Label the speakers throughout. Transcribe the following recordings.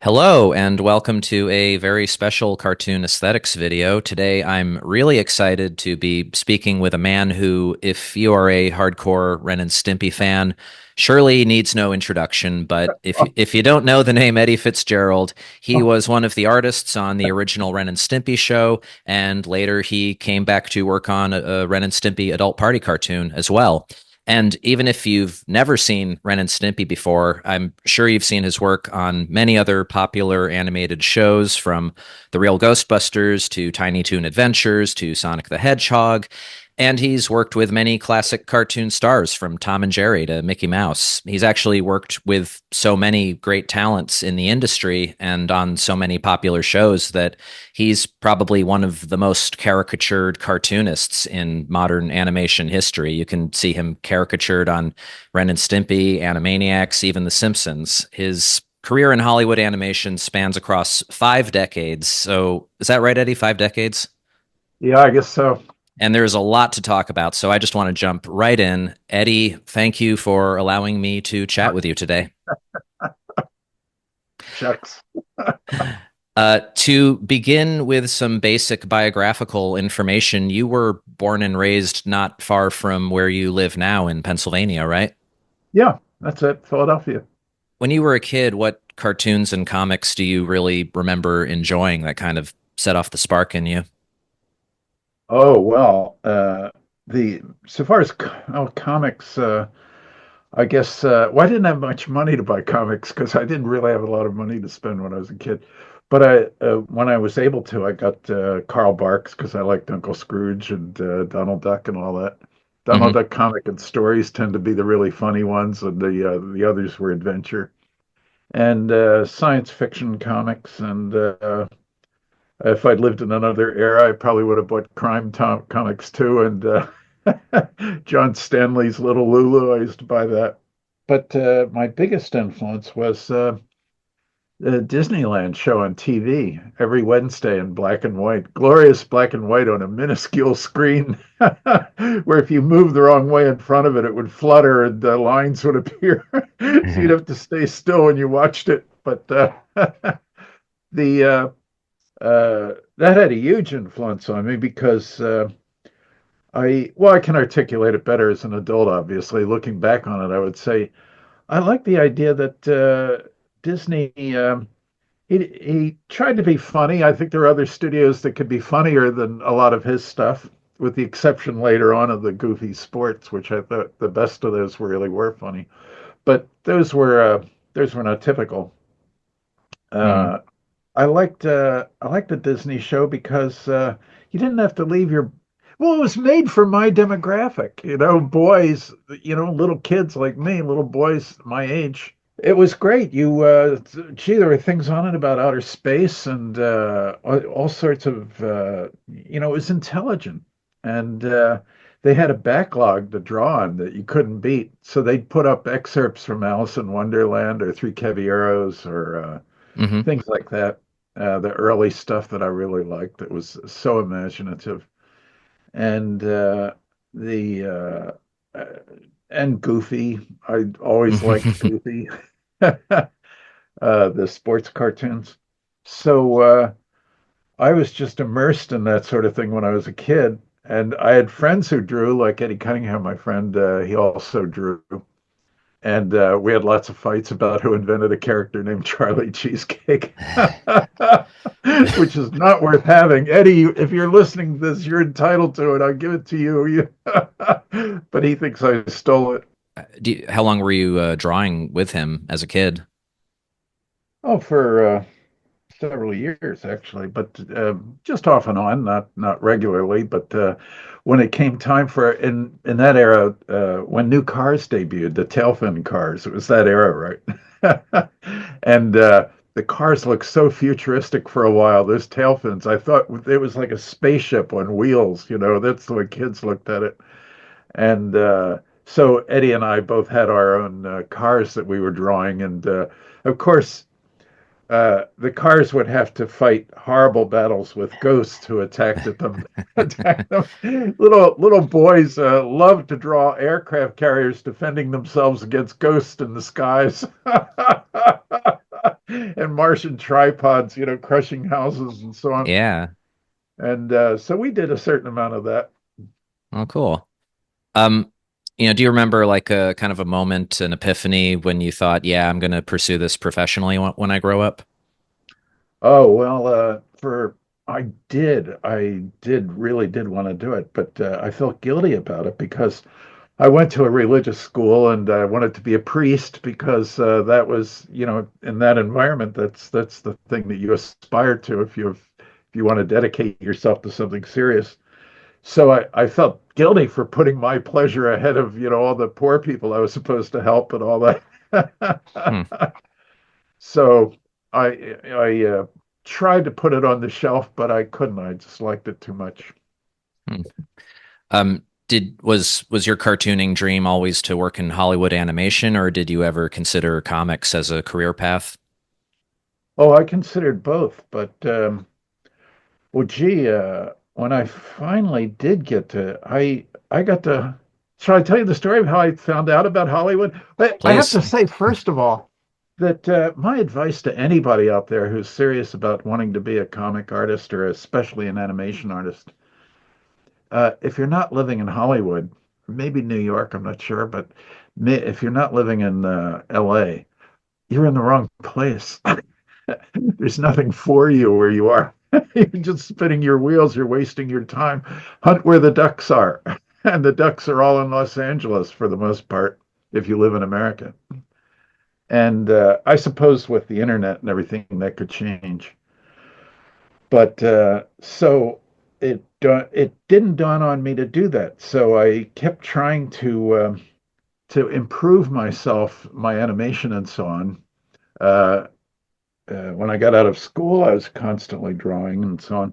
Speaker 1: Hello, and welcome to a very special cartoon aesthetics video. Today, I'm really excited to be speaking with a man who, if you are a hardcore Ren and Stimpy fan, surely needs no introduction. But if you don't know the name Eddie Fitzgerald, he was one of the artists on the original Ren and Stimpy show, and later he came back to work on a Ren and Stimpy adult party cartoon as well. And even if you've never seen Ren and Stimpy before, I'm sure you've seen his work on many other popular animated shows, from The Real Ghostbusters to Tiny Toon Adventures to Sonic the Hedgehog. And he's worked with many classic cartoon stars, from Tom and Jerry to Mickey Mouse. He's actually worked with so many great talents in the industry and on so many popular shows that he's probably one of the most caricatured cartoonists in modern animation history. You can see him caricatured on Ren and Stimpy, Animaniacs, even The Simpsons. His career in Hollywood animation spans across 5 decades. So is that right, Eddie? 5 decades?
Speaker 2: Yeah, I guess so.
Speaker 1: And there's a lot to talk about, so I just want to jump right in. Eddie, thank you for allowing me to chat with you today.
Speaker 2: Shucks.
Speaker 1: To begin with some basic biographical information, you were born and raised not far from where you live now in Pennsylvania, right?
Speaker 2: Yeah, that's it. Philadelphia.
Speaker 1: When you were a kid, what cartoons and comics do you really remember enjoying that kind of set off the spark in you?
Speaker 2: Oh well, the so far as comics, I guess. Well, I didn't have much money to buy comics because I didn't really have a lot of money to spend when I was a kid. But when I was able to, I got Carl Barks because I liked Uncle Scrooge and Donald Duck and all that. Donald
Speaker 1: Hmm.
Speaker 2: Duck comic and stories tend to be the really funny ones, and the others were adventure and science fiction comics. And if I'd lived in another era, I probably would have bought comics too. And John Stanley's Little Lulu, I used to buy that. But my biggest influence was the Disneyland show on TV every Wednesday in black and white, glorious black and white on a minuscule screen, where if you moved the wrong way in front of it, it would flutter and the lines would appear. So you'd have to stay still when you watched it. But the that had a huge influence on me because I can articulate it better as an adult. Obviously, looking back on it, I would say I like the idea that Disney he tried to be funny. I think there are other studios that could be funnier than a lot of his stuff, with the exception later on of the Goofy Sports, which I thought the best of those really were funny. But those were not typical.
Speaker 1: Hmm.
Speaker 2: Uh, I liked the Disney show because you didn't have to leave your well, it was made for my demographic, boys, little kids like me, little boys my age. It was great. Gee, there were things on it about outer space and all sorts of, it was intelligent. And they had a backlog to draw on that you couldn't beat. So they'd put up excerpts from Alice in Wonderland or Three Caballeros or
Speaker 1: Hmm.
Speaker 2: things like that. The early stuff that I really liked. It was so imaginative. And the and Goofy. I always liked Goofy, the sports cartoons. So I was just immersed in that sort of thing when I was a kid. And I had friends who drew, like Eddie Cunningham, my friend. He also drew. And we had lots of fights about who invented a character named Charlie Cheesecake, which is not worth having. Eddie, if you're listening to this, you're entitled to it. I'll give it to you. But he thinks I stole it.
Speaker 1: How long were you drawing with him as a kid?
Speaker 2: Oh, for several years actually, but just off and on, not regularly. But when it came time for in that era, when new cars debuted, the tail fin cars, it was that era, right? And the cars looked so futuristic for a while. Those tail fins, I thought it was like a spaceship on wheels. That's the way kids looked at it. And so Eddie and I both had our own cars that we were drawing, and of course the cars would have to fight horrible battles with ghosts who attacked at them. Attacked them. Little boys loved to draw aircraft carriers defending themselves against ghosts in the skies, and Martian tripods, crushing houses and so on.
Speaker 1: Yeah.
Speaker 2: And so we did a certain amount of that.
Speaker 1: Oh, cool. Um, do you remember like a kind of a moment, an epiphany when you thought, yeah, I'm going to pursue this professionally when I grow up?
Speaker 2: Oh, well, I really did want to do it, but I felt guilty about it because I went to a religious school and I wanted to be a priest because that was, in that environment, that's the thing that you aspire to if you want to dedicate yourself to something serious. So I felt guilty for putting my pleasure ahead of, all the poor people I was supposed to help and all
Speaker 1: Hmm.
Speaker 2: that. So I tried to put it on the shelf, but I couldn't. I just liked it too much.
Speaker 1: Hmm. Was your cartooning dream always to work in Hollywood animation, or did you ever consider comics as a career path?
Speaker 2: Oh, I considered both, but well, gee, when I finally did get to, I got to. Shall I tell you the story of how I found out about Hollywood? But I have
Speaker 1: Please.
Speaker 2: to say, first of all, that my advice to anybody out there who's serious about wanting to be a comic artist or especially an animation artist, if you're not living in Hollywood, maybe New York, I'm not sure, but if you're not living in LA, you're in the wrong place. There's nothing for you where you are. You're just spinning your wheels. You're wasting your time. Hunt where the ducks are. And the ducks are all in Los Angeles for the most part, if you live in America. And I suppose with the internet and everything, that could change. But so it didn't dawn on me to do that. So I kept trying to improve myself, my animation and so on. Uh, when I got out of school, I was constantly drawing and so on.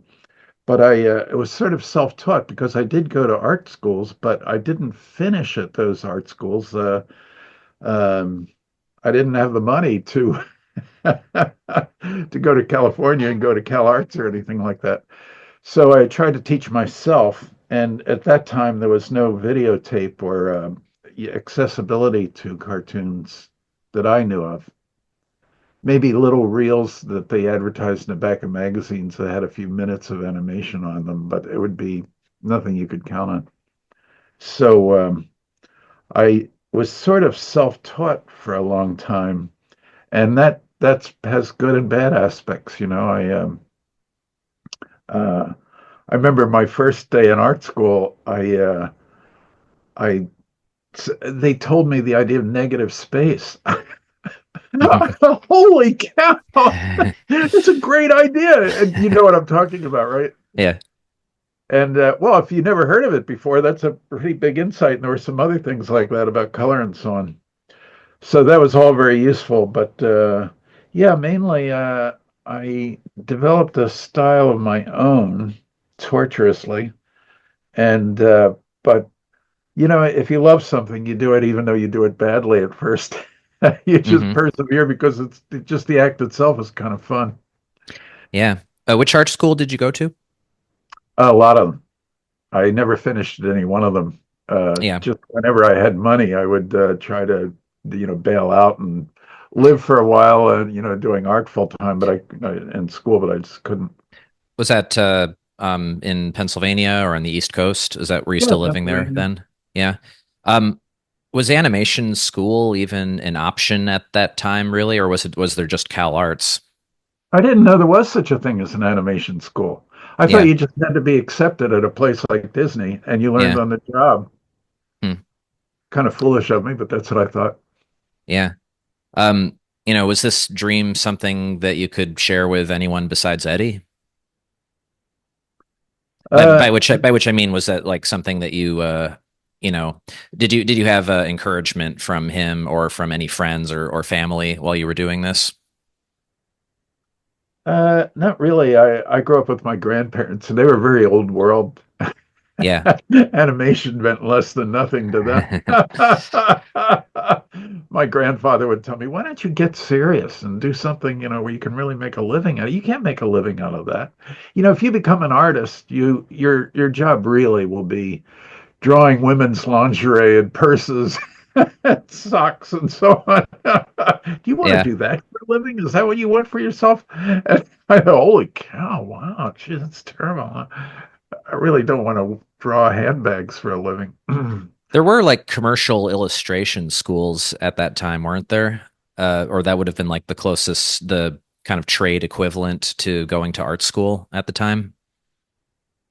Speaker 2: But it was sort of self-taught because I did go to art schools, but I didn't finish at those art schools. Um, I didn't have the money to to go to California and go to Cal Arts or anything like that. So I tried to teach myself, and at that time there was no videotape or accessibility to cartoons that I knew of. Maybe little reels that they advertised in the back of magazines that had a few minutes of animation on them, but it would be nothing you could count on. So I was sort of self-taught for a long time, and that has good and bad aspects. Uh, I remember my first day in art school. I they told me the idea of negative space. Holy cow! It's a great idea. And you know what I'm talking about, right?
Speaker 1: Yeah.
Speaker 2: And well, if you never heard of it before, that's a pretty big insight. And there were some other things like that about color and so on. So that was all very useful. But yeah, mainly I developed a style of my own, torturously. And but if you love something, you do it even though you do it badly at first. You just
Speaker 1: Hmm.
Speaker 2: persevere because it's just the act itself is kind of fun.
Speaker 1: Yeah. Which art school did you go to?
Speaker 2: A lot of them. I never finished any one of them.
Speaker 1: Yeah.
Speaker 2: Just whenever I had money, I would try to, bail out and live for a while, doing art full time, in school, but I just couldn't.
Speaker 1: Was that in Pennsylvania or on the East Coast? Is that were you
Speaker 2: Yeah,
Speaker 1: still living there
Speaker 2: Pennsylvania.
Speaker 1: then? Yeah. Um, was animation school even an option at that time, really, or was there just Cal Arts?
Speaker 2: I didn't know there was such a thing as an animation school. I thought
Speaker 1: Yeah.
Speaker 2: you just had to be accepted at a place like Disney and you learned
Speaker 1: Yeah.
Speaker 2: on the job.
Speaker 1: Hmm.
Speaker 2: Kind of foolish of me, but that's what I thought.
Speaker 1: Yeah. Was this dream something that you could share with anyone besides Eddie? By
Speaker 2: Uh,
Speaker 1: by which by which I mean, was that like something that you know, did you have encouragement from him or from any friends or family while you were doing this?
Speaker 2: not really. I grew up with my grandparents, and they were very old world.
Speaker 1: Yeah.
Speaker 2: Animation meant less than nothing to them. My grandfather would tell me, "Why don't you get serious and do something, where you can really make a living out of it? You can't make a living out of that. If you become an artist, your job really will be drawing women's lingerie and purses and socks and so on. Do you want to
Speaker 1: Yeah.
Speaker 2: do that for a living? Is that what you want for yourself?" And I thought, holy cow, wow, geez, that's terrible. I really don't want to draw handbags for a living.
Speaker 1: There were like commercial illustration schools at that time, weren't there? Or that would have been like the closest, the kind of trade equivalent to going to art school at the time.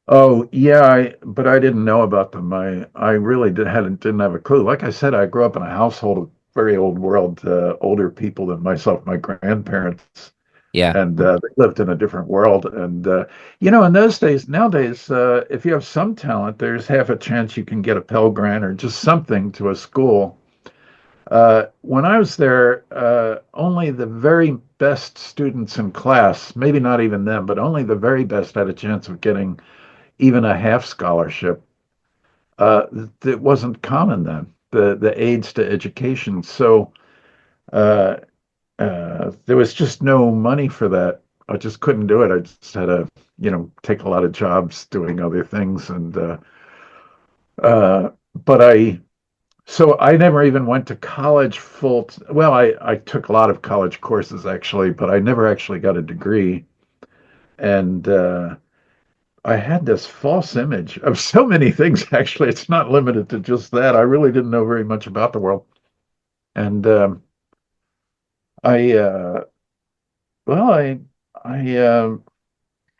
Speaker 2: Oh yeah, but I didn't know about them. I really didn't have a clue. Like I said, I grew up in a household of very old world, older people than myself, my grandparents,
Speaker 1: Yeah.
Speaker 2: and they lived in a different world. And in those days, nowadays, if you have some talent, there's half a chance you can get a Pell Grant or just something to a school. When I was there, only the very best students in class, maybe not even them, but only the very best had a chance of getting even a half scholarship. It wasn't common then, the aids to education. So uh, there was just no money for that. I just couldn't do it. I just had to, take a lot of jobs doing other things. And but so I never even went to college well, I took a lot of college courses actually, but I never actually got a degree. And I had this false image of so many things, actually. It's not limited to just that. I really didn't know very much about the world. And I, well,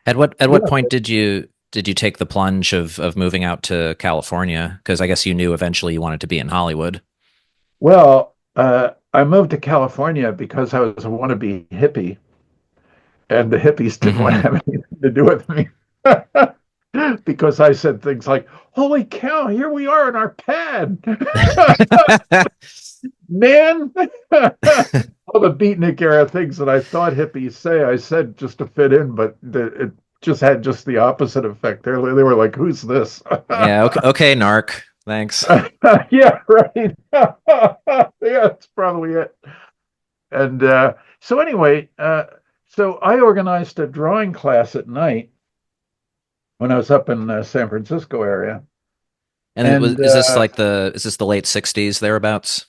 Speaker 1: At what
Speaker 2: yeah,
Speaker 1: point did you take the plunge of moving out to California? Because I guess you knew eventually you wanted to be in Hollywood.
Speaker 2: I moved to California because I was a wannabe hippie, and the hippies didn't want to have anything to do with me. Because I said things like, "Holy cow, here we are in our pad." Man, all the beatnik era things that I thought hippies say, I said just to fit in, but it just had just the opposite effect. They were like, "Who's this?"
Speaker 1: Yeah, okay, okay, narc. Thanks.
Speaker 2: Yeah, right. Yeah, that's probably it. And so anyway, so I organized a drawing class at night when I was up in San Francisco area,
Speaker 1: And it was
Speaker 2: and
Speaker 1: is this the late 60s thereabouts?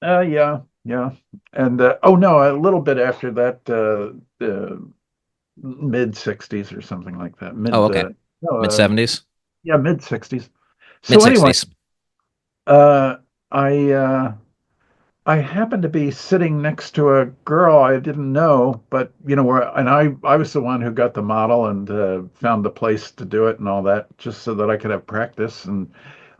Speaker 2: yeah, yeah, and oh no, a little bit after that, mid '60s or something like that.
Speaker 1: Oh, okay.
Speaker 2: No,
Speaker 1: Mid 70s?
Speaker 2: yeah, mid '60s.
Speaker 1: Mid
Speaker 2: So anyway,
Speaker 1: 60s.
Speaker 2: uh, I uh, I happened to be sitting next to a girl I didn't know, but and I was the one who got the model and found the place to do it and all that, just so that I could have practice. And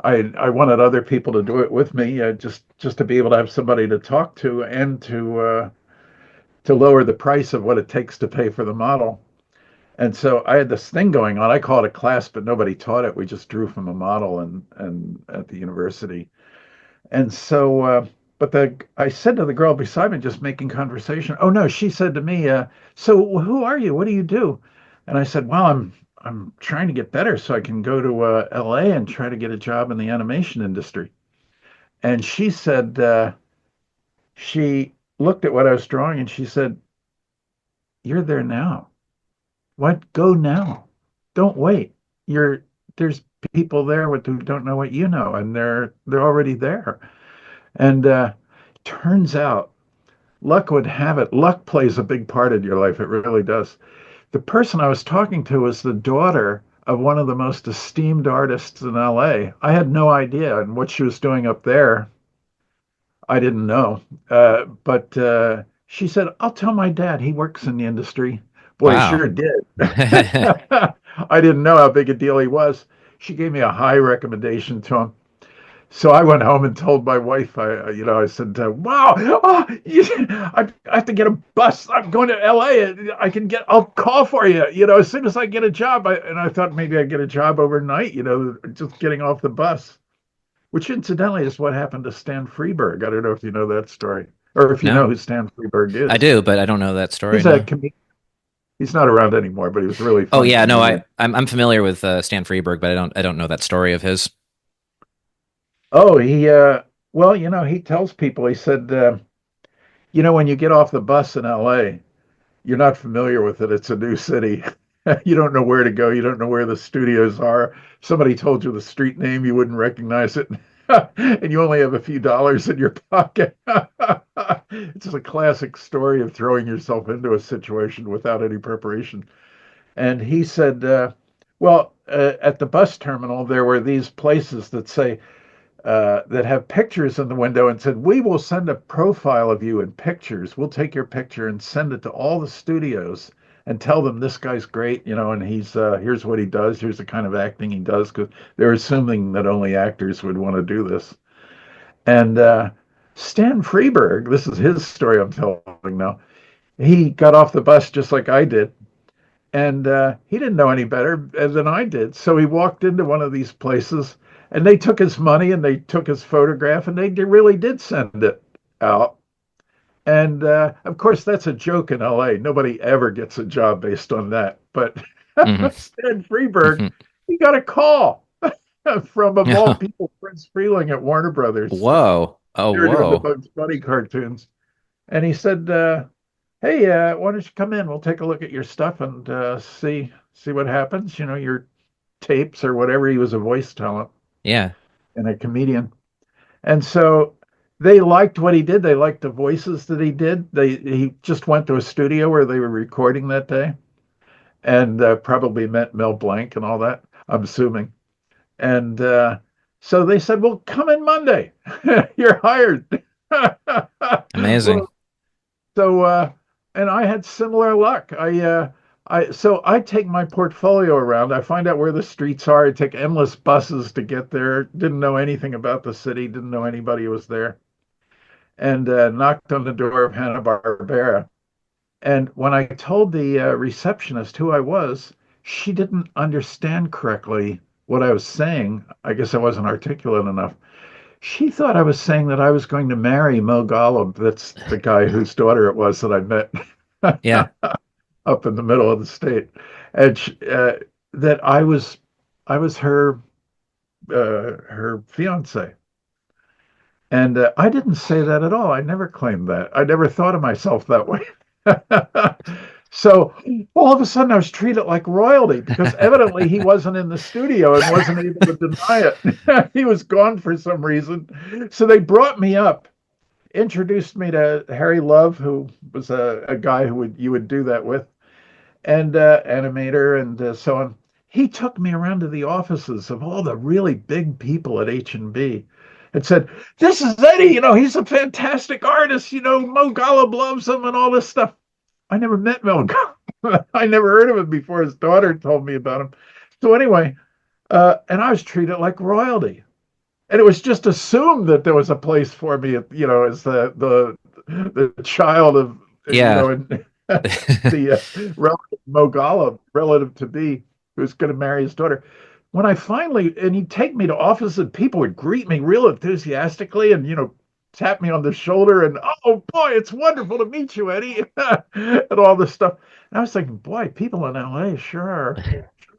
Speaker 2: I wanted other people to do it with me, just to be able to have somebody to talk to and to lower the price of what it takes to pay for the model. And so I had this thing going on. I call it a class, but nobody taught it. We just drew from a model and at the university. And so, but I said to the girl beside me, just making conversation. Oh no, she said to me, "So who are you? What do you do?" And I said, "Well, I'm trying to get better so I can go to L.A. and try to get a job in the animation industry." And she said, she looked at what I was drawing and she said, "You're there now. What? Go now. Don't wait. There's people there who don't know what you know, and they're already there." And turns out, luck would have it, luck plays a big part in your life. It really does. The person I was talking to was the daughter of one of the most esteemed artists in LA. I had no idea, and what she was doing up there, I didn't know. But she said, "I'll tell my dad. He works in the industry." Boy, he
Speaker 1: Wow.
Speaker 2: sure did. I didn't know how big a deal he was. She gave me a high recommendation to him. So I went home and told my wife, I said, "Wow, I have to get a bus. I'm going to LA. I'll call for you, as soon as I get a job." And I thought maybe I'd get a job overnight, just getting off the bus, which incidentally is what happened to Stan Freberg. I don't know if you know that story or if you know
Speaker 1: No,
Speaker 2: who Stan Freberg
Speaker 1: I
Speaker 2: is.
Speaker 1: do, but I don't know that story.
Speaker 2: He's a
Speaker 1: No.
Speaker 2: comedian. He's not around anymore, but he was a really
Speaker 1: Oh
Speaker 2: funny
Speaker 1: yeah, no, I
Speaker 2: comedian.
Speaker 1: I'm familiar with Stan Freberg, but I don't know that story of his.
Speaker 2: Oh, he Well, he tells people, he said, when you get off the bus in LA, you're not familiar with it. It's a new city. You don't know where to go. You don't know where the studios are. If somebody told you the street name, you wouldn't recognize it. And you only have a few dollars in your pocket. It's just a classic story of throwing yourself into a situation without any preparation. And he said, well, at the bus terminal, there were these places that say, that have pictures in the window and said, we will send a profile of you in pictures. We'll take your picture and send it to all the studios and tell them this guy's great, and he's here's what he does, here's the kind of acting he does, because they're assuming that only actors would want to do this. And Stan Freberg, this is his story I'm telling now. He got off the bus just like I did, and he didn't know any better than I did. So he walked into one of these places, and they took his money and they took his photograph, and they really did send it out. And of course, that's a joke in LA. Nobody ever gets a job based on that. But
Speaker 1: Hmm.
Speaker 2: Stan Freberg,
Speaker 1: Hmm.
Speaker 2: he got a call from, of all people, Friz Freleng at Warner Brothers.
Speaker 1: Whoa. Oh,
Speaker 2: They were doing the
Speaker 1: whoa.
Speaker 2: Bugs Bunny cartoons. And he said, hey, why don't you come in? We'll take a look at your stuff and see what happens. Your tapes or whatever. He was a voice talent
Speaker 1: Yeah.
Speaker 2: and a comedian, and so they liked what he did. They liked the voices that he did. He just went to a studio where they were recording that day, and probably met Mel Blanc and all that. I'm assuming, and so they said, "Well, come in Monday. You're hired."
Speaker 1: Amazing.
Speaker 2: Well, so, and I had similar luck. I take my portfolio around. I find out where the streets are. I take endless buses to get there. Didn't know anything about the city. Didn't know anybody who was there. And knocked on the door of Hanna-Barbera. And when I told the receptionist who I was, she didn't understand correctly what I was saying. I guess I wasn't articulate enough. She thought I was saying that I was going to marry Mo Golub. That's the guy whose daughter it was that I met
Speaker 1: Yeah.
Speaker 2: up in the middle of the state, and that I was her fiance. And I didn't say that at all. I never claimed that. I never thought of myself that way. So all of a sudden, I was treated like royalty because evidently he wasn't in the studio and wasn't able to deny it. He was gone for some reason. So they brought me up, introduced me to Harry Love, who was a guy who you would do that with, and animator and so on. He took me around to the offices of all the really big people at H&B and said, "This is Eddie. He's a fantastic artist. Mo Golub loves him and all this stuff." I never met Mo Golub. I never heard of him before his daughter told me about him. So anyway, and I was treated like royalty, and it was just assumed that there was a place for me, as the child of,
Speaker 1: Yeah.
Speaker 2: and the relative Mo Golub, relative to be, who's going to marry his daughter. When I finally, and he'd take me to offices, and people would greet me real enthusiastically, and tap me on the shoulder, and oh boy, it's wonderful to meet you, Eddie, and all this stuff. And I was thinking, boy, people in LA sure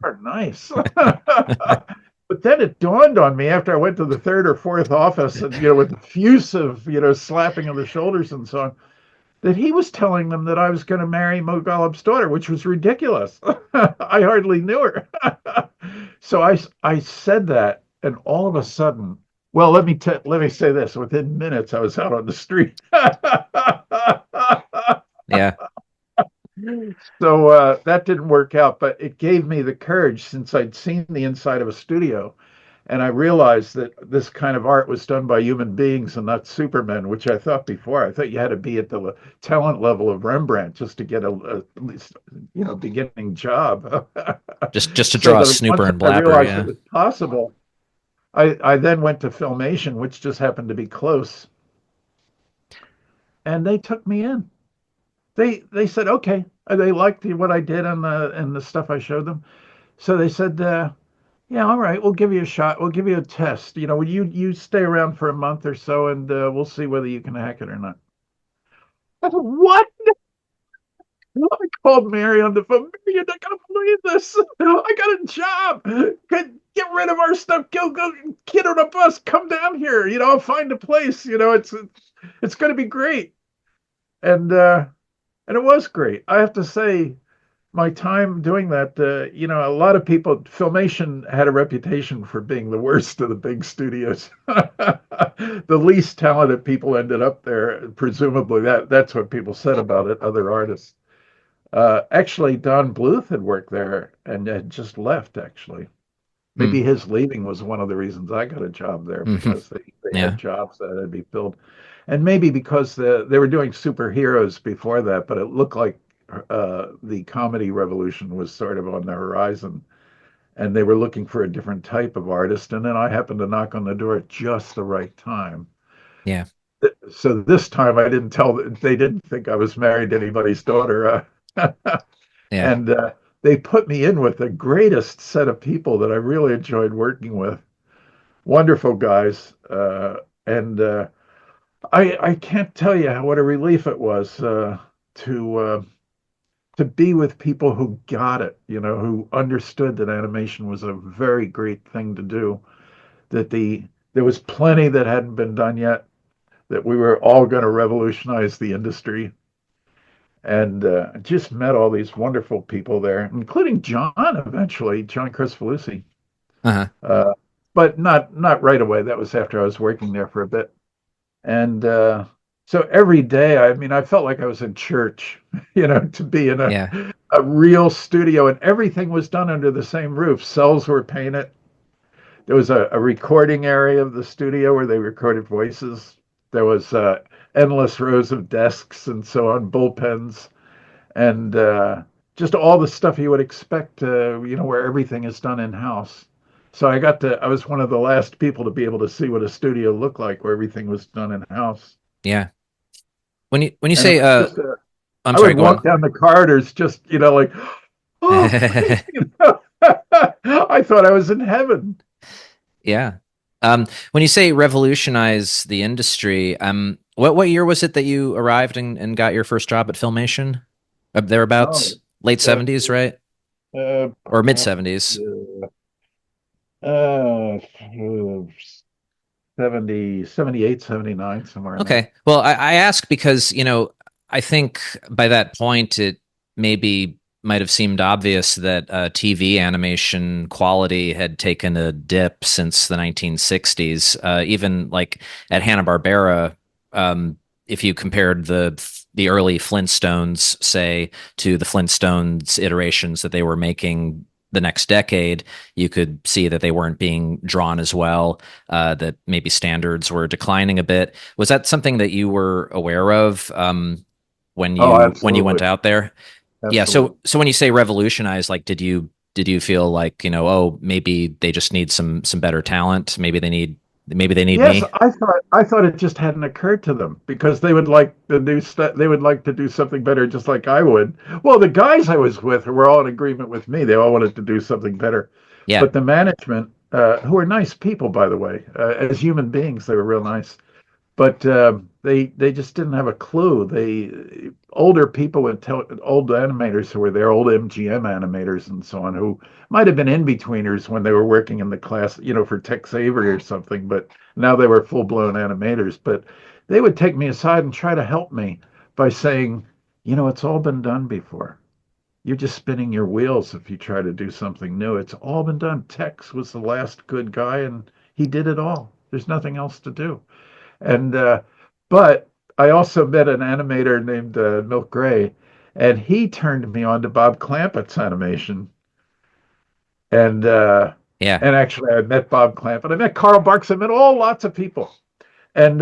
Speaker 2: are nice. But then it dawned on me after I went to the third or fourth office, and with effusive, slapping of the shoulders and so on, that he was telling them that I was going to marry Mo Golub's daughter, which was ridiculous. I hardly knew her. So I said that, and all of a sudden, well, let me say this: within minutes, I was out on the street.
Speaker 1: Yeah.
Speaker 2: So that didn't work out, but it gave me the courage since I'd seen the inside of a studio. And I realized that this kind of art was done by human beings and not supermen, which I thought before. I thought you had to be at the talent level of Rembrandt just to get at least, beginning job.
Speaker 1: Just to
Speaker 2: So
Speaker 1: draw a
Speaker 2: that
Speaker 1: snooper
Speaker 2: once
Speaker 1: and
Speaker 2: I
Speaker 1: blabber,
Speaker 2: realized it
Speaker 1: yeah.
Speaker 2: was possible, I then went to Filmation, which just happened to be close, and they took me in. They said, okay. They liked what I did and the stuff I showed them. So they said, yeah, all right, we'll give you a shot. We'll give you a test. You stay around for a month or so, and we'll see whether you can hack it or not. I said, what? I called Mary on the phone. Mary, you're not gonna believe this. I got a job. Get rid of our stuff. Go, get on a bus. Come down here. I'll find a place. It's gonna be great. And it was great. I have to say, my time doing that, a lot of people, Filmation had a reputation for being the worst of the big studios. The least talented people ended up there. Presumably, that's what people said about it, other artists. Actually, Don Bluth had worked there and had just left, actually.
Speaker 1: Mm.
Speaker 2: Maybe his leaving was one of the reasons I got a job there
Speaker 1: Hmm.
Speaker 2: because they had
Speaker 1: Yeah.
Speaker 2: jobs that had to be filled. And maybe because they were doing superheroes before that, but it looked like the comedy revolution was sort of on the horizon and they were looking for a different type of artist. And then I happened to knock on the door at just the right time.
Speaker 1: Yeah.
Speaker 2: So this time I didn't tell, they didn't think I was married to anybody's daughter.
Speaker 1: Yeah.
Speaker 2: And they put me in with the greatest set of people that I really enjoyed working with. Wonderful guys. And I can't tell you what a relief it was to uh, to be with people who got it, who understood that animation was a very great thing to do, that there was plenty that hadn't been done yet, that we were all going to revolutionize the industry. And just met all these wonderful people there, including John eventually, John Kricfalusi.
Speaker 1: Uh-huh.
Speaker 2: Uh, but not right away. That was after I was working there for a bit. And so every day, I mean, I felt like I was in church, to be in
Speaker 1: Yeah.
Speaker 2: a real studio, and everything was done under the same roof. Cells were painted. There was a recording area of the studio where they recorded voices. There was endless rows of desks and so on, bullpens, and just all the stuff you would expect, where everything is done in house. So I was one of the last people to be able to see what a studio looked like where everything was done in house.
Speaker 1: Yeah. When you
Speaker 2: And it
Speaker 1: say
Speaker 2: was just,
Speaker 1: I'm
Speaker 2: I
Speaker 1: sorry,
Speaker 2: would
Speaker 1: go
Speaker 2: walk
Speaker 1: on.
Speaker 2: down the corridors just, like, oh, I thought I was in heaven.
Speaker 1: Yeah. When you say revolutionize the industry, what year was it that you arrived and got your first job at Filmation?
Speaker 2: Oh,
Speaker 1: Thereabouts, late
Speaker 2: uh,
Speaker 1: 70s, right? Or mid
Speaker 2: perhaps
Speaker 1: 70s?
Speaker 2: uh, 70, 78, 79, somewhere in there.
Speaker 1: Okay. Well, I ask because, I think by that point it maybe might have seemed obvious that TV animation quality had taken a dip since the 1960s. Even like at Hanna-Barbera, if you compared the early Flintstones, say, to the Flintstones iterations that they were making the next decade, you could see that they weren't being drawn as well, that maybe standards were declining a bit. Was that something that you were aware of when
Speaker 2: Oh,
Speaker 1: you went
Speaker 2: absolutely.
Speaker 1: out there? Yeah. So
Speaker 2: Absolutely.
Speaker 1: when you say revolutionize, like, did you feel like, oh, maybe they just need some better talent? Maybe they need
Speaker 2: Yes,
Speaker 1: me.
Speaker 2: I thought it just hadn't occurred to them because they would like to do they would like to do something better just like I would. Well, the guys I was with were all in agreement with me. They all wanted to do something better.
Speaker 1: Yeah.
Speaker 2: But the management, who are nice people, by the way, as human beings, they were real nice. But they just didn't have a clue. They older people would tell old animators who were there, old MGM animators and so on, who might have been in betweeners when they were working in the class, for Tex Avery or something, but now they were full blown animators. But they would take me aside and try to help me by saying, it's all been done before. You're just spinning your wheels if you try to do something new. It's all been done. Tex was the last good guy, and he did it all. There's nothing else to do. And but I also met an animator named Milk Gray, and he turned me on to Bob Clampett's animation. And
Speaker 1: Yeah.
Speaker 2: and actually, I met Bob Clampett. I met Carl Barks. I met all lots of people. And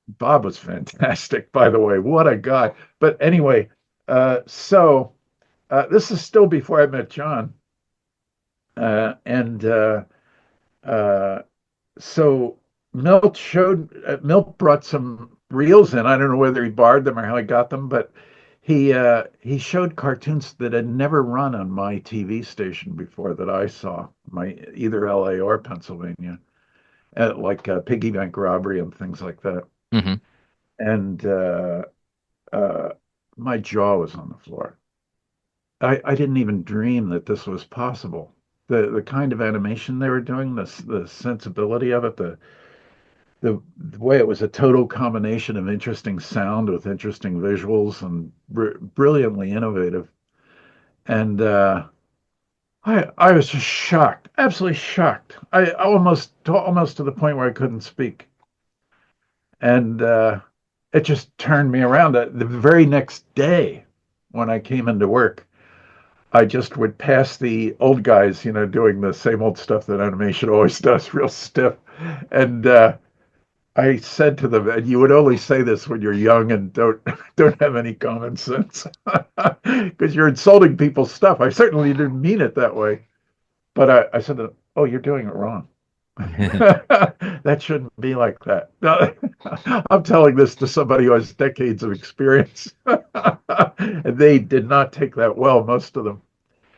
Speaker 2: Bob was fantastic, by the way. What a guy. But anyway, so this is still before I met John. And uh, so Milt brought some reels in. I don't know whether he borrowed them or how he got them, but he showed cartoons that had never run on my TV station before that I saw, my either LA or Pennsylvania, like Piggy Bank Robbery and things like that.
Speaker 1: Hmm.
Speaker 2: And uh, my jaw was on the floor. I didn't even dream that this was possible. The kind of animation they were doing, the sensibility of it, the way it was a total combination of interesting sound with interesting visuals and brilliantly innovative. And I was just shocked, absolutely shocked. I almost to the point where I couldn't speak. And it just turned me around. The very next day, when I came into work, I just would pass the old guys, doing the same old stuff that animation always does, real stiff. And I said to them, and you would only say this when you're young and don't have any common sense, because you're insulting people's stuff. I certainly didn't mean it that way, but I said, "Oh, you're doing it wrong. That shouldn't be like that." No, I'm telling this to somebody who has decades of experience, and they did not take that well, most of them.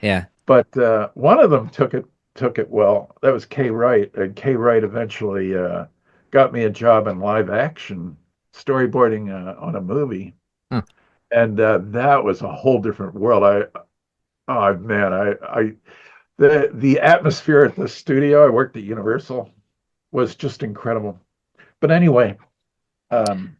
Speaker 1: Yeah.
Speaker 2: But one of them took it well. That was Kay Wright, and Kay Wright eventually got me a job in live action storyboarding on a movie,
Speaker 1: Huh.
Speaker 2: and that was a whole different world. Oh man, the atmosphere at the studio. I worked at Universal was just incredible. But anyway, um,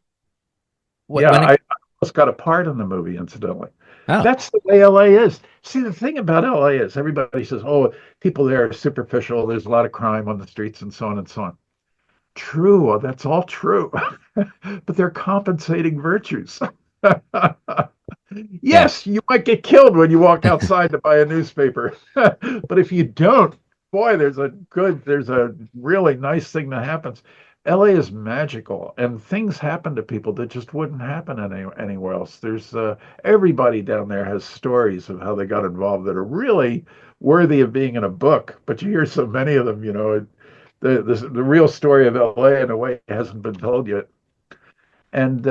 Speaker 1: Wh-
Speaker 2: yeah,
Speaker 1: When
Speaker 2: I
Speaker 1: it,
Speaker 2: almost got a part in the movie, incidentally.
Speaker 1: oh,
Speaker 2: That's the way LA is. See, the thing about LA is everybody says, oh, people there are superficial. There's a lot of crime on the streets and so on and so on. True. Well, that's all true. But they're compensating virtues.
Speaker 1: yeah.
Speaker 2: Yes, you might get killed when you walk outside to buy a newspaper. But if you don't, boy, there's a really nice thing that happens. LA is magical, and things happen to people that just wouldn't happen anywhere else. There's everybody down there has stories of how they got involved that are really worthy of being in a book. But you hear so many of them, the real story of LA in a way hasn't been told yet. And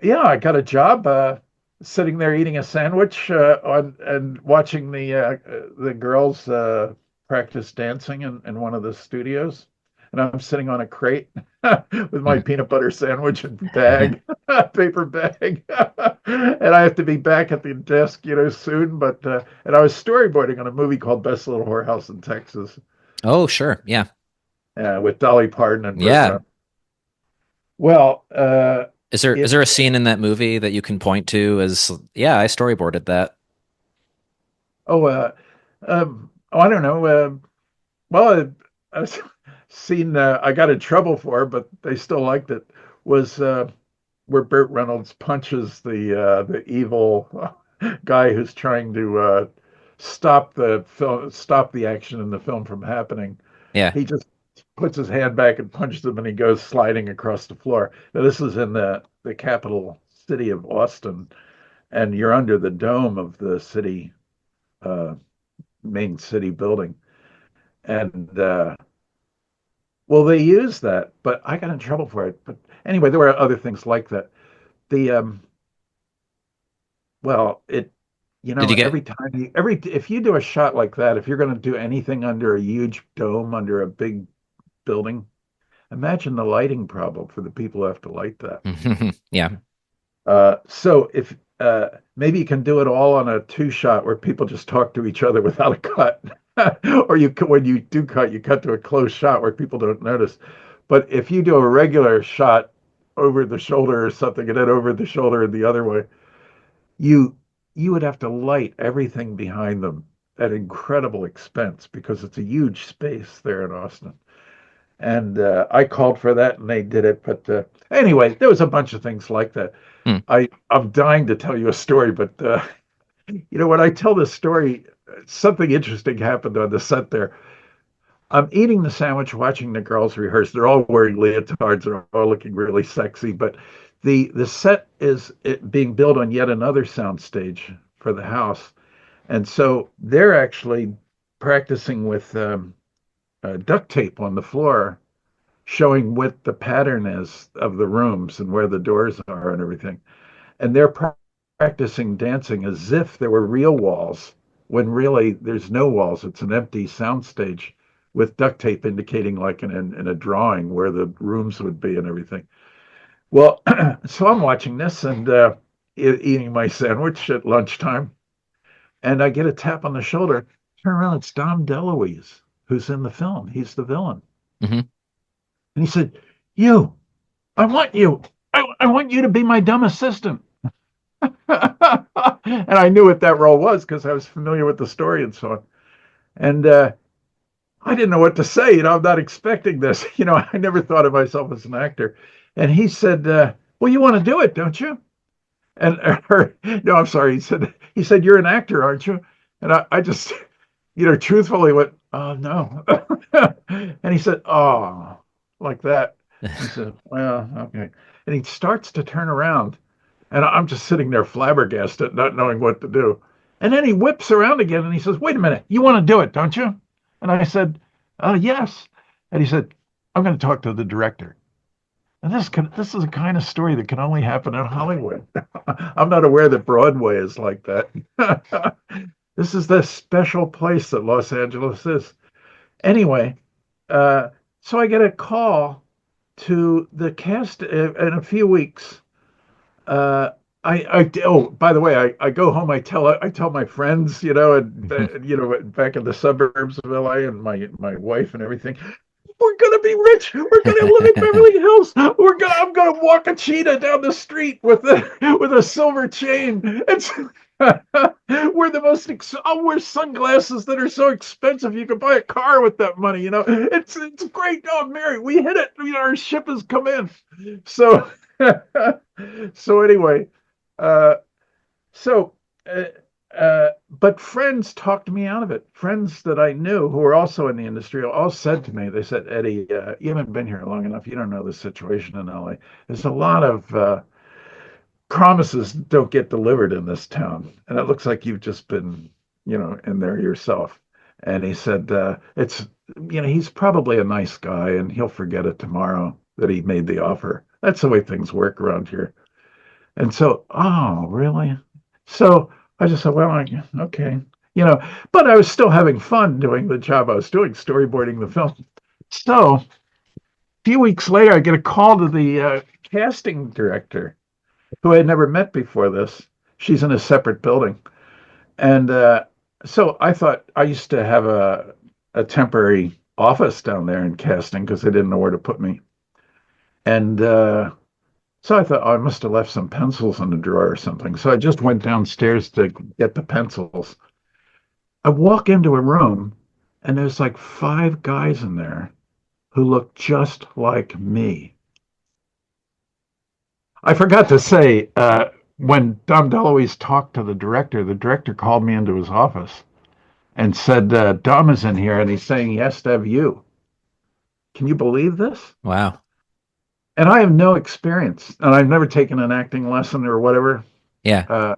Speaker 2: yeah, I got a job sitting there eating a sandwich on and watching the girls practice dancing in one of the studios. And I'm sitting on a crate with my
Speaker 1: Mhm.
Speaker 2: peanut butter sandwich and bag, paper bag, and I have to be back at the desk, soon. But and I was storyboarding on a movie called Best Little Whorehouse in Texas
Speaker 1: Oh, sure. Yeah.
Speaker 2: with Dolly Parton and Burt
Speaker 1: Yeah.
Speaker 2: Reynolds. Well,
Speaker 1: Is
Speaker 2: it
Speaker 1: there a scene in that movie that you can point to as, yeah, I storyboarded that?
Speaker 2: oh I don't know. Well, I've seen I got in trouble for, it, but they still liked it. Was where Burt Reynolds punches the evil guy who's trying to stop the action in the film from happening.
Speaker 1: Yeah.
Speaker 2: He just puts his hand back and punches him, and he goes sliding across the floor. Now this is in the capital city of Austin, and you're under the dome of the city uh, main city building, and well, they use that, but I got in trouble for it. But anyway, there were other things like that. The well,
Speaker 1: Did you
Speaker 2: every
Speaker 1: get
Speaker 2: time if you do a shot like that, if you're going to do anything under a huge dome, under a big building, imagine the lighting problem for the people who have to light that.
Speaker 1: yeah.
Speaker 2: So if maybe you can do it all on a two shot where people just talk to each other without a cut, or when you do cut, you cut to a close shot where people don't notice. But if you do a regular shot over the shoulder or something, and then over the shoulder and the other way, you you would have to light everything behind them at incredible expense because it's a huge space there in Austin. And I called for that, and they did it. But anyway, there was a bunch of things like that.
Speaker 1: Hmm.
Speaker 2: I'm dying to tell you a story, but when I tell this story, something interesting happened on the set there. I'm eating the sandwich, watching the girls rehearse. They're all wearing leotards, they're all looking really sexy, but the set is being built on yet another sound stage for the house, and so they're actually practicing with duct tape on the floor, showing what the pattern is of the rooms and where the doors are and everything. And they're practicing dancing as if there were real walls when really there's no walls. It's an empty soundstage with duct tape indicating like in a drawing where the rooms would be and everything. Well, so I'm watching this, and eating my sandwich at lunchtime, and I get a tap on the shoulder. Turn around, it's Dom DeLuise, who's in the film. He's the villain.
Speaker 1: Hmm.
Speaker 2: And he said, "You, I want you. I want you to be my dumb assistant." And I knew what that role was because I was familiar with the story and so on. And I didn't know what to say. I'm not expecting this. I never thought of myself as an actor. And he said, "Well, you want to do it, don't you?" And no, I'm sorry. He said, "You're an actor, aren't you?" And I just, truthfully went, "Oh no." And he said, "Oh," like that. He said, "Well, okay." And he starts to turn around, and I'm just sitting there flabbergasted, not knowing what to do. And then he whips around again and he says, "Wait a minute, you want to do it, don't you?" And I said, "Yes." And he said, "I'm going to talk to the director." And this is a kind of story that can only happen in Hollywood. I'm not aware that Broadway is like that. This is the special place that Los Angeles is. Anyway, so I get a call to the cast in a few weeks. Uh, oh, by the way, I go home. I tell my friends, and back in the suburbs of LA, and my wife and everything. We're gonna be rich. We're gonna live in Beverly Hills. I'm gonna walk a cheetah down the street with a silver chain. It's we're the most. I'll wear sunglasses that are so expensive you can buy a car with that money. It's great. Oh, Mary, we hit it. Our ship has come in. So so anyway, uh, so uh, but friends talked me out of it. Friends that I knew who were also in the industry all said to me, they said, "Eddie, you haven't been here long enough. You don't know the situation in LA. There's a lot of promises don't get delivered in this town, and it looks like you've just been, in there yourself." And he said, he's probably a nice guy, and he'll forget it tomorrow that he made the offer. That's the way things work around here. And so, oh, really? So I just said, well, okay, but I was still having fun doing the job I was doing, storyboarding the film. So a few weeks later, I get a call to the casting director, who I had never met before this. She's in a separate building. And so I thought I used to have a temporary office down there in casting because they didn't know where to put me. And so I thought, oh, I must have left some pencils in the drawer or something. So I just went downstairs to get the pencils. I walk into a room and there's like 5 guys in there who look just like me. I forgot to say, when Dom DeLuise talked to the director called me into his office and said, "Dom is in here and he's saying he has to have you." Can you believe this?
Speaker 1: Wow.
Speaker 2: And I have no experience, and I've never taken an acting lesson or whatever.
Speaker 1: Yeah.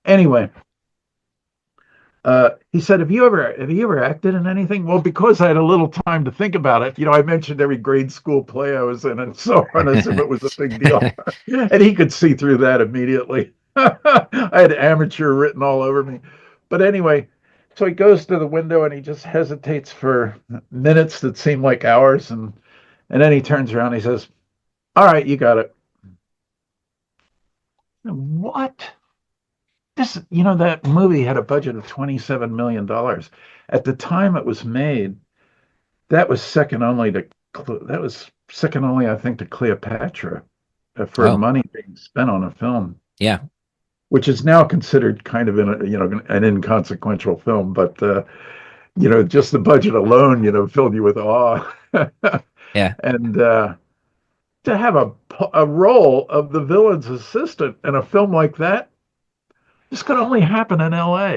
Speaker 2: Anyway, he said, "Have you ever acted in anything?" Well, because I had a little time to think about it, I mentioned every grade school play I was in and so on, as if it was a big deal. And he could see through that immediately. I had amateur written all over me. But anyway, so he goes to the window and he just hesitates for minutes that seem like hours, and then he turns around and he says, "All right, you got it." What? That movie had a budget of $27 million. At the time it was made, that was second only I think, to Cleopatra, for
Speaker 1: Oh,
Speaker 2: money being spent on a film,
Speaker 1: yeah.
Speaker 2: which is now considered kind of an inconsequential film, but just the budget alone, filled you with awe.
Speaker 1: Yeah.
Speaker 2: And to have a role of the villain's assistant in a film like that, this could only happen in LA.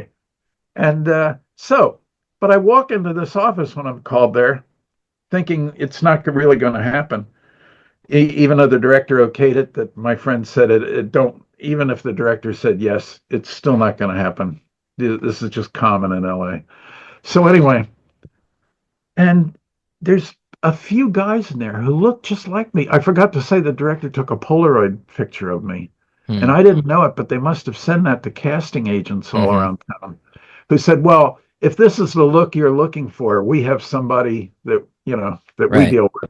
Speaker 2: And but I walk into this office when I'm called there, thinking it's not really going to happen. Even though the director okayed it, that my friend said it don't, even if the director said yes, it's still not going to happen. This is just common in LA. So anyway, and there's a few guys in there who look just like me. I forgot to say the director took a Polaroid picture of me. And
Speaker 1: Hmm.
Speaker 2: I didn't know it, but they must have sent that to casting agents all
Speaker 1: Hmm.
Speaker 2: around town, who said, "Well, if this is the look you're looking for, we have somebody that we
Speaker 1: Right.
Speaker 2: deal with.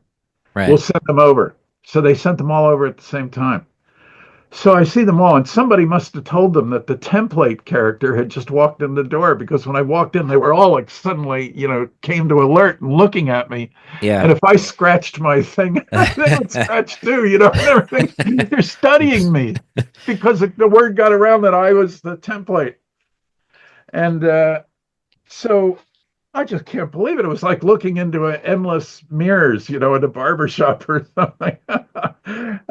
Speaker 2: We'll
Speaker 1: Right.
Speaker 2: send them over." So they sent them all over at the same time. So I see them all, and somebody must have told them that the template character had just walked in the door because when I walked in, they were all like suddenly, came to alert and looking at me.
Speaker 1: Yeah.
Speaker 2: And if I scratched my thing, they would scratch too, and everything. They're studying me because the word got around that I was the template. And so I just can't believe it. It was like looking into endless mirrors, in a barber shop or something.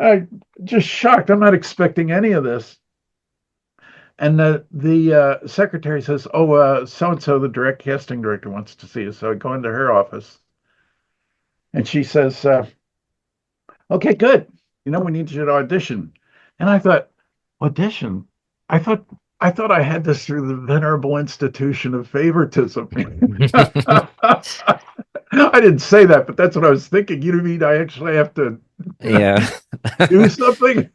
Speaker 2: I just shocked. I'm not expecting any of this. And the secretary says, "Oh, so and so, the direct casting director wants to see you." So I go into her office, and she says, "Okay, good. We need you to audition." And I thought, audition? I thought I thought I had this through the venerable institution of favoritism. I didn't say that, but that's what I was thinking. You mean I actually have to
Speaker 1: Yeah.
Speaker 2: do something?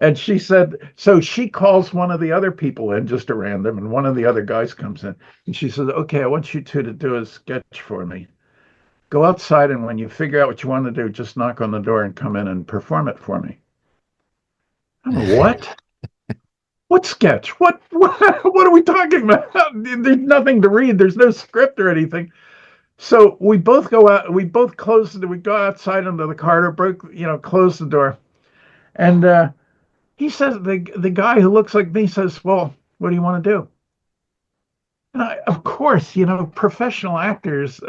Speaker 2: And she said, so she calls one of the other people in, just a random, and one of the other guys comes in, and she says, "Okay, I want you two to do a sketch for me. Go outside, and when you figure out what you want to do, just knock on the door and come in and perform it for me." I'm like, what? What sketch? What are we talking about? There's nothing to read. There's no script or anything. So we both go out. We both close. We go outside into the corridor. Close the door. And he says, the guy who looks like me says, "Well, what do you want to do?" And of course, professional actors,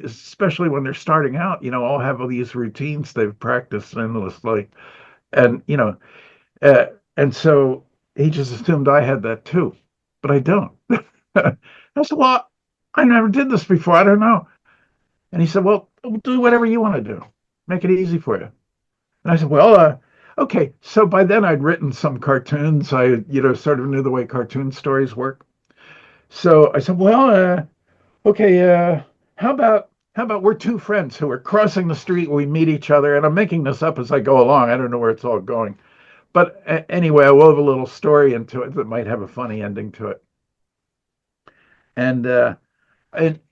Speaker 2: especially when they're starting out, all have all these routines they've practiced endlessly, and uh, and so he just assumed I had that too, but I don't. I said, "Well, I never did this before. I don't know." And he said, "Well, do whatever you want to do. Make it easy for you." And I said, "Well, okay." So by then I'd written some cartoons. I, sort of knew the way cartoon stories work. So I said, "Well, okay, how about we're two friends who are crossing the street. We meet each other, and I'm making this up as I go along. I don't know where it's all going, but anyway, I wove a little story into it that might have a funny ending to it. And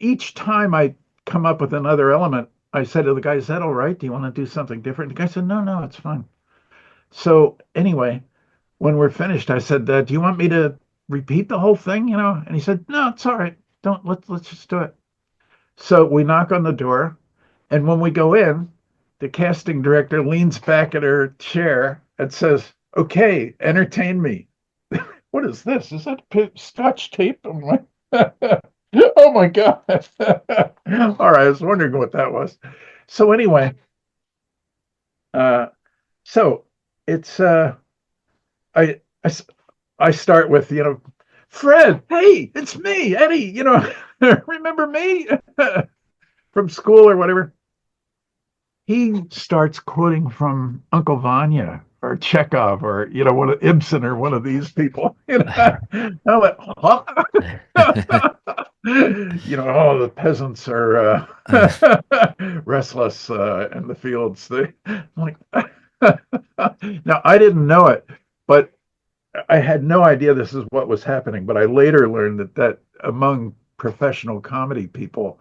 Speaker 2: each time I come up with another element, I said to the guy, "Is that all right? Do you want to do something different?" The guy said, "No, no, it's fine." So anyway, when we're finished, I said, "Do you want me to repeat the whole thing?" And he said, "No, it's all right. Don't let's just do it." So we knock on the door, and when we go in, the casting director leans back at her chair and says, "Okay, entertain me." What is this? Is that Scotch tape? I'm like, oh my God. All right, I was wondering what that was. So anyway, uh, so it's I, I I start with, "Fred, hey, it's me, Eddie, remember me from school or whatever." He starts quoting from Uncle Vanya or Chekhov or, one of Ibsen or one of these people. I'm like, huh? Oh, the peasants are restless in the fields. I'm like, now I didn't know it, but I had no idea this is what was happening. But I later learned that among professional comedy people,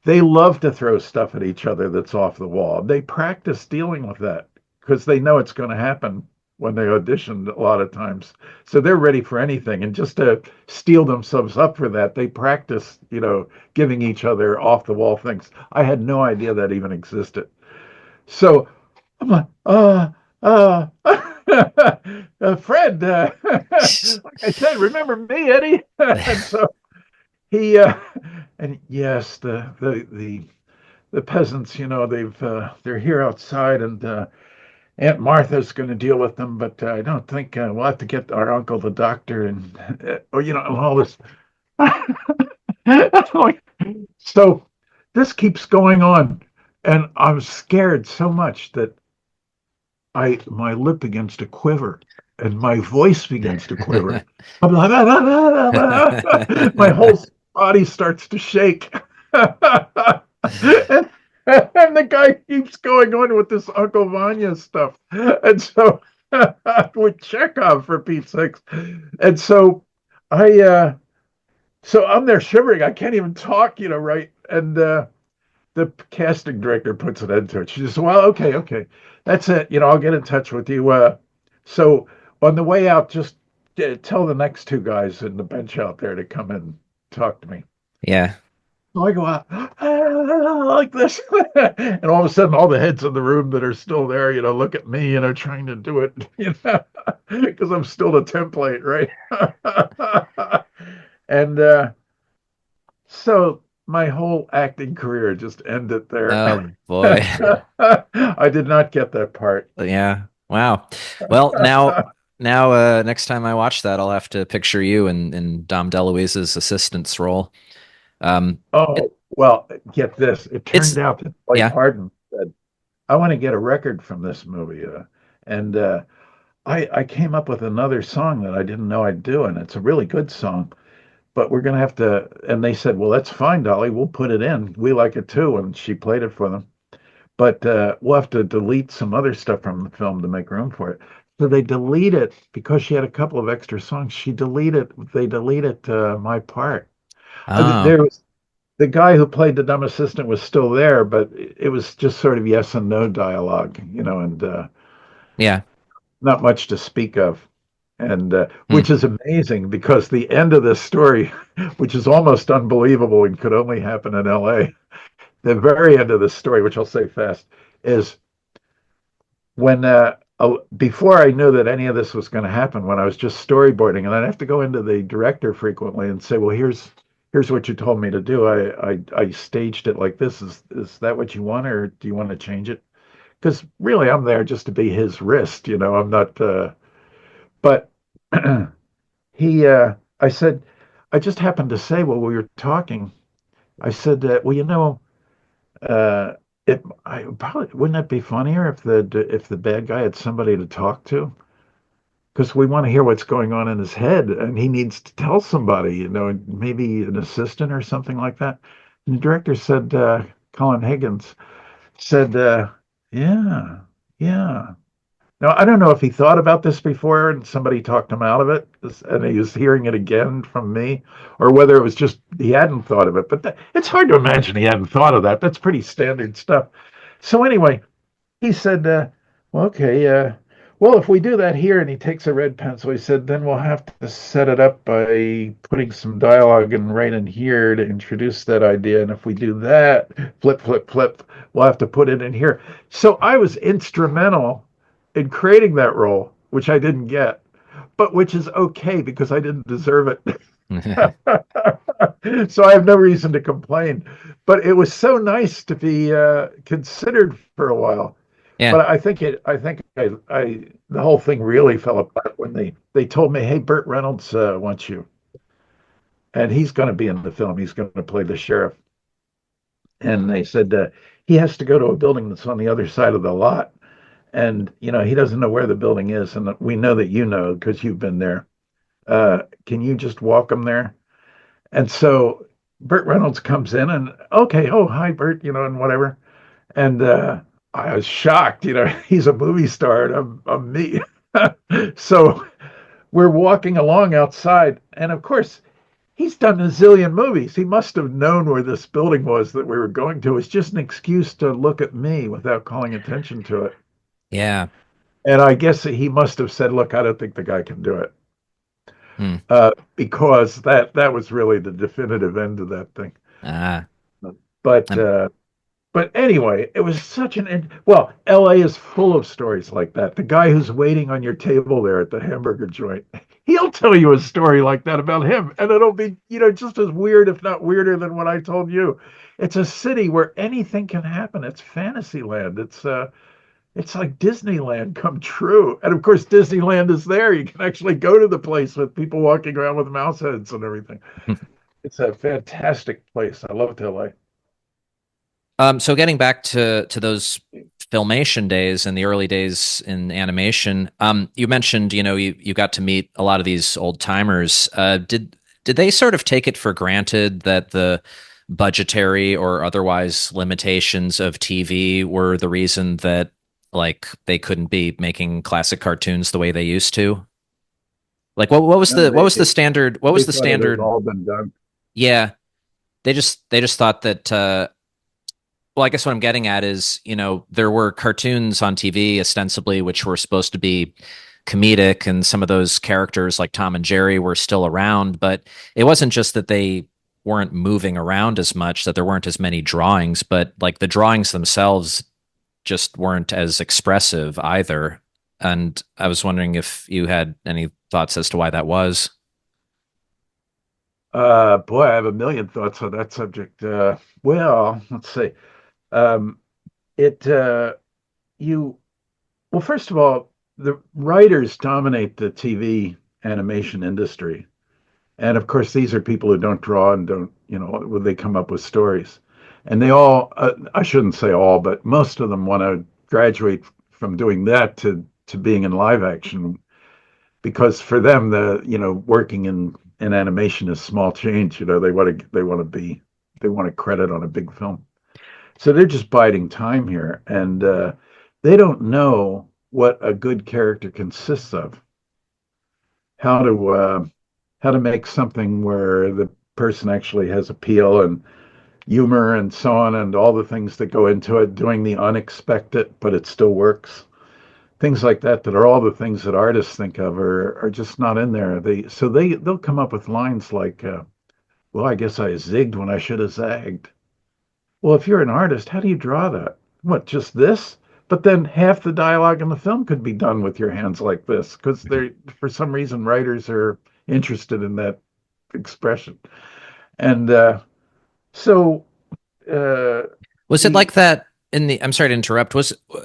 Speaker 2: they love to throw stuff at each other that's off the wall. They practice dealing with that because they know it's going to happen when they audition a lot of times. So they're ready for anything. And just to steel themselves up for that, they practice, giving each other off the wall things. I had no idea that even existed. So I'm like, Fred, like I said, remember me, Eddie? And so he, and yes, the peasants, they're here outside, and Aunt Martha's going to deal with them, but I don't think we'll have to get our uncle the doctor, and or and all this. Like, so this keeps going on, and I'm scared so much that my lip begins to quiver. And my voice begins to quiver. I'm like, my whole body starts to shake. and, and the guy keeps going on with this Uncle Vanya stuff. And so with Chekhov, for Pete's sakes. And so so I'm there shivering. I can't even talk, right? And the casting director puts an end to it. She says, "Well, okay, that's it. I'll get in touch with you. So on the way out, just tell the next two guys in the bench out there to come and talk to me.
Speaker 1: Yeah.
Speaker 2: So I go out like this, and all of a sudden, all the heads in the room that are still there, look at me, trying to do it, because I'm still the template, right? And so my whole acting career just ended there.
Speaker 1: Oh boy.
Speaker 2: I did not get that part.
Speaker 1: Yeah. Wow. Well, now next time I watch that, I'll have to picture you in Dom DeLuise's assistant's role. Um it,
Speaker 2: Oh, well, get this. It
Speaker 1: it's
Speaker 2: turned out that Dwight
Speaker 1: yeah.
Speaker 2: Harden said, I want to get a record from this movie. And I came up with another song that I didn't know I'd do, and it's a really good song. But we're going to have to. And they said, well, that's fine, Dolly. We'll put it in. We like it too. And she played it for them. But we'll have to delete some other stuff from the film to make room for it. So they delete it because she had a couple of extra songs. They deleted my part.
Speaker 1: Oh,
Speaker 2: There was the guy who played the dumb assistant was still there, but it was just sort of yes and no dialogue, and
Speaker 1: yeah.
Speaker 2: not much to speak of. And
Speaker 1: Hmm.
Speaker 2: which is amazing because the end of this story, which is almost unbelievable and could only happen in LA, the very end of this story, which I'll say fast, is when before I knew that any of this was going to happen, when I was just storyboarding, and I'd have to go into the director frequently and say, "Well, here's what you told me to do. I staged it like this. Is that what you want, or do you want to change it?" Because really, I'm there just to be his wrist. I'm not. But I said, I just happened to say while we were talking, I said, well, uh, I probably wouldn't it be funnier if the bad guy had somebody to talk to? Because we want to hear what's going on in his head, and he needs to tell somebody, maybe an assistant or something like that. And the director said, Colin Higgins said, yeah, yeah. Now, I don't know if he thought about this before and somebody talked him out of it, and he was hearing it again from me, or whether it was just he hadn't thought of it. But it's hard to imagine he hadn't thought of that. That's pretty standard stuff. So anyway, he said, well, okay, well, if we do that here, and he takes a red pencil, he said, then we'll have to set it up by putting some dialogue and right in here to introduce that idea. And if we do that, flip, flip, flip, we'll have to put it in here. So I was instrumental in creating that role, which I didn't get, but which is okay because I didn't deserve it. So I have no reason to complain. But it was so nice to be considered for a while.
Speaker 1: Yeah.
Speaker 2: But the whole thing really fell apart when they told me, "Hey, Burt Reynolds wants you, and he's going to be in the film. He's going to play the sheriff." And they said he has to go to a building that's on the other side of the lot, and he doesn't know where the building is, and we know that you know because you've been there. Can you just walk him there? And so Burt Reynolds comes in, and okay, oh hi Burt, and whatever. And I was shocked. He's a movie star, and I'm me. So we're walking along outside, and of course, he's done a zillion movies. He must have known where this building was that we were going to. It's just an excuse to look at me without calling attention to it.
Speaker 1: Yeah.
Speaker 2: And I guess he must have said, "Look, I don't think the guy can do it,"
Speaker 1: Hmm.
Speaker 2: because that was really the definitive end of that thing.
Speaker 1: Ah.
Speaker 2: But
Speaker 1: Um,
Speaker 2: But anyway, it was such well, LA is full of stories like that. The guy who's waiting on your table there at the hamburger joint, he'll tell you a story like that about him, and it'll be, just as weird, if not weirder than what I told you. It's a city where anything can happen. It's fantasy land. It's like Disneyland come true. And of course, Disneyland is there. You can actually go to the place with people walking around with mouse heads and everything. It's a fantastic place. I love LA.
Speaker 1: so getting back to those filmation days and the early days in animation, you mentioned, you got to meet a lot of these old timers. Did they sort of take it for granted that the budgetary or otherwise limitations of TV were the reason that like they couldn't be making classic cartoons the way they used to? Like what was
Speaker 2: No,
Speaker 1: the standard what
Speaker 2: they
Speaker 1: was the
Speaker 2: thought it had
Speaker 1: standard?
Speaker 2: all been done.
Speaker 1: Yeah, they just thought that Well, I guess what I'm getting at is, there were cartoons on TV ostensibly which were supposed to be comedic, and some of those characters like Tom and Jerry were still around, but it wasn't just that they weren't moving around as much, that there weren't as many drawings, but like the drawings themselves just weren't as expressive either. And I was wondering if you had any thoughts as to why that was.
Speaker 2: Boy, I have a million thoughts on that subject. Well, let's see. Um, it you well, first of all, the writers dominate the TV animation industry, and of course, these are people who don't draw and don't, they come up with stories, and they all, I shouldn't say all, but most of them want to graduate from doing that to being in live action because for them, working in animation is small change. They want a credit on a big film. So they're just biding time here, and they don't know what a good character consists of. How to how to make something where the person actually has appeal and humor and so on, and all the things that go into it, doing the unexpected, but it still works. Things like that that are all the things that artists think of are just not in there. They'll come up with lines like, "Well, I guess I zigged when I should have zagged." Well, if you're an artist, how do you draw that? What, just this? But then half the dialogue in the film could be done with your hands like this because for some reason, writers are interested in that expression. And so uh,
Speaker 1: Was it
Speaker 2: the
Speaker 1: like that in the, I'm sorry to interrupt,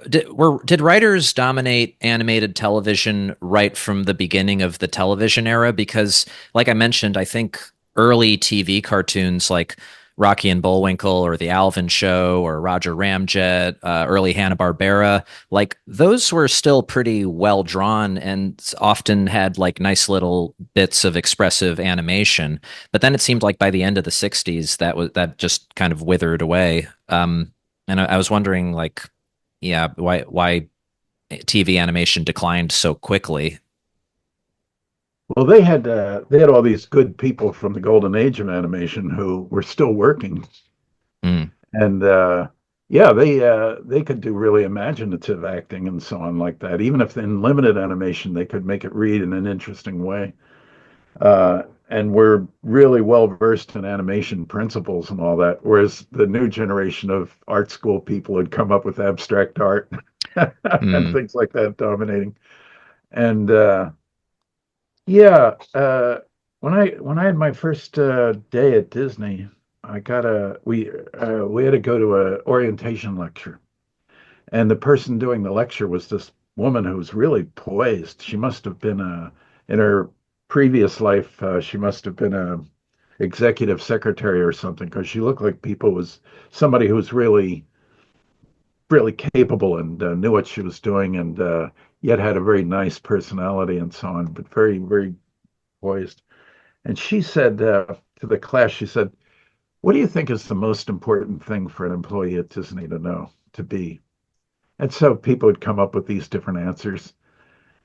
Speaker 1: did writers dominate animated television right from the beginning of the television era? Because like I mentioned, I think early TV cartoons like Rocky and Bullwinkle or The Alvin Show or Roger Ramjet, early Hanna-Barbera, like those were still pretty well drawn and often had like nice little bits of expressive animation. But then it seemed like by the end of the 60s, that just kind of withered away. And I was wondering, like, yeah, why TV animation declined so quickly.
Speaker 2: well, they had all these good people from the golden age of animation who were still working,
Speaker 1: Mm,
Speaker 2: and they could do really imaginative acting and so on like that. Even if in limited animation, they could make it read in an interesting way. And we're really well versed in animation principles and all that. Whereas the new generation of art school people had come up with abstract art and
Speaker 1: mm,
Speaker 2: things like that dominating. And yeah, when I had my first day at Disney, I got a we had to go to a orientation lecture, and the person doing the lecture was this woman who was really poised. She must have been in her previous life, she must have been a executive secretary or something because she looked like people was somebody who was really capable and knew what she was doing and yet had a very nice personality and so on, but very, very poised. And she said to the class, she said, "What do you think is the most important thing for an employee at Disney to know, to be?" And so people would come up with these different answers.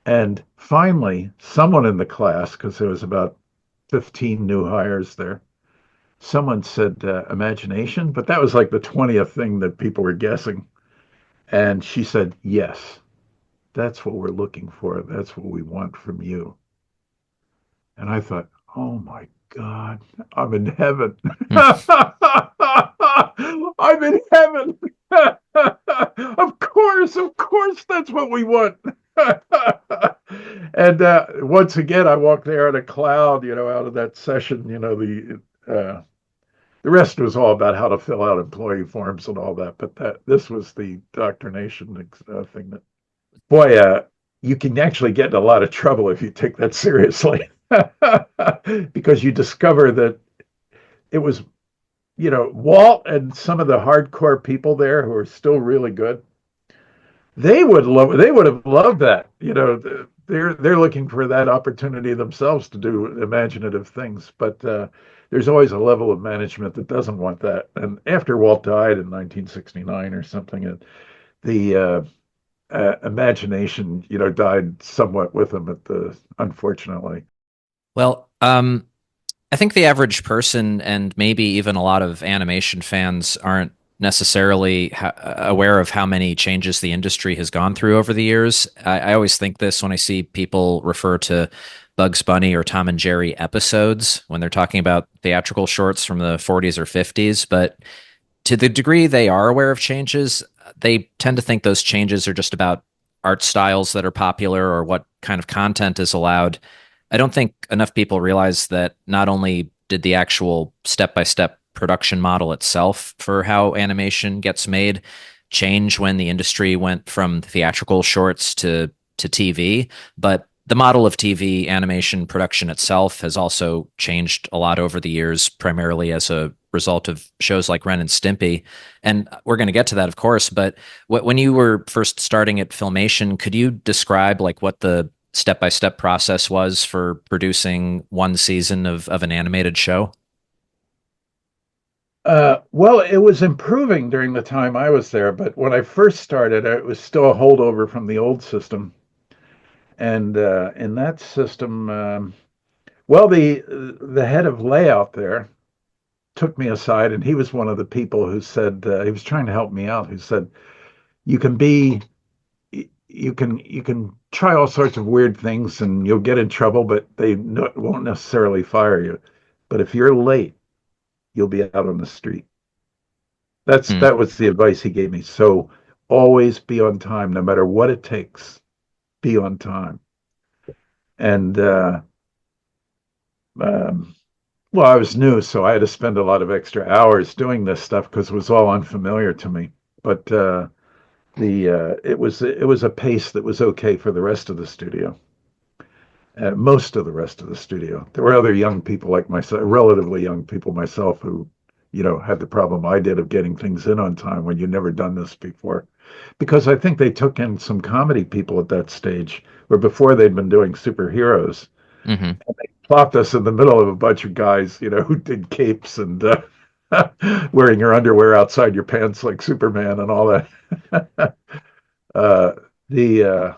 Speaker 2: And finally, someone in the class, because there was about 15 new hires there, someone said imagination, but that was like the 20th thing that people were guessing. And she said, "Yes, that's what we're looking for. That's what we want from you." And I thought, oh my God, I'm in heaven.
Speaker 1: mm.
Speaker 2: I'm in heaven. Of course, that's what we want. And once again, I walked there in a cloud, out of that session. The rest was all about how to fill out employee forms and all that. But this was the doctrination thing that, boy, you can actually get in a lot of trouble if you take that seriously. Because you discover that it was, Walt and some of the hardcore people there who are still really good. They would have loved that. They're looking for that opportunity themselves to do imaginative things, but there's always a level of management that doesn't want that. And after Walt died in 1969 or something, the imagination, died somewhat with him unfortunately.
Speaker 1: Well, I think the average person and maybe even a lot of animation fans aren't necessarily aware of how many changes the industry has gone through over the years. I always think this when I see people refer to Bugs Bunny or Tom and Jerry episodes when they're talking about theatrical shorts from the 40s or 50s. But to the degree they are aware of changes, they tend to think those changes are just about art styles that are popular or what kind of content is allowed. I don't think enough people realize that not only did the actual step by step production model itself for how animation gets made change when the industry went from theatrical shorts to TV, but the model of TV animation production itself has also changed a lot over the years, primarily as a result of shows like Ren and Stimpy. And we're going to get to that, of course. But when you were first starting at Filmation, could you describe like what the step-by-step process was for producing one season of an animated show?
Speaker 2: Well, it was improving during the time I was there, but when I first started, it was still a holdover from the old system. And in that system, well, the head of layout there took me aside, and he was one of the people who said he was trying to help me out. Who said you can be you can try all sorts of weird things, and you'll get in trouble, but they won't necessarily fire you. But if you're late, you'll be out on the street.
Speaker 1: Hmm.
Speaker 2: That was the advice he gave me. So always be on time, no matter what it takes. Be on time. And um, well, I was new, so I had to spend a lot of extra hours doing this stuff because it was all unfamiliar to me. But the it was a pace that was okay for the rest of the studio. Most of the rest of the studio. There were other young people like myself, relatively young people myself, who, had the problem I did of getting things in on time when you've never done this before. Because I think they took in some comedy people at that stage, where before they'd been doing superheroes,
Speaker 1: Hmm.
Speaker 2: plopped us in the middle of a bunch of guys, who did capes and wearing your underwear outside your pants like Superman and all that. uh, the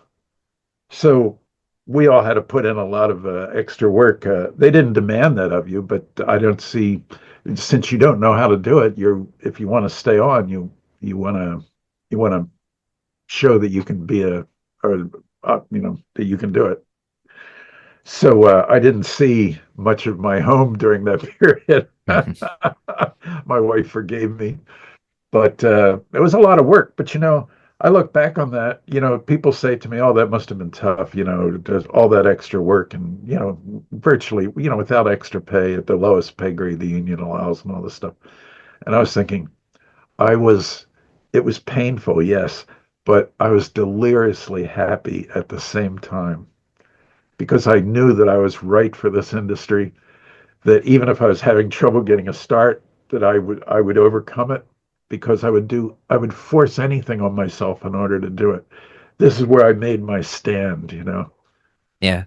Speaker 2: So we all had to put in a lot of extra work. They didn't demand that of you, but I don't see, since you don't know how to do it, if you want to stay on, you want to you want to show that you can be or that you can do it. So I didn't see much of my home during that period.
Speaker 1: Hmm.
Speaker 2: My wife forgave me, but it was a lot of work. But I look back on that. People say to me, "Oh, that must have been tough." Does all that extra work and virtually without extra pay at the lowest pay grade the union allows and all this stuff. And I was thinking, I was, it was painful, yes, but I was deliriously happy at the same time because I knew that I was right for this industry, that even if I was having trouble getting a start, that I would overcome it because I would force anything on myself in order to do it. This is where I made my stand.
Speaker 1: Yeah.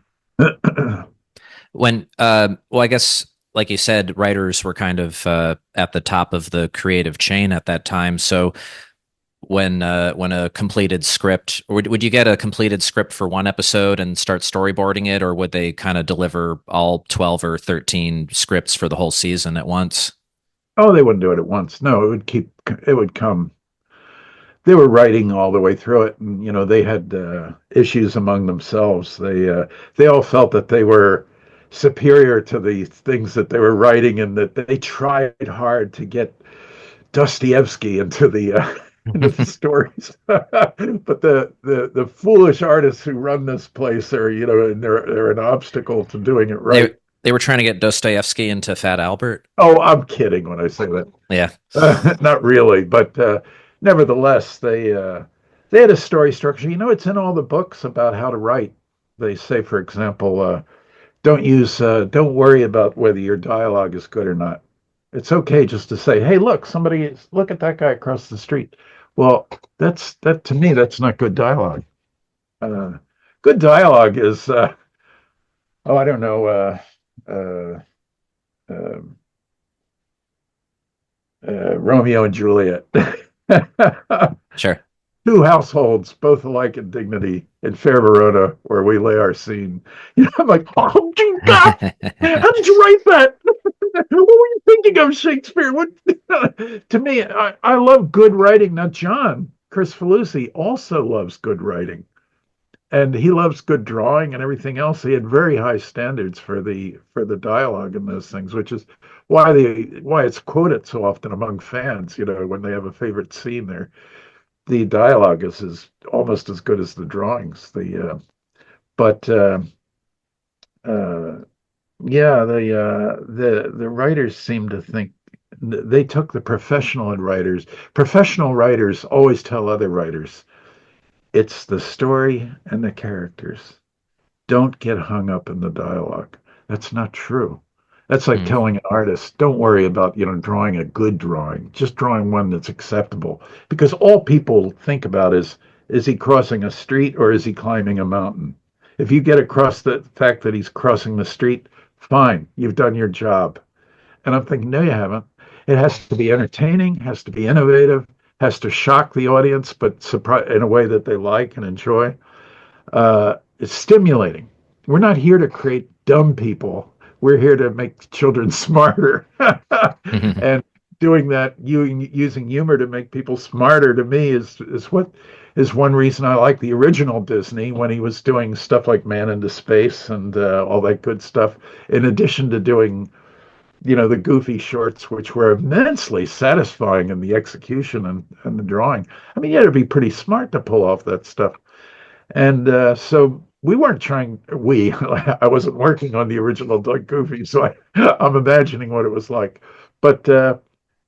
Speaker 1: Well, I guess, like you said, writers were kind of at the top of the creative chain at that time. So when a completed script, would you get a completed script for one episode and start storyboarding it, or would they kind of deliver all 12 or 13 scripts for the whole season at once?
Speaker 2: Oh, they wouldn't do it at once. No, it would come. They were writing all the way through it, and they had issues among themselves. They all felt that they were superior to the things that they were writing, and that they tried hard to get Dostoevsky into the into the stories. But the foolish artists who run this place are, and they're an obstacle to doing it
Speaker 1: They
Speaker 2: right.
Speaker 1: they were trying to get Dostoevsky into Fat Albert.
Speaker 2: Oh, I'm kidding when I say that.
Speaker 1: Yeah.
Speaker 2: Not really, but nevertheless, they had a story structure. It's in all the books about how to write. They say, for example, don't worry about whether your dialogue is good or not. It's okay just to say, "Hey, look at that guy across the street." Well, that to me, that's not good dialogue. Uh, Good dialogue is, oh, I don't know, uh, uh, Romeo and Juliet.
Speaker 1: Sure.
Speaker 2: Two households, both alike in dignity, in fair Verona, where we lay our scene. I'm like, oh, God, how did you write that? What were you think I'm Shakespeare. What to me, I love good writing. Now, John Kricfalusi also loves good writing, and he loves good drawing and everything else. He had very high standards for the dialogue in those things, which is why it's quoted so often among fans. You know, when they have a favorite scene there, the dialogue is almost as good as the drawings. But uh, yeah, the writers seem to think they took the professional in writers. Professional writers always tell other writers it's the story and the characters. Don't get hung up in the dialogue. That's not true. That's like
Speaker 1: Mm.
Speaker 2: telling an artist, don't worry about, drawing a good drawing, just drawing one that's acceptable. Because all people think about is he crossing a street or is he climbing a mountain? If you get across the fact that he's crossing the street, fine, you've done your job. And I'm thinking, no, you haven't. It has to be entertaining, has to be innovative, has to shock the audience, but surprise in a way that they like and enjoy. It's stimulating. We're not here to create dumb people. We're here to make children smarter. And doing that, using humor to make people smarter, to me is what is one reason I like the original Disney when he was doing stuff like Man into Space and all that good stuff. In addition to doing, the goofy shorts, which were immensely satisfying in the execution and the drawing. I mean, you had to be pretty smart to pull off that stuff. And so we weren't trying, I wasn't working on the original Doug Goofy, so I'm imagining what it was like. But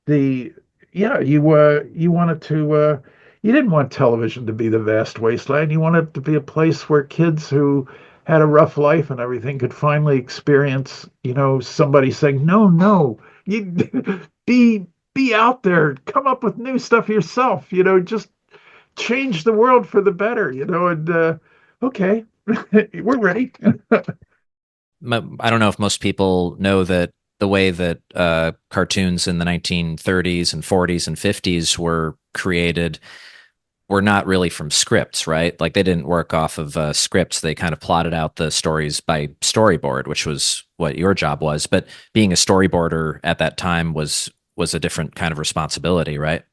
Speaker 2: the, yeah, you wanted to, you didn't want television to be the vast wasteland. You wanted it to be a place where kids who had a rough life and everything could finally experience, somebody saying, no, no, you be out there, come up with new stuff yourself, just change the world for the better, and okay, we're ready.
Speaker 1: I don't know if most people know that the way that cartoons in the 1930s and 40s and 50s were created were not really from scripts, right? Like they didn't work off of scripts. They kind of plotted out the stories by storyboard, which was what your job was. But being a storyboarder at that time was a different kind of responsibility, right?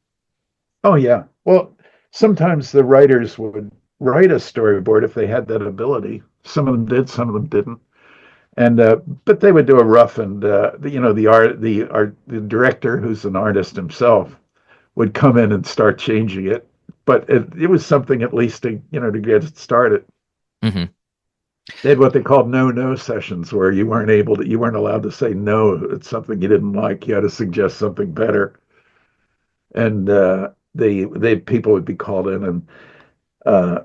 Speaker 2: Oh yeah. Well, sometimes the writers would write a storyboard if they had that ability. Some of them did, some of them didn't. And but they would do a rough, and the director, who's an artist himself, would come in and start changing it. But it was something at least to to get it started.
Speaker 1: Hmm.
Speaker 2: They had what they called no sessions, where you weren't allowed to say no. It's something you didn't like. You had to suggest something better, and they people would be called in, and uh,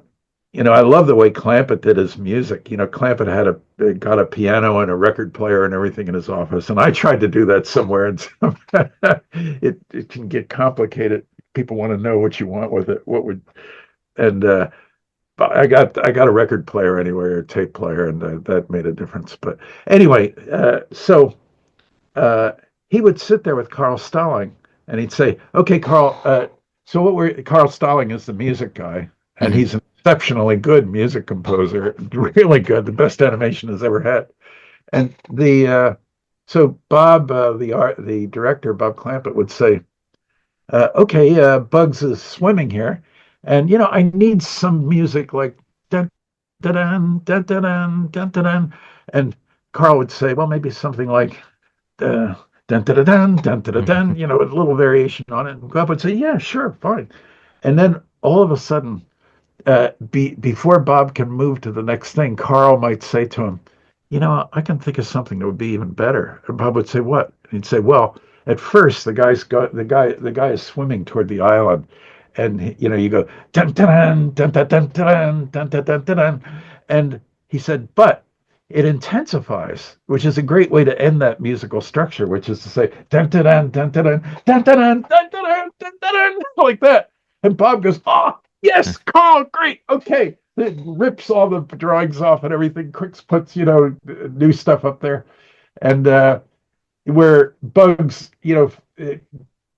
Speaker 2: I love the way Clampett did his music. Clampett got a piano and a record player and everything in his office, and I tried to do that somewhere, and it can get complicated. People want to know what you want with it. And I got a record player anyway, or a tape player, and that made a difference. But anyway, so uh, he would sit there with Carl Stalling, and he'd say, "Okay, Carl. So Carl Stalling is the music guy, and
Speaker 1: Hmm.
Speaker 2: he's an exceptionally good music composer, really good, the best animation has ever had." And so Bob, the director, Bob Clampett, would say, "Okay, Bugs is swimming here, and I need some music like dun dun dun dun dun dun dun dun," dun. And Carl would say, "Well, maybe something like dun dun dun dun dun dun," a little variation on it. And Bob would say, "Yeah, sure, fine." And then all of a sudden, before Bob can move to the next thing, Carl might say to him, I can think of something that would be even better. And Bob would say, "What?" And he'd say, "Well, at first the guy is swimming toward the island, and you go dun dun dun dun dun dun dun dun dun dun dun," and he said, "But it intensifies, which is a great way to end that musical structure, which is to say dun dun dun dun dun dun dun dun dun dun dun dun," like that. And Bob goes, "Oh, yes, Carl, great. Okay." It rips all the drawings off and everything. Crix puts, new stuff up there. And where Bugs,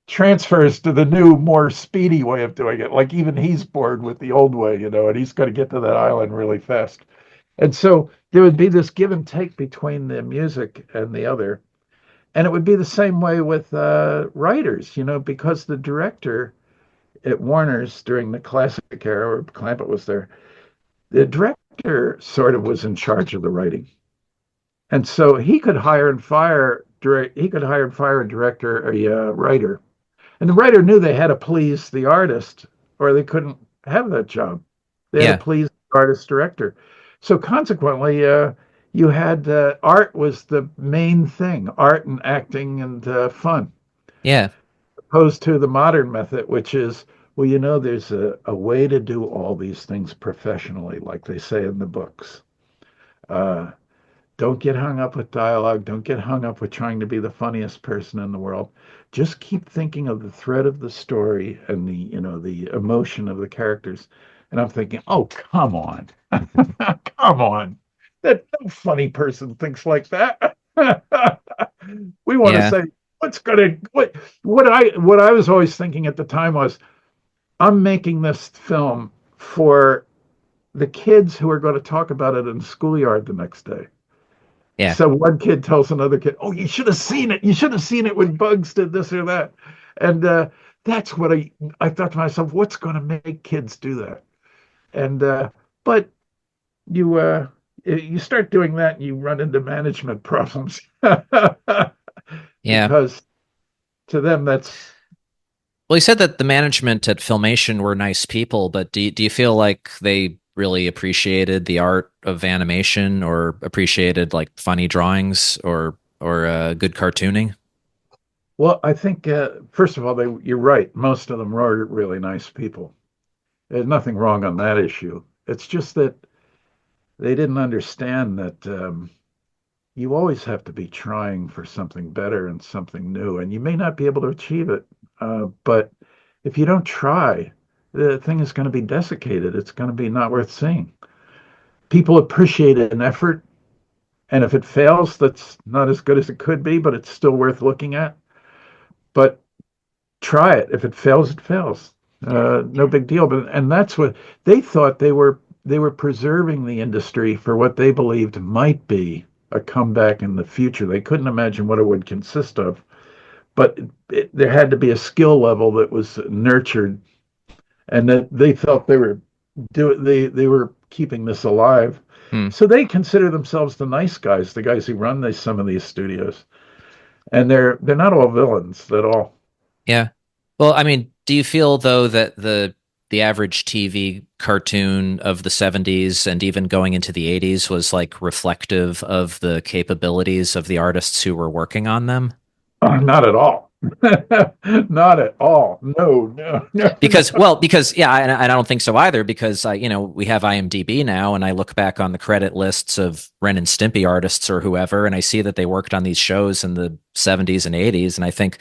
Speaker 2: transfers to the new, more speedy way of doing it. Like even he's bored with the old way, and he's got to get to that island really fast. And so there would be this give and take between the music and the other. And it would be the same way with writers, because the director at Warner's during the classic era, where Clampett was there, the director sort of was in charge of the writing. And so he could hire and fire he could hire and fire a director, a writer. And the writer knew they had to please the artist or they couldn't have that job. They had to
Speaker 1: Yeah.
Speaker 2: please the artist director. So consequently, you had art was the main thing, art and acting and fun,
Speaker 1: Yeah.
Speaker 2: opposed to the modern method, which is, well, there's a way to do all these things professionally, like they say in the books. Uh, don't get hung up with dialogue. Don't get hung up with trying to be the funniest person in the world. Just keep thinking of the thread of the story and the emotion of the characters. And I'm thinking, oh, come on. Come on. That no funny person thinks like that. We want to
Speaker 1: Yeah.
Speaker 2: say, what I was always thinking at the time was, I'm making this film for the kids who are going to talk about it in the schoolyard the next day.
Speaker 1: Yeah.
Speaker 2: So one kid tells another kid, "Oh, you should have seen it. You should have seen it when Bugs did this or that." And that's what I thought to myself, what's going to make kids do that? And but you you start doing that, and you run into management problems
Speaker 1: Yeah.
Speaker 2: because to them that's
Speaker 1: Well, you said that the management at Filmation were nice people, but do you feel like they really appreciated the art of animation or appreciated like funny drawings or good cartooning?
Speaker 2: well, I think first of all, you're right. Most of them were really nice people. There's nothing wrong on that issue. It's just that they didn't understand that you always have to be trying for something better and something new, and you may not be able to achieve it. But if you don't try, the thing is going to be desiccated. It's going to be not worth seeing. People appreciate an effort, and if it fails, that's not as good as it could be, but it's still worth looking at. But try it. If it fails, it fails. No big deal. But and that's what they thought they were preserving the industry for what they believed might be a comeback in the future. They couldn't imagine what it would consist of, but there had to be a skill level that was nurtured, and that they felt they were keeping this alive.
Speaker 1: Hmm.
Speaker 2: So they consider themselves the nice guys, the guys who run some of these studios, and they're not all villains at all.
Speaker 1: Yeah. Well, I mean, do you feel though that the average TV cartoon of the 70s and even going into the 80s was like reflective of the capabilities of the artists who were working on them?
Speaker 2: Not at all. Not at all. No, no, no,
Speaker 1: Because,
Speaker 2: no.
Speaker 1: well, because yeah, and I don't think so either. Because we have IMDb now, and I look back on the credit lists of Ren and Stimpy artists or whoever, and I see that they worked on these shows in the 70s and 80s, and I think,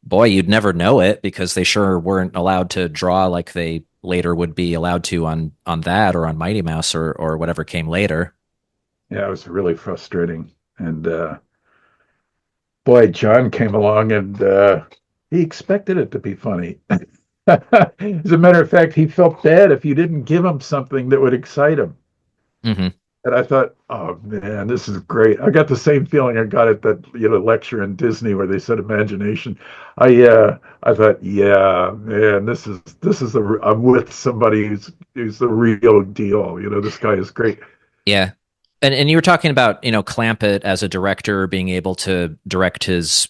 Speaker 1: boy, you'd never know it because they sure weren't allowed to draw like they later would be allowed to on that or on Mighty Mouse or whatever came later.
Speaker 2: Yeah, it was really frustrating. And boy, John came along and he expected it to be funny. As a matter of fact, he felt bad if you didn't give him something that would excite him.
Speaker 1: Hmm.
Speaker 2: And I thought, oh man, this is great. I got the same feeling I got at that lecture in Disney where they said imagination. I thought, yeah, man, this is I'm with somebody who's the real deal. This guy is great.
Speaker 1: Yeah. And you were talking about, Clampett as a director being able to direct his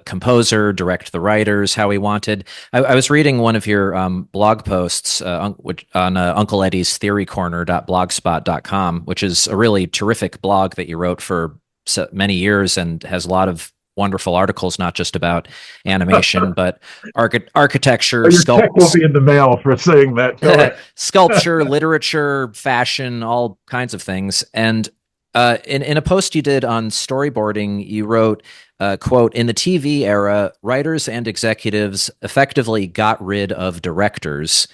Speaker 1: composer, direct the writers how he wanted. I was reading one of your blog posts on Uncle Eddie's Theory Corner.blogspot.com, which is a really terrific blog that you wrote for many years and has a lot of wonderful articles, not just about animation, but architecture,
Speaker 2: Your check will be in the mail for saying that. Go ahead.
Speaker 1: sculpture, literature, fashion, all kinds of things. And in a post you did on storyboarding, you wrote, quote, in the TV era, writers and executives effectively got rid of directors.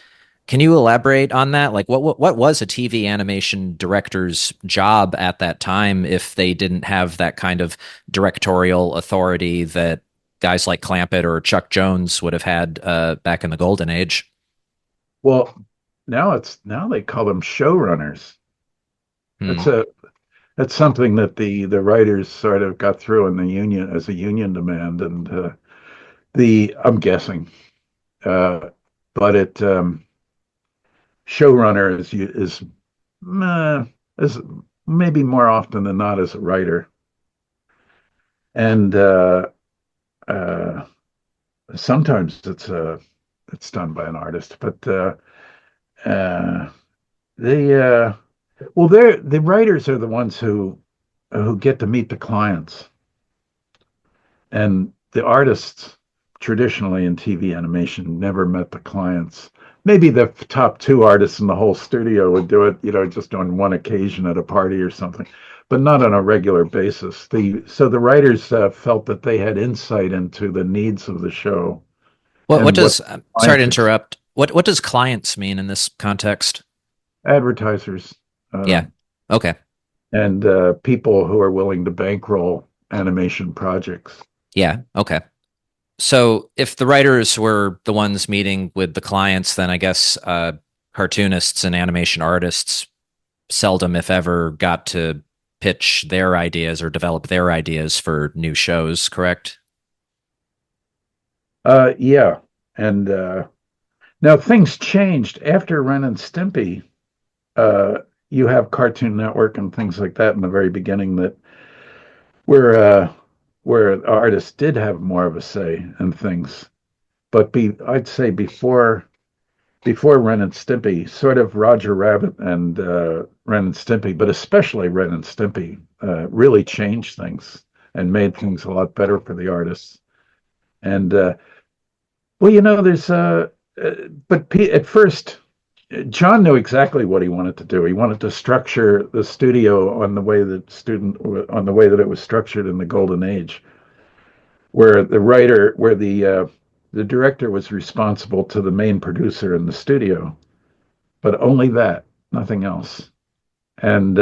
Speaker 1: Can you elaborate on that? Like, what was a TV animation director's job at that time if they didn't have that kind of directorial authority that guys like Clampett or Chuck Jones would have had back in the golden age?
Speaker 2: Well, now they call them showrunners.
Speaker 1: Hmm.
Speaker 2: It's a That's something that the writers sort of got through in the union as a union demand, and the I'm guessing, uh, but it showrunner uh, is maybe more often than not as a writer, and uh, sometimes it's done by an artist, but uh, the well, the writers are the ones who get to meet the clients, and the artists traditionally in TV animation never met the clients. Maybe the top two artists in the whole studio would do it, just on one occasion at a party or something, but not on a regular basis. The writers felt that they had insight into the needs of the show
Speaker 1: What
Speaker 2: and what
Speaker 1: does sorry to
Speaker 2: clients
Speaker 1: interrupt. What does clients mean in this context?
Speaker 2: advertisers
Speaker 1: Yeah. Okay.
Speaker 2: and people who are willing to bankroll animation projects.
Speaker 1: Yeah. Okay. So if the writers were the ones meeting with the clients, then I guess cartoonists and animation artists seldom, if ever, got to pitch their ideas or develop their ideas for new shows, correct?
Speaker 2: Yeah, and now things changed after Ren and Stimpy. Uh, you have Cartoon Network and things like that in the very beginning that where uh, where artists did have more of a say in things. But I'd say before Ren and Stimpy, sort of Roger Rabbit and Ren and Stimpy, but especially Ren and Stimpy, really changed things and made things a lot better for the artists. And well, there's but at first, John knew exactly what he wanted to do. He wanted to structure the studio on the way that it was structured in the Golden Age, where the director was responsible to the main producer in the studio, but only that, nothing else. And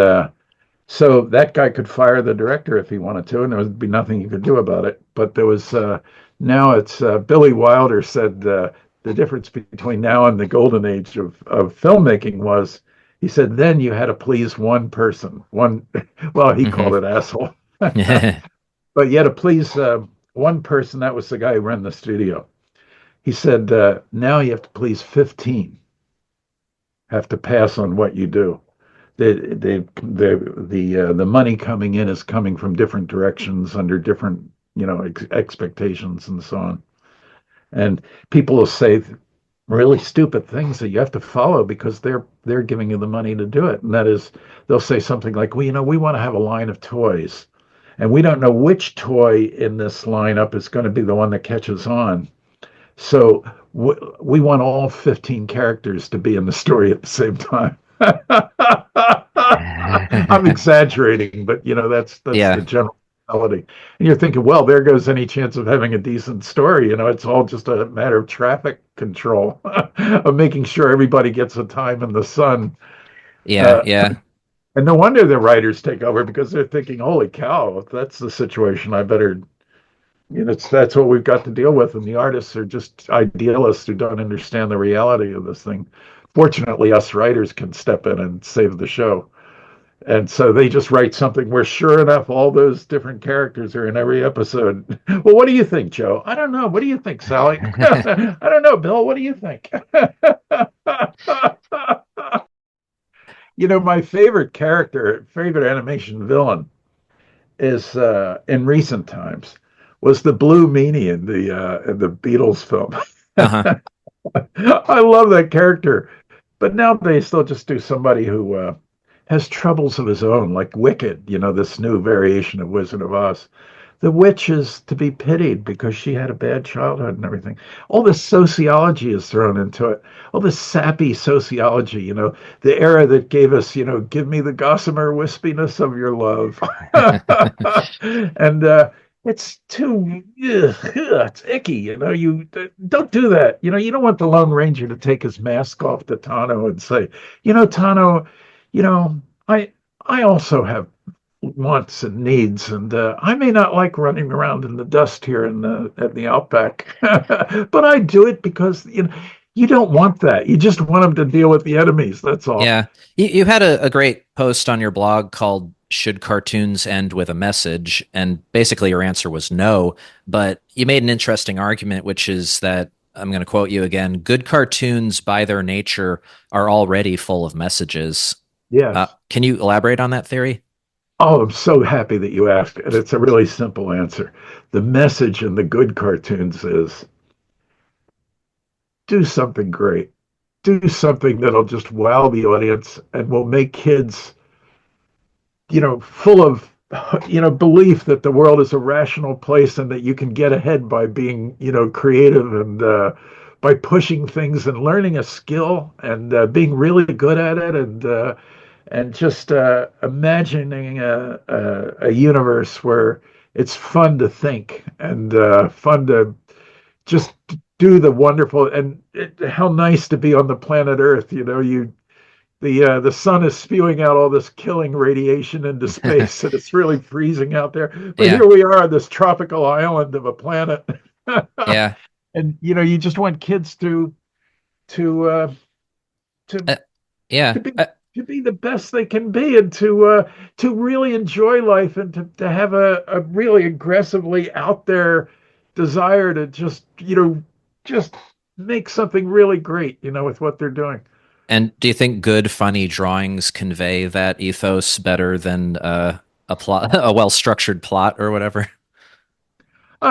Speaker 2: so that guy could fire the director if he wanted to, and there would be nothing he could do about it. But there was now it's Billy Wilder said the difference between now and the golden age of filmmaking was he said then you had to please one person, one well he
Speaker 1: Hmm.
Speaker 2: called it asshole, but you had to please one person. That was the guy who ran the studio. He said now you have to please 15, have to pass on what you do. The money coming in is coming from different directions under different expectations and so on. And people will say really stupid things that you have to follow because they're giving you the money to do it. And that is, they'll say something like, "Well, we want to have a line of toys, and we don't know which toy in this lineup is going to be the one that catches on. So we want all 15 characters to be in the story at the same time." I'm exaggerating, but that's the
Speaker 1: Yeah.
Speaker 2: general reality. And you're thinking, well, there goes any chance of having a decent story. It's all just a matter of traffic control, of making sure everybody gets a time in the sun.
Speaker 1: Yeah.
Speaker 2: Uh,
Speaker 1: Yeah.
Speaker 2: and no wonder the writers take over because they're thinking, holy cow, if that's the situation, I better, that's what we've got to deal with. And the artists are just idealists who don't understand the reality of this thing. Fortunately, us writers can step in and save the show. And so they just write something where, sure enough, all those different characters are in every episode. Well, what do you think, Joe? I don't know. What do you think, Sally? I don't know, Bill. What do you think? My favorite animation villain is in recent times was the Blue Meanie in the Beatles film.
Speaker 1: Uh-huh.
Speaker 2: I love that character, but now they still just do somebody who has troubles of his own, like Wicked, this new variation of Wizard of Oz. The witch is to be pitied because she had a bad childhood and everything. All this sociology is thrown into it. All this sappy sociology, the era that gave us, give me the gossamer wispiness of your love. And it's too, it's icky, you don't do that. You don't want the Lone Ranger to take his mask off to Tano and say, Tano, you know, I I also have wants and needs, and I may not like running around in the dust here in the outback, but I do it because you don't want that. You just want them to deal with the enemies. That's all.
Speaker 1: Yeah. You had a great post on your blog called should cartoons end with a message? And basically, your answer was no. But you made an interesting argument, which is that I'm going to quote you again: good cartoons, by their nature, are already full of messages.
Speaker 2: Yes.
Speaker 1: Can you elaborate on that theory?
Speaker 2: Oh, I'm so happy that you asked. And it's a really simple answer. The message in the good cartoons is do something great. Do something that'll just wow the audience and will make kids, full of, belief that the world is a rational place and that you can get ahead by being, creative and by pushing things and learning a skill and being really good at it and just imagining a universe where it's fun to think and fun to just do the wonderful how nice to be on the planet Earth. The sun is spewing out all this killing radiation into space, and it's really freezing out there. But
Speaker 1: Yeah,
Speaker 2: here we are on this tropical island of a planet,
Speaker 1: yeah,
Speaker 2: and you just want kids to to
Speaker 1: uh, yeah.
Speaker 2: to be to be the best they can be, and to really enjoy life, and to have a really aggressively out there desire to just make something really great, with what they're doing.
Speaker 1: And do you think good, funny drawings convey that ethos better than a plot, a well-structured plot, or whatever?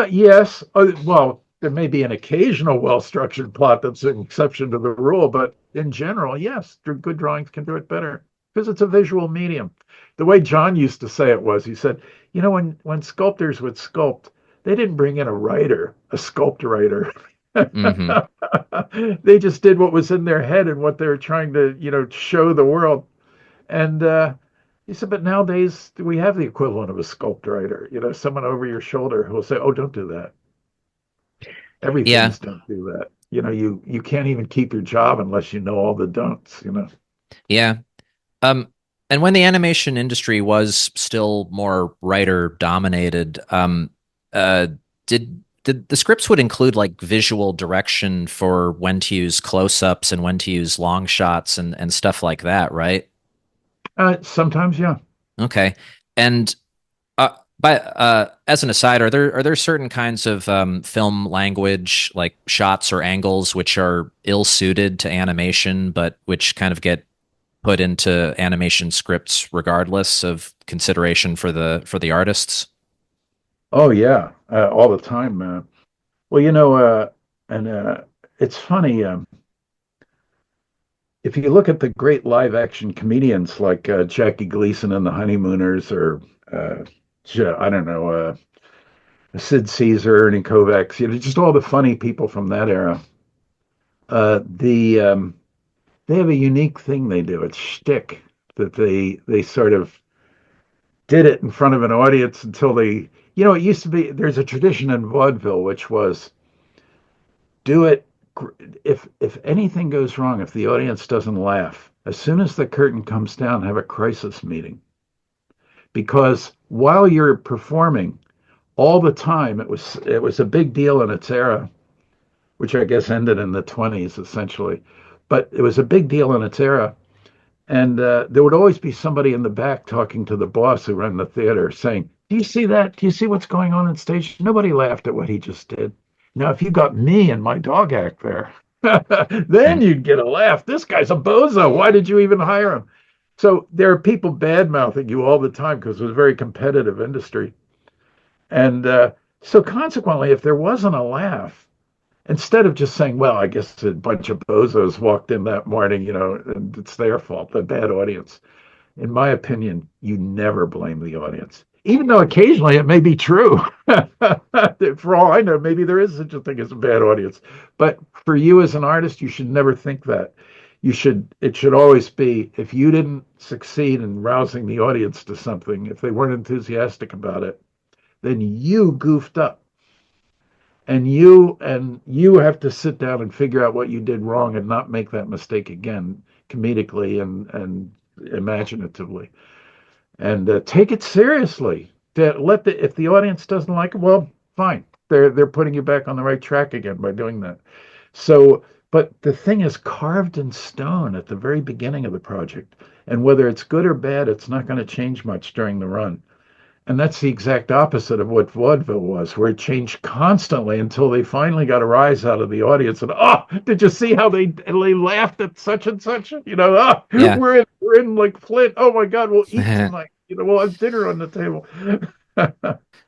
Speaker 2: Yes. Well, there may be an occasional well-structured plot that's an exception to the rule, but in general, yes, good drawings can do it better because it's a visual medium. The way John used to say it was, he said, when sculptors would sculpt, they didn't bring in a writer, a sculpt writer.
Speaker 1: Hmm.
Speaker 2: They just did what was in their head and what they were trying to, show the world. And he said, but nowadays we have the equivalent of a sculpt writer, someone over your shoulder who will say, oh, don't do that.
Speaker 1: Yeah,
Speaker 2: Everything's don't do that. You can't even keep your job unless you know all the don'ts.
Speaker 1: yeah. Um, and when the animation industry was still more writer dominated, uh, did the scripts would include like visual direction for when to use close-ups and when to use long shots and stuff like that, right?
Speaker 2: Sometimes, yeah.
Speaker 1: Okay. And uh, as an aside, are there certain kinds of film language, like shots or angles, which are ill-suited to animation, but which kind of get put into animation scripts regardless of consideration for the artists?
Speaker 2: Oh, yeah. All the time. Well, and it's funny. If you look at the great live action comedians like Jackie Gleason and the Honeymooners, or I don't know, Sid Caesar, Ernie Kovacs, just all the funny people from that era. They have a unique thing they do. It's shtick that they sort of did it in front of an audience until it used to be. There's a tradition in vaudeville which was do it if anything goes wrong, if the audience doesn't laugh, as soon as the curtain comes down, have a crisis meeting. Because while you're performing all the time, it was a big deal in its era, which I guess ended in the 20s essentially. But it was a big deal in its era. And there would always be somebody in the back talking to the boss who ran the theater saying, do you see that? Do you see what's going on stage? Nobody laughed at what he just did. Now, if you got me and my dog act there, then
Speaker 1: Mm.
Speaker 2: you'd get a laugh. This guy's a bozo. Why did you even hire him? So there are people bad mouthing you all the time because it was a very competitive industry. And so consequently, if there wasn't a laugh, instead of just saying, well, I guess a bunch of bozos walked in that morning, and it's their fault, the bad audience. In my opinion, you never blame the audience, even though occasionally it may be true. For all I know, maybe there is such a thing as a bad audience. But for you as an artist, you should never think that. It should always be, if you didn't succeed in rousing the audience to something, if they weren't enthusiastic about it, then you goofed up and you have to sit down and figure out what you did wrong and not make that mistake again comedically and imaginatively and take it seriously. If the audience doesn't like it, well, fine, they're putting you back on the right track again by doing that. So But the thing is carved in stone at the very beginning of the project. And whether it's good or bad, it's not going to change much during the run. And that's the exact opposite of what vaudeville was, where it changed constantly until they finally got a rise out of the audience. And oh, did you see how they laughed at such and such? Oh,
Speaker 1: Yeah.
Speaker 2: we're in like Flint. Oh my God, we'll eat tonight. We'll have dinner on the table.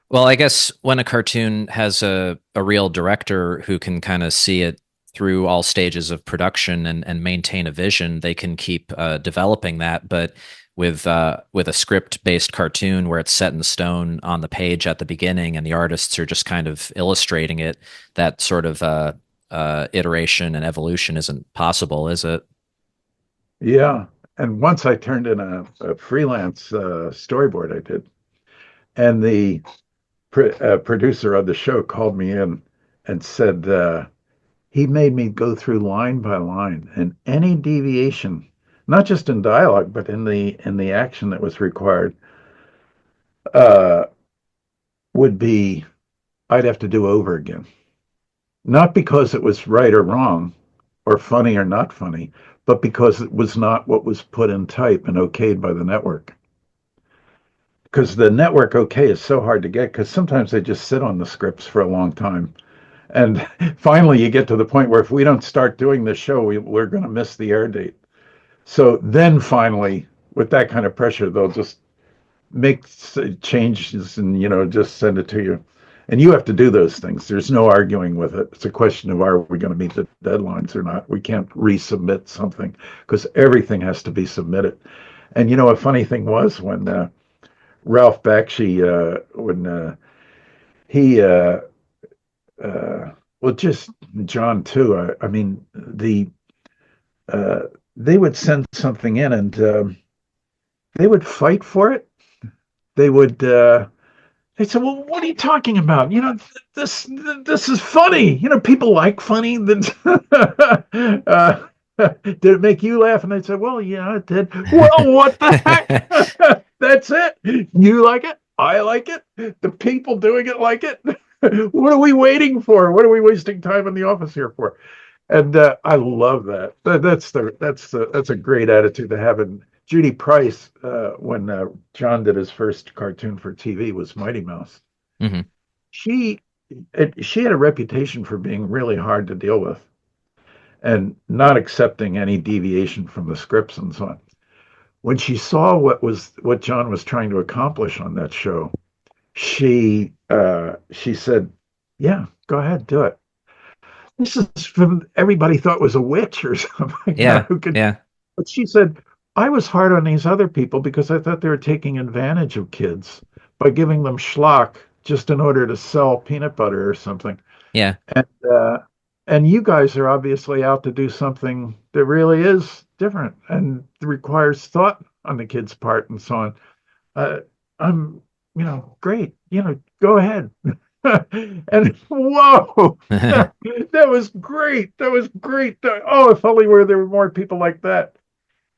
Speaker 1: Well, I guess when a cartoon has a real director who can kind of see it through all stages of production and maintain a vision, they can keep developing that. But with a script based cartoon where it's set in stone on the page at the beginning and the artists are just kind of illustrating it, that sort of iteration and evolution isn't possible, is it?
Speaker 2: Yeah. And once I turned in a freelance storyboard I did, and the producer of the show called me in and said he made me go through line by line, and any deviation, not just in dialogue, but in the action that was required, uh, would be I'd have to do over again. Not because it was right or wrong, or funny or not funny, but because it was not what was put in type and okayed by the network. Because the network okay is so hard to get because sometimes they just sit on the scripts for a long time. And finally, you get to the point where if we don't start doing this show, we're going to miss the air date. So then finally, with that kind of pressure, they'll just make changes and, just send it to you. And you have to do those things. There's no arguing with it. It's a question of are we going to meet the deadlines or not? We can't resubmit something because everything has to be submitted. And, a funny thing was when Ralph Bakshi, when he, well, just John too. I mean, uh, they would send something in and they would fight for it. They would. They said, "Well, what are you talking about? This is funny. People like funny." Did it make you laugh? And they said, "Well, yeah, it did." Well, what the heck? That's it. You like it. I like it. The people doing it like it. What are we waiting for? What are we wasting time in the office here for? And I love that. That's a great attitude to have. And Judy Price, when John did his first cartoon for TV, was Mighty Mouse.
Speaker 1: Hmm.
Speaker 2: She she had a reputation for being really hard to deal with and not accepting any deviation from the scripts and so on. When she saw what John was trying to accomplish on that show, she said, "Yeah, go ahead, do it." This is from everybody thought was a witch or something,
Speaker 1: Yeah,
Speaker 2: who could.
Speaker 1: yeah,
Speaker 2: But she said, I was hard on these other people because I thought they were taking advantage of kids by giving them schlock just in order to sell peanut butter or something.
Speaker 1: yeah.
Speaker 2: And uh, and you guys are obviously out to do something that really is different and requires thought on the kids' part and so on. Uh, I'm, great. Go ahead. And whoa, that was great. That was great. Oh, if only there were more people like that.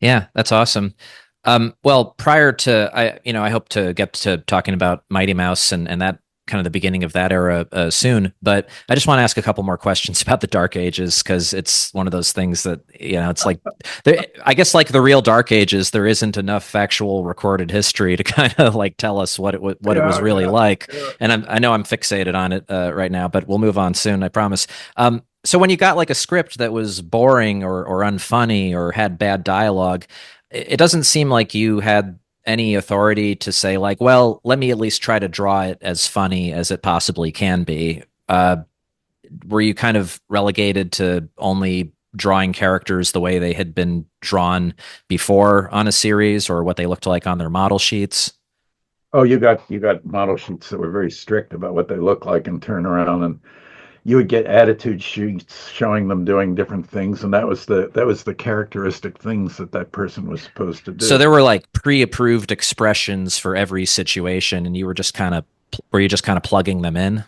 Speaker 1: Yeah, that's awesome. Well, prior to I hope to get to talking about Mighty Mouse and that kind of the beginning of that era soon. But I just want to ask a couple more questions about the Dark Ages because it's one of those things that it's like I guess like the real Dark Ages, there isn't enough factual recorded history to kind of like tell us what it was
Speaker 2: Yeah,
Speaker 1: really
Speaker 2: yeah,
Speaker 1: like.
Speaker 2: yeah.
Speaker 1: And I know I'm fixated on it right now, but we'll move on soon, I promise. So when you got like a script that was boring or unfunny or had bad dialogue, it doesn't seem like you had any authority to say like, well, let me at least try to draw it as funny as it possibly can be. Were you kind of relegated to only drawing characters the way they had been drawn before on a series or what they looked like on their model sheets?
Speaker 2: Oh, you got model sheets that were very strict about what they look like and turn around, and you would get attitude sheets showing them doing different things, and that was the characteristic things that person was supposed to
Speaker 1: So
Speaker 2: do.
Speaker 1: there were like pre-approved expressions for every situation, and you were just kind of were you just kind of plugging them in?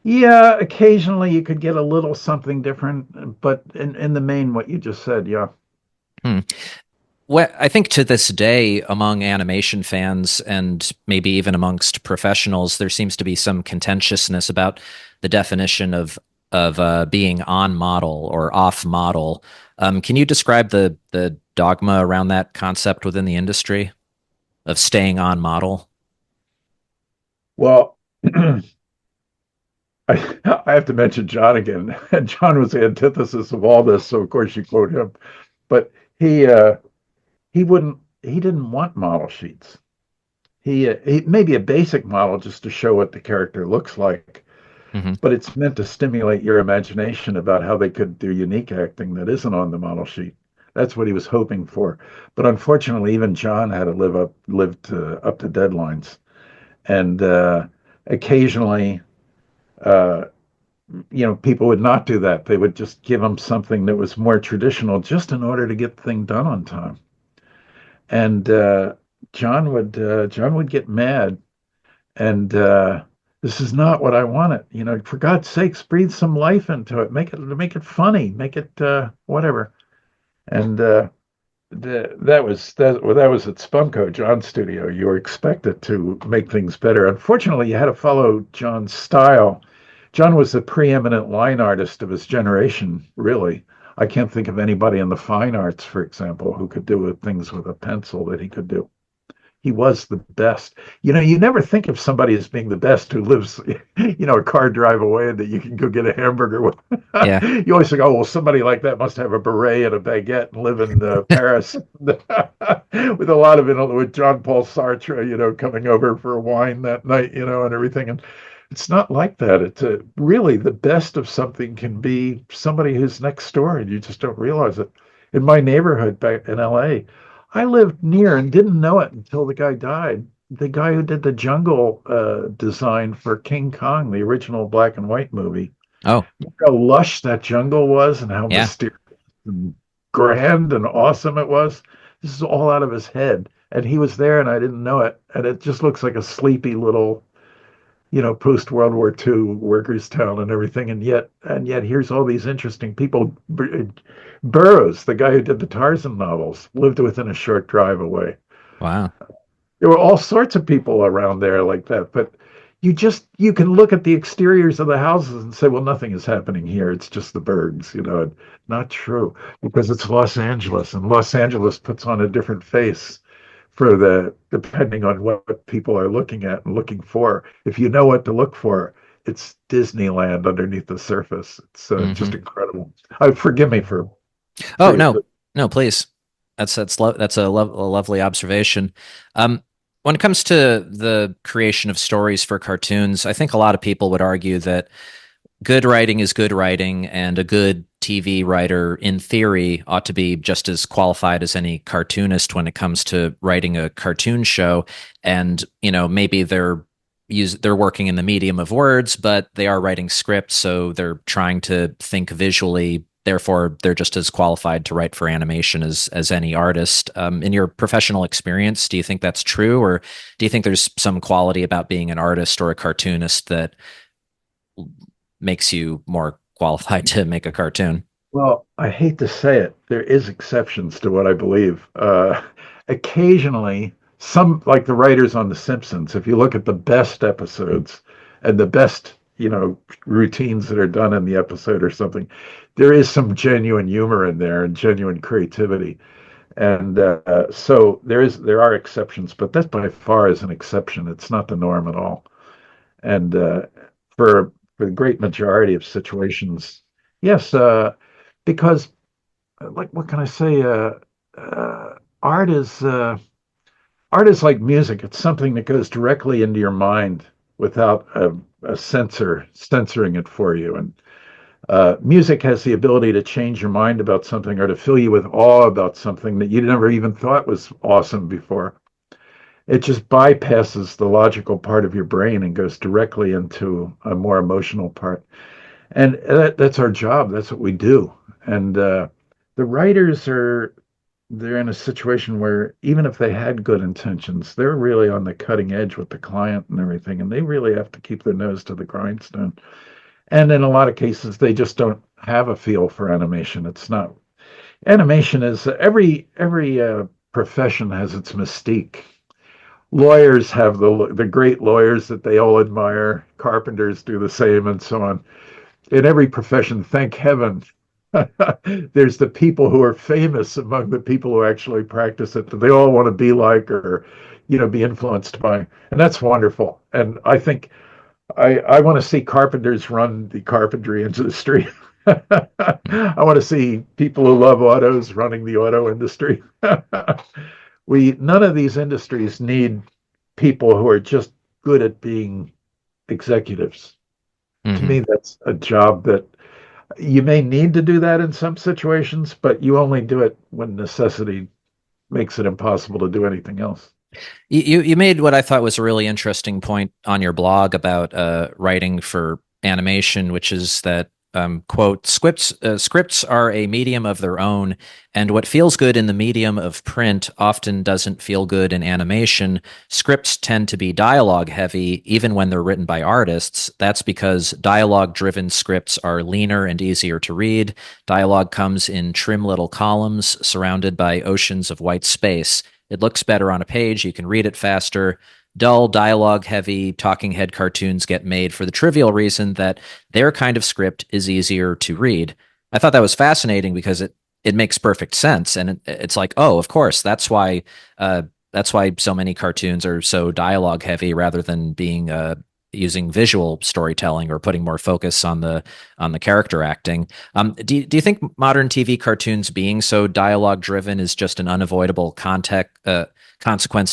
Speaker 2: Yeah, occasionally you could get a little something different, but in the main, what you just said, yeah.
Speaker 1: Hmm. What I think to this day, among animation fans and maybe even amongst professionals, there seems to be some contentiousness about the definition of of being on model or off model. Can you describe the dogma around that concept within the industry of staying on model?
Speaker 2: Well, I have to mention John again. And John was the antithesis of all this, so of course you quote him. But he didn't want model sheets. He maybe a basic model just to show what the character looks like,
Speaker 1: Hmm.
Speaker 2: but it's meant to stimulate your imagination about how they could do unique acting that isn't on the model sheet. That's what he was hoping for. But unfortunately, even John had to live to up to deadlines, and occasionally, uh, people would not do that. They would just give him something that was more traditional, just in order to get the thing done on time. And John would get mad, and this is not what I wanted. For God's sakes, breathe some life into it. Make it funny. Make it whatever. And that was at Spunko, John's studio. You were expected to make things better. Unfortunately, you had to follow John's style. John was the preeminent line artist of his generation, really. I can't think of anybody in the fine arts, for example, who could do things with a pencil that he could do. He was the best. You never think of somebody as being the best who lives, a car drive away that you can go get a hamburger with.
Speaker 1: Yeah.
Speaker 2: You always think, oh, well, somebody like that must have a beret and a baguette and live in Paris with a lot of it, with John Paul Sartre, coming over for a wine that night, and everything. And it's not like that. It's really the best of something can be somebody who's next door and you just don't realize it. In my neighborhood back in LA, I lived near and didn't know it until the guy died. The guy who did the jungle design for King Kong, the original black and white movie.
Speaker 1: Oh,
Speaker 2: How lush that jungle was and how
Speaker 1: yeah.
Speaker 2: mysterious and grand and awesome it was. This is all out of his head. And he was there and I didn't know it. And it just looks like a sleepy little, post World War II workers' town and everything. And yet here's all these interesting people. Burroughs, the guy who did the Tarzan novels, lived within a short drive away.
Speaker 1: Wow.
Speaker 2: There were all sorts of people around there like that, but you can look at the exteriors of the houses and say, well, nothing is happening here. It's just the birds, Not true, because it's Los Angeles, and Los Angeles puts on a different face depending on what people are looking at and looking for. If you know what to look for, it's Disneyland underneath the surface. It's just
Speaker 1: Hmm.
Speaker 2: incredible. Forgive me for
Speaker 1: Oh,
Speaker 2: for
Speaker 1: no, no, please. That's a lovely observation. When it comes to the creation of stories for cartoons, I think a lot of people would argue that good writing is good writing, and a good TV writer, in theory, ought to be just as qualified as any cartoonist when it comes to writing a cartoon show. And maybe they're working in the medium of words, but they are writing scripts, so they're trying to think visually. Therefore, they're just as qualified to write for animation as any artist. In your professional experience, do you think that's true, or do you think there's some quality about being an artist or a cartoonist that makes you more qualified to make a cartoon?
Speaker 2: Well, I hate to say it, there is exceptions to what I believe. Occasionally, some like the writers on The Simpsons, if you look at the best episodes and the best, routines that are done in the episode or something, there is some genuine humor in there and genuine creativity. And so there are exceptions, but that by far is an exception. It's not the norm at all. And for the great majority of situations, yes, because like what can I say? Uh, art is art is like music. It's something that goes directly into your mind without a censor censoring it for you. And music has the ability to change your mind about something or to fill you with awe about something that you never even thought was awesome before. It just bypasses the logical part of your brain and goes directly into a more emotional part. And that's our job. That's what we do. And the writers they're in a situation where even if they had good intentions, they're really on the cutting edge with the client and everything, and they really have to keep their nose to the grindstone. And in a lot of cases, they just don't have a feel for animation. It's not animation is every profession has its mystique. Lawyers have the great lawyers that they all admire. Carpenters do the same, and so on. in every profession, thank heaven, there's the people who are famous among the people who actually practice it that they all want to be like or, be influenced by. And that's wonderful. And I think I want to see carpenters run the carpentry industry. I want to see people who love autos running the auto industry. None of these industries need people who are just good at being executives. To
Speaker 1: Hmm.
Speaker 2: me, that's a job that you may need to do that in some situations, but you only do it when necessity makes it impossible to do anything else.
Speaker 1: You made what I thought was a really interesting point on your blog about writing for animation, which is that quote scripts are a medium of their own, and what feels good in the medium of print often doesn't feel good in animation. Scripts tend to be dialogue heavy, even when they're written by artists. That's because dialogue driven scripts are leaner and easier to read. Dialogue comes in trim little columns surrounded by oceans of white space. It looks better on a page. You can read it faster. Dull, dialogue heavy, talking head cartoons get made for the trivial reason that their kind of script is easier to read. I thought that was fascinating because it makes perfect sense, and it's like, oh, of course, uh, that's why so many cartoons are so dialogue heavy rather than being using visual storytelling or putting more focus on the character acting. Do you think modern TV cartoons being so dialogue driven is just an unavoidable consequence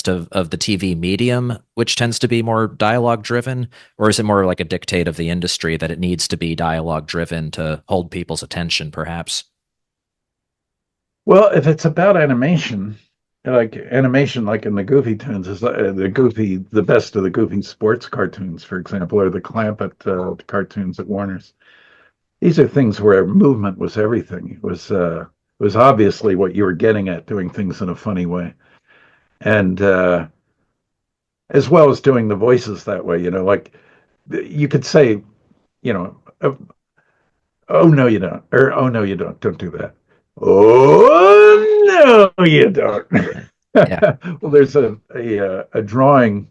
Speaker 1: of the TV medium, which tends to be more dialogue driven, or is it more like a dictate of the industry that it needs to be dialogue driven to hold people's attention, perhaps?
Speaker 2: Well, if it's about animation, like in the Goofy Tunes, is the best of the Goofy sports cartoons, for example, or the Clampett cartoons at Warner's. These are things where movement was everything. It was obviously what you were getting at, doing things in a funny way, and as well as doing the voices that way. Like you could say, oh no, you don't, or oh no, you don't do that. Oh no, you don't.
Speaker 1: Yeah.
Speaker 2: Well, there's a drawing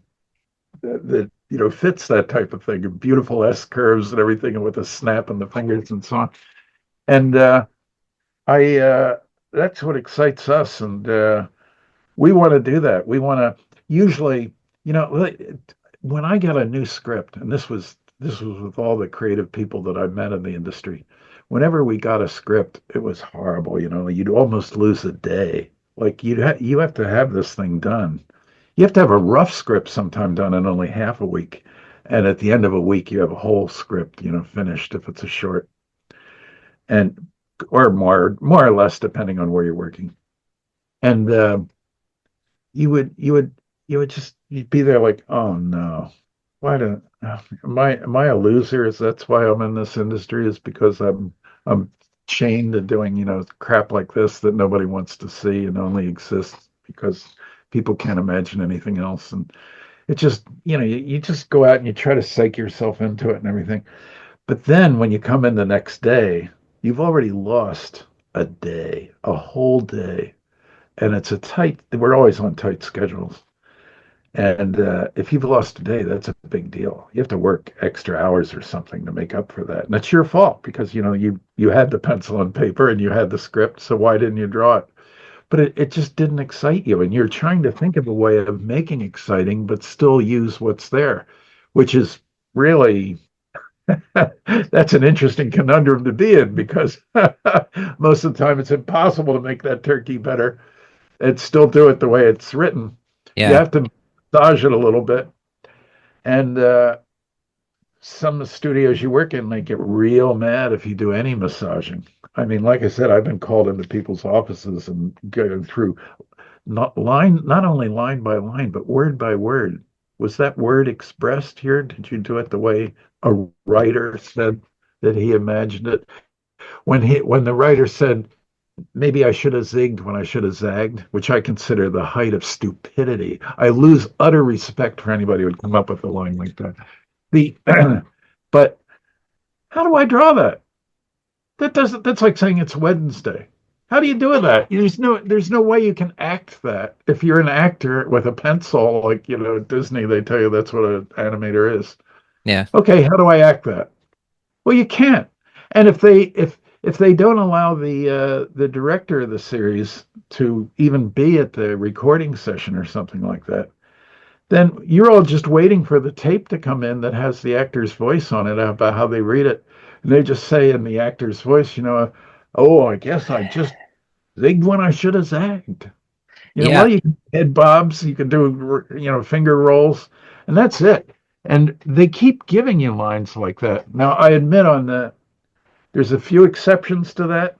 Speaker 2: that fits that type of thing, beautiful S curves and everything, and with a snap in the fingers and so on. And I that's what excites us, and we want to do that. We want to usually, when I get a new script, and this was with all the creative people that I met in the industry. Whenever we got a script, it was horrible. You'd almost lose a day. Like you have to have this thing done. You have to have a rough script sometime done in only half a week, and at the end of a week, you have a whole script, finished if it's a short, and or more or less depending on where you're working. And you would just you'd be there like, oh no, why do am I a loser? Is that's why I'm in this industry? Is because I'm chained to doing crap like this that nobody wants to see and only exists because people can't imagine anything else. And it just you just go out and you try to psych yourself into it and everything. But then when you come in the next day, you've already lost a day, a whole day, and we're always on tight schedules. And if you've lost a day, that's a big deal. You have to work extra hours or something to make up for that. And it's your fault because you had the pencil and paper and you had the script, so why didn't you draw it? But it just didn't excite you. And you're trying to think of a way of making exciting, but still use what's there, which is really that's an interesting conundrum to be in because most of the time it's impossible to make that turkey better and still do it the way it's written. You
Speaker 1: Yeah.
Speaker 2: have to massage it a little bit. And some studios you work in, they get real mad if you do any massaging. I mean, like I said, I've been called into people's offices and going through not only line by line, but word by word. Was that word expressed here? Did you do it the way a writer said that he imagined it? When the writer said, maybe I should have zigged when I should have zagged, which I consider the height of stupidity. I lose utter respect for anybody who would come up with a line like that. The but how do I draw that? That's like saying it's Wednesday. How do you do that? There's no way you can act that. If you're an actor with a pencil, like Disney, they tell you that's what an animator is.
Speaker 1: Yeah.
Speaker 2: Okay, how do I act that? Well, you can't. And if they don't allow the director of the series to even be at the recording session or something like that, then you're all just waiting for the tape to come in that has the actor's voice on it about how they read it. And they just say in the actor's voice, oh, I guess I just zigged when I should have zagged. Well,
Speaker 1: Yeah,
Speaker 2: you can head bobs, you can do, finger rolls, and that's it. And they keep giving you lines like that. Now, I admit there's a few exceptions to that.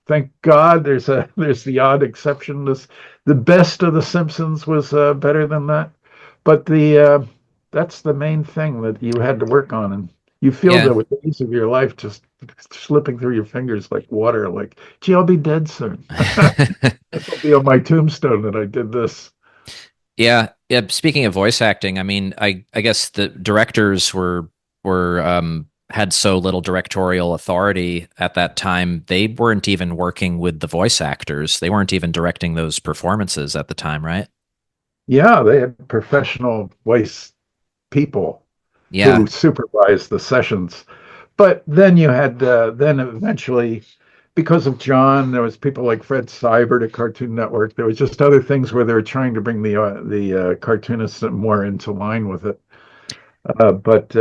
Speaker 2: Thank God there's the odd exception. The best of the Simpsons was better than that, but the that's the main thing that you had to work on, and you feel
Speaker 1: yeah.
Speaker 2: the days of your life just slipping through your fingers like water. Like, gee, I'll be dead soon. This will be on my tombstone that I did this.
Speaker 1: Yeah, yeah. Speaking of voice acting, I mean, I guess the directors were had so little directorial authority at that time. They weren't even working with the voice actors. They weren't even directing those performances at the time, right?
Speaker 2: Yeah, they had professional voice people
Speaker 1: Yeah.
Speaker 2: who supervised the sessions. But then you had then eventually, because of John, there was people like Fred Seibert at Cartoon Network. There was just other things where they were trying to bring the cartoonists more into line with it. But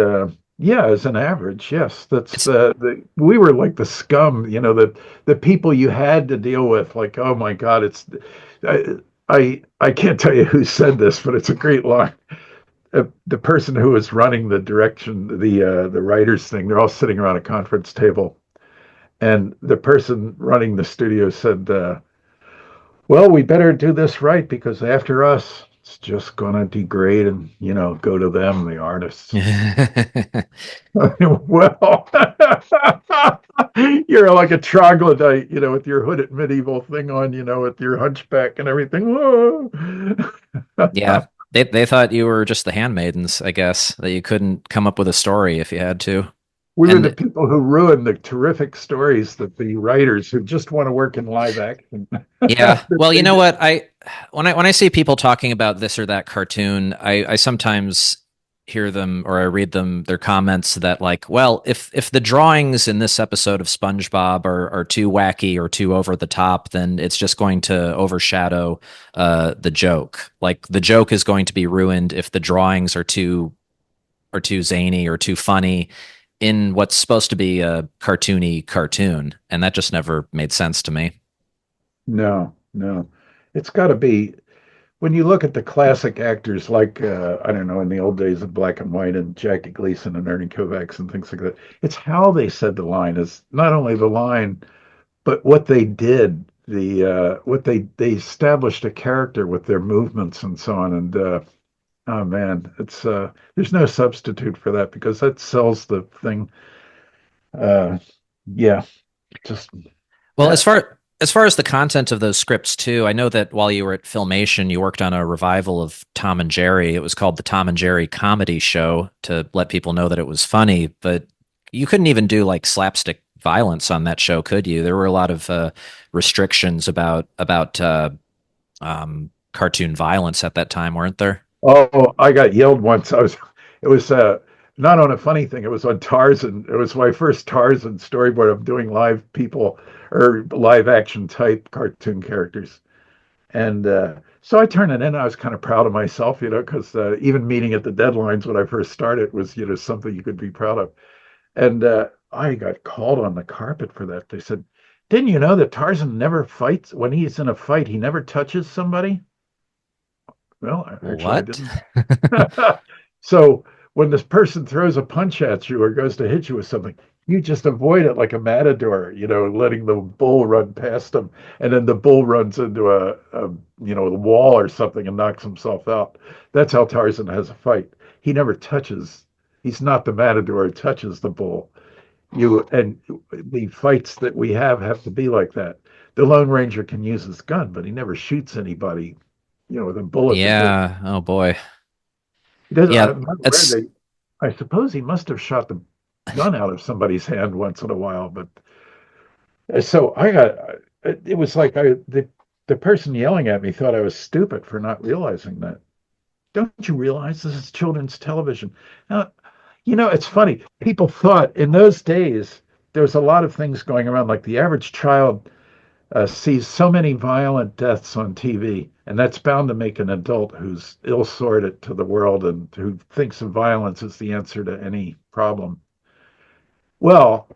Speaker 2: yeah, as an average, yes, that's
Speaker 1: It's
Speaker 2: we were like the scum, the people you had to deal with. Like, oh my God, I I can't tell you who said this, but it's a great line. The person who was running the direction, the writers thing, they're all sitting around a conference table, and the person running the studio said, "Well, we better do this right because after us, it's just gonna degrade and go to them, the artists." Well, you're like a troglodyte, with your hooded medieval thing on, with your hunchback and everything. Whoa.
Speaker 1: Yeah. They thought you were just the handmaidens, I guess, that you couldn't come up with a story if you had to.
Speaker 2: We were the
Speaker 1: And
Speaker 2: people who ruined the terrific stories that the writers who just want to work in live action
Speaker 1: yeah,
Speaker 2: that
Speaker 1: well, you
Speaker 2: they
Speaker 1: know
Speaker 2: did.
Speaker 1: what? I see people talking about this or that cartoon, I sometimes hear them or I read them their comments that like, well, if the drawings in this episode of SpongeBob are too wacky or too over the top, then it's just going to overshadow the joke. Like the joke is going to be ruined if the drawings are too zany or too funny in what's supposed to be a cartoony cartoon, and that just never made sense to me.
Speaker 2: No, no. It's got to be when you look at the classic actors like I don't know in the old days of black and white and Jackie Gleason and Ernie Kovacs and things like that. It's how they said the line is not only the line but what they did. The what they established a character with their movements and so on. And oh man, it's there's no substitute for that because that sells the thing. Uh, yeah, just
Speaker 1: Well,
Speaker 2: uh,
Speaker 1: as far as the content of those scripts too, I know that while you were at Filmation, you worked on a revival of Tom and Jerry. It was called the Tom and Jerry Comedy Show to let people know that it was funny, but you couldn't even do like slapstick violence on that show, could you? There were a lot of restrictions about cartoon violence at that time, weren't there?
Speaker 2: oh, I got yelled once. It was not on a funny thing. It was on Tarzan. It was my first Tarzan storyboard of doing live people or live action type cartoon characters. And so I turned it in. I was kind of proud of myself, because even meeting at the deadlines when I first started was, something you could be proud of. And I got called on the carpet for that. They said, "Didn't you know that Tarzan never fights? When he's in a fight, he never touches somebody?" Well, actually, I
Speaker 1: What?
Speaker 2: didn't. So when this person throws a punch at you or goes to hit you with something, you just avoid it like a matador, letting the bull run past him, and then the bull runs into a wall or something and knocks himself out. That's how Tarzan has a fight. He never touches. He's not the matador who touches the bull. And the fights that we have to be like that. The Lone Ranger can use his gun, but he never shoots anybody, with a bullet that goes.
Speaker 1: Yeah. Oh boy.
Speaker 2: He does.
Speaker 1: Yeah.
Speaker 2: I'm not aware
Speaker 1: That's
Speaker 2: they. I suppose he must have shot the gun out of somebody's hand once in a while, but so I got. It was like the person yelling at me thought I was stupid for not realizing that. Don't you realize this is children's television? Now, it's funny. People thought in those days there's a lot of things going around. Like the average child sees so many violent deaths on TV, and that's bound to make an adult who's ill-sorted to the world and who thinks of violence as the answer to any problem. Well,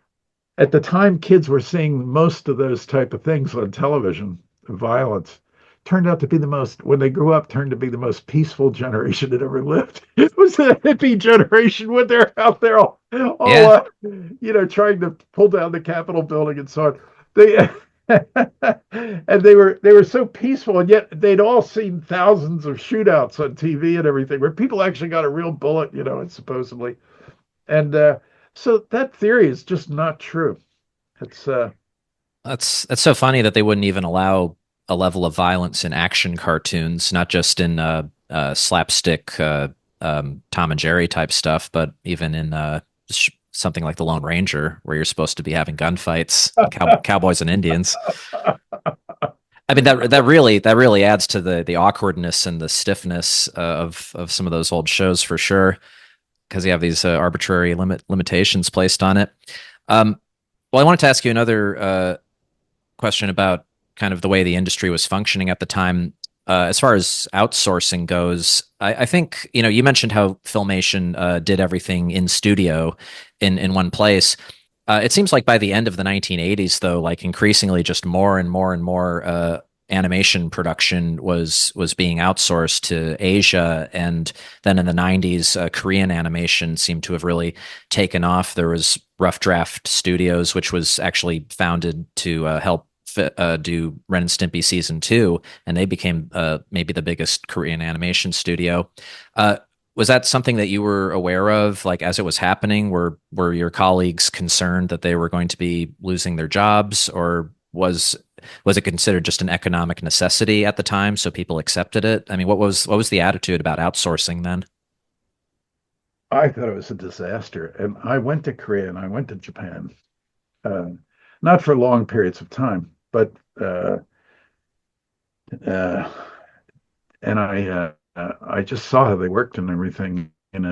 Speaker 2: at the time kids were seeing most of those type of things on television, violence, turned out to be the most, when they grew up, turned to be the most peaceful generation that ever lived. It was the hippie generation when they're out there all
Speaker 1: Yeah.
Speaker 2: trying to pull down the Capitol building and so on. They and they were so peaceful, and yet they'd all seen thousands of shootouts on TV and everything where people actually got a real bullet, and supposedly. And so that theory is just not true. It's
Speaker 1: That's so funny that they wouldn't even allow a level of violence in action cartoons, not just in slapstick Tom and Jerry type stuff, but even in something like The Lone Ranger, where you're supposed to be having gunfights, and cowboys and Indians. I mean that really adds to the awkwardness and the stiffness of some of those old shows for sure, because you have these arbitrary limitations placed on it. Well, I wanted to ask you another question about kind of the way the industry was functioning at the time. As far as outsourcing goes, I think you mentioned how Filmation did everything in studio in one place. It seems like by the end of the 1980s, though, like increasingly, just more and more and more animation production was being outsourced to Asia, and then in the 90s, Korean animation seemed to have really taken off. There was Rough Draft Studios, which was actually founded to help do Ren and Stimpy season 2, and they became maybe the biggest Korean animation studio. Was that something that you were aware of, like as it was happening? Were your colleagues concerned that they were going to be losing their jobs, or was it considered just an economic necessity at the time, so people accepted it? I mean, what was the attitude about outsourcing then?
Speaker 2: I thought it was a disaster, and I went to Korea and I went to Japan, uh, not for long periods of time, but uh, and I just saw how they worked and everything, and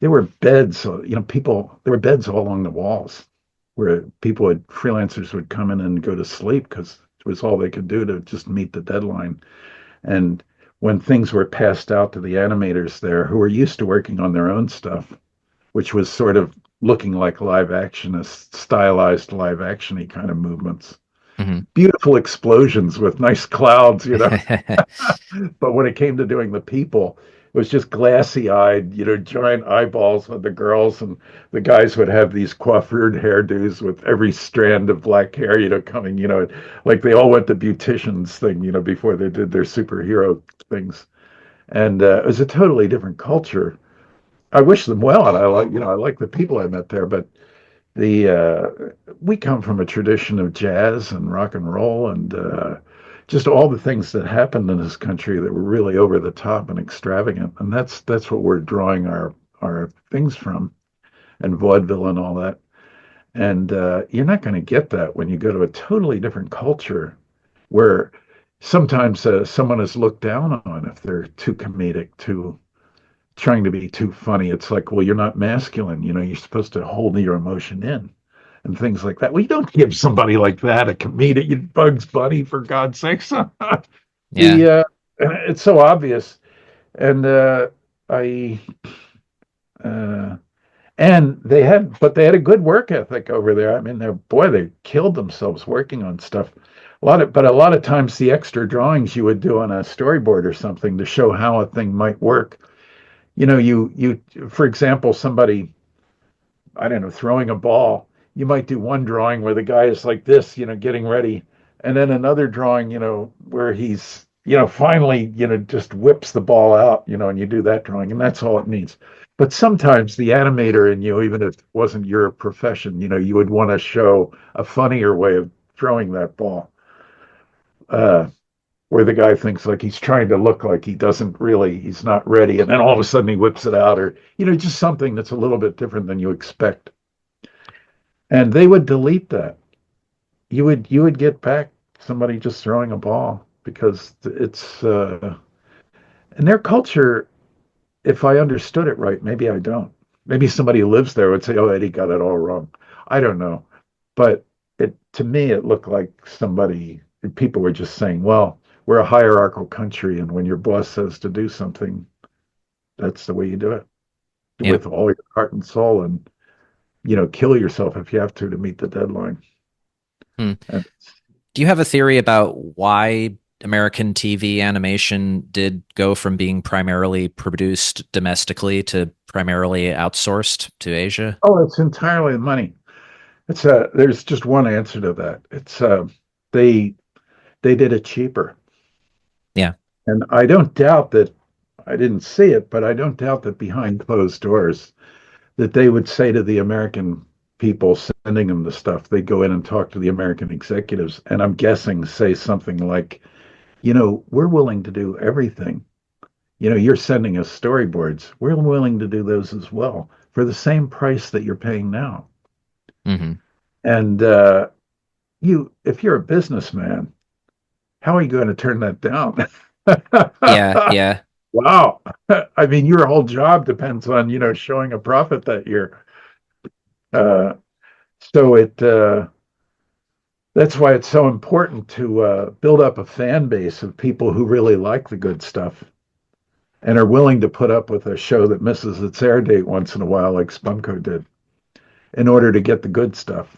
Speaker 2: there were beds, people, there were beds all along the walls where freelancers would come in and go to sleep because it was all they could do to just meet the deadline. And when things were passed out to the animators there, who were used to working on their own stuff, which was sort of looking like live action, stylized live actiony kind of movements,
Speaker 1: Hmm.
Speaker 2: beautiful explosions with nice clouds. But when it came to doing the people, it was just glassy eyed, giant eyeballs on the girls, and the guys would have these coiffured hairdos with every strand of black hair, coming, like they all went to beauticians thing, before they did their superhero things. And it was a totally different culture. I wish them well, and I like the people I met there, but the we come from a tradition of jazz and rock and roll and just all the things that happened in this country that were really over the top and extravagant, and that's what we're drawing our things from, and vaudeville and all that. And you're not going to get that when you go to a totally different culture where sometimes someone is looked down on if they're too comedic, too trying to be too funny. It's like, well, you're not masculine. You're supposed to hold your emotion in and things like that. Well, you don't give somebody like that a comedic Bugs Bunny, for God's sakes.
Speaker 1: Yeah.
Speaker 2: the It's so obvious. And I uh, and they had a good work ethic over there. I mean, they killed themselves working on stuff. A lot of times the extra drawings you would do on a storyboard or something to show how a thing might work. For example, somebody, I don't know, throwing a ball, you might do one drawing where the guy is like this, getting ready, and then another drawing, where he's, finally, just whips the ball out, and you do that drawing, and that's all it needs. But sometimes the animator in you, even if it wasn't your profession, you would want to show a funnier way of throwing that ball. Uh, where the guy thinks like he's trying to look like he's not ready, and then all of a sudden he whips it out, or just something that's a little bit different than you expect. And they would delete that. You would get back somebody just throwing a ball because it's in their culture. If I understood it right, maybe I don't. Maybe somebody who lives there would say, "Oh, Eddie got it all wrong." I don't know. But to me, it looked like people were just saying, well, we're a hierarchical country, and when your boss says to do something, that's the way you do it
Speaker 1: Yeah.
Speaker 2: with all your heart and soul, and kill yourself if you have to meet the deadline.
Speaker 1: Hmm.
Speaker 2: And
Speaker 1: Do you have a theory about why American TV animation did go from being primarily produced domestically to primarily outsourced to Asia?
Speaker 2: oh, it's entirely the money. There's just one answer to that. They they did it cheaper.
Speaker 1: Yeah.
Speaker 2: And I don't doubt that I didn't see it, but I don't doubt that behind closed doors that they would say to the American people sending them the stuff, they'd go in and talk to the American executives, and I'm guessing say something like, we're willing to do everything. You're sending us storyboards. We're willing to do those as well for the same price that you're paying now.
Speaker 1: Hmm.
Speaker 2: And if you're a businessman, how are you going to turn that down?
Speaker 1: Yeah. Yeah.
Speaker 2: Wow. I mean, your whole job depends on, showing a profit that year. Uh, so that's why it's so important to build up a fan base of people who really like the good stuff and are willing to put up with a show that misses its air date once in a while, like Spunko did, in order to get the good stuff.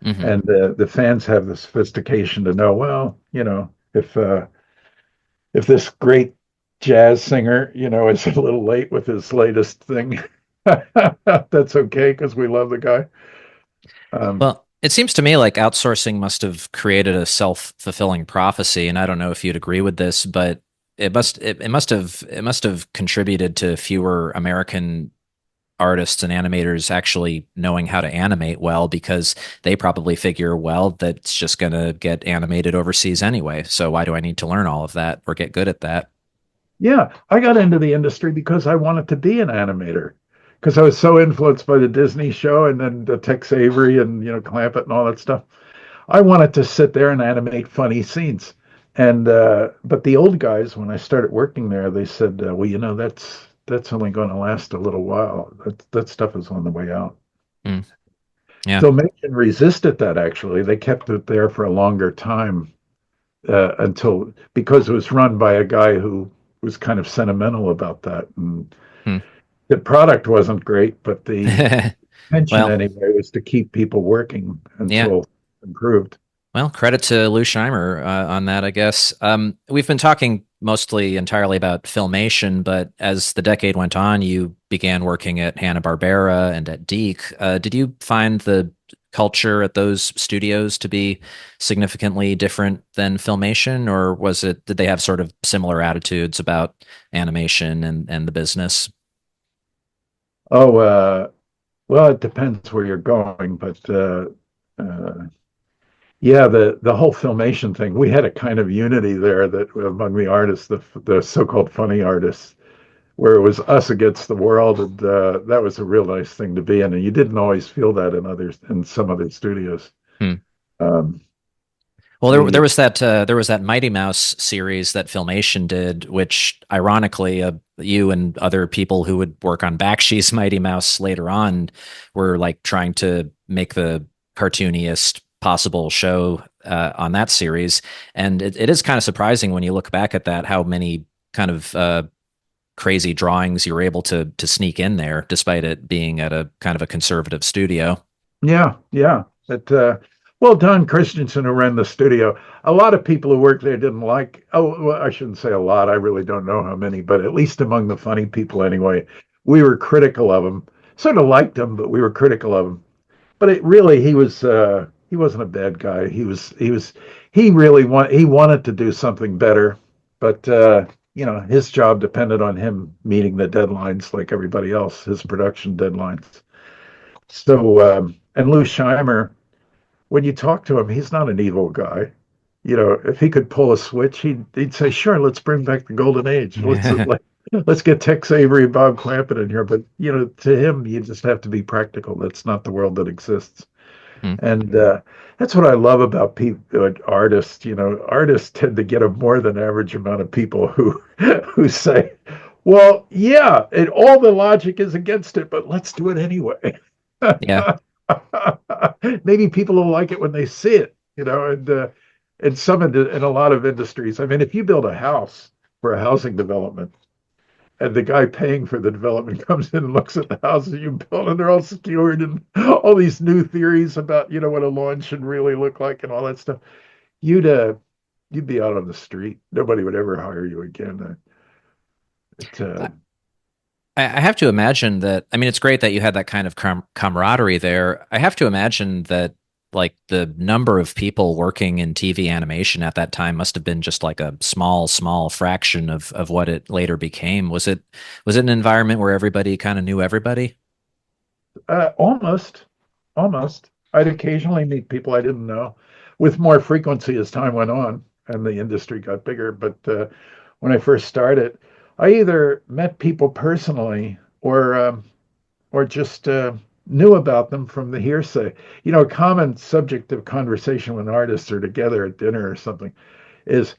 Speaker 1: Hmm.
Speaker 2: And the fans have the sophistication to know, well, if this great jazz singer, is a little late with his latest thing, that's okay because we love the guy. Um,
Speaker 1: Well, it seems to me like outsourcing must have created a self-fulfilling prophecy, and I don't know if you'd agree with this, but it must have contributed to fewer American artists and animators actually knowing how to animate well because they probably figure, well, that's just going to get animated overseas anyway. So why do I need to learn all of that or get good at that?
Speaker 2: yeah, I got into the industry because I wanted to be an animator because I was so influenced by the Disney show and then the Tex Avery and Clampett and all that stuff. I wanted to sit there and animate funny scenes. And but the old guys, when I started working there, they said, "Well, that's only going to last a little while. That stuff is on the way out."
Speaker 1: Mm, yeah.
Speaker 2: Filmation resisted that. Actually, they kept it there for a longer time until because it was run by a guy who was kind of sentimental about that, and
Speaker 1: Hmm.
Speaker 2: the product wasn't great, but the intention
Speaker 1: Well,
Speaker 2: anyway was to keep people working
Speaker 1: yeah.
Speaker 2: until improved.
Speaker 1: Well, credit to Lou Scheimer on that, I guess. We've been talking mostly entirely about filmation, but as the decade went on, you began working at Hanna-Barbera and at Deke. Did you find the culture at those studios to be significantly different than filmation, or did they have sort of similar attitudes about animation and the business?
Speaker 2: Oh, well, it depends where you're going, but uh, yeah, the whole filmation thing, we had a kind of unity there that among the artists, the so-called funny artists, where it was us against the world, and that was a real nice thing to be in. And you didn't always feel that in some other studios.
Speaker 1: Hmm.
Speaker 2: Um,
Speaker 1: Well, there
Speaker 2: the
Speaker 1: was that Mighty Mouse series that Filmation did, which ironically, you and other people who would work on Bakshi's Mighty Mouse later on were like trying to make the cartooniest possible show on that series, and it is kind of surprising when you look back at that how many kind of crazy drawings you were able to sneak in there, despite it being at a kind of a conservative studio.
Speaker 2: Yeah, yeah. Well, Don Christensen, who ran the studio, a lot of people who worked there didn't like. Oh, well, I shouldn't say a lot. I really don't know how many, but at least among the funny people anyway, we were critical of him. Sort of liked him, but we were critical of him. But he wasn't a bad guy. He wanted to do something better, but his job depended on him meeting the deadlines like everybody else, his production deadlines. So and Lou Scheimer, when you talk to him, he's not an evil guy. If he could pull a switch, he'd say, "Sure, let's bring back the golden age. Let's get Tex Avery and Bob Clampett in here." But to him, you just have to be practical. That's not the world that exists.
Speaker 1: Hmm.
Speaker 2: And that's what I love about people, artists. Artists tend to get a more than average amount of people who who say, "Well, yeah, all the logic is against it, but let's do it anyway."
Speaker 1: Yeah.
Speaker 2: Maybe people will like it when they see it, and in a lot of industries. I mean, if you build a house for a housing development, and the guy paying for the development comes in and looks at the houses you built, and they're all secured, and all these new theories about what a lawn should really look like, and all that stuff, you'd uh, you'd be out on the street. Nobody would ever hire you again. It,
Speaker 1: I have to imagine that. I mean, it's great that you had that kind of camaraderie there. I have to imagine that, like, the number of people working in TV animation at that time must have been just like a small fraction of what it later became. Was it an environment where everybody kind of knew everybody?
Speaker 2: almost, almost. I'd occasionally meet people I didn't know, with more frequency as time went on and the industry got bigger. But when I first started, I either met people personally or just knew about them from the hearsay. A common subject of conversation when artists are together at dinner or something is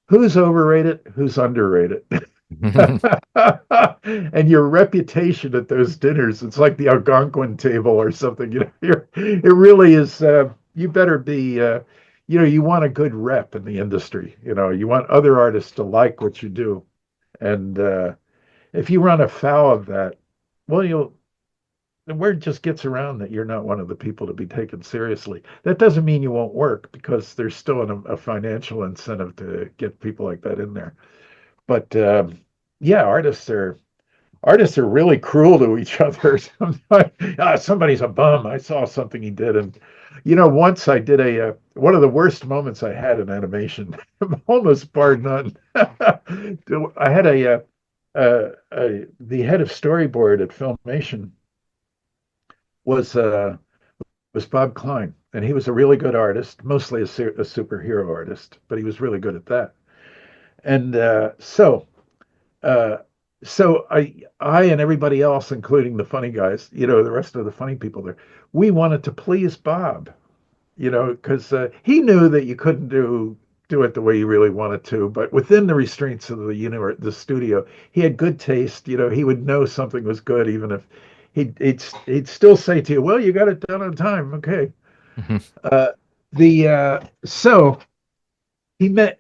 Speaker 2: who's overrated, who's underrated. And your reputation at those dinners, it's like the Algonquin table or something. It really is. You better be. You want a good rep in the industry. You want other artists to like what you do, and if you run afoul of that, well, the word just gets around that you're not one of the people to be taken seriously. That doesn't mean you won't work, because there's still a financial incentive to get people like that in there. But yeah, artists are really cruel to each other. Somebody's a bum. I saw something he did, and once I did one of the worst moments I had in animation, almost bar none. I had the head of storyboard at Filmation was uh, was Bob Klein, and he was a really good artist, mostly a superhero artist, but he was really good at that. And uh, so I and everybody else, including the funny guys, the rest of the funny people there, we wanted to please Bob, because he knew that you couldn't do it the way you really wanted to, but within the restraints of the studio, he had good taste. He would know something was good, even if he'd still say to you, "Well, you got it done on time, okay." Uh, the so he meant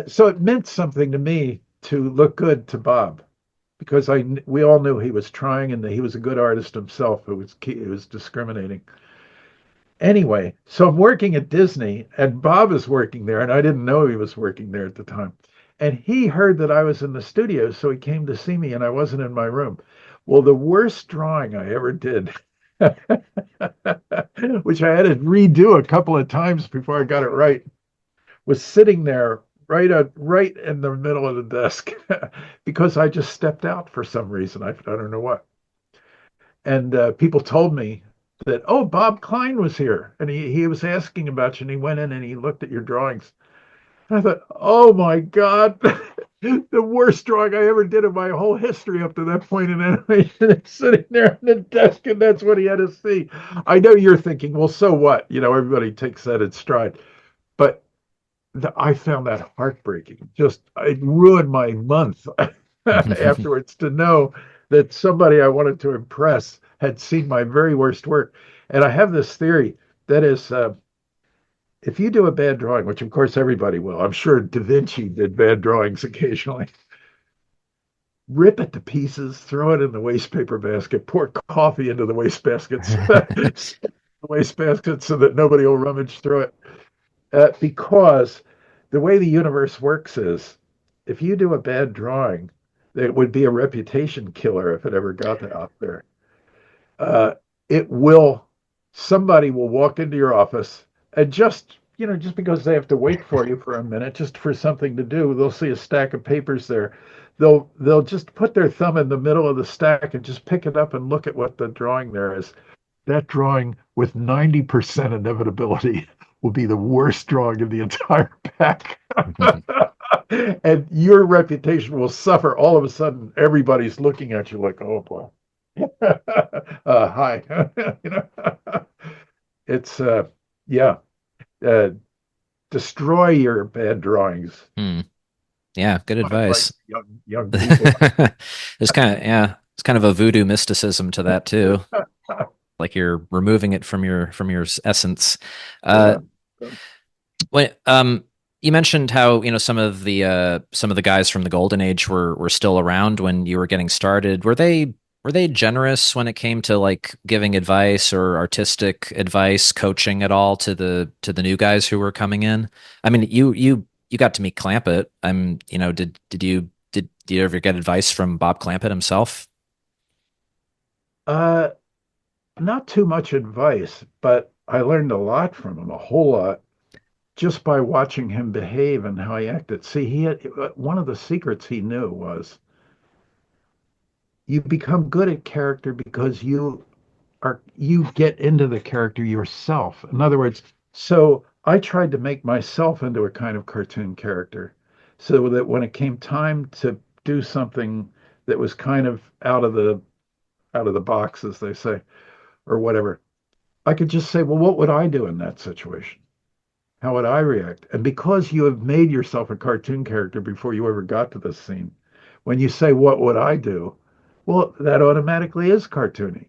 Speaker 2: so it meant something to me to look good to Bob, because we all knew he was trying and that he was a good artist himself. It was discriminating. Anyway, so I'm working at Disney and Bob is working there, and I didn't know he was working there at the time. And he heard that I was in the studio, so he came to see me, and I wasn't in my room. Well, the worst drawing I ever did, which I had to redo a couple of times before I got it right, was sitting there right in the middle of the desk because I just stepped out for some reason. I don't know what. And people told me that, oh, Bob Klein was here and he was asking about you, and he went in and he looked at your drawings. And I thought, oh my God, the worst drawing I ever did in my whole history up to that point in animation. It's sitting there on the desk, and that's what he had to see. I know you're thinking, well, so what? Everybody takes that in stride. But I found that heartbreaking. Just it ruined my month afterwards to know that somebody I wanted to impress had seen my very worst work. And I have this theory that is, if you do a bad drawing, which of course everybody will, I'm sure Da Vinci did bad drawings occasionally, rip it to pieces, throw it in the waste paper basket, pour coffee into the waste baskets, so that nobody will rummage through it. Because the way the universe works is, if you do a bad drawing, it would be a reputation killer if it ever got out there. Uh, it will, somebody will walk into your office and just because they have to wait for you for a minute, just for something to do, they'll see a stack of papers there. They'll just put their thumb in the middle of the stack and just pick it up and look at what the drawing there is. That drawing, with 90% inevitability, will be the worst drawing of the entire pack. And your reputation will suffer. All of a sudden, everybody's looking at you like, oh boy. Hi. It's yeah. Uh, Destroy your bad drawings.
Speaker 1: Hmm. Yeah, good
Speaker 2: My advice
Speaker 1: advice.
Speaker 2: to young people.
Speaker 1: There's kind of, yeah, it's kind of a voodoo mysticism to that too. like you're removing it from your essence. Uh,
Speaker 2: Yeah.
Speaker 1: when you mentioned how some of the guys from the golden age were still around when you were getting started. Were they generous when it came to like giving advice or artistic advice, coaching at all to the new guys who were coming in? I mean, you got to meet Clampett. Did you ever get advice from Bob Clampett himself?
Speaker 2: Uh, Not too much advice, but I learned a lot from him, a whole lot, just by watching him behave and how he acted. See, he had one of the secrets he knew was you become good at character because you get into the character yourself. In other words, so I tried to make myself into a kind of cartoon character so that when it came time to do something that was kind of out of the box, as they say, or whatever, I could just say, well, what would I do in that situation? How would I react? And because you have made yourself a cartoon character before you ever got to this scene, when you say, what would I do? Well, that automatically is cartoony.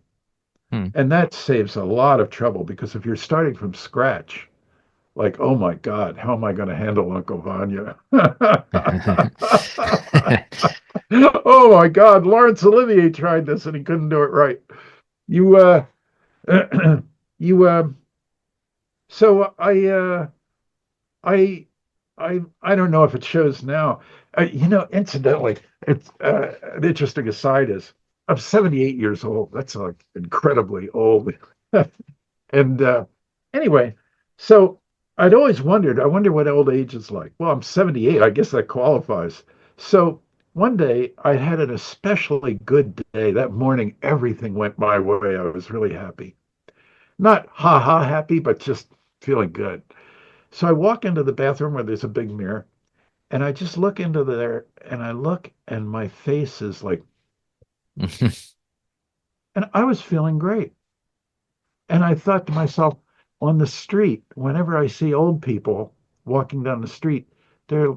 Speaker 1: Hmm.
Speaker 2: And that saves a lot of trouble because if you're starting from scratch, like, oh my God, how am I going to handle Uncle Vanya? Oh my God, Laurence Olivier tried this and he couldn't do it right. You, you, so I, I don't know if it shows now. Incidentally, it's an interesting aside is I'm 78 years old. That's like incredibly old. And anyway, so I'd always wondered, I wonder what old age is like. Well, I'm 78. I guess that qualifies. So one day I had an especially good day. That morning, everything went my way. I was really happy. Not ha ha happy, but just feeling good. So I walk into the bathroom where there's a big mirror and I just look into there and I look and my face is like, and I was feeling great. And I thought to myself, on the street, whenever I see old people walking down the street, they're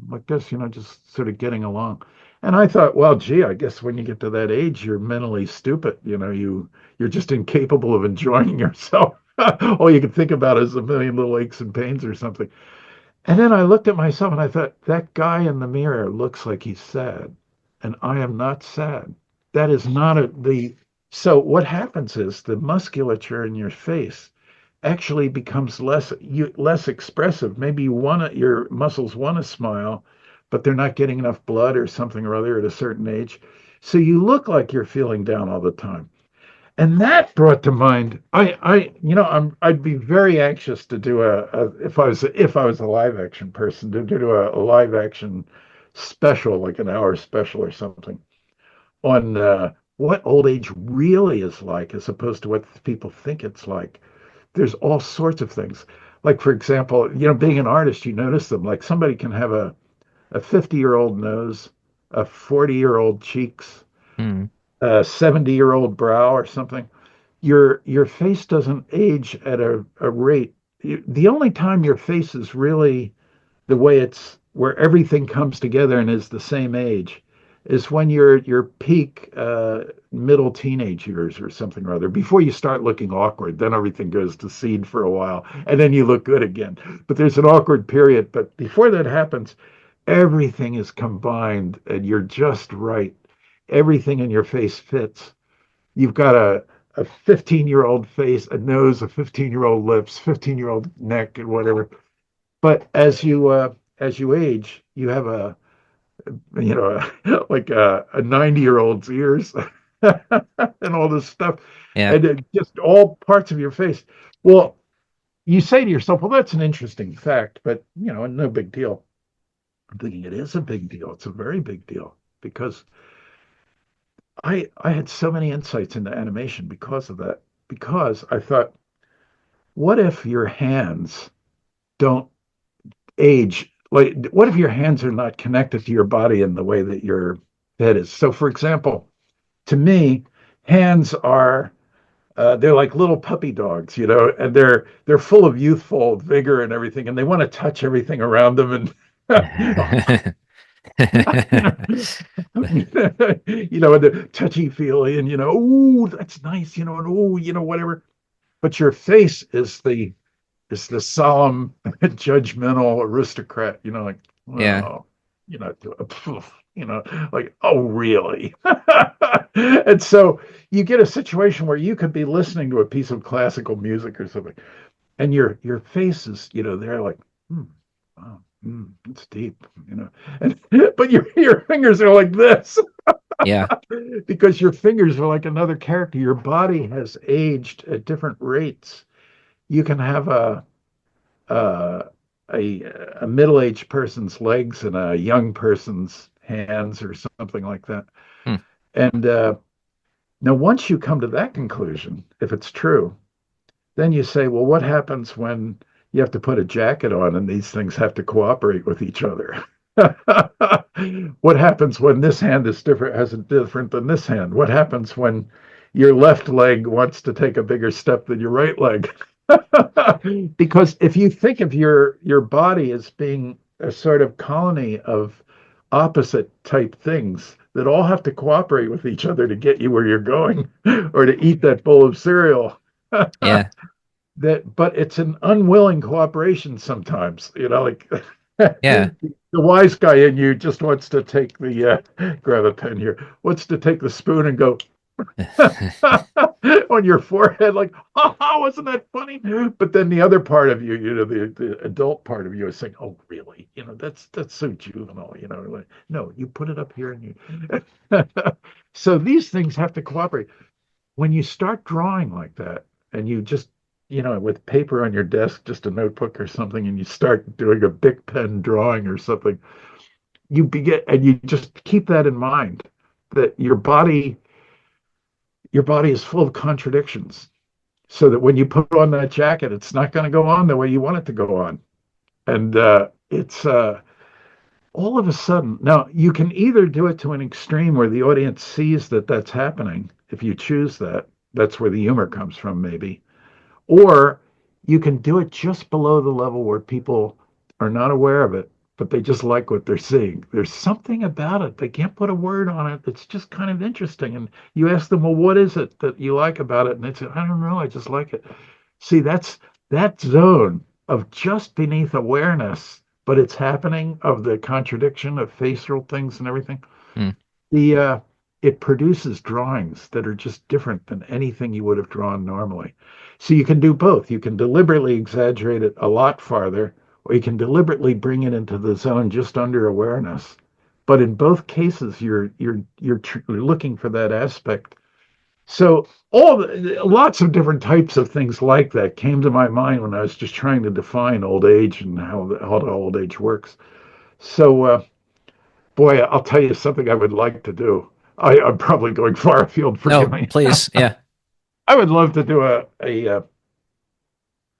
Speaker 2: like this, just sort of getting along. And I thought, well, gee, I guess when you get to that age, you're mentally stupid. You're just incapable of enjoying yourself. All you can think about is a million little aches and pains or something. And then I looked at myself and I thought, that guy in the mirror looks like he's sad. And I am not sad. That is not so what happens is the musculature in your face actually becomes less expressive. Maybe your muscles want to smile, but they're not getting enough blood or something or other at a certain age. So you look like you're feeling down all the time. And that brought to mind, I'd be very anxious to do if I was a live action person to do a live action special, like an hour special or something, on what old age really is like, as opposed to what people think it's like. There's all sorts of things. Like, for example, being an artist, you notice them. Like somebody can have a 50-year-old nose, a 40-year-old cheeks,
Speaker 1: Hmm.
Speaker 2: a 70-year-old brow or something. Your face doesn't age at a rate. The only time your face is really the way it's where everything comes together and is the same age is when you're your peak middle teenage years or something or other before you start looking awkward. Then everything goes to seed for a while and then you look good again, but there's an awkward period. But before that happens, everything is combined and you're just right. Everything in your face fits. You've got a 15-year-old face, a nose, a 15-year-old lips, 15-year-old neck, and whatever. But as you age, you have like a 90-year-old's ears and all this stuff,
Speaker 1: Yeah.
Speaker 2: and just all parts of your face. Well, you say to yourself, well, that's an interesting fact, but no big deal. I'm thinking it is a big deal. It's a very big deal because I had so many insights into animation because of that. Because I thought, what if your hands don't age? Like, what if your hands are not connected to your body in the way that your head is? So, for example, to me, hands are they're like little puppy dogs, and they're full of youthful vigor and everything, and they want to touch everything around them. And And the touchy-feely and, ooh, that's nice, and ooh, whatever. But your face is the solemn, judgmental aristocrat, like,
Speaker 1: Yeah.
Speaker 2: well, you know, like, oh, really? And so you get a situation where you could be listening to a piece of classical music or something, and your face is, they're like, wow, it's deep, and but your fingers are like this
Speaker 1: Yeah.
Speaker 2: because your fingers are like another character. Your body has aged at different rates. You can have uh, a, a middle-aged person's legs and a young person's hands or something like that.
Speaker 1: Hmm.
Speaker 2: And now, once you come to that conclusion, if it's true, then you say, well, what happens when you have to put a jacket on and these things have to cooperate with each other? What happens when this hand is different, has it different than this hand? What happens when your left leg wants to take a bigger step than your right leg? Because if you think of your body as being a sort of colony of opposite type things that all have to cooperate with each other to get you where you're going or to eat that bowl of cereal.
Speaker 1: Yeah.
Speaker 2: But it's an unwilling cooperation sometimes, like
Speaker 1: Yeah.
Speaker 2: the wise guy in you just wants to take the grab a pen here, wants to take the spoon and go on your forehead, like, ha, wasn't that funny? But then the other part of you, the adult part of you is saying, oh, really? That's so juvenile, like, no, you put it up here and you. So these things have to cooperate. When you start drawing like that, and you just, with paper on your desk, just a notebook or something, and you start doing a big pen drawing or something, you begin, and you just keep that in mind that your body is full of contradictions, so that when you put on that jacket, it's not going to go on the way you want it to go on. And it's all of a sudden, now you can either do it to an extreme where the audience sees that that's happening. If you choose that, that's where the humor comes from, maybe. Or you can do it just below the level where people are not aware of it, but they just like what they're seeing. There's something about it. They can't put a word on it. It's just kind of interesting. And you ask them, well, what is it that you like about it? And they say, I don't know. I just like it. See, that's that zone of just beneath awareness, but it's happening, of the contradiction of facial things and everything.
Speaker 1: Hmm.
Speaker 2: The It produces drawings that are just different than anything you would have drawn normally. So you can do both. You can deliberately exaggerate it a lot farther, or you can deliberately bring it into the zone just under awareness. But in both cases, you're looking for that aspect. So lots of different types of things like that came to my mind when I was just trying to define old age and how the old age works. So boy, I'll tell you something I would like to do. I'm probably going far afield. Forgive
Speaker 1: No,
Speaker 2: me.
Speaker 1: please. Yeah.
Speaker 2: I would love to do a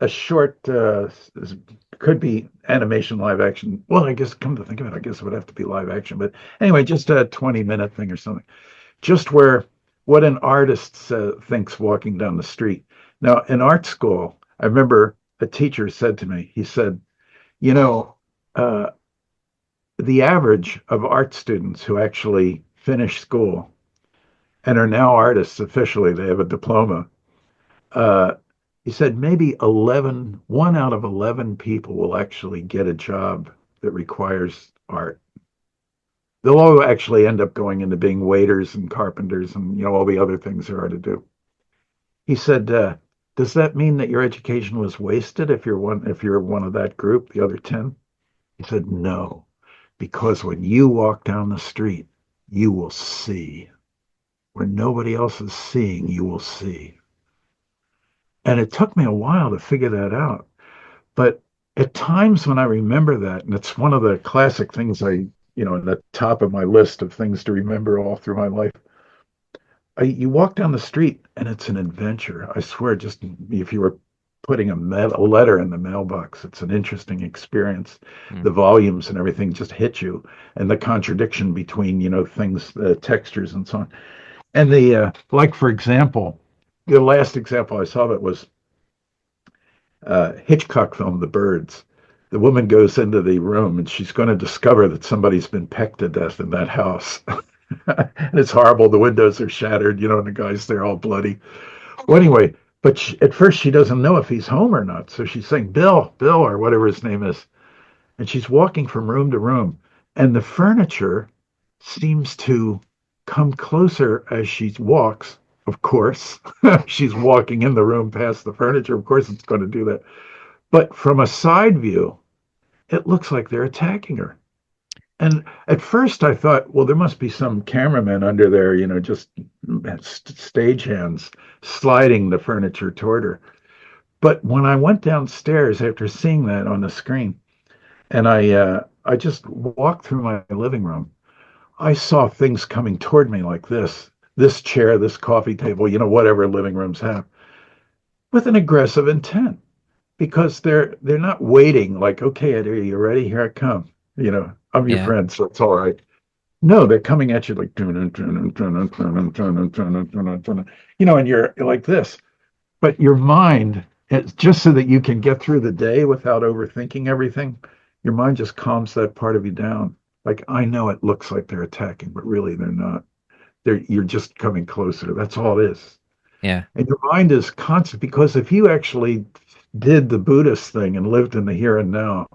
Speaker 2: short, could be animation live action. Well, I guess, come to think of it, I guess it would have to be live action. But anyway, just a 20-minute thing or something. Just where what an artist thinks walking down the street. Now, in art school, I remember a teacher said to me, he said, you know, uh, the average of art students who actually finish school and are now artists officially, they have a diploma. Uh, he said maybe 1 out of 11 people will actually get a job that requires art. They'll all actually end up going into being waiters and carpenters and all the other things there are to do. He said, "Does that mean that your education was wasted if you're one of that group, the other 10?" He said, "No, because when you walk down the street, you will see where nobody else is seeing. You will see." And it took me a while to figure that out. But at times when I remember that, and it's one of the classic things in the top of my list of things to remember all through my life, you walk down the street and it's an adventure. I swear, just if you were putting a letter in the mailbox, it's an interesting experience.
Speaker 1: Hmm.
Speaker 2: The volumes and everything just hit you, and the contradiction between, things, textures and so on. And like, for example, the last example I saw of it was Hitchcock film The Birds. the woman goes into the room and she's going to discover that somebody's been pecked to death in that house. And it's horrible. The windows are shattered, and the guy's there all bloody. Well, anyway, but at first she doesn't know if he's home or not. So she's saying, Bill, Bill, or whatever his name is. And she's walking from room to room. And the furniture seems to come closer as she walks. Of course, she's walking in the room past the furniture. Of course, it's going to do that. But from a side view, it looks like they're attacking her. And at first I thought, well, there must be some cameraman under there, just stagehands sliding the furniture toward her. But when I went downstairs after seeing that on the screen, and I just walked through my living room, I saw things coming toward me like this chair, this coffee table, whatever living rooms have, with an aggressive intent because they're not waiting like, okay, Eddie, are you ready? Here I come. I'm your
Speaker 1: Yeah.
Speaker 2: friend, so it's all right. No, they're coming at you like, and you're like this. But your mind, it's just so that you can get through the day without overthinking everything. Your mind just calms that part of you down. Like, I know it looks like they're attacking, but really they're not. You're just coming closer. That's all it is.
Speaker 1: Yeah.
Speaker 2: And your mind is constant because if you actually did the Buddhist thing and lived in the here and now,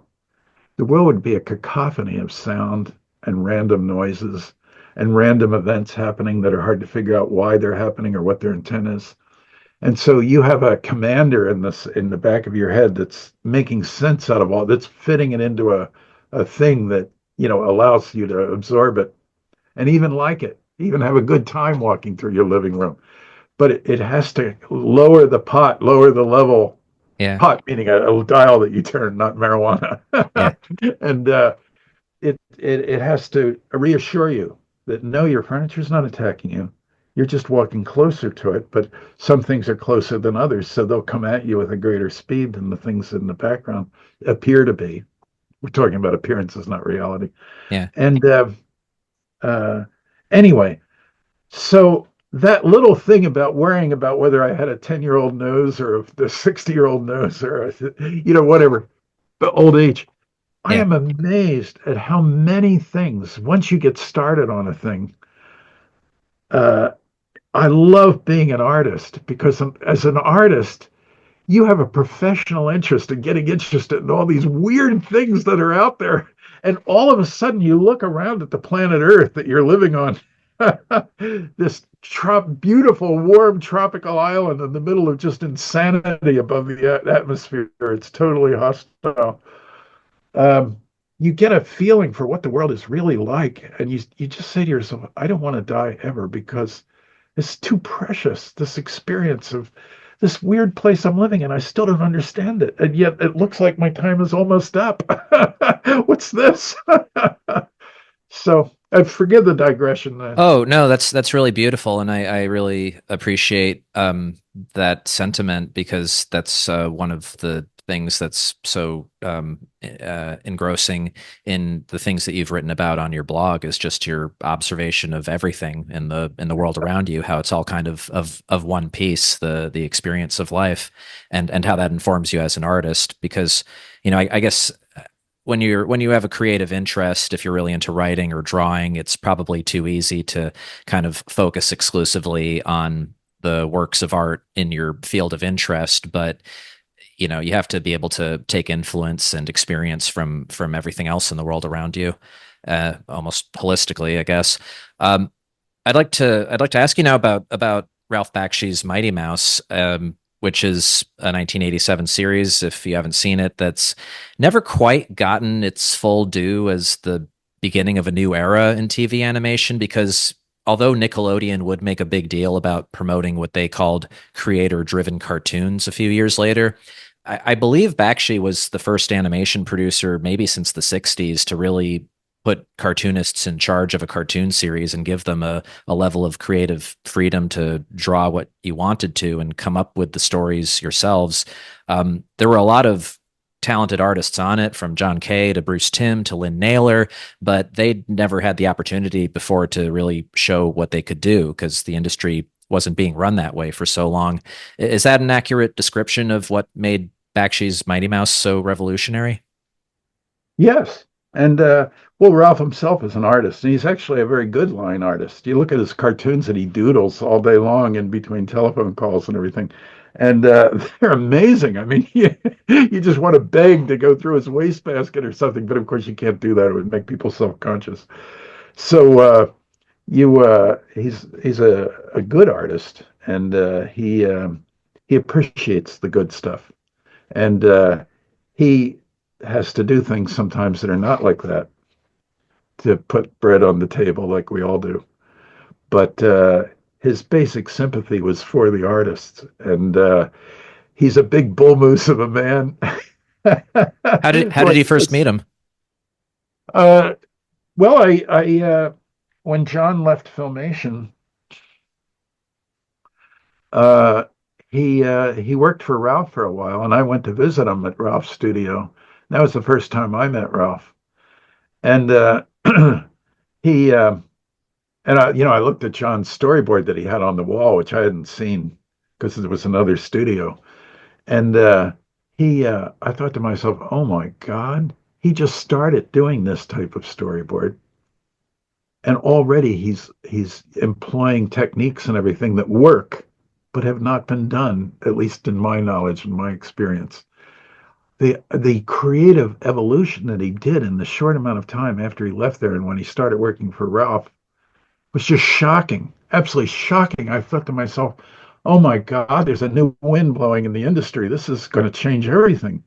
Speaker 2: the world would be a cacophony of sound and random noises and random events happening that are hard to figure out why they're happening or what their intent is. And so you have a commander in the back of your head that's making sense out of all that's fitting it into a thing that allows you to absorb it and even like it, even have a good time walking through your living room. But it has to lower the pot, lower the level.
Speaker 1: Yeah.
Speaker 2: Pot meaning a dial that you turn, not marijuana.
Speaker 1: Yeah.
Speaker 2: And it has to reassure you that no, your furniture is not attacking you. You're just walking closer to it, but some things are closer than others, so they'll come at you with a greater speed than the things in the background appear to be. We're talking about appearances, not reality.
Speaker 1: Yeah.
Speaker 2: And uh, anyway, so that little thing about worrying about whether I had a 10-year-old nose or the 60-year-old nose or whatever, but old age. I
Speaker 1: Yeah.
Speaker 2: am amazed at how many things, once you get started on a thing, uh, I love being an artist because as an artist, you have a professional interest in getting interested in all these weird things that are out there. And all of a sudden, you look around at the planet Earth that you're living on, this beautiful, warm tropical island in the middle of just insanity above the atmosphere. It's totally hostile. Um, you get a feeling for what the world is really like, and you just say to yourself, "I don't want to die ever because it's too precious. This experience of this weird place I'm living in, I still don't understand it, and yet it looks like my time is almost up. What's this?" So I forgive the digression.
Speaker 1: Oh, no, that's really beautiful, and I really appreciate that sentiment because that's one of the things that's so engrossing in the things that you've written about on your blog is just your observation of everything in the world around you, how it's all kind of one piece, the experience of life, and how that informs you as an artist. Because I guess when you have a creative interest, if you're really into writing or drawing, it's probably too easy to kind of focus exclusively on the works of art in your field of interest. But you have to be able to take influence and experience from everything else in the world around you, almost holistically, I guess. Um, I'd like to ask you now about Ralph Bakshi's Mighty Mouse, which is a 1987 series. If you haven't seen it, that's never quite gotten its full due as the beginning of a new era in TV animation because although Nickelodeon would make a big deal about promoting what they called creator-driven cartoons a few years later, I believe Bakshi was the first animation producer, maybe since the 60s, to really put cartoonists in charge of a cartoon series and give them a level of creative freedom to draw what you wanted to and come up with the stories yourselves. There were a lot of talented artists on it, from John Kay to Bruce Timm to Lynn Naylor, but they'd never had the opportunity before to really show what they could do because the industry wasn't being run that way for so long. Is that an accurate description of what made Bakshi's Mighty Mouse so revolutionary?
Speaker 2: Yes. And well, Ralph himself is an artist, and he's actually a very good line artist. You look at his cartoons that he doodles all day long in between telephone calls and everything, and they're amazing. I mean, you just want to beg to go through his wastebasket or something, but of course you can't do that. It would make people self-conscious. So he's a good artist, and he appreciates the good stuff, and he has to do things sometimes that are not like that to put bread on the table like we all do. But his basic sympathy was for the artists, and he's a big bull moose of a man.
Speaker 1: How did
Speaker 2: Like
Speaker 1: you first
Speaker 2: this.
Speaker 1: meet him?
Speaker 2: Uh, well, when John left Filmation, uh, he worked for Ralph for a while, and I went to visit him at Ralph's studio. That was the first time I met Ralph, and he and I looked at John's storyboard that he had on the wall, which I hadn't seen because there was another studio, and I thought to myself, oh my God, he just started doing this type of storyboard, and already he's employing techniques and everything that work, but have not been done, at least in my knowledge and my experience. The creative evolution that he did in the short amount of time after he left there and when he started working for Ralph was just shocking, absolutely shocking. I thought to myself, oh my God, there's a new wind blowing in the industry. This is going to change everything.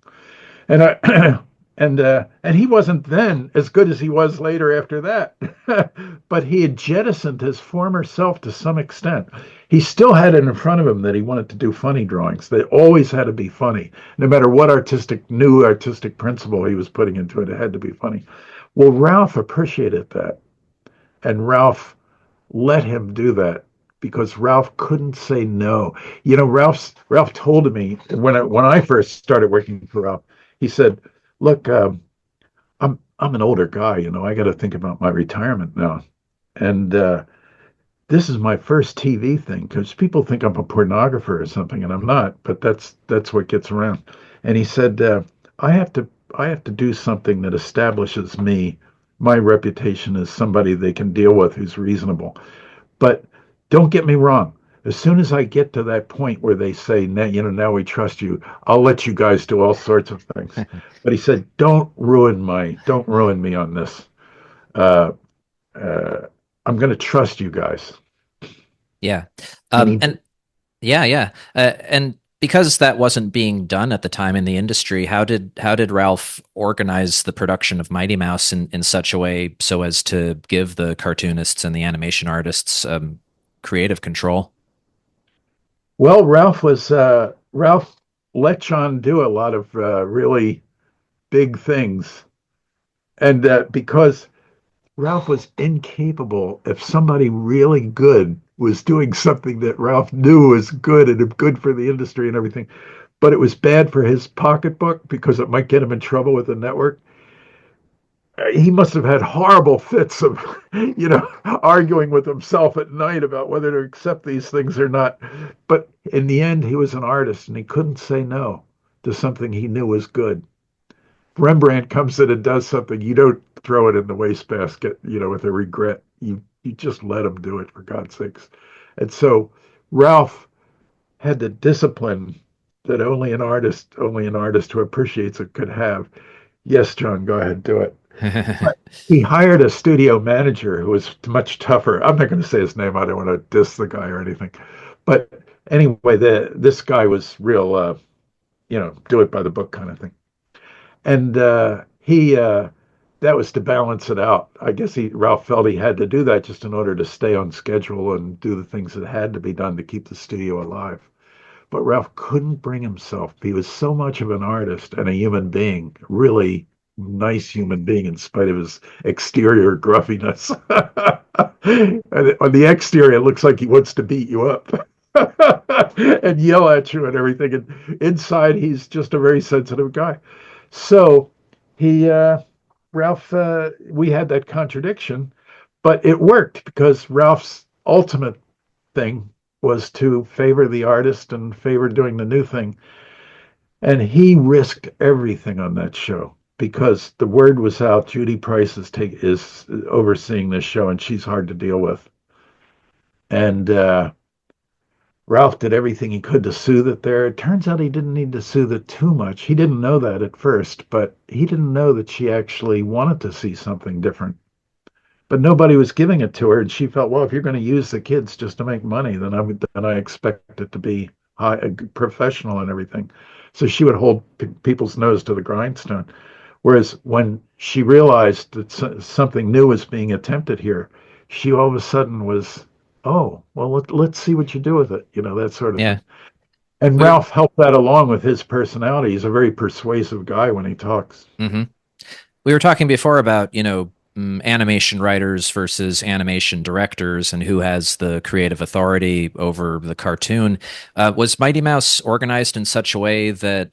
Speaker 2: And I and he wasn't then as good as he was later after that, but he had jettisoned his former self to some extent. He still had it in front of him that he wanted to do funny drawings. They always had to be funny, no matter what new artistic principle he was putting into it. It had to be funny. Well, Ralph appreciated that, and Ralph let him do that because Ralph couldn't say no. Ralph told me when I first started working for Ralph, he said, "Look, I'm an older guy. I got to think about my retirement now, and this is my first TV thing because people think I'm a pornographer or something, and I'm not. But that's what gets around." And he said, "I have to I have to do something that establishes my reputation as somebody they can deal with who's reasonable." But don't get me wrong. As soon as I get to that point where they say, now we trust you, I'll let you guys do all sorts of things. But he said, don't ruin me on this. Uh, uh, I'm going to trust you guys.
Speaker 1: Yeah.
Speaker 2: And he
Speaker 1: And yeah. And because that wasn't being done at the time in the industry, how did Ralph organize the production of Mighty Mouse in such a way so as to give the cartoonists and the animation artists creative control?
Speaker 2: Well, Ralph let John do a lot of really big things, and because Ralph was incapable if somebody really good was doing something that Ralph knew was good and good for the industry and everything, but it was bad for his pocketbook because it might get him in trouble with the network. He must have had horrible fits of, arguing with himself at night about whether to accept these things or not. But in the end, he was an artist and he couldn't say no to something he knew was good. Rembrandt comes in and does something, you don't throw it in the wastebasket, with a regret. You just let him do it for God's sakes. And so Ralph had the discipline that only an artist who appreciates it could have. Yes, John, go ahead, do it. But he hired a studio manager who was much tougher. I'm not going to say his name. I don't want to diss the guy or anything. But anyway, this guy was real, do it by the book kind of thing. And he that was to balance it out. I guess Ralph felt he had to do that just in order to stay on schedule and do the things that had to be done to keep the studio alive. But Ralph couldn't bring himself. He was so much of an artist and a human being, really nice human being in spite of his exterior gruffiness. And on the exterior, it looks like he wants to beat you up and yell at you and everything. And inside, he's just a very sensitive guy. So he, Ralph, we had that contradiction, but it worked because Ralph's ultimate thing was to favor the artist and favor doing the new thing. And he risked everything on that show. because the word was out. Judy Price is overseeing this show, and she's hard to deal with. And Ralph did everything he could to soothe it there. It turns out he didn't need to soothe it too much. He didn't know that at first, but he didn't know that she actually wanted to see something different. But nobody was giving it to her, and she felt, well, if you're going to use the kids just to make money, then I expect it to be professional and everything. So she would hold people's nose to the grindstone. Whereas when she realized that something new was being attempted here, she all of a sudden was, oh, well, let's see what you do with it, that sort of
Speaker 1: Yeah.
Speaker 2: thing. And
Speaker 1: We were,
Speaker 2: Ralph helped that along with his personality. He's a very persuasive guy when he talks.
Speaker 1: mhm. We were talking before about, animation writers versus animation directors and who has the creative authority over the cartoon. Was Mighty Mouse organized in such a way that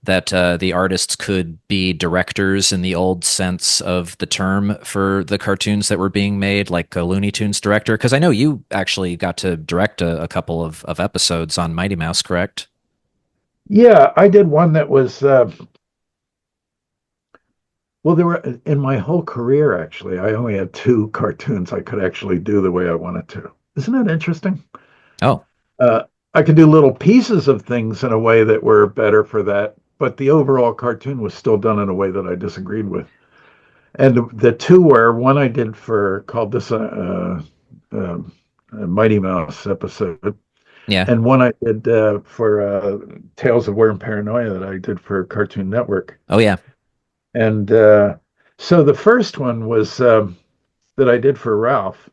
Speaker 1: the artists could be directors in the old sense of the term for the cartoons that were being made, like a Looney Tunes director? Because I know you actually got to direct a couple of episodes on Mighty Mouse, correct?
Speaker 2: Yeah, I did one that was well, there were in my whole career, actually, I only had two cartoons I could actually do the way I wanted to. Isn't that interesting?
Speaker 1: Oh,
Speaker 2: Uh, I could do little pieces of things in a way that were better for that, but the overall cartoon was still done in a way that I disagreed with. And the two were one I did for called this a Mighty Mouse episode,
Speaker 1: yeah.
Speaker 2: and one I did for Tales of War and Paranoia that I did for Cartoon Network.
Speaker 1: Oh, yeah.
Speaker 2: And so the first one was that I did for Ralph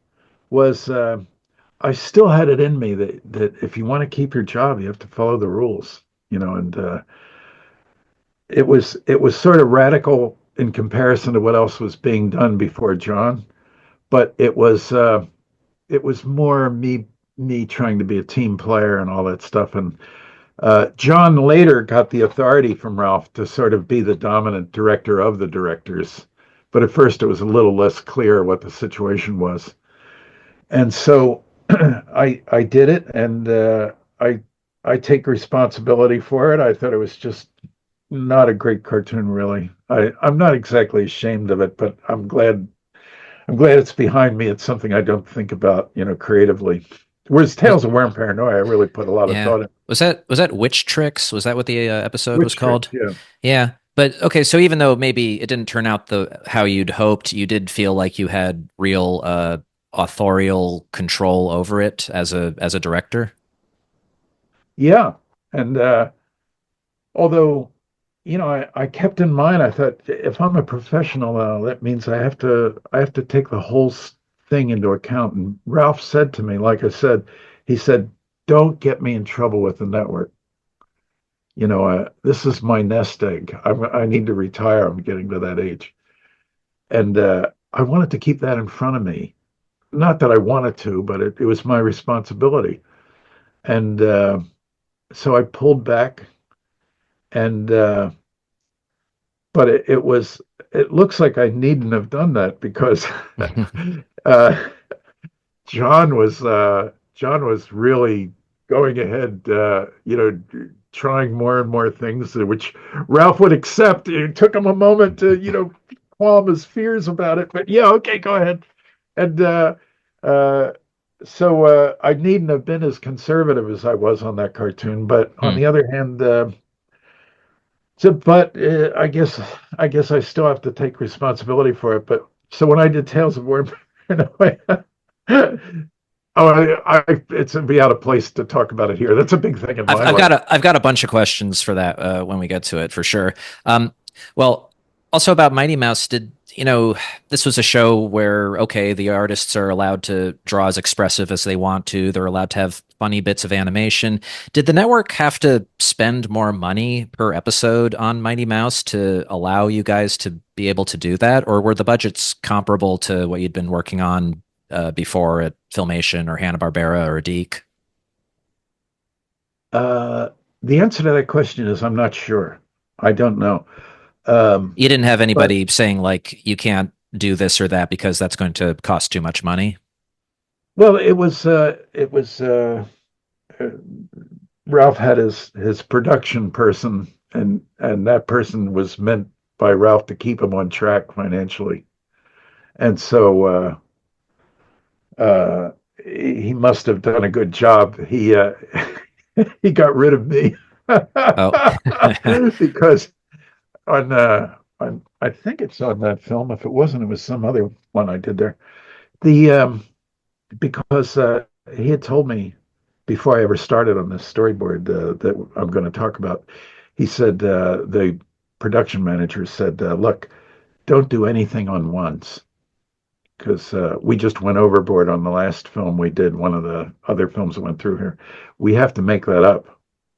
Speaker 2: was I still had it in me that if you want to keep your job, you have to follow the rules, and it was sort of radical in comparison to what else was being done before John, but it was more me trying to be a team player and all that stuff. And John later got the authority from Ralph to sort of be the dominant director of the directors, but at first it was a little less clear what the situation was. And so I did it, and I take responsibility for it. I thought it was just not a great cartoon, really. I'm not exactly ashamed of it, but I'm glad it's behind me. It's something I don't think about, creatively. Whereas
Speaker 1: Was,
Speaker 2: Tales of War and Paranoia, I really put a lot of
Speaker 1: yeah.
Speaker 2: thought in.
Speaker 1: Was that Witch Tricks? Was that what the episode was
Speaker 2: Witch
Speaker 1: called?
Speaker 2: Tricks, yeah.
Speaker 1: Yeah. But okay, so even though maybe it didn't turn out the how you'd hoped, you did feel like you had real authorial control over it as a director.
Speaker 2: Yeah. And although, I kept in mind, I thought if I'm a professional now, that means I have to take the whole thing into account. And Ralph said to me, like I said, he said, "Don't get me in trouble with the network. This is my nest egg. I need to retire. I'm getting to that age." And I wanted to keep that in front of me. Not that I wanted to, but it was my responsibility. And so I pulled back, and but it looks like I needn't have done that because uh, John was really going ahead, trying more and more things which Ralph would accept. It took him a moment to, qualm his fears about it, but yeah, okay, go ahead. And uh, so I needn't have been as conservative as I was on that cartoon, but on
Speaker 1: Hmm.
Speaker 2: the other hand, but I guess I still have to take responsibility for it. But so when I did Tales of War, oh, it'd be out of place to talk about it here. That's a big thing in
Speaker 1: I've
Speaker 2: my
Speaker 1: I've got
Speaker 2: life.
Speaker 1: a bunch of questions for that when we get to it for sure. Um, well, also about Mighty Mouse, did this was a show where okay, the artists are allowed to draw as expressive as they want to. They're allowed to have funny bits of animation. Did the network have to spend more money per episode on Mighty Mouse to allow you guys to be able to do that, or were the budgets comparable to what you'd been working on before at Filmation or Hanna-Barbera or Deke?
Speaker 2: Uh, the answer to that question is I'm not sure. I don't know. Um,
Speaker 1: You didn't have
Speaker 2: but
Speaker 1: anybody saying like you can't do this or that because that's going to cost too much money.
Speaker 2: well, it was uh, Ralph had his production person, and that person was meant. by Ralph to keep him on track financially. And so he must have done a good job. He he got rid of me
Speaker 1: Oh,
Speaker 2: because on I think it's on that film. If it wasn't, it was some other one I did there. The because he had told me before I ever started on this storyboard that I'm going to talk about. He said the production manager said, "Look, don't do anything on ones." Because we just went overboard on the last film we did, one of the other films that went through here. We have to make that up.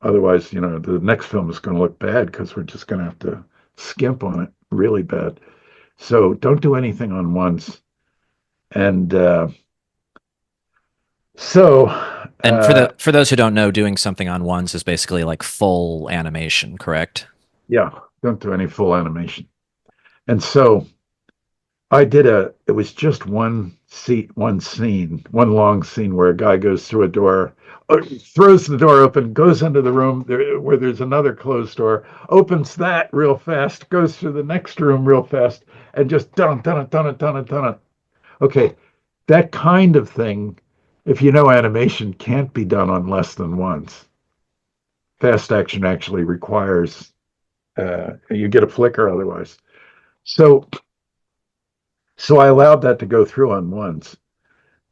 Speaker 2: Otherwise, the next film is going to look bad because we're just going to have to skimp on it really bad. So don't do anything on ones. And so,
Speaker 1: and for those who don't know, doing something on ones is basically like full animation, correct?
Speaker 2: yeah, don't do any full animation. And so it was just one scene, one long scene where a guy goes through a door, throws the door open, goes into the room where there's another closed door, opens that real fast, goes through the next room real fast, and just done it, done it, done it, done it, done it. Okay, that kind of thing, if you know animation, can't be done on less than once. Fast action actually requires you get a flicker otherwise. So so I allowed that to go through on ones.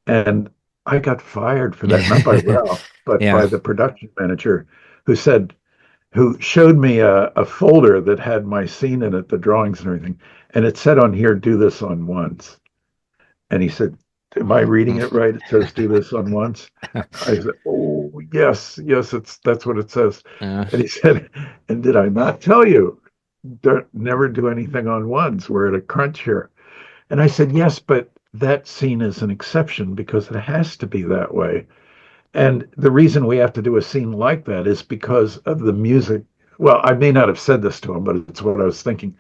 Speaker 2: And I got fired for that, not by Ralph, but
Speaker 1: Yeah.
Speaker 2: by the production manager who said, who showed me a folder that had my scene in it, the drawings and everything. And it said on here, do this on ones. And he said, am I reading it right? It says do this on ones. I said, oh, yes, yes, that's what it says.
Speaker 1: Uh,
Speaker 2: And he said, and did I not tell you? Don't never do anything on ones. We're at a crunch here. And I said, yes, but that scene is an exception because it has to be that way. And the reason we have to do a scene like that is because of the music. Well, I may not have said this to him, but it's what I was thinking.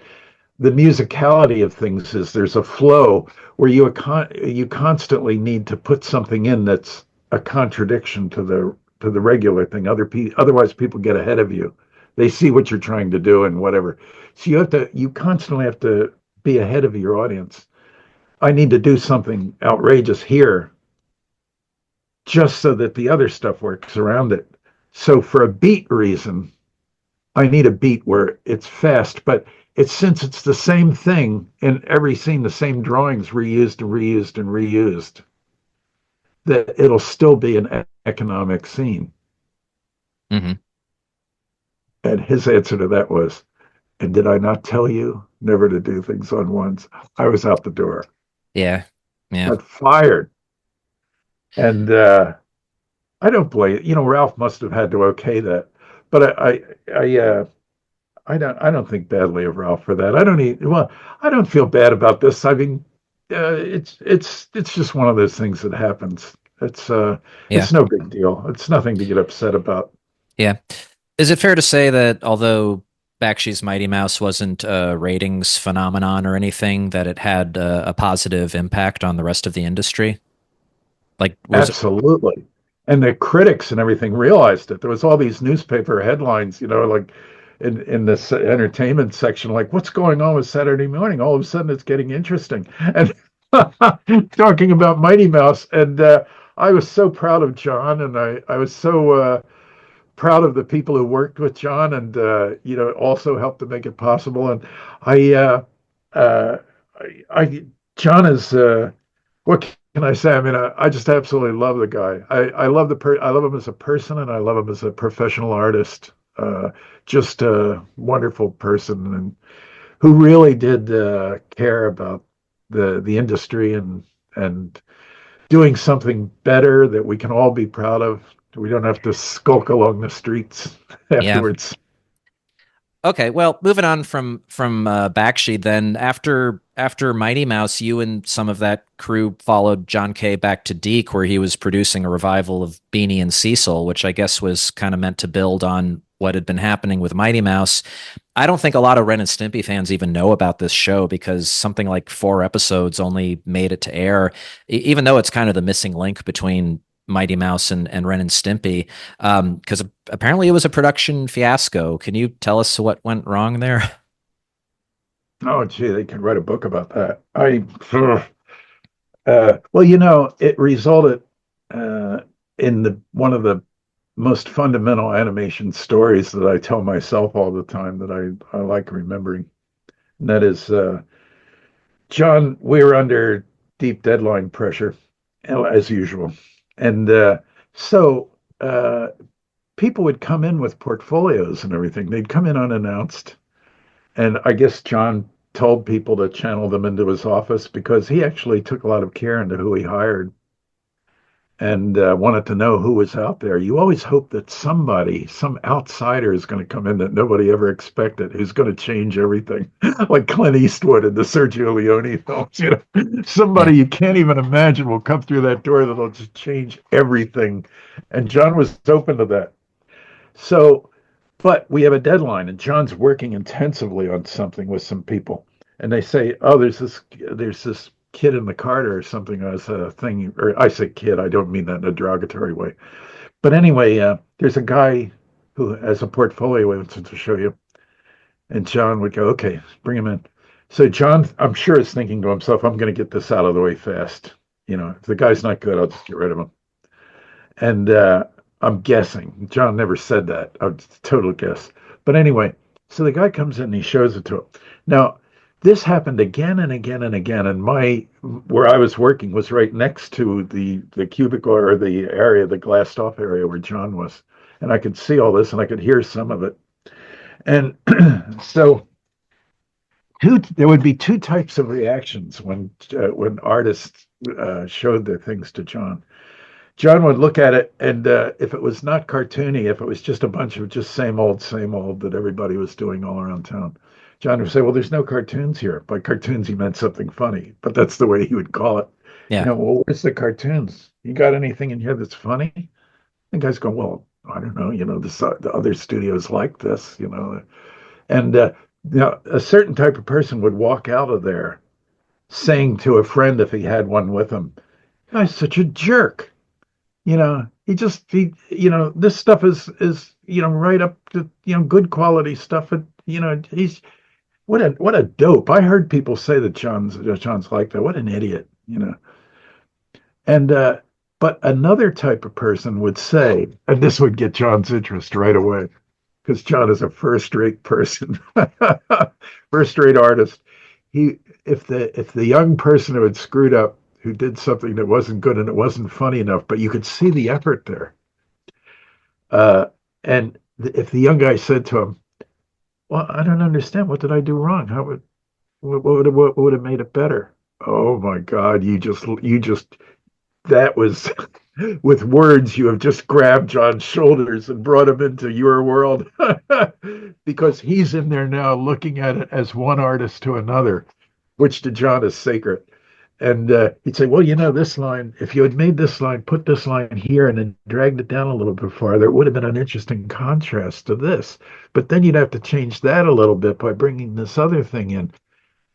Speaker 2: The musicality of things is there's a flow where you constantly need to put something in that's a contradiction to the regular thing. Otherwise people get ahead of you. They see what you're trying to do and whatever. So you constantly have to be ahead of your audience. I need to do something outrageous here just so that the other stuff works around it. So for a beat reason, I need a beat where it's fast, but since it's the same thing in every scene, the same drawings reused and reused and reused, that it'll still be an economic scene.
Speaker 1: mhm.
Speaker 2: And his answer to that was, and did I not tell you never to do things on ones? I was out the door.
Speaker 1: Yeah. Yeah.
Speaker 2: Got fired. And I don't blame Ralph must have had to okay that, but I don't think badly of Ralph for that. I don't feel bad about this. I mean, it's just one of those things that happens.
Speaker 1: Yeah.
Speaker 2: It's no big deal. It's nothing to get upset about.
Speaker 1: Yeah. Is it fair to say that although Bakshi's Mighty Mouse wasn't a ratings phenomenon or anything, that it had a positive impact on the rest of the industry? Like, was it?
Speaker 2: Absolutely. And the critics and everything realized it. There was all these newspaper headlines, like in this entertainment section, like what's going on with Saturday morning? All of a sudden it's getting interesting. And talking about Mighty Mouse. And I was so proud of John, and I was so proud of the people who worked with John and also helped to make it possible. And I uh, I John is what can I say? I mean, I just absolutely love the guy. I love him as a person, and I love him as a professional artist. Just a wonderful person, and who really did care about the industry and doing something better that we can all be proud of. We don't have to skulk along the streets
Speaker 1: Yeah.
Speaker 2: afterwards.
Speaker 1: Okay, well, moving on from Bakshi, then after Mighty Mouse, you and some of that crew followed John Kay back to Deke, where he was producing a revival of Beany and Cecil, which I guess was kind of meant to build on what had been happening with Mighty Mouse. I don't think a lot of Ren and Stimpy fans even know about this show because something like 4 episodes only made it to air, even though it's kind of the missing link between Mighty Mouse and Ren and Stimpy, because apparently it was a production fiasco. Can you tell us what went wrong there?
Speaker 2: Oh, gee, they could write a book about that. Well, it resulted in the one of the most fundamental animation stories that I tell myself all the time that I like remembering. And that is, John, we were under deep deadline pressure, as usual. And so people would come in with portfolios and everything. They'd come in unannounced. And I guess John told people to channel them into his office because he actually took a lot of care into who he hired and wanted to know who was out there. You always hope that somebody, some outsider, is going to come in that nobody ever expected, who's going to change everything, like Clint Eastwood in the Sergio Leone films.
Speaker 1: Yeah.
Speaker 2: Somebody you can't even imagine will come through that door that'll just change everything. And John was open to that. So, but we have a deadline, and John's working intensively on something with some people, and they say, "Oh, there's this kid in the Carter or something as a thing." Or I say kid, I don't mean that in a derogatory way. But anyway, there's a guy who has a portfolio he wants to show you, and John would go, "Okay, bring him in." So John, I'm sure, is thinking to himself, "I'm going to get this out of the way fast. If the guy's not good, I'll just get rid of him." And I'm guessing. John never said that. A total guess. But anyway, so the guy comes in and he shows it to him. Now, this happened again and again and again. And where I was working was right next to the cubicle or the area, the glassed off area where John was. And I could see all this and I could hear some of it. And so there would be two types of reactions when artists showed their things to John. John would look at it, and if it was not cartoony, if it was just a bunch of just same old that everybody was doing all around town, John would say, "Well, there's no cartoons here." By cartoons, he meant something funny, but that's the way he would call it.
Speaker 1: Yeah.
Speaker 2: Well, where's the cartoons? You got anything in here that's funny? And guys go, "Well, I don't know. The other studios like this. And a certain type of person would walk out of there saying to a friend if he had one with him, "Guy's such a jerk." This stuff is right up to good quality stuff. And he's what a dope. I heard people say that John's like that. What an idiot. And but another type of person would say, and this would get John's interest right away, because John is a first-rate person, first-rate artist. He if the young person who had screwed up, who did something that wasn't good and it wasn't funny enough, but you could see the effort there. And if the young guy said to him, "Well, I don't understand. What did I do wrong? What would have made it better?" Oh my God, that was with words, you have just grabbed John's shoulders and brought him into your world because he's in there now looking at it as one artist to another, which to John is sacred. And he'd say, "Well, this line, if you had made this line, put this line here and then dragged it down a little bit farther, it would have been an interesting contrast to this. But then you'd have to change that a little bit by bringing this other thing in."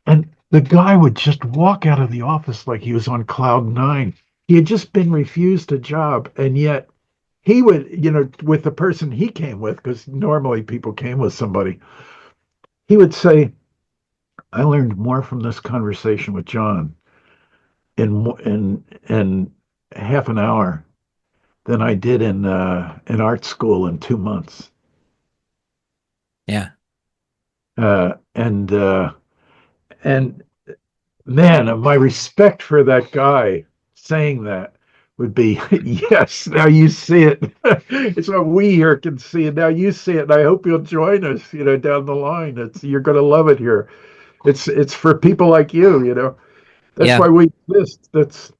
Speaker 2: And the guy would just walk out of the office like he was on cloud nine. He had just been refused a job, and yet he would, with the person he came with, because normally people came with somebody, he would say, "I learned more from this conversation with John in half an hour than I did in art school in 2 months."
Speaker 1: Yeah.
Speaker 2: And man, my respect for that guy saying that would be, "Yes, now you see it." It's what we here can see, and now you see it. And I hope you'll join us, down the line. You're going to love it here. It's for people like you. That's
Speaker 1: Yeah.
Speaker 2: why we exist. That's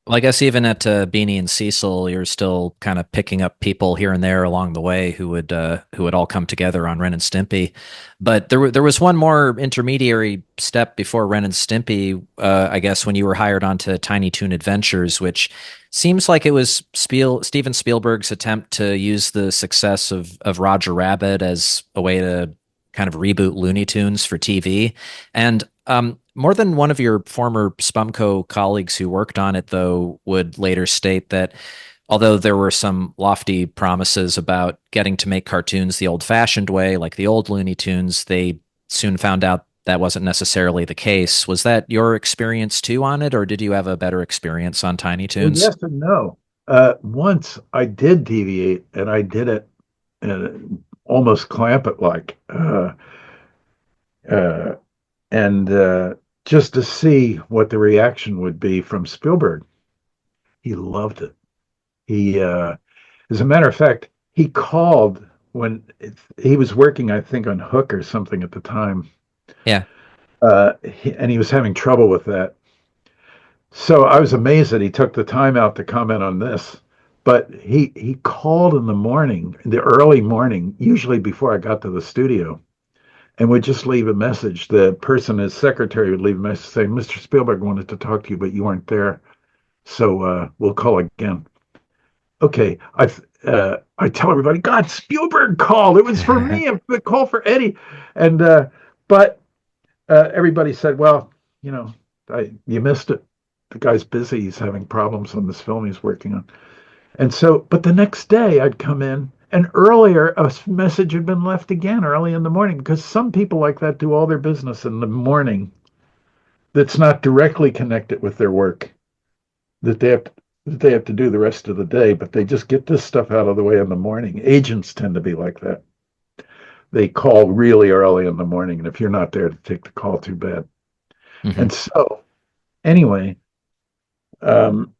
Speaker 1: Well, I guess even at Beany and Cecil, you're still kind of picking up people here and there along the way who would all come together on Ren and Stimpy. But there was one more intermediary step before Ren and Stimpy, I guess, when you were hired onto Tiny Toon Adventures, which seems like it was Steven Spielberg's attempt to use the success of Roger Rabbit as a way to kind of reboot Looney Tunes for TV. And more than one of your former Spumco colleagues who worked on it, though, would later state that although there were some lofty promises about getting to make cartoons the old-fashioned way, like the old Looney Tunes, they soon found out that wasn't necessarily the case. Was that your experience too on it, or did you have a better experience on Tiny
Speaker 2: Well,
Speaker 1: Toons?
Speaker 2: yes and no. Once I did deviate, and I did it uh, almost Clampett like, uh, and just to see what the reaction would be from Spielberg. He loved it. He, as a matter of fact, he called when he was working, I think, on Hook or something at the time,
Speaker 1: Yeah.
Speaker 2: and he was having trouble with that. So I was amazed that he took the time out to comment on this. But he called in the morning, the early morning, usually before I got to the studio, and would just leave a message. The person, his secretary, would leave a message saying, "Mr. Spielberg wanted to talk to you, but you weren't there, so we'll call again." Okay, I tell everybody, God, Spielberg called. It was for me. The call for Eddie, and but everybody said, "Well, you know, you missed it. The guy's busy. He's having problems on this film he's working on." And so, but the next day I'd come in, and earlier a message had been left again early in the morning because some people like that do all their business in the morning that's not directly connected with their work that they have to do the rest of the day, but they just get this stuff out of the way in the morning. Agents tend to be like that. They call really early in the morning, and if you're not there to take the call, too bad.
Speaker 1: Hmm.
Speaker 2: And so, anyway, um,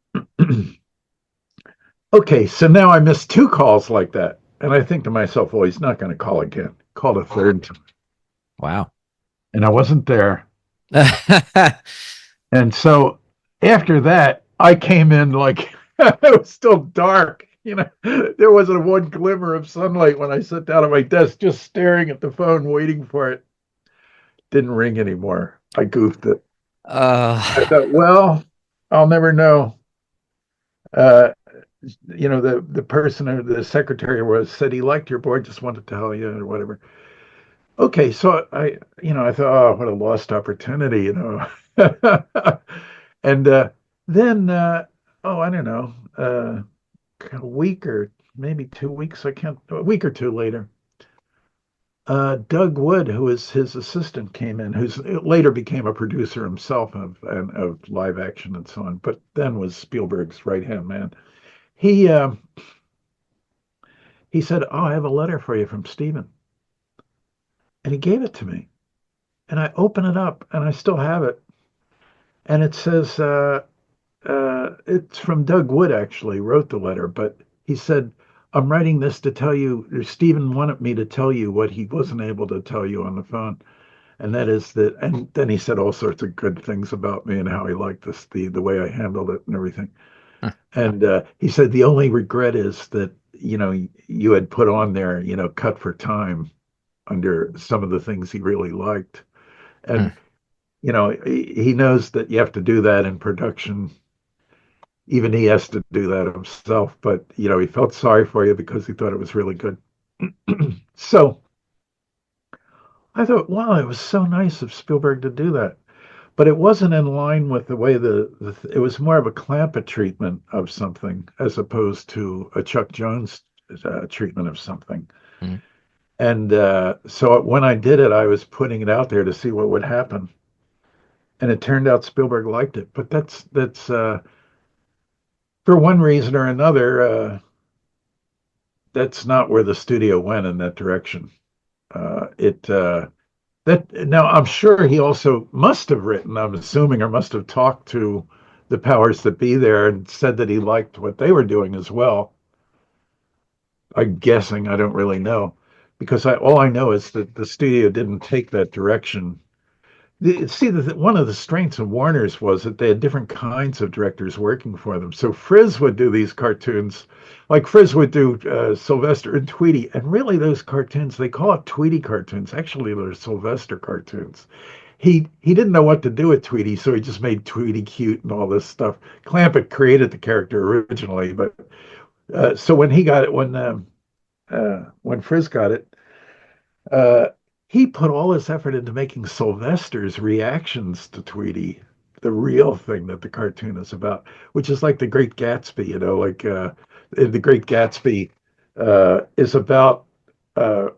Speaker 2: okay, so now I missed two calls like that. And I think to myself, well, he's not going to call again. Called a third time.
Speaker 1: Wow.
Speaker 2: And I wasn't there. And so after that, I came in like it was still dark. There wasn't one glimmer of sunlight when I sat down at my desk, just staring at the phone, waiting for it. Didn't ring anymore. I goofed it. I
Speaker 1: uh,
Speaker 2: thought, well, I'll never know. Uh, the person or the secretary was said he liked your board, just wanted to tell you or whatever. Okay, so I thought, oh, what a lost opportunity. And then, oh, I don't know, a week or maybe 2 weeks, a week or two later, Doug Wood, who was his assistant, came in, who's later became a producer himself of live action and so on, but then was Spielberg's right hand man. He uh, he said, "Oh, I have a letter for you from Steven," and he gave it to me, and I open it up, and I still have it, and it says, it's from Doug Wood, actually, wrote the letter, but he said, "I'm writing this to tell you, Stephen wanted me to tell you what he wasn't able to tell you on the phone. And that is that," and then he said all sorts of good things about me and how he liked the way I handled it and everything. And he said, "The only regret is that, you had put on there, cut for time under some of the things he really liked." And, he knows that you have to do that in production. Even he has to do that himself, but he felt sorry for you because he thought it was really good. So I thought, wow, it was so nice of Spielberg to do that. But it wasn't in line with the way it was more of a Clampett treatment of something as opposed to a Chuck Jones treatment of something.
Speaker 1: hmm.
Speaker 2: And so when I did it, I was putting it out there to see what would happen. And it turned out Spielberg liked it. But that's for one reason or another, that's not where the studio went in that direction. It that now I'm sure he also must have written, I'm assuming, or must have talked to the powers that be there and said that he liked what they were doing as well. I'm guessing, I don't really know, because all I know is that the studio didn't take that direction. See, one of the strengths of Warner's was that they had different kinds of directors working for them. So Friz would do these cartoons, like Friz would do Sylvester and Tweety, and really those cartoons, they call it Tweety cartoons. Actually, they're Sylvester cartoons. He didn't know what to do with Tweety, so he just made Tweety cute and all this stuff. Clampett created the character originally, but so when he got it, when Friz got it, uh, he put all his effort into making Sylvester's reactions to Tweety the real thing that the cartoon is about, which is like the Great Gatsby, like the Great Gatsby is about uh,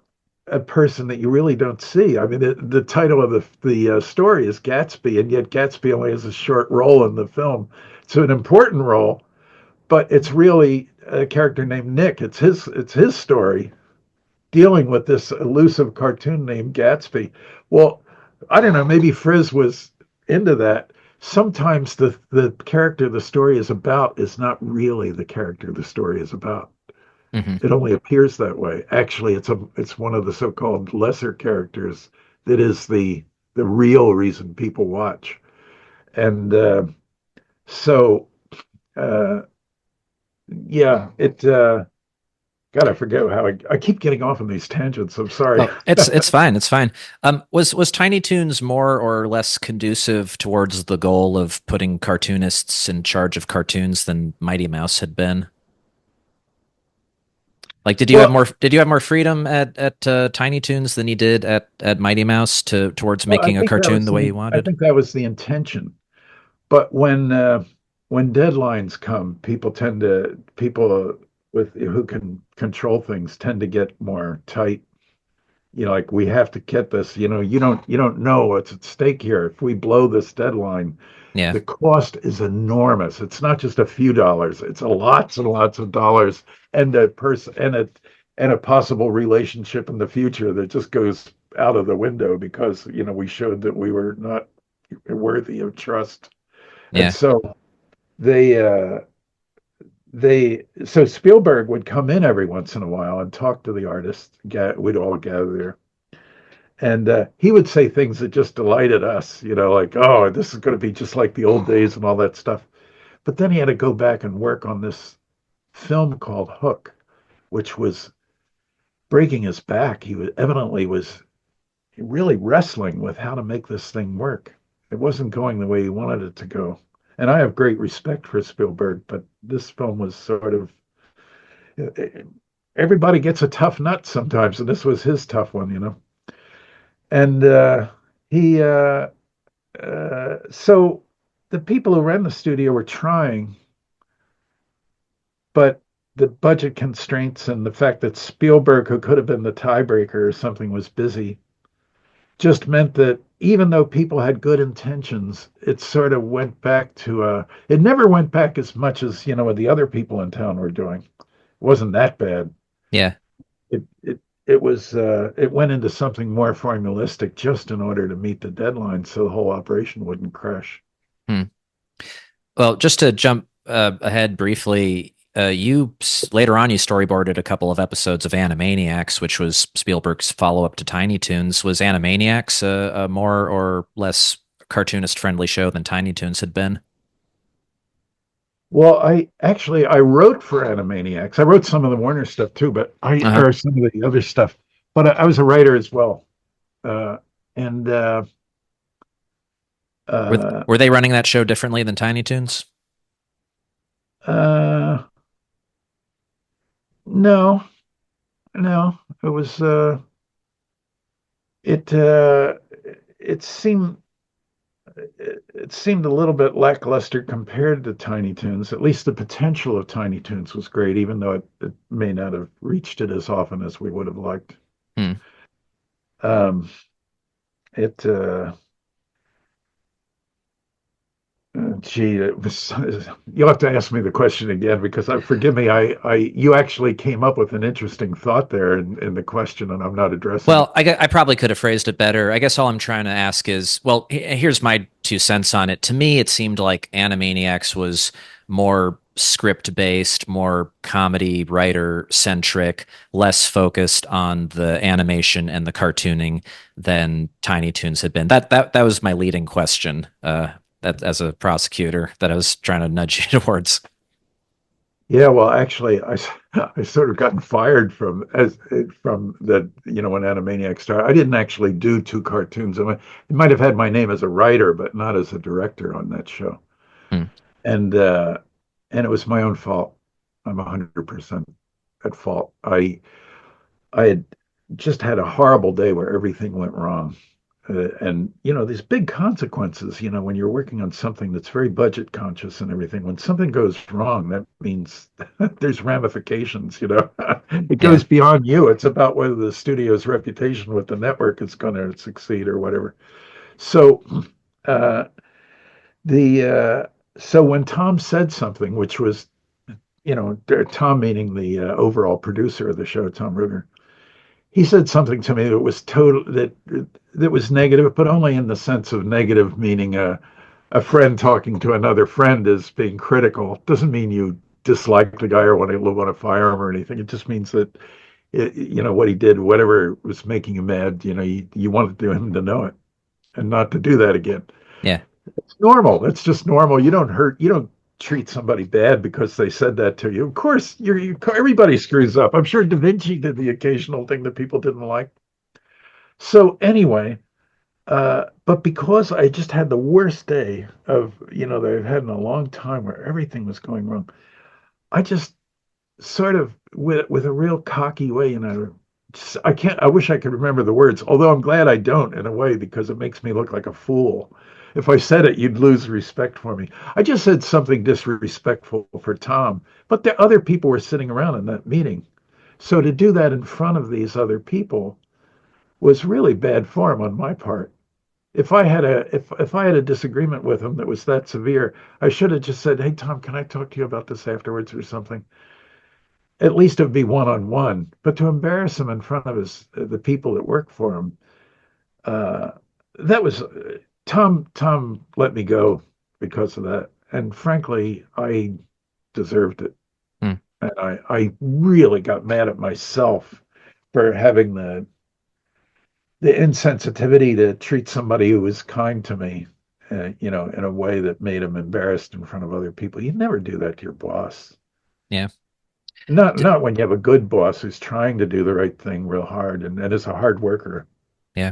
Speaker 2: a person that you really don't see. I mean, the title of the story is Gatsby, and yet Gatsby only has a short role in the film. It's an important role, but it's really a character named Nick. It's his story dealing with this elusive cartoon named Gatsby. Well, I don't know, maybe Friz was into that. Sometimes the character the story is about is not really the character the story is about.
Speaker 1: Hmm.
Speaker 2: It only appears that way. Actually, it's one of the so-called lesser characters that is the real reason people watch. And so uh, yeah, it God, I forget how I keep getting off on these tangents. I'm sorry.
Speaker 1: Oh, it's fine. It's fine. Was Tiny Toons more or less conducive towards the goal of putting cartoonists in charge of cartoons than Mighty Mouse had been? Like,
Speaker 2: Well,
Speaker 1: did you have more freedom at Tiny Toons than you did at Mighty Mouse to towards
Speaker 2: well,
Speaker 1: making a cartoon the way you
Speaker 2: I
Speaker 1: wanted?
Speaker 2: think that was the intention. But when deadlines come, people with who can control things tend to get more tight. Like we have to get this. You don't know what's at stake here. If we blow this deadline,
Speaker 1: Yeah,
Speaker 2: the cost is enormous. It's not just a few dollars. It's a lots and lots of dollars, and a person and a possible relationship in the future that just goes out of the window because we showed that we were not worthy of trust. And
Speaker 1: yeah,
Speaker 2: so they so Spielberg would come in every once in a while and talk to the artists. We'd all gather there, and he would say things that just delighted us. Like, oh, this is going to be just like the old days and all that stuff. But then he had to go back and work on this film called Hook, which was breaking his back. He was evidently was really wrestling with how to make this thing work. It wasn't going the way he wanted it to go. And I have great respect for Spielberg, but this film was sort of everybody gets a tough nut sometimes, and this was his tough one. And he so the people who ran the studio were trying, but the budget constraints and the fact that Spielberg, who could have been the tiebreaker or something, was busy, just meant that even though people had good intentions, it sort of went back to it never went back as much as what the other people in town were doing. It wasn't that bad.
Speaker 1: yeah.
Speaker 2: It went into something more formalistic just in order to meet the deadline so the whole operation wouldn't crash.
Speaker 1: Hmm. Well, just to jump ahead briefly, later on you storyboarded a couple of episodes of Animaniacs, which was Spielberg's follow-up to Tiny Toons. Was Animaniacs a more or less cartoonist-friendly show than Tiny Toons had been?
Speaker 2: Well, I wrote for Animaniacs. I wrote some of the Warner stuff too, but I
Speaker 1: Uh-huh.
Speaker 2: or some of the other stuff. But I was a writer as well. Uh, and uh,
Speaker 1: Were they running that show differently than Tiny Toons?
Speaker 2: uh, no, no, it was it it seemed it seemed a little bit lackluster compared to Tiny Toons. At least the potential of Tiny Toons was great, even though it may not have reached it as often as we would have liked.
Speaker 1: Hmm.
Speaker 2: Um, it Gee, you'll have to ask me the question again because forgive me, you actually came up with an interesting thought there in the question, and I'm not addressing it.
Speaker 1: Well, I probably could have phrased it better. I guess all I'm trying to ask is, well, here's my 2 cents on it. To me, it seemed like Animaniacs was more script based, more comedy writer centric, less focused on the animation and the cartooning than Tiny Toons had been. That was my leading question. That as a prosecutor, that I was trying to nudge you towards.
Speaker 2: Yeah, well, actually, I sort of gotten fired from that, when Animaniacs started. I didn't actually do two cartoons. It might have had my name as a writer, but not as a director on that show.
Speaker 1: Hmm.
Speaker 2: And uh, and it was my own fault. I'm 100% at fault. I had just had a horrible day where everything went wrong. And these big consequences, when you're working on something that's very budget conscious and everything, when something goes wrong, that means there's ramifications. It
Speaker 1: Yeah.
Speaker 2: goes beyond you. It's about whether the studio's reputation with the network is going to succeed or whatever. So, uh, the so when Tom said something, which was, Tom meaning the overall producer of the show, Tom Ruegger, he said something to me that was that was negative, but only in the sense of negative, meaning a friend talking to another friend is being critical. Doesn't mean you dislike the guy or want to fire him or anything. It just means that what he did, whatever was making him mad, you wanted him to know it and not to do that again.
Speaker 1: Yeah.
Speaker 2: It's normal. That's just normal. You don't treat somebody bad because they said that to you. Of course, everybody screws up. I'm sure Da Vinci did the occasional thing that people didn't like. So anyway, but because I just had the worst day that I've had in a long time where everything was going wrong, I just sort of with a real cocky way, I wish I could remember the words, although I'm glad I don't in a way because it makes me look like a fool. If I said it, you'd lose respect for me. I just said something disrespectful for Tom, but the other people were sitting around in that meeting. So to do that in front of these other people was really bad form on my part. If I had a disagreement with him that was that severe, I should have just said, "Hey Tom, can I talk to you about this afterwards or something?" At least it would be one on one. But to embarrass him in front of the people that work for him, uh, that was Tom. Tom let me go because of that, and frankly, I deserved it.
Speaker 1: Hmm.
Speaker 2: And I really got mad at myself for having the insensitivity to treat somebody who was kind to me, in a way that made him embarrassed in front of other people. You never do that to your boss.
Speaker 1: Yeah. D-
Speaker 2: Not when you have a good boss who's trying to do the right thing real hard and is a hard worker.
Speaker 1: yeah.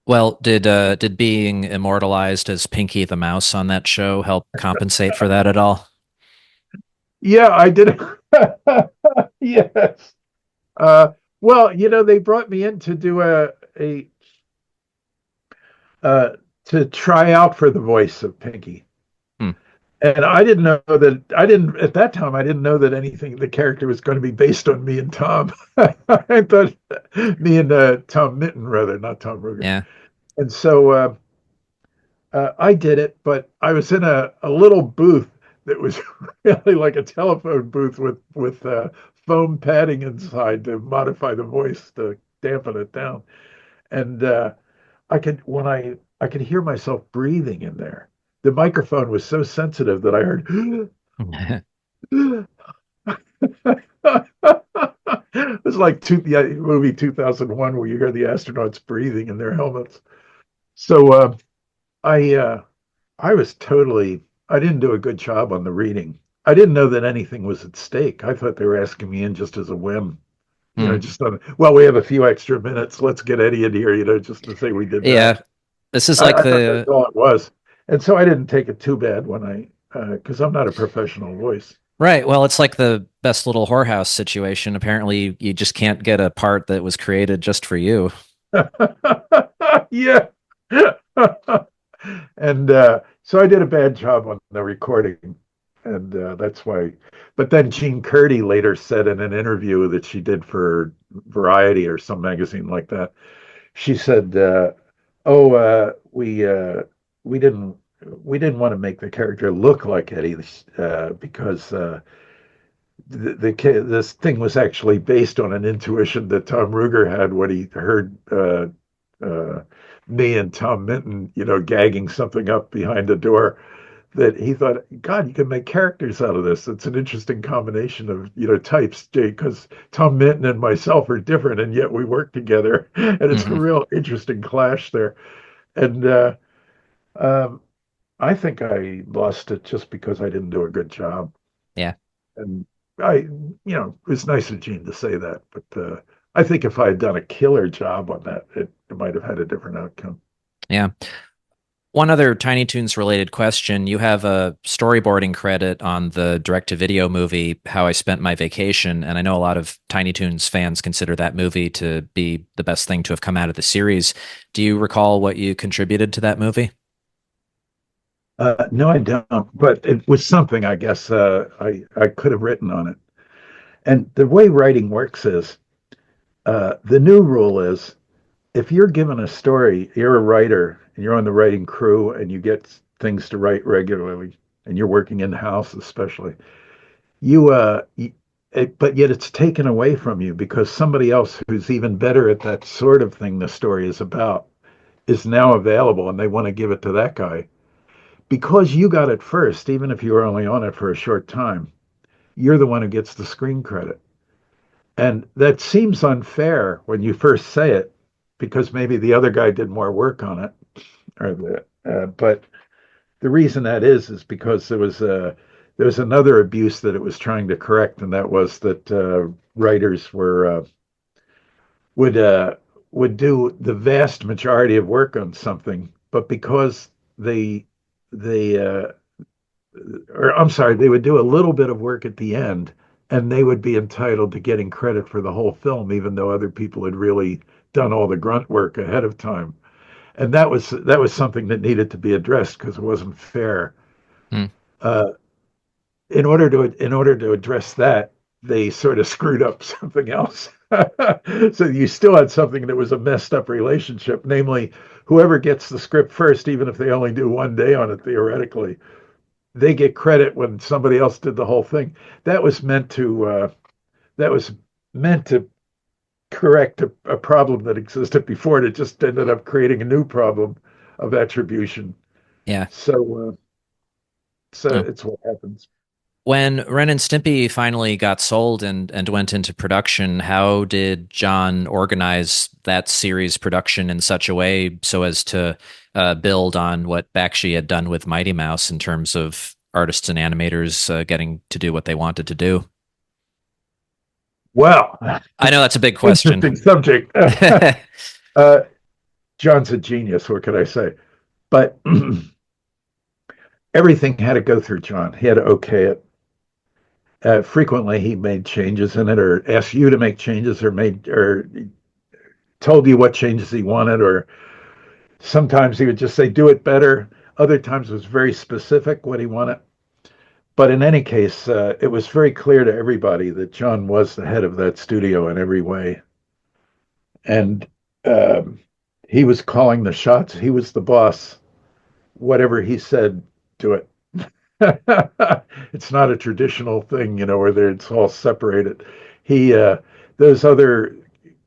Speaker 1: Well, did being immortalized as Pinky the Mouse on that show help compensate for that at all?
Speaker 2: Yeah, I did. Yes. Uh, well, they brought me in to do a uh, to try out for the voice of Pinky.
Speaker 1: Hmm.
Speaker 2: And I didn't at that time I didn't know that anything the character was going to be based on me and Tom. I thought me and Tom Mitten rather, not Tom Ruegger.
Speaker 1: Yeah.
Speaker 2: And so I did it, but I was in a little booth that was really like a telephone booth with foam padding inside to modify the voice to dampen it down. And I could hear myself breathing in there. The microphone was so sensitive that I heard. It was like the movie 2001 where you hear the astronauts breathing in their helmets. So I uh, I was I didn't do a good job on the reading. I didn't know that anything was at stake. I thought they were asking me in just as a whim.
Speaker 1: Hmm.
Speaker 2: Just on, well, we have a few extra minutes. Let's get Eddie in here, just to say we did that.
Speaker 1: Yeah. This is like
Speaker 2: I thought that's
Speaker 1: the
Speaker 2: all it was. And so I didn't take it too bad because I'm not a professional voice.
Speaker 1: right. Well, it's like the best little whorehouse situation. Apparently, you just can't get a part that was created just for you.
Speaker 2: Yeah. And so I did a bad job on the recording. And that's why. But then Jean Curdy later said in an interview that she did for Variety or some magazine like that, she said, "Oh, we didn't we didn't want to make the character look like Eddie because this thing was actually based on an intuition that Tom Ruegger had when he heard uh, me and Tom Minton, gagging something up behind the door." That he thought, God, you can make characters out of this. It's an interesting combination of types, because Tom Minton and myself are different, and yet we work together, and it's a
Speaker 1: Hmm.
Speaker 2: real interesting clash there. And um, I think I lost it just because I didn't do a good job.
Speaker 1: Yeah.
Speaker 2: And it was nice of Gene to say that, but I think if I had done a killer job on that, it might have had a different outcome.
Speaker 1: Yeah. One other Tiny Toons related question. You have a storyboarding credit on the direct to video movie, How I Spent My Vacation. And I know a lot of Tiny Toons fans consider that movie to be the best thing to have come out of the series. Do you recall what you contributed to that movie?
Speaker 2: No, I don't, but it was something I guess I could have written on it. And the way writing works is the new rule is if you're given a story, you're a writer and you're on the writing crew and you get things to write regularly and you're working in house, especially, you, but yet it's taken away from you because somebody else who's even better at that sort of thing the story is about is now available and they want to give it to that guy. Because you got it first, even if you were only on it for a short time, you're the one who gets the screen credit. And that seems unfair when you first say it, because maybe the other guy did more work on it. But the reason that is because there was another abuse that it was trying to correct, and that was that writers were would uh, would do the vast majority of work on something, but because they or I'm sorry, they would do a little bit of work at the end, and they would be entitled to getting credit for the whole film, even though other people had really done all the grunt work ahead of time. And that was something that needed to be addressed because it wasn't fair.
Speaker 1: Hmm.
Speaker 2: Uh, in order to address that, they sort of screwed up something else. So you still had something that was a messed up relationship, namely, whoever gets the script first, even if they only do one day on it theoretically, they get credit when somebody else did the whole thing. That was meant to that was meant to correct a problem that existed before, and it just ended up creating a new problem of attribution.
Speaker 1: Yeah.
Speaker 2: So
Speaker 1: Oh.
Speaker 2: it's what happens.
Speaker 1: When Ren and Stimpy finally got sold and went into production, how did John organize that series production in such a way so as to build on what Bakshi had done with Mighty Mouse in terms of artists and animators getting to do what they wanted to do?
Speaker 2: Well,
Speaker 1: I know that's a big question.
Speaker 2: interesting subject. John's a genius. What could I say? But everything had to go through John. He had to okay it. Frequently, he made changes in it, or asked you to make changes, or made or told you what changes he wanted, or sometimes he would just say, "Do it better." Other times, it was very specific what he wanted. But in any case, it was very clear to everybody that John was the head of that studio in every way, and um, he was calling the shots. He was the boss. Whatever he said, do it. It's not a traditional thing, where it's all separated. He, those other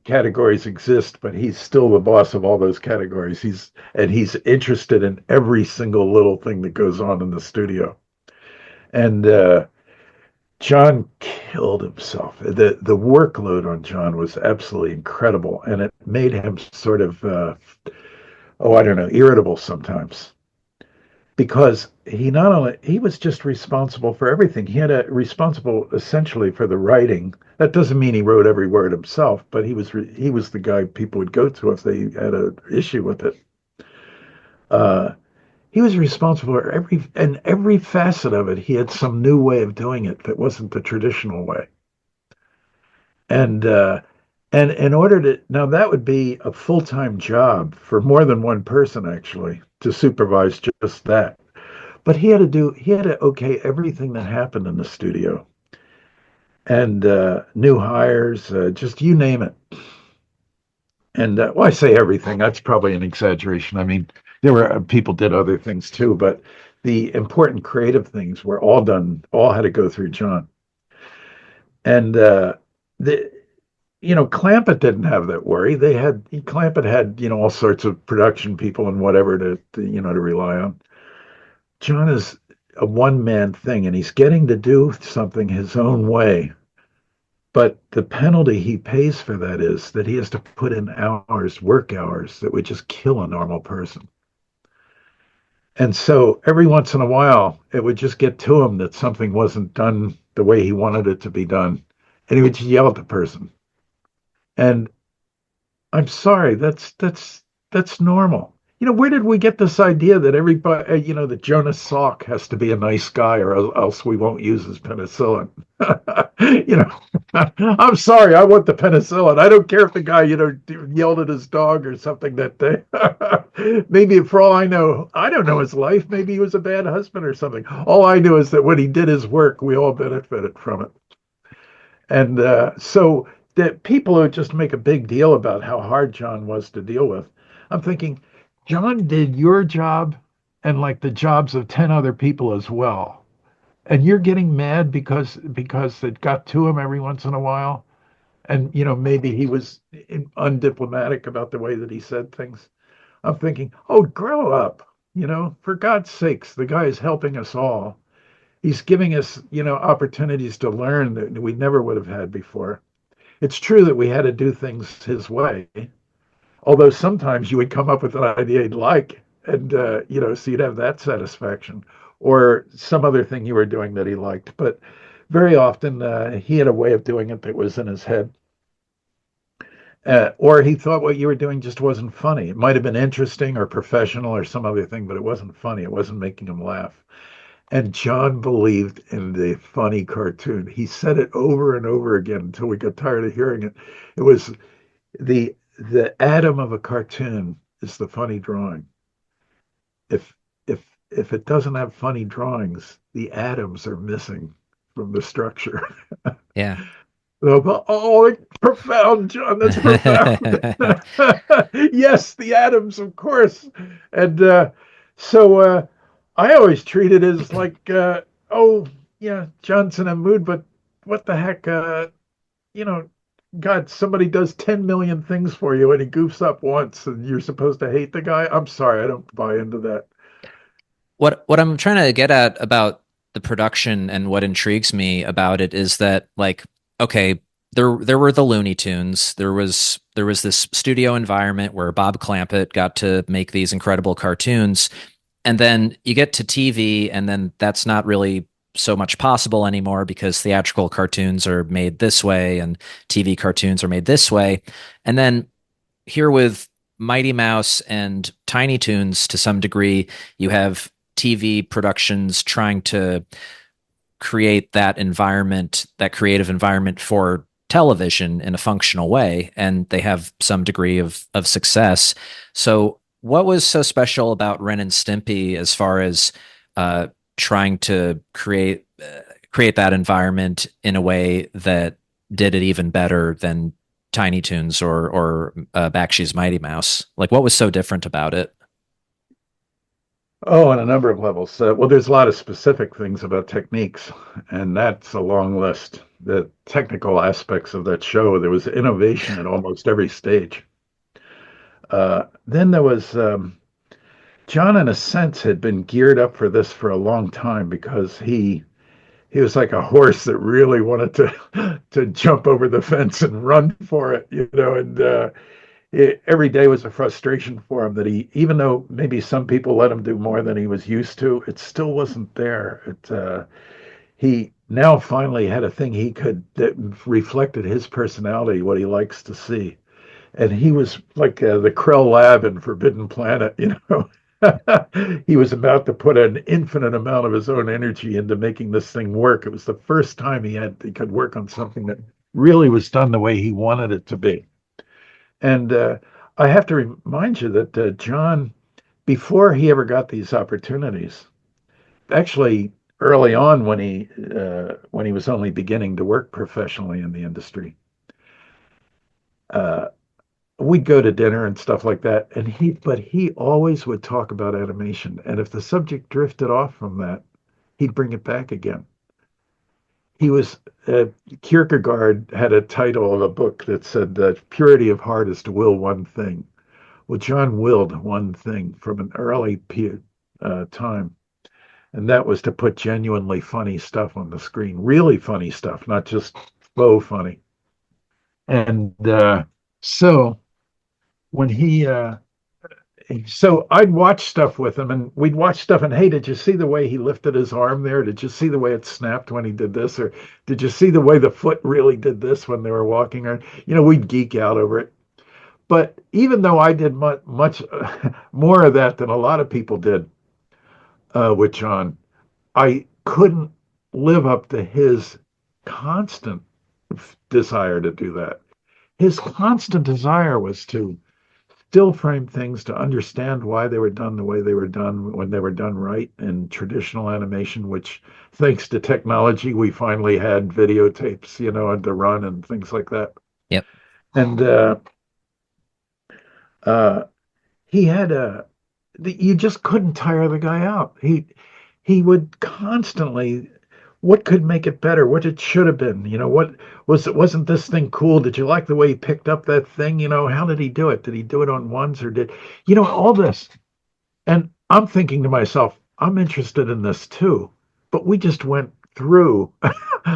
Speaker 2: categories exist, but he's still the boss of all those categories. He's interested in every single little thing that goes on in the studio. And John killed himself. The workload on John was absolutely incredible, and it made him sort of, oh, I don't know, irritable sometimes because he not only he was just responsible for everything. He had a responsible essentially for the writing. That doesn't mean he wrote every word himself, but he was the guy people would go to if they had an issue with it. Uh, he was responsible for every facet of it. He had some new way of doing it that wasn't the traditional way. And in order to now that would be a full-time job for more than one person actually to supervise just that. But he had to okay everything that happened in the studio and new hires, just you name it. And well, I say everything. That's probably an exaggeration. I mean, there were people did other things too, but the important creative things were all had to go through John. And the Clampett didn't have that worry. Clampett had all sorts of production people and whatever to rely on. John is a one man thing, and he's getting to do something his own way. But the penalty he pays for that is that he has to put in hours, work hours, that would just kill a normal person. And so every once in a while, it would just get to him that something wasn't done the way he wanted it to be done. And he would just yell at the person. And I'm sorry, that's normal. where did we get this idea that everybody, that Jonas Salk has to be a nice guy or else we won't use his penicillin? you know, I'm sorry, I want the penicillin. I don't care if the guy, yelled at his dog or something that day. Maybe for all I don't know his life. Maybe he was a bad husband or something. All I know is that when he did his work, we all benefited from it. And so that people who just make a big deal about how hard John was to deal with, I'm thinking, John did your job and like the jobs of 10 other people as well. And you're getting mad because it got to him every once in a while. And maybe he was undiplomatic about the way that he said things. I'm thinking, oh, grow up. For God's sakes, the guy is helping us all. He's giving us, opportunities to learn that we never would have had before. It's true that we had to do things his way, although sometimes you would come up with an idea you'd like, and so you'd have that satisfaction, or some other thing you were doing that he liked. But very often he had a way of doing it that was in his head, or he thought what you were doing just wasn't funny. It might have been interesting or professional or some other thing, but it wasn't funny. It wasn't making him laugh. And John believed in the funny cartoon. He said it over and over again until we got tired of hearing it. It was the atom of a cartoon is the funny drawing. If if it doesn't have funny drawings, the atoms are missing from the structure.
Speaker 1: Yeah.
Speaker 2: Oh, profound, John. That's profound. Yes, the atoms, of course. And so I always treat it as like, oh, yeah, John's in a mood, but what the heck? You know, God, somebody does 10 million things for you and he goofs up once and you're supposed to hate the guy. I'm sorry, I don't buy into that.
Speaker 1: What I'm trying to get at about the production and what intrigues me about it is that, like, okay, there were the Looney Tunes. There was this studio environment where Bob Clampett got to make these incredible cartoons, and then you get to TV, and then that's not really so much possible anymore because theatrical cartoons are made this way and TV cartoons are made this way. And then here with Mighty Mouse and Tiny Toons to some degree, you have TV productions trying to create that environment, that creative environment for television in a functional way, and they have some degree of success. So, what was so special about Ren and Stimpy as far as trying to create that environment in a way that did it even better than Tiny Toons or Bakshi's Mighty Mouse? Like, what was so different about it?
Speaker 2: Oh, on a number of levels. Well, there's a lot of specific things about techniques, and that's a long list. The technical aspects of that show, there was innovation at almost every stage. Then there was John, in a sense, had been geared up for this for a long time because he was like a horse that really wanted to to jump over the fence and run for it, and every day was a frustration for him that even though maybe some people let him do more than he was used to, it still wasn't there. He now finally had a thing he could that reflected his personality, what he likes to see. And he was like the Krell Lab in Forbidden Planet. He was about to put an infinite amount of his own energy into making this thing work. It was the first time he could work on something that really was done the way he wanted it to be. And I have to remind you that John, before he ever got these opportunities, actually early on when he was only beginning to work professionally in the industry, uh, we'd go to dinner and stuff like that, and he always would talk about animation, and if the subject drifted off from that, he'd bring it back again. He was Kierkegaard had a title of a book that said that purity of heart is to will one thing. Well, John willed one thing from an early time, and that was to put genuinely funny stuff on the screen, really funny stuff, not just faux funny. And so when so I'd watch stuff with him and we'd watch stuff and hey, did you see the way he lifted his arm there? Did you see the way it snapped when he did this? Or did you see the way the foot really did this when they were walking around? We'd geek out over it. But even though I did much more of that than a lot of people did with John, I couldn't live up to his constant desire to do that. His constant desire was to still frame things, to understand why they were done the way they were done when they were done right in traditional animation, which thanks to technology, we finally had videotapes, and to run and things like that.
Speaker 1: Yep.
Speaker 2: And uh, he had you just couldn't tire the guy out. He would constantly, what could make it better? What it should have been? What wasn't this thing cool? Did you like the way he picked up that thing? How did he do it? Did he do it on ones or all this? And I'm thinking to myself, I'm interested in this too. But we just went through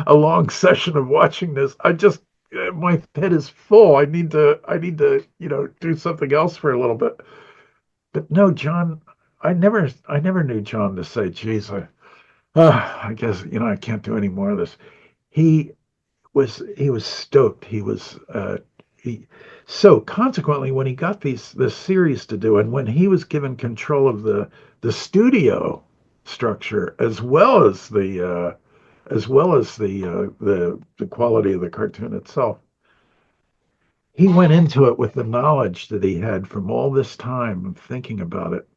Speaker 2: a long session of watching this. My head is full. I need to, do something else for a little bit. But no, John, I never knew John to say, geez, I guess, I can't do any more of this. He he was stoked. He so consequently, when he got this series to do, and when he was given control of the studio structure as well as the quality of the cartoon itself, he went into it with the knowledge that he had from all this time of thinking about it.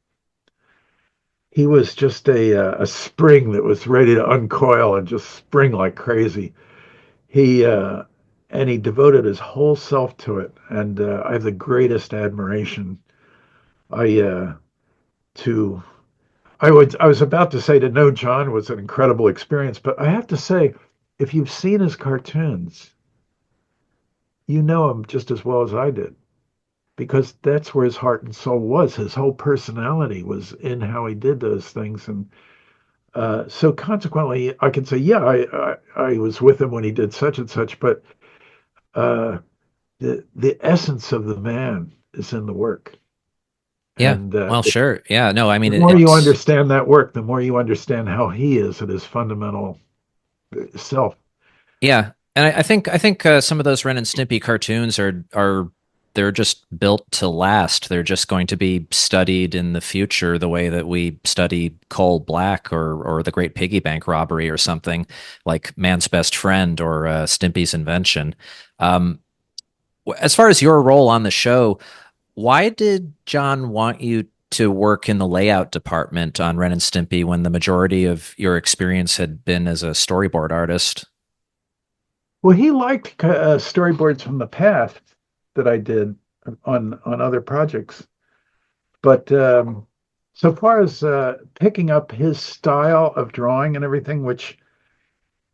Speaker 2: He was just a spring that was ready to uncoil and just spring like crazy. He and he devoted his whole self to it, and I have the greatest admiration. I to I was about to say to know John was an incredible experience, but I have to say, if you've seen his cartoons, you know him just as well as I did, because that's where his heart and soul was. His whole personality was in how he did those things, and so consequently, I can say, yeah, I was with him when he did such and such, but uh, the essence of the man is in the work.
Speaker 1: Yeah.
Speaker 2: And
Speaker 1: Well, sure. Yeah. No, I
Speaker 2: the
Speaker 1: mean,
Speaker 2: more you
Speaker 1: it's,
Speaker 2: understand that work, the more you understand how he is at his fundamental self.
Speaker 1: yeah. And I think some of those Ren and Stimpy cartoons are they're just built to last. They're just going to be studied in the future the way that we study Coal Black or the Great Piggy Bank Robbery or something like Man's Best Friend or Stimpy's Invention. Um, as far as your role on the show, why did John want you to work in the layout department on Ren and Stimpy when the majority of your experience had been as a storyboard artist?
Speaker 2: Well, he liked storyboards from the past that I did on other projects, but so far as picking up his style of drawing and everything, which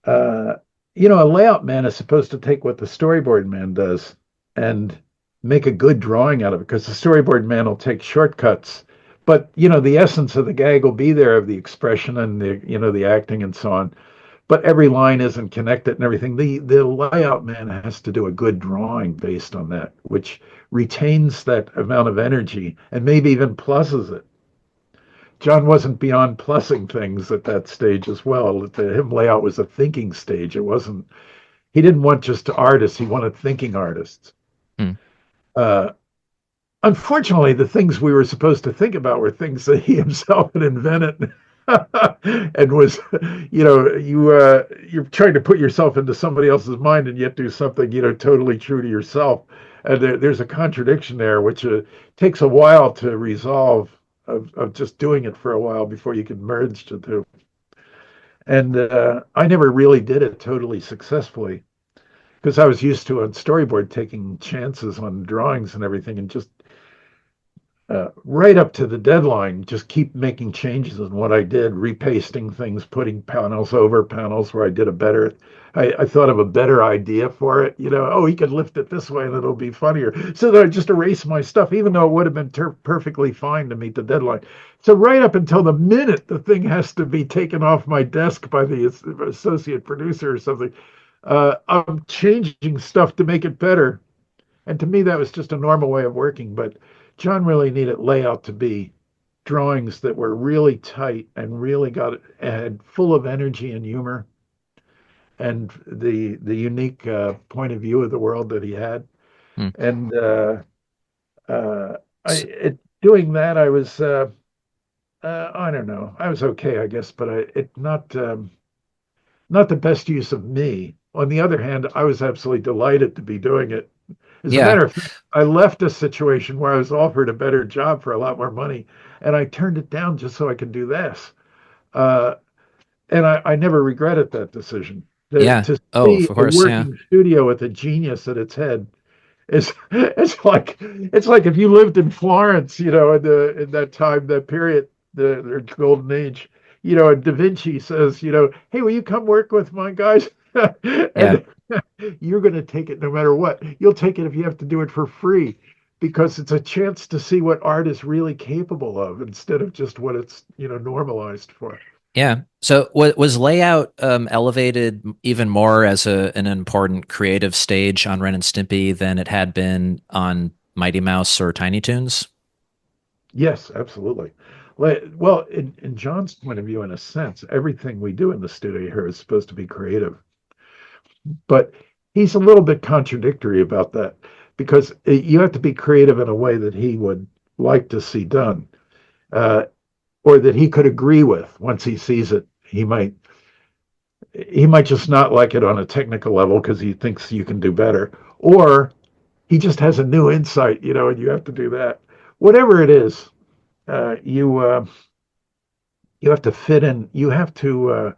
Speaker 2: uh, a layout man is supposed to take what the storyboard man does and make a good drawing out of it, because the storyboard man will take shortcuts. But the essence of the gag will be there, of the expression and the acting and so on. But every line isn't connected and everything. The layout man has to do a good drawing based on that, which retains that amount of energy and maybe even pluses it. John wasn't beyond plussing things at that stage as well. To him, layout was a thinking stage. It wasn't. He didn't want just artists. He wanted thinking artists.
Speaker 1: Hmm.
Speaker 2: Uh, Unfortunately, the things we were supposed to think about were things that he himself had invented, and was, you're trying to put yourself into somebody else's mind and yet do something totally true to yourself. And there's a contradiction there, which takes a while to resolve. Of just doing it for a while before you can merge the two. And I never really did it totally successfully, because I was used to on storyboard taking chances on drawings and everything, and just right up to the deadline, just keep making changes in what I did, repasting things, putting panels over panels where I did a better. I thought of a better idea for it. Oh, he could lift it this way and it'll be funnier. So that I just erase my stuff, even though it would have been perfectly fine to meet the deadline. So right up until the minute the thing has to be taken off my desk by the associate producer or something, I'm changing stuff to make it better. And to me, that was just a normal way of working. But John really needed layout to be drawings that were really tight and really had full of energy and humor, and the unique point of view of the world that he had.
Speaker 1: Hmm.
Speaker 2: And Uh,
Speaker 1: S-
Speaker 2: doing that, I was, I don't know, I was okay, I guess, but not the best use of me. On the other hand, I was absolutely delighted to be doing it. As a
Speaker 1: yeah,
Speaker 2: matter of fact, I left a situation where I was offered a better job for a lot more money, and I turned it down just so I could do this. Uh, and I never regretted that decision.
Speaker 1: yeah.
Speaker 2: To
Speaker 1: Oh, of
Speaker 2: see a
Speaker 1: course, yeah,
Speaker 2: working studio with a genius at its head is it's like if you lived in Florence, in that time, that period, the golden age, and Da Vinci says, hey, will you come work with my guys?
Speaker 1: yeah.
Speaker 2: And you're going to take it no matter what. You'll take it if you have to do it for free because it's a chance to see what art is really capable of instead of just what it's, normalized for.
Speaker 1: Yeah. So was layout elevated even more as an important creative stage on Ren and Stimpy than it had been on Mighty Mouse or Tiny Toons?
Speaker 2: Yes, absolutely. Well, in John's point of view, in a sense, everything we do in the studio here is supposed to be creative. But he's a little bit contradictory about that because you have to be creative in a way that he would like to see done, uh, or that he could agree with once he sees it. He might just not like it on a technical level because he thinks you can do better, or he just has a new insight, and you have to do that. Whatever it is, you have to fit in. You have to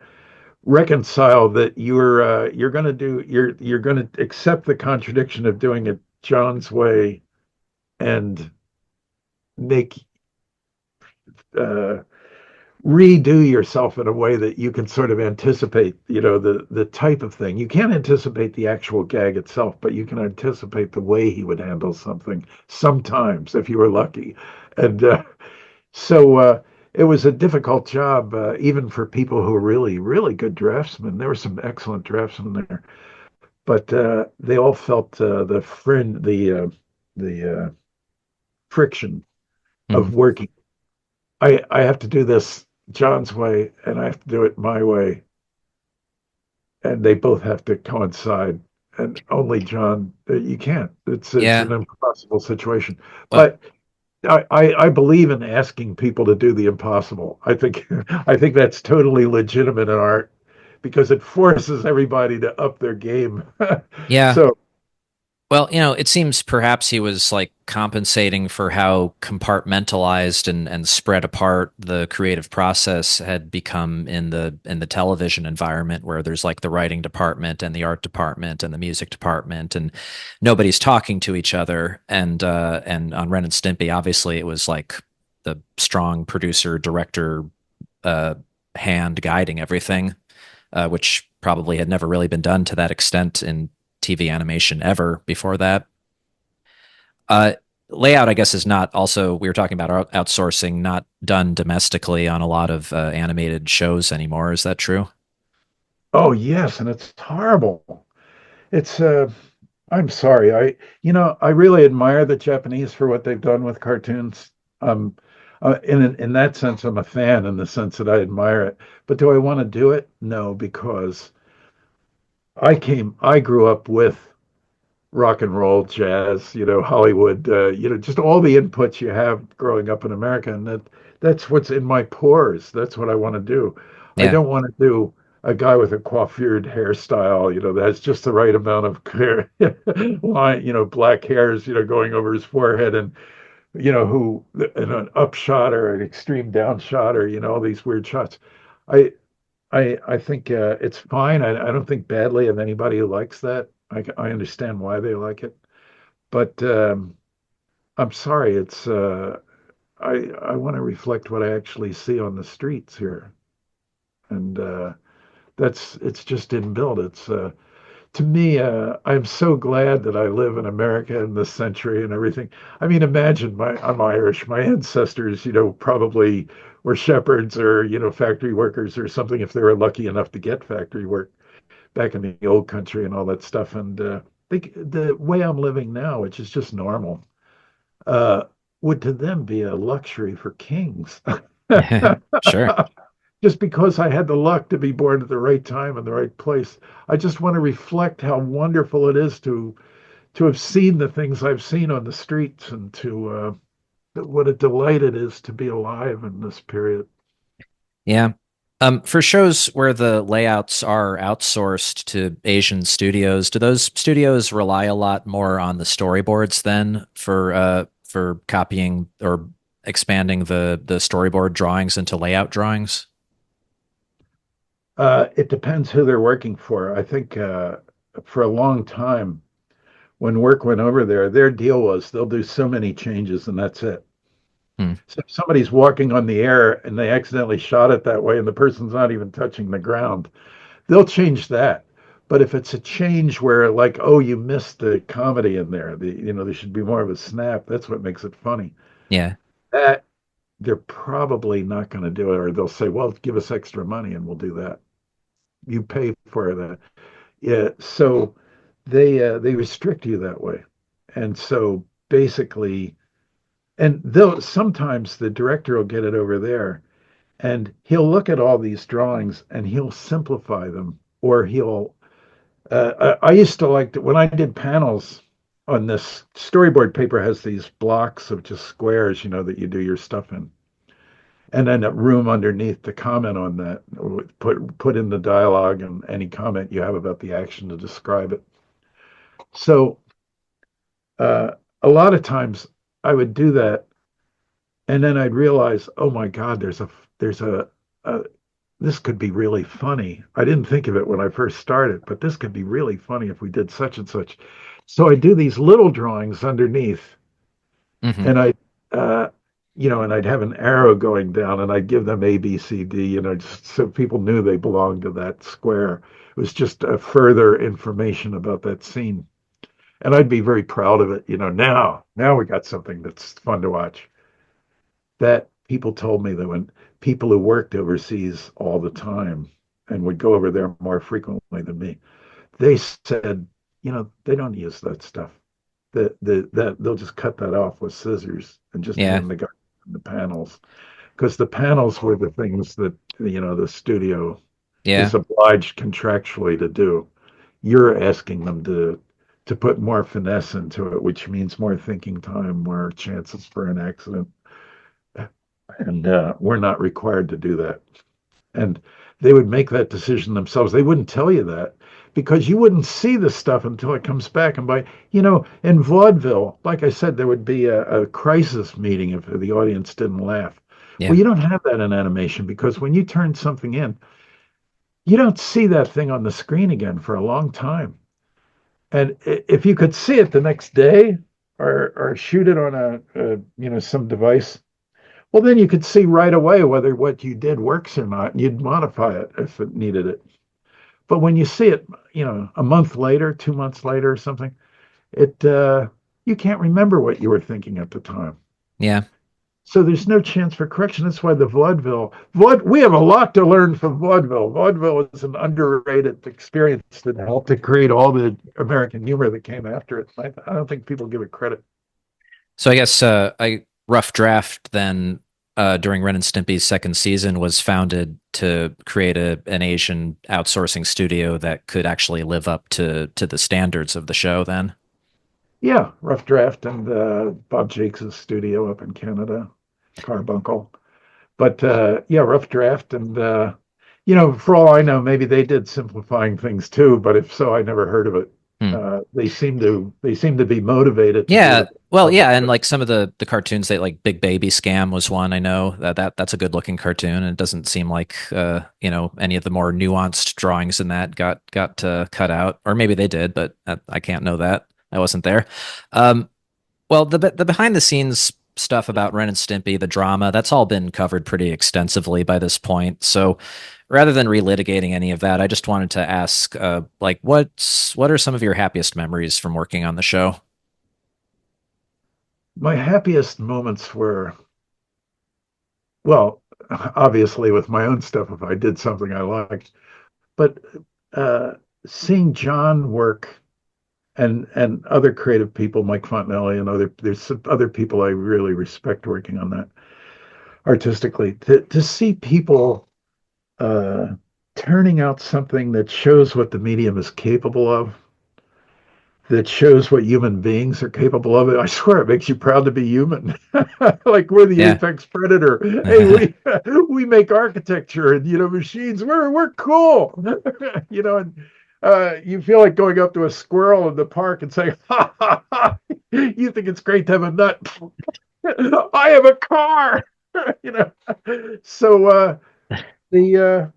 Speaker 2: reconcile that you're going to do you're going to accept the contradiction of doing it John's way and make uh, redo yourself in a way that you can sort of anticipate, the type of thing. You can't anticipate the actual gag itself, but you can anticipate the way he would handle something sometimes if you were lucky. And so it was a difficult job, even for people who were really, really good draftsmen. There were some excellent draftsmen there, but they all felt the friction of
Speaker 1: Mhm.
Speaker 2: working. I have to do this John's way, and I have to do it my way, and they both have to coincide. And only John, you can't. It's
Speaker 1: Yeah.
Speaker 2: an impossible situation.
Speaker 1: Well,
Speaker 2: But I believe in asking people to do the impossible. I think that's totally legitimate in art because it forces everybody to up their game.
Speaker 1: yeah.
Speaker 2: So,
Speaker 1: Well, it seems perhaps he was like compensating for how compartmentalized and spread apart the creative process had become in the television environment where there's like the writing department and the art department and the music department and nobody's talking to each other. And on Ren and Stimpy, obviously it was like the strong producer director uh hand guiding everything, which probably had never really been done to that extent in TV animation ever before that. Uh, Layout, I guess, is not also, we were talking about outsourcing, not done domestically on a lot of animated shows anymore. Is that true?
Speaker 2: oh yes, and it's horrible. It's I'm sorry. I really admire the Japanese for what they've done with cartoons. Um, in that sense, I'm a fan in the sense that I admire it. But do I want to do it? No, because I grew up with rock and roll, jazz, Hollywood, just all the inputs you have growing up in America, and that's what's in my pores. That's what I want to do. I
Speaker 1: Yeah.
Speaker 2: don't want to do a guy with a coiffured hairstyle, that has just the right amount of hair, line, black hairs, going over his forehead, and who in an upshot or an extreme downshot, or all these weird shots. I I think it's fine. I don't think badly of anybody who likes that. I understand why they like it, but I'm sorry. I want to reflect what I actually see on the streets here, and it's just inbuilt. It's to me. I'm so glad that I live in America in this century and everything. I mean, imagine I'm Irish. My ancestors, probably were shepherds or factory workers or something if they were lucky enough to get factory work back in the old country and all that stuff. And the way I'm living now, which is just normal, uh, would to them be a luxury for kings.
Speaker 1: Sure.
Speaker 2: Just because I had the luck to be born at the right time in the right place. I just want to reflect how wonderful it is to have seen the things I've seen on the streets and to what a delight it is to be alive in this period.
Speaker 1: Yeah. For shows where the layouts are outsourced to Asian studios, do those studios rely a lot more on the storyboards then for copying or expanding the storyboard drawings into layout drawings?
Speaker 2: It depends who they're working for. I think for a long time, when work went over there, their deal was they'll do so many changes and that's it.
Speaker 1: Hmm.
Speaker 2: So if somebody's walking on the air and they accidentally shot it that way and the person's not even touching the ground, they'll change that. But if it's a change where like, oh, you missed the comedy in there, there should be more of a snap. That's what makes it funny.
Speaker 1: Yeah.
Speaker 2: That they're probably not going to do it, or they'll say, well, give us extra money and we'll do that. You pay for that. Yeah. So they restrict you that way. And so basically, and they'll sometimes the director will get it over there and he'll look at all these drawings and he'll simplify them, or he'll I used to like to, when I did panels on this storyboard paper has these blocks of just squares, that you do your stuff in, and then a room underneath to comment on that. Put in the dialogue and any comment you have about the action to describe it. So uh, a lot of times I would do that, and then I'd realize, oh my God, a this could be really funny. I didn't think of it when I first started, but this could be really funny if we did such and such. So I do these little drawings underneath,
Speaker 1: Hmm.
Speaker 2: and uh, and I'd have an arrow going down, and I'd give them A, B, C, D, just so people knew they belonged to that square. It was just a further information about that scene, and I'd be very proud of it. Now we got something that's fun to watch. That people told me that when people who worked overseas all the time and would go over there more frequently than me, they said, they don't use that stuff. That they'll just cut that off with scissors and just
Speaker 1: Yeah.
Speaker 2: hand the panels, because the panels were the things that the studio
Speaker 1: Yeah.
Speaker 2: is obliged contractually to do. You're asking them to put more finesse into it, which means more thinking time, more chances for an accident, and we're not required to do that. And they would make that decision themselves. They wouldn't tell you that because you wouldn't see the stuff until it comes back. And in vaudeville, like I said, there would be a crisis meeting if the audience didn't laugh. Well,
Speaker 1: Yeah.
Speaker 2: you don't have that in animation because when you turn something in, you don't see that thing on the screen again for a long time. And if you could see it the next day or shoot it on some device, well, then you could see right away whether what you did works or not. And you'd modify it if it needed it. But when you see it, a month later, 2 months later, or something, it you can't remember what you were thinking at the time.
Speaker 1: Yeah.
Speaker 2: So there's no chance for correction. That's why the we have a lot to learn from vaudeville. Vaudeville is an underrated experience that helped to create all the American humor that came after it. I don't think people give it credit.
Speaker 1: So I guess I Rough Draft then during Ren and Stimpy's second season was founded to create an Asian outsourcing studio that could actually live up to the standards of the show then.
Speaker 2: Yeah, Rough Draft and Bob Jakes' studio up in Canada, Carbuncle. But yeah, Rough Draft, and for all I know, maybe they did simplifying things too. But if so, I never heard of it.
Speaker 1: Hmm.
Speaker 2: They seem to be motivated to do
Speaker 1: Yeah.
Speaker 2: the
Speaker 1: Well,
Speaker 2: public.
Speaker 1: yeah, and like some of the cartoons that like Big Baby Scam was one I know that's a good looking cartoon and it doesn't seem like any of the more nuanced drawings in that got cut out or maybe they did, but I can't know that. I wasn't there. Um, well, the behind the scenes stuff about Ren and Stimpy, the drama, that's all been covered pretty extensively by this point. So rather than relitigating any of that, I just wanted to ask, like, what are some of your happiest memories from working on the show?
Speaker 2: My happiest moments were, well, obviously with my own stuff if I did something I liked, but uh, seeing John work and other creative people, Mike Fontanelli and there's some other people I really respect working on that artistically. To see people uh, turning out something that shows what the medium is capable of, that shows what human beings are capable of. I swear it makes you proud to be human. Like we're the
Speaker 1: Yeah.
Speaker 2: apex predator. Hey, we make architecture and machines. We're cool. And you feel like going up to a squirrel in the park and saying, "Ha ha ha! You think it's great to have a nut? I have a car." you know. So the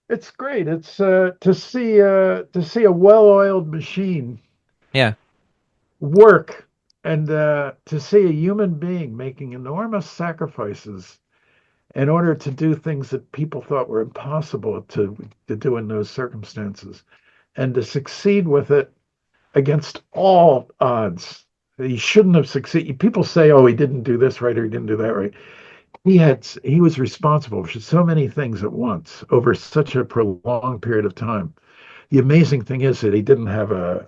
Speaker 2: it's great. It's to see a well-oiled machine
Speaker 1: Yeah.
Speaker 2: work and to see a human being making enormous sacrifices in order to do things that people thought were impossible to do in those circumstances and to succeed with it against all odds. He shouldn't have succeeded. People say, oh, he didn't do this right or he didn't do that right. He was responsible for so many things at once over such a prolonged period of time. The amazing thing is that he didn't have a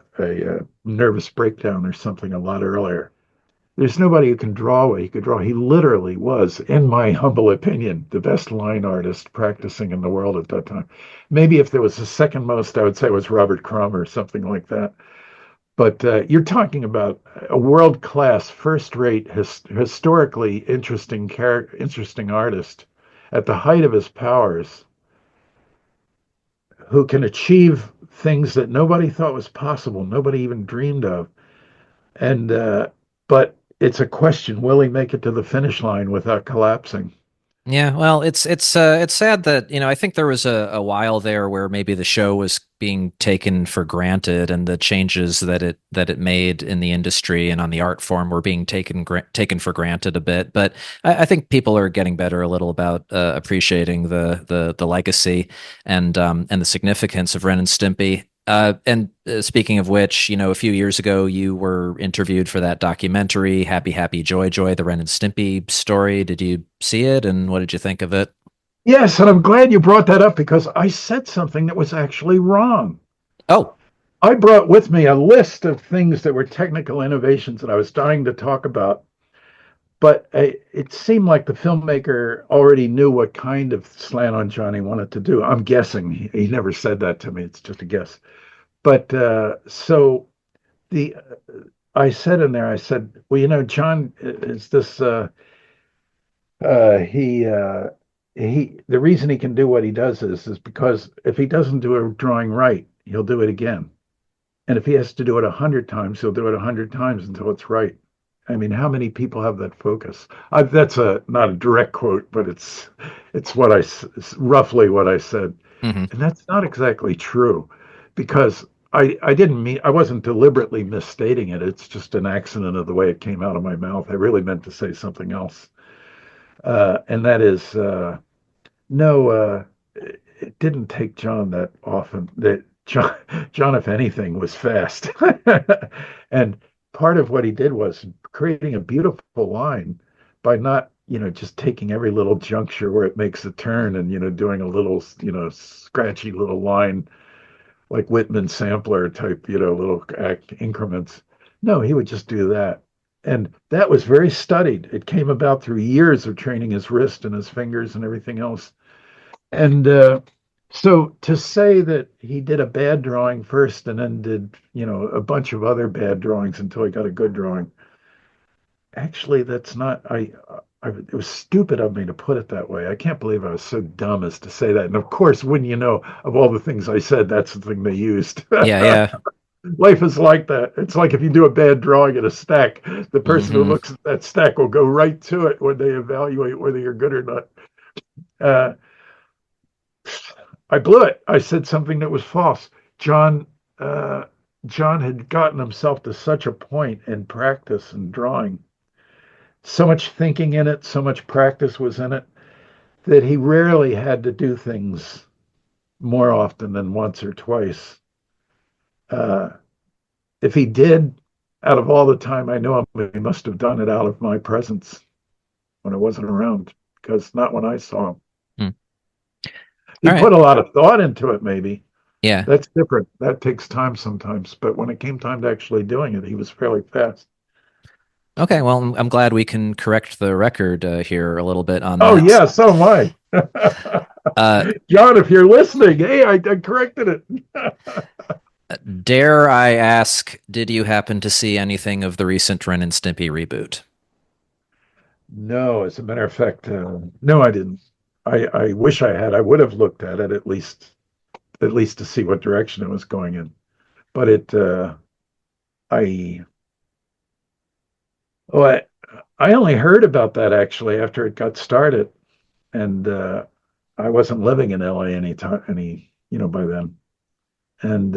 Speaker 2: nervous breakdown or something a lot earlier. There's nobody who can draw what he could draw. He literally was, in my humble opinion, the best line artist practicing in the world at that time. Maybe if there was a second most, I would say it was Robert Crumb or something like that. But you're talking about a world-class, first-rate, historically interesting artist at the height of his powers who can achieve things that nobody thought was possible, nobody even dreamed of. And but it's a question: will he make it to the finish line without collapsing?
Speaker 1: Yeah, well, it's sad that, I think there was a while there where maybe the show was being taken for granted and the changes that it made in the industry and on the art form were being taken for granted a bit. But I think people are getting better a little about appreciating the legacy and the significance of Ren and Stimpy. And speaking of which, a few years ago, you were interviewed for that documentary, Happy, Happy, Joy, Joy, the Ren and Stimpy story. Did you see it, and what did you think of it?
Speaker 2: Yes, and I'm glad you brought that up because I said something that was actually wrong.
Speaker 1: Oh,
Speaker 2: I brought with me a list of things that were technical innovations that I was dying to talk about, but it seemed like the filmmaker already knew what kind of slant on Johnny wanted to do. I'm guessing he never said that to me. It's just a guess. But so the I said in there, I said, well, John is this. He the reason he can do what he does is because if he doesn't do a drawing right, he'll do it again. And if he has to do it 100 times, he'll do it 100 times until it's right. I mean, how many people have that focus? That's not a direct quote, but it's roughly what I said,
Speaker 1: hmm.
Speaker 2: and that's not exactly true, because I didn't mean I wasn't deliberately misstating it. It's just an accident of the way it came out of my mouth. I really meant to say something else, and that is no. It didn't take John that often. That John, if anything, was fast. And part of what he did was creating a beautiful line by not, just taking every little juncture where it makes a turn and, doing a little, scratchy little line like Whitman sampler type, little increments. No, he would just do that. And that was very studied. It came about through years of training his wrist and his fingers and everything else. And so to say that he did a bad drawing first and then did, a bunch of other bad drawings until he got a good drawing, actually, that's not, it was stupid of me to put it that way. I can't believe I was so dumb as to say that. And of course, wouldn't you know, of all the things I said, that's the thing they used.
Speaker 1: Yeah, yeah.
Speaker 2: Life is like that. It's like if you do a bad drawing in a stack, the person who
Speaker 1: Hmm.
Speaker 2: looks at that stack will go right to it when they evaluate whether you're good or not. Uh, I blew it. I said something that was false. John uh, John had gotten himself to such a point in practice and drawing, so much thinking in it, so much practice was in it, that he rarely had to do things more often than once or twice. Uh, if he did, out of all the time I know him, he must have done it out of my presence when I wasn't around, because not when I saw him.
Speaker 1: Hmm.
Speaker 2: He
Speaker 1: All right.
Speaker 2: put a lot of thought into it, maybe.
Speaker 1: Yeah.
Speaker 2: That's different. That takes time sometimes. But when it came time to actually doing it, he was fairly fast.
Speaker 1: Okay. Well, I'm glad we can correct the record here a little bit on
Speaker 2: Oh,
Speaker 1: that.
Speaker 2: yeah, so am I.
Speaker 1: Uh,
Speaker 2: John, if you're listening, hey, I corrected it.
Speaker 1: Dare I ask, did you happen to see anything of the recent Ren and Stimpy reboot?
Speaker 2: No, as a matter of fact, no, I didn't. I wish I had. I would have looked at it at least to see what direction it was going in. But I, oh, I only heard about that actually after it got started, and I wasn't living in LA by then, and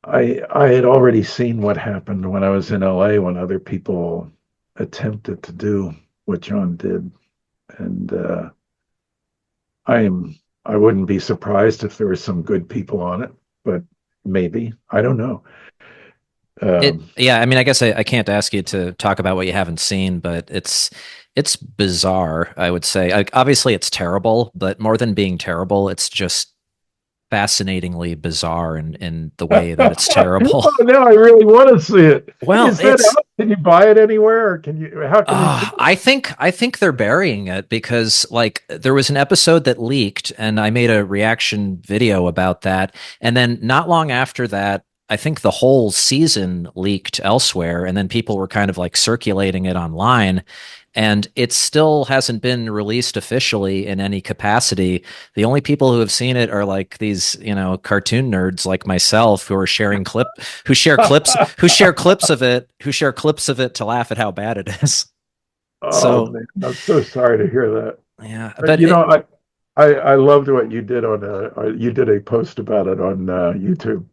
Speaker 2: I had already seen what happened when I was in LA when other people attempted to do what John did, and I am I wouldn't be surprised if there were some good people on it, but maybe I don't know. Um,
Speaker 1: Yeah, I mean, I guess I can't ask you to talk about what you haven't seen, but it's bizarre, I would say. Like, obviously, it's terrible, but more than being terrible, it's just fascinatingly bizarre in the way that it's terrible.
Speaker 2: oh, now I really want to see it.
Speaker 1: Well,
Speaker 2: Is that out? Can you buy it anywhere, or can you? How can we see it?
Speaker 1: I think they're burying it because like there was an episode that leaked and I made a reaction video about that. And then not long after that, I think the whole season leaked elsewhere, and then people were kind of like circulating it online. And it still hasn't been released officially in any capacity. The only people who have seen it are like these, cartoon nerds like myself who are who share clips of it to laugh at how bad it is.
Speaker 2: Oh
Speaker 1: So
Speaker 2: man, I'm so sorry to hear that.
Speaker 1: yeah,
Speaker 2: But,
Speaker 1: but it,
Speaker 2: I loved what you did on you did a post about it on YouTube,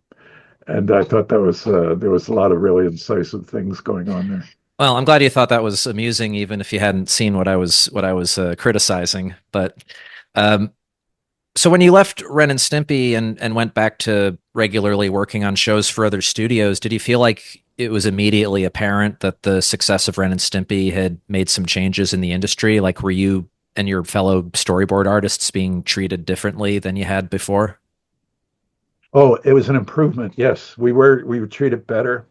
Speaker 2: and I thought that was there was a lot of really incisive things going on there.
Speaker 1: well, I'm glad you thought that was amusing, even if you hadn't seen what I was criticizing. But um, so when you left Ren and Stimpy and went back to regularly working on shows for other studios, did you feel like it was immediately apparent that the success of Ren and Stimpy had made some changes in the industry? Like, were you and your fellow storyboard artists being treated differently than you had before?
Speaker 2: Oh, it was an improvement. Yes, we were treated better,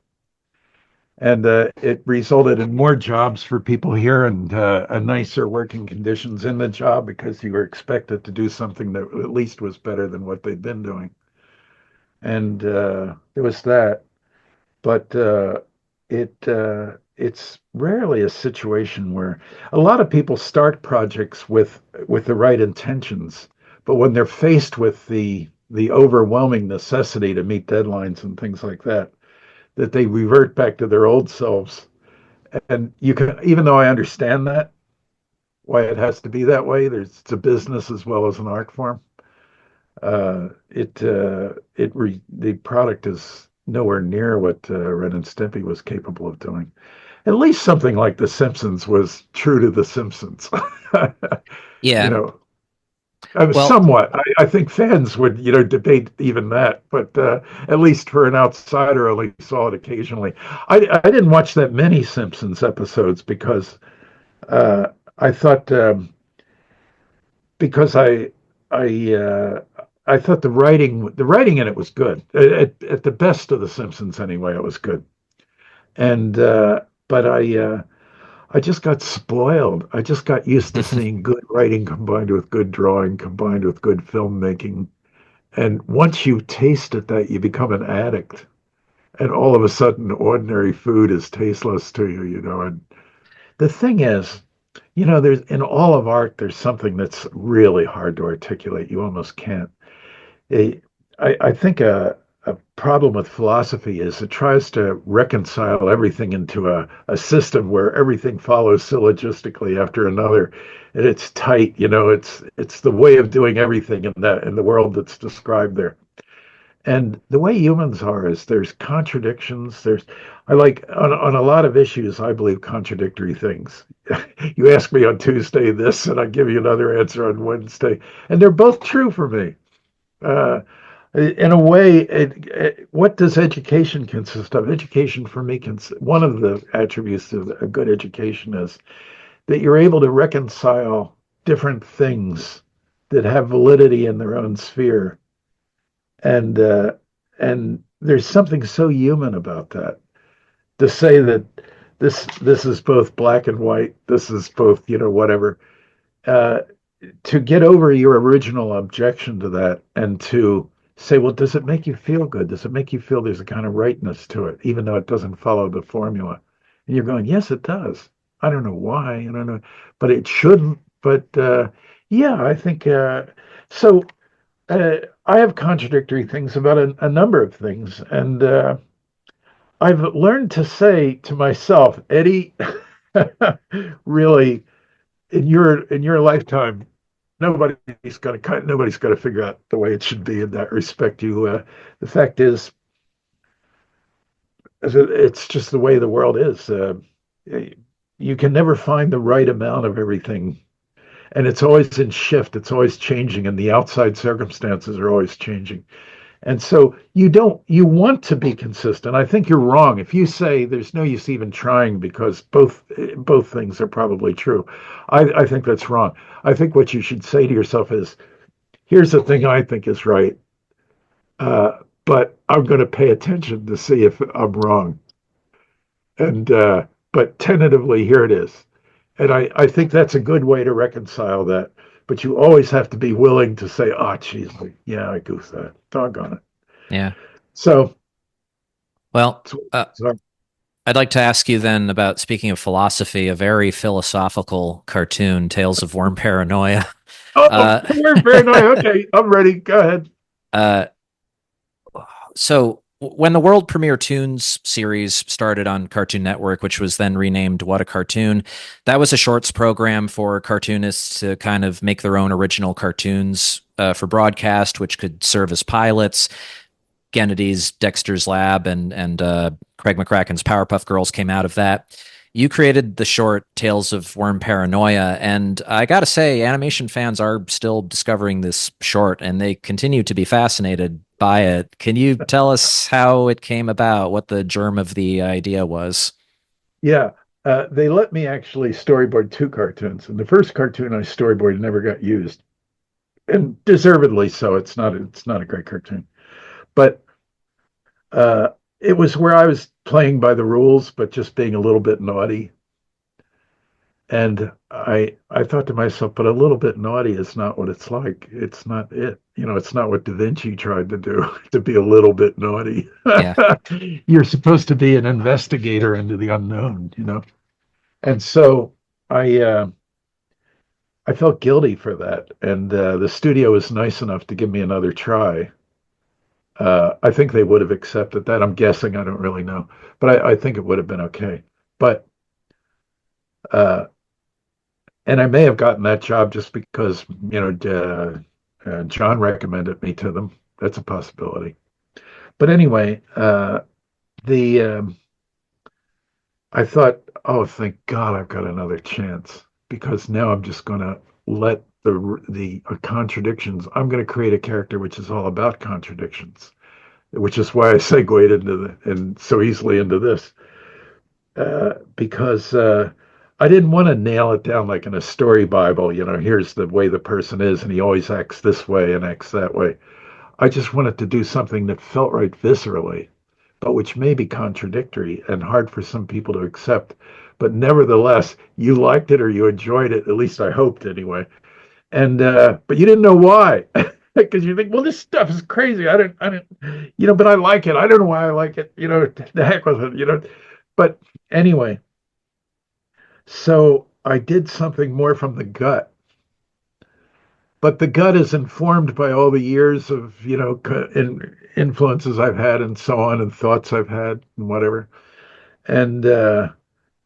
Speaker 2: and it resulted in more jobs for people here and a nicer working conditions in the job because you were expected to do something that at least was better than what they'd been doing. And there was that. But it's rarely a situation where a lot of people start projects with the right intentions, but when they're faced with the overwhelming necessity to meet deadlines and things like that, that they revert back to their old selves. And you can, even though I understand that, why it has to be that way, it's a business as well as an art form. The product is nowhere near what Ren and Stimpy was capable of doing. At least something like The Simpsons was true to The Simpsons. you
Speaker 1: Yeah.
Speaker 2: know,
Speaker 1: Well,
Speaker 2: somewhat. I think fans would, debate even that, but at least for an outsider, only saw it occasionally. I didn't watch that many Simpsons episodes uh, I thought because I I thought the writing in it was good. At the best of the Simpsons anyway, it was good. And but I just got spoiled. I just got used to seeing good writing combined with good drawing, combined with good filmmaking. And once you tasted that, you become an addict. And all of a sudden, ordinary food is tasteless to you. And the thing is, there's in all of art, there's something that's really hard to articulate. You almost can't. a- I think a problem with philosophy is it tries to reconcile everything into a system where everything follows syllogistically after another, and it's tight. It's the way of doing everything in the world that's described there. And the way humans are is there's contradictions. I like on a lot of issues, I believe contradictory things. You ask me on Tuesday this, and I give you another answer on Wednesday, and they're both true for me. Uh, in a way, what does education consist of? Education for me, one of the attributes of a good education is that you're able to reconcile different things that have validity in their own sphere, and there's something so human about that. To say that this is both black and white, this is both whatever. Uh, to get over your original objection to that and to say, well, does it make you feel good? Does it make you feel there's a kind of rightness to it, even though it doesn't follow the formula? And you're going, yes, it does. I don't know why. I don't know, but it shouldn't. But yeah, I think so. I have contradictory things about a number of things, and I've learned to say to myself, Eddie, really, in your lifetime, nobody's got to figure out the way it should be in that respect. The fact is, it's just the way the world is. You can never find the right amount of everything, and it's always in shift. It's always changing, and the outside circumstances are always changing. And so you want to be consistent. I think you're wrong if you say there's no use even trying because both things are probably true. I think that's wrong. I think what you should say to yourself is, here's the thing I think is right, uh, but I'm going to pay attention to see if I'm wrong. And but tentatively, here it is. And I think that's a good way to reconcile that. But you always have to be willing to say, oh, geez, yeah, I goofed that. Doggone it.
Speaker 1: Yeah.
Speaker 2: So,
Speaker 1: Well,
Speaker 2: so,
Speaker 1: uh,
Speaker 2: so
Speaker 1: I'd like to ask you then about, speaking of philosophy, a very philosophical cartoon, Tales of Worm Paranoia.
Speaker 2: oh,
Speaker 1: Uh,
Speaker 2: we're very nice. Okay, I'm ready. Go ahead.
Speaker 1: uh, so when the world premiere Toons series started on Cartoon Network, which was then renamed What a Cartoon, that was a shorts program for cartoonists to kind of make their own original cartoons for broadcast, which could serve as pilots. Gennedy's Dexter's Lab and Craig McCracken's Powerpuff Girls came out of that. You created the short Tales of Worm Paranoia, and I gotta say, animation fans are still discovering this short, and they continue to be fascinated by it. Can you tell us how it came about, what the germ of the idea was?
Speaker 2: Yeah, they let me actually storyboard two cartoons, and the first cartoon I storyboarded never got used, and deservedly so. It's not a great cartoon, but uh, it was where I was playing by the rules, but just being a little bit naughty. And I thought to myself, but a little bit naughty is not what it's like. It's not it. It's not what Da Vinci tried to do, to be a little bit naughty.
Speaker 1: Yeah,
Speaker 2: You're supposed to be an investigator into the unknown. And so I felt guilty for that. And the studio was nice enough to give me another try. I think they would have accepted that. I'm guessing. I don't really know, but I think it would have been okay. But uh, and I may have gotten that job just because John recommended me to them. That's a possibility. But anyway, the I thought, oh, thank God, I've got another chance because now I'm just going to let the contradictions. I'm going to create a character which is all about contradictions, which is why I segued into and so easily into this because I didn't want to nail it down like in a story Bible. Here's the way the person is, and he always acts this way and acts that way. I just wanted to do something that felt right viscerally, but which may be contradictory and hard for some people to accept. But nevertheless, you liked it or you enjoyed it. At least I hoped anyway. And but you didn't know why. Because you think, well, this stuff is crazy. I don't, but I like it. I don't know why I like it. The heck with it. But anyway, so I did something more from the gut, but the gut is informed by all the years of, influences I've had and so on, and thoughts I've had and whatever, and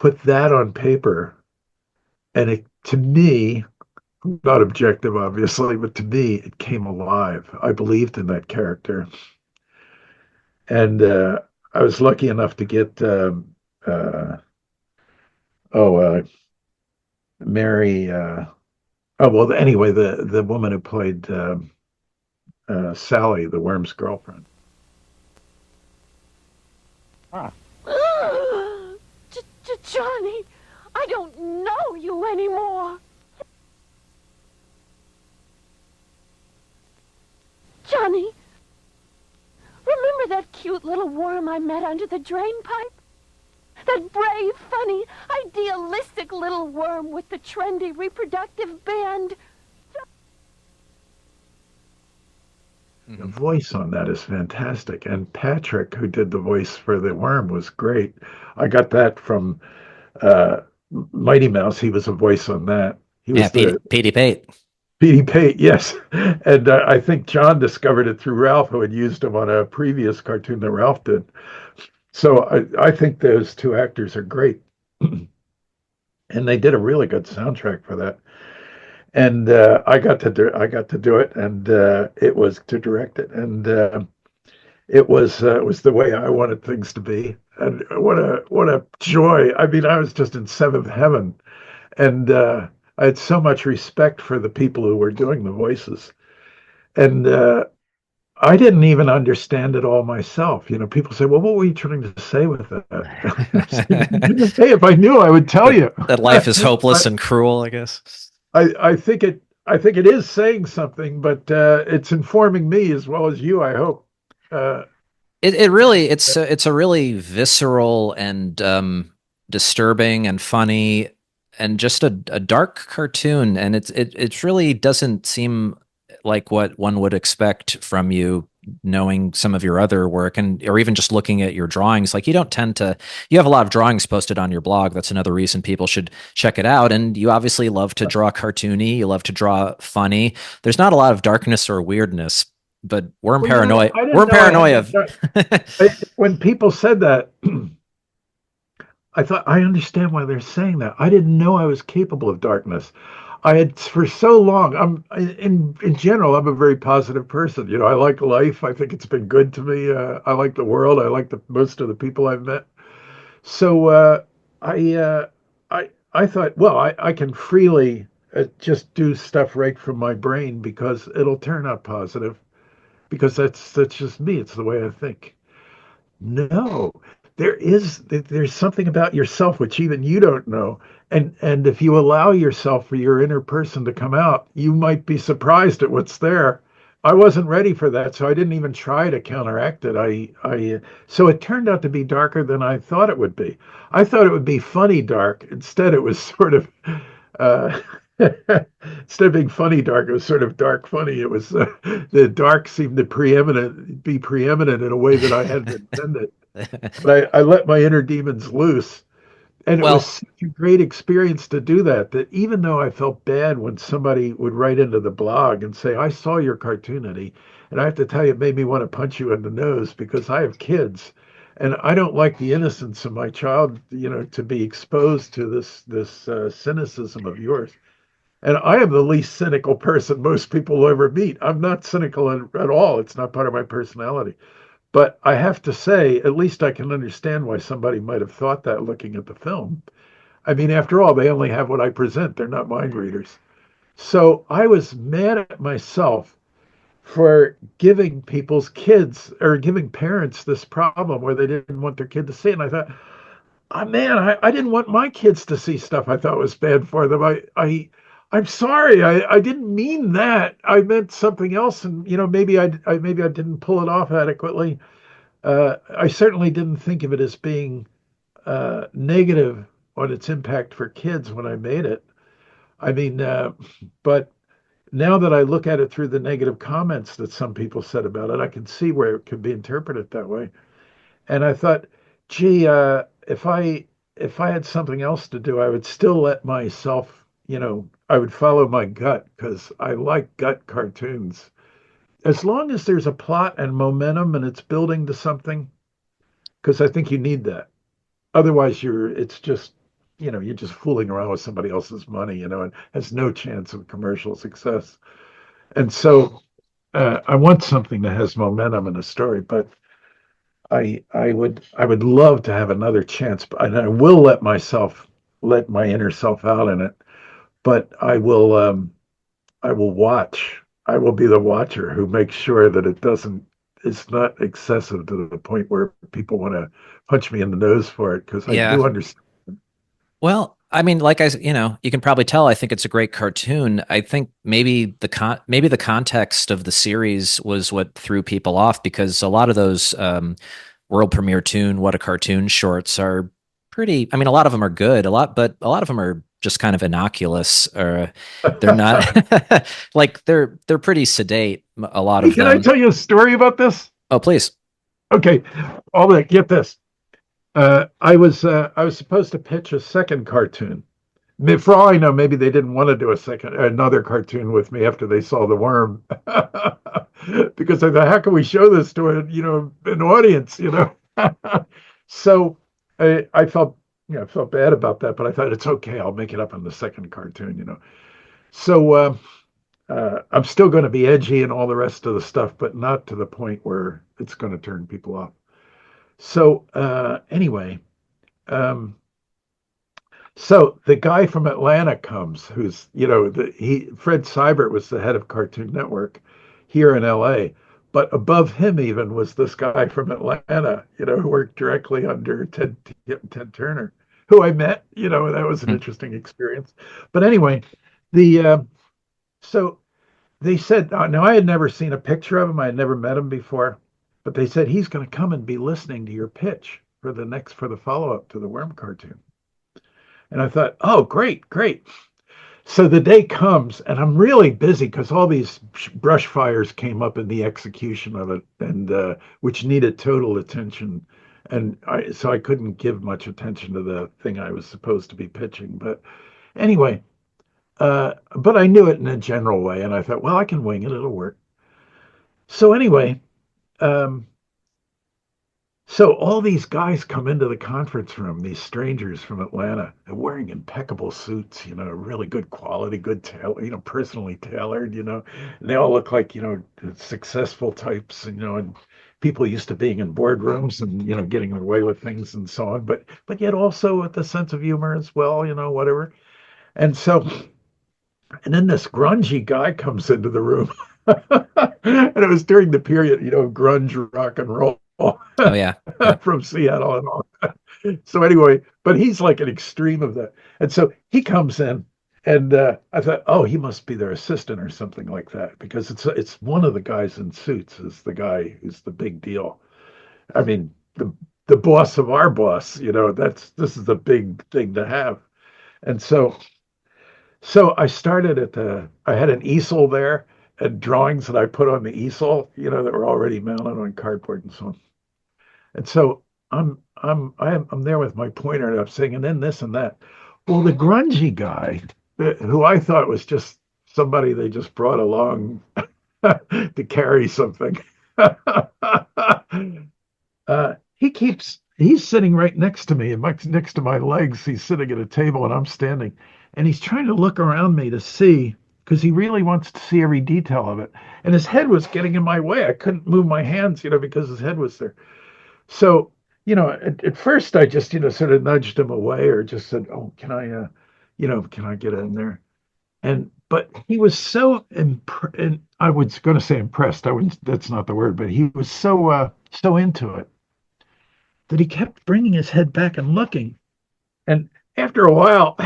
Speaker 2: put that on paper. And it, to me, not objective, obviously, but to me, it came alive. I believed in that character, and I was lucky enough to get oh Mary. Oh well, anyway, the woman who played Sally, the worm's girlfriend.
Speaker 3: Johnny, I don't know you anymore. Johnny, remember that cute little worm I met under the drain pipe? That brave, funny, idealistic little worm with the trendy reproductive band.
Speaker 2: The
Speaker 1: Hmm.
Speaker 2: voice on that is fantastic. And Patrick, who did the voice for the worm, was great. I got that from uh, Mighty Mouse. He was a voice on that. He
Speaker 1: Yeah,
Speaker 2: was the
Speaker 1: Petey Pate.
Speaker 2: Beany Pate, yes. And I think John discovered it through Ralph, who had used him on a previous cartoon that Ralph did. So I think those two actors are great. And they did a really good soundtrack for that. And I got to do it, and it was to direct it, and it was the way I wanted things to be. And what a joy! I mean, I was just in seventh heaven, and I had so much respect for the people who were doing the voices, and I didn't even understand it all myself. You know, people say, "Well, what were you trying to say with that?" Hey, if I knew, I would tell
Speaker 1: that
Speaker 2: you.
Speaker 1: that life is hopeless
Speaker 2: I,
Speaker 1: and cruel, I guess.
Speaker 2: I think it is saying something, but it's informing me as well as you, I hope. Uh,
Speaker 1: It really it's a really visceral and disturbing and funny and just a dark cartoon, and it really doesn't seem like what one would expect from you, knowing some of your other work, and or even just looking at your drawings. Like, you don't tend to, you have a lot of drawings posted on your blog. That's another reason people should check it out. And you obviously love to draw cartoony, you love to draw funny. There's not a lot of darkness or weirdness, but
Speaker 2: well, you know, I didn't
Speaker 1: Worm
Speaker 2: know I had
Speaker 1: Paranoia.
Speaker 2: that. When people said that, I thought, I understand why they're saying that. I didn't know I was capable of darkness. I had for so long. In general, I'm a very positive person. You know, I like life. I think it's been good to me. I like the world. I like the most of the people I've met. So I I thought, well, I can freely just do stuff right from my brain because it'll turn out positive because that's just me. It's the way I think. No, there's something about yourself which even you don't know. And if you allow yourself for your inner person to come out, you might be surprised at what's there. I wasn't ready for that, so I didn't even try to counteract it. I so it turned out to be darker than I thought it would be. I thought it would be funny dark. Instead, it was sort of uh, instead of being funny dark, it was sort of dark funny. It was the dark seemed to be preeminent in a way that I hadn't intended. But I let my inner demons loose. And it was
Speaker 1: Well,
Speaker 2: such a great experience to do that, that even though I felt bad when somebody would write into the blog and say, I saw your cartoon, Eddie, and I have to tell you, it made me want to punch you in the nose because I have kids. And I don't like the innocence of my child, you know, to be exposed to this cynicism of yours. And I am the least cynical person most people will ever meet. I'm not cynical at all. It's not part of my personality. But I have to say, at least I can understand why somebody might have thought that looking at the film. I mean, after all, they only have what I present. They're not mind readers. So I was mad at myself for giving people's kids or giving parents this problem where they didn't want their kid to see it. And I thought, oh man, I didn't want my kids to see stuff I thought was bad for them. I'm sorry. I didn't mean that. I meant something else. And you know, maybe I didn't pull it off adequately. I certainly didn't think of it as being negative on its impact for kids when I made it. I mean, but now that I look at it through the negative comments that some people said about it, I can see where it could be interpreted that way. And I thought, gee, if I had something else to do, I would still let myself, you know, I would follow my gut because I like gut cartoons. As long as there's a plot and momentum and it's building to something, because I think you need that. Otherwise, it's just, you know, you're just fooling around with somebody else's money, you know, and has no chance of commercial success. And so I want something that has momentum in a story, but I would love to have another chance, and I will let my inner self out in it, but I will watch. I will be the watcher who makes sure that it's not excessive to the point where people want to punch me in the nose for it because I
Speaker 1: yeah.
Speaker 2: do understand.
Speaker 1: Well, I mean, like you can probably tell. I think it's a great cartoon. I think maybe the context of the series was what threw people off, because a lot of those world premiere Toon What a Cartoon shorts are pretty. I mean, a lot of them are good, but a lot of them are just kind of innocuous, or they're not like they're pretty sedate, a lot
Speaker 2: Hey,
Speaker 1: of
Speaker 2: can I
Speaker 1: them.
Speaker 2: tell you a story about this?
Speaker 1: Oh, please.
Speaker 2: Okay, all that. Get this. I was supposed to pitch a second cartoon. For all I know, maybe they didn't want to do another cartoon with me after they saw the worm, because I thought, how can we show this to an audience, So I felt, I felt bad about that, but I thought it's okay. I'll make it up in the second cartoon. So I'm still going to be edgy and all the rest of the stuff, but not to the point where it's going to turn people off. So anyway. Um, So the guy from Atlanta comes, who's, Fred Seibert was the head of Cartoon Network here in LA. But above him even was this guy from Atlanta, who worked directly under Ted Turner, who I met, that was an
Speaker 1: Hmm.
Speaker 2: interesting experience. But anyway, the so they said, now I had never seen a picture of him. I had never met him before, but they said he's going to come and be listening to your pitch for the follow-up to the Worm cartoon. And I thought, oh, great, great. So the day comes, and I'm really busy because all these brush fires came up in the execution of it, and which needed total attention. And so I couldn't give much attention to the thing I was supposed to be pitching. But anyway, but I knew it in a general way, and I thought, well, I can wing it; it'll work. So anyway, um, so all these guys come into the conference room, these strangers from Atlanta, and wearing impeccable suits, really good quality, good tailor, personally tailored, and they all look like, successful types, and people used to being in boardrooms and, getting away with things and so on, but yet also with a sense of humor as well, whatever. And so, and then this grungy guy comes into the room. And it was during the period, grunge rock and roll.
Speaker 1: Oh yeah. Yep.
Speaker 2: From Seattle and all. So anyway, but he's like an extreme of that. And so he comes in, and I thought, oh, he must be their assistant or something like that, because it's one of the guys in suits is the guy who's the big deal. I mean, the boss of our boss, this is a big thing to have. And so I had an easel there and drawings that I put on the easel, that were already mounted on cardboard and so on. And so I'm there with my pointer and I'm saying, and then this and that. Well, the grungy guy, who I thought was just somebody they just brought along to carry something, he's sitting right next to me, and next to my legs. He's sitting at a table, and I'm standing, and he's trying to look around me to see, because he really wants to see every detail of it. And his head was getting in my way. I couldn't move my hands, because his head was there. So, at first I just, sort of nudged him away or just said, oh, can I get in there? But he was so, and I was going to say impressed. That's not the word, but he was so into it that he kept bringing his head back and looking. And after a while,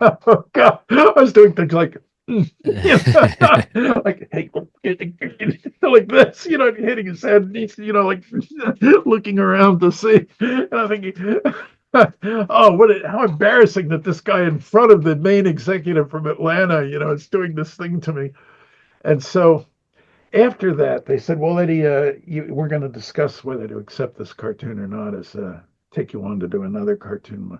Speaker 2: oh God, I was doing things like, like, hey, like this, hitting his head, and he's, like looking around to see. And I'm thinking, oh, how embarrassing that this guy in front of the main executive from Atlanta, is doing this thing to me. And so after that, they said, well, Eddie, we're going to discuss whether to accept this cartoon or not, as take you on to do another cartoon.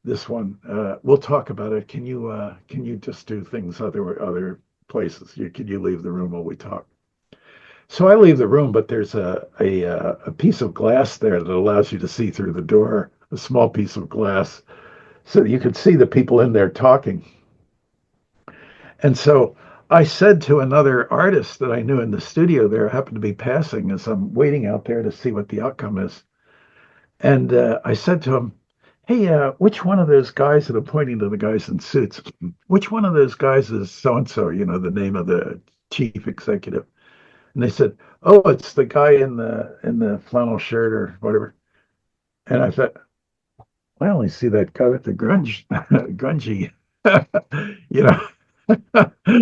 Speaker 2: This one, we'll talk about it. Can you just do things other places? Can you leave the room while we talk? So I leave the room, but there's a piece of glass there that allows you to see through the door, a small piece of glass, so you could see the people in there talking. And so I said to another artist that I knew in the studio there, happened to be passing as I'm waiting out there to see what the outcome is. And I said to him, hey, which one of those guys, and I'm pointing to the guys in suits, which one of those guys is so-and-so, the name of the chief executive? And they said, oh, it's the guy in the flannel shirt or whatever. And I thought, I only see that guy with the grungy,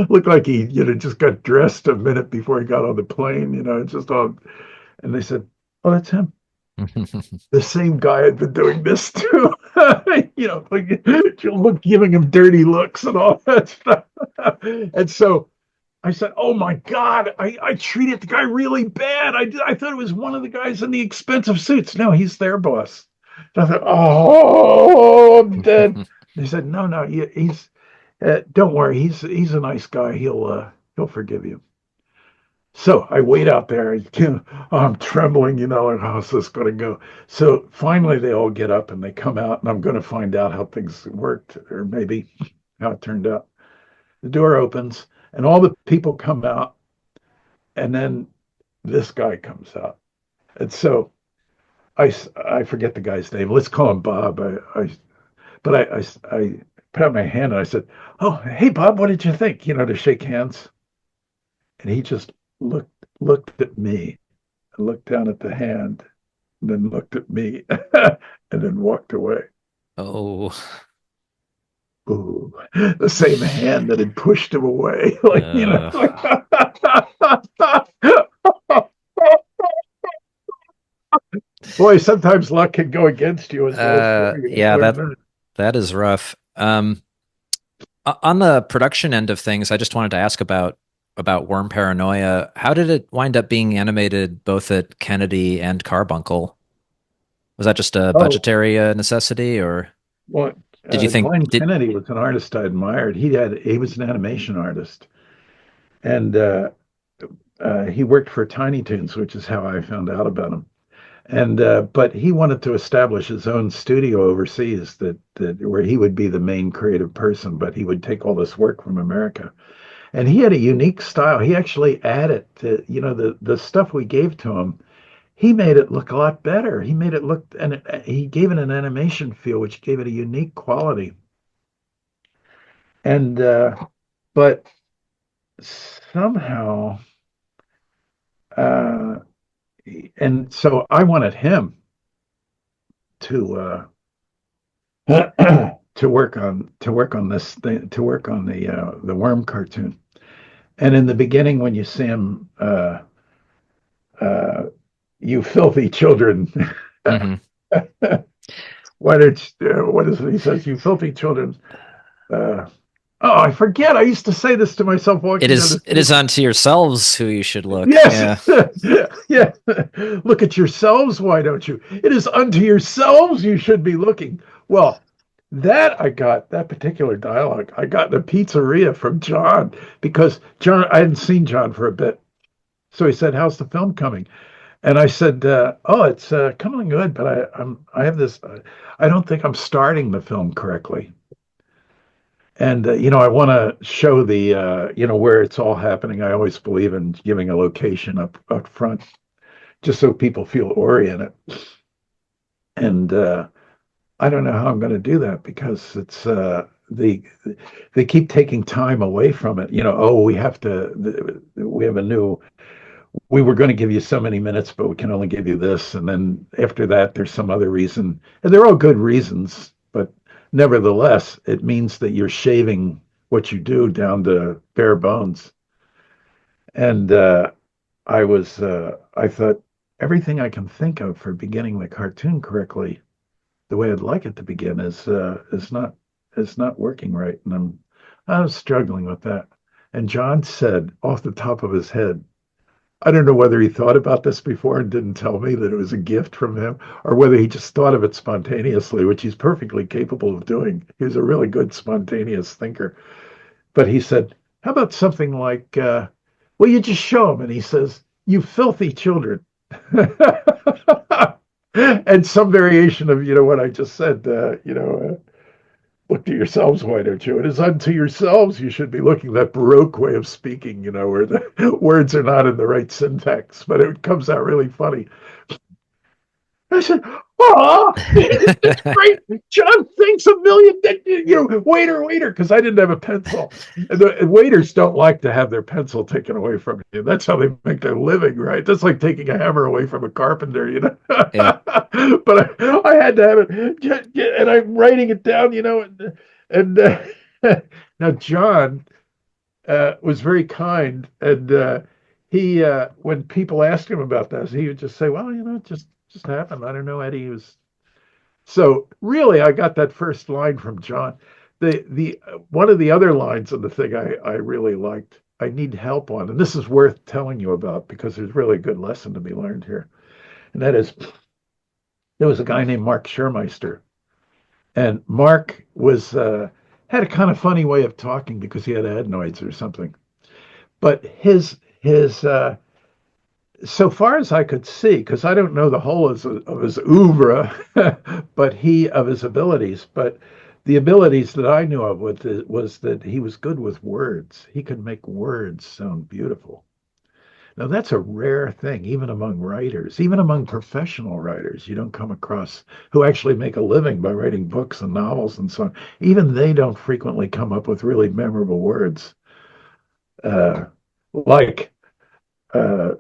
Speaker 2: looked like he, just got dressed a minute before he got on the plane, it's just all. And they said, oh, that's him. The same guy had been doing this too. Like giving him dirty looks and all that stuff. And so I said, "Oh my God, I treated the guy really bad. I thought it was one of the guys in the expensive suits. No, he's their boss." And I thought, "Oh, I'm dead." They said, "No, no, he's don't worry. He's a nice guy. He'll forgive you." So I wait out there. I'm trembling, like, how's this going to go? So finally, they all get up and they come out, and I'm going to find out how things worked, or maybe how it turned out. The door opens, and all the people come out, and then this guy comes out. And so I forget the guy's name. Let's call him Bob. I put out my hand and I said, "Oh, hey Bob, what did you think?" To shake hands. And he just looked at me, and looked down at the hand, and then looked at me, and then walked away.
Speaker 1: Oh.
Speaker 2: Ooh, the same hand that had pushed him away. Boy, sometimes luck can go against you as well as for you.
Speaker 1: Yeah, that is rough. On the production end of things, I just wanted to ask about Worm Paranoia. How did it wind up being animated both at Kennedy and Carbuncle? Was that just a budgetary necessity, or
Speaker 2: Well,
Speaker 1: did you think
Speaker 2: Glenn Kennedy was an artist I admired. He was an animation artist, and he worked for Tiny Toons, which is how I found out about him. And but he wanted to establish his own studio overseas that where he would be the main creative person, but he would take all this work from America. And he had a unique style. He actually added to, the stuff we gave to him. He made it look a lot better. He made it look, and he gave it an animation feel, which gave it a unique quality. And but somehow, and so I wanted him to to work on this thing, to work on the worm cartoon. And in the beginning, when you see him, you filthy children.
Speaker 1: mm-hmm.
Speaker 2: What is it? He says, "You filthy children." I forget. I used to say this to myself walking down the street.
Speaker 1: It is unto yourselves who you should look.
Speaker 2: Yes. Yeah. Look at yourselves, why don't you? It is unto yourselves you should be looking. Well, that particular dialogue, I got in a pizzeria from John, because I hadn't seen John for a bit. So he said, "How's the film coming?" And I said, "Oh, it's coming good, but I have this. I don't think I'm starting the film correctly. And I want to show the where it's all happening. I always believe in giving a location up front, just so people feel oriented. And I don't know how I'm going to do that, because it's they keep taking time away from it. We were going to give you so many minutes, but we can only give you this. And then after that, there's some other reason. And they're all good reasons, but nevertheless, it means that you're shaving what you do down to bare bones. And I thought, everything I can think of for beginning the cartoon correctly, the way I'd like it to begin, is not working right. And I was struggling with that. And John said off the top of his head, I don't know whether he thought about this before and didn't tell me that it was a gift from him, or whether he just thought of it spontaneously, which he's perfectly capable of doing. He was a really good spontaneous thinker. But he said, "How about something like, well, you just show him," and he says, "You filthy children." And some variation of, what I just said, look to yourselves, why don't you? It is unto yourselves you should be looking. That Baroque way of speaking, where the words are not in the right syntax, but it comes out really funny. I said, "Oh, it's great. John thinks a million, waiter," because I didn't have a pencil. And the waiters don't like to have their pencil taken away from you. That's how they make their living, right? That's like taking a hammer away from a carpenter,
Speaker 1: Yeah.
Speaker 2: But I had to have it, and I'm writing it down, and now John was very kind, and he when people asked him about this, he would just say, "Well, Just happened. I don't know, Eddie. He was so really. I got that first line from John. The one of the other lines of the thing I really liked. I need help on, and this is worth telling you about because there's really a good lesson to be learned here. And that is, there was a guy named Mark Schirmeister, and Mark was had a kind of funny way of talking because he had adenoids or something. But his so far as I could see, because I don't know the whole of his oeuvre, but he of his abilities. But the abilities that I knew of was that he was good with words. He could make words sound beautiful. Now that's a rare thing, even among writers, even among professional writers. You don't come across who actually make a living by writing books and novels and so on. Even they don't frequently come up with really memorable words, like uh,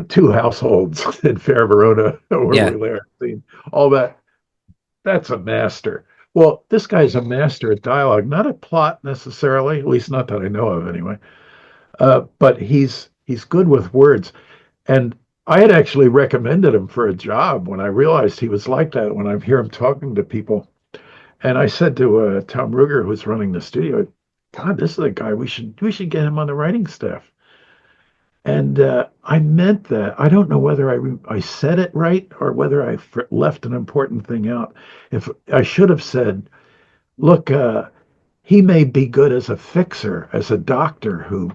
Speaker 2: two households in Fair Verona where
Speaker 1: Yeah.
Speaker 2: we last seen all that. That's a master. Well, this guy's a master at dialogue, not at plot necessarily, at least not that I know of anyway. But he's good with words. And I had actually recommended him for a job when I realized he was like that. When I hear him talking to people, and I said to Tom Ruegger, who's running the studio, "God, this is a guy we should get him on the writing staff." And I meant that. I don't know whether I said it right or whether I left an important thing out. If I should have said, "Look, he may be good as a fixer, as a doctor who,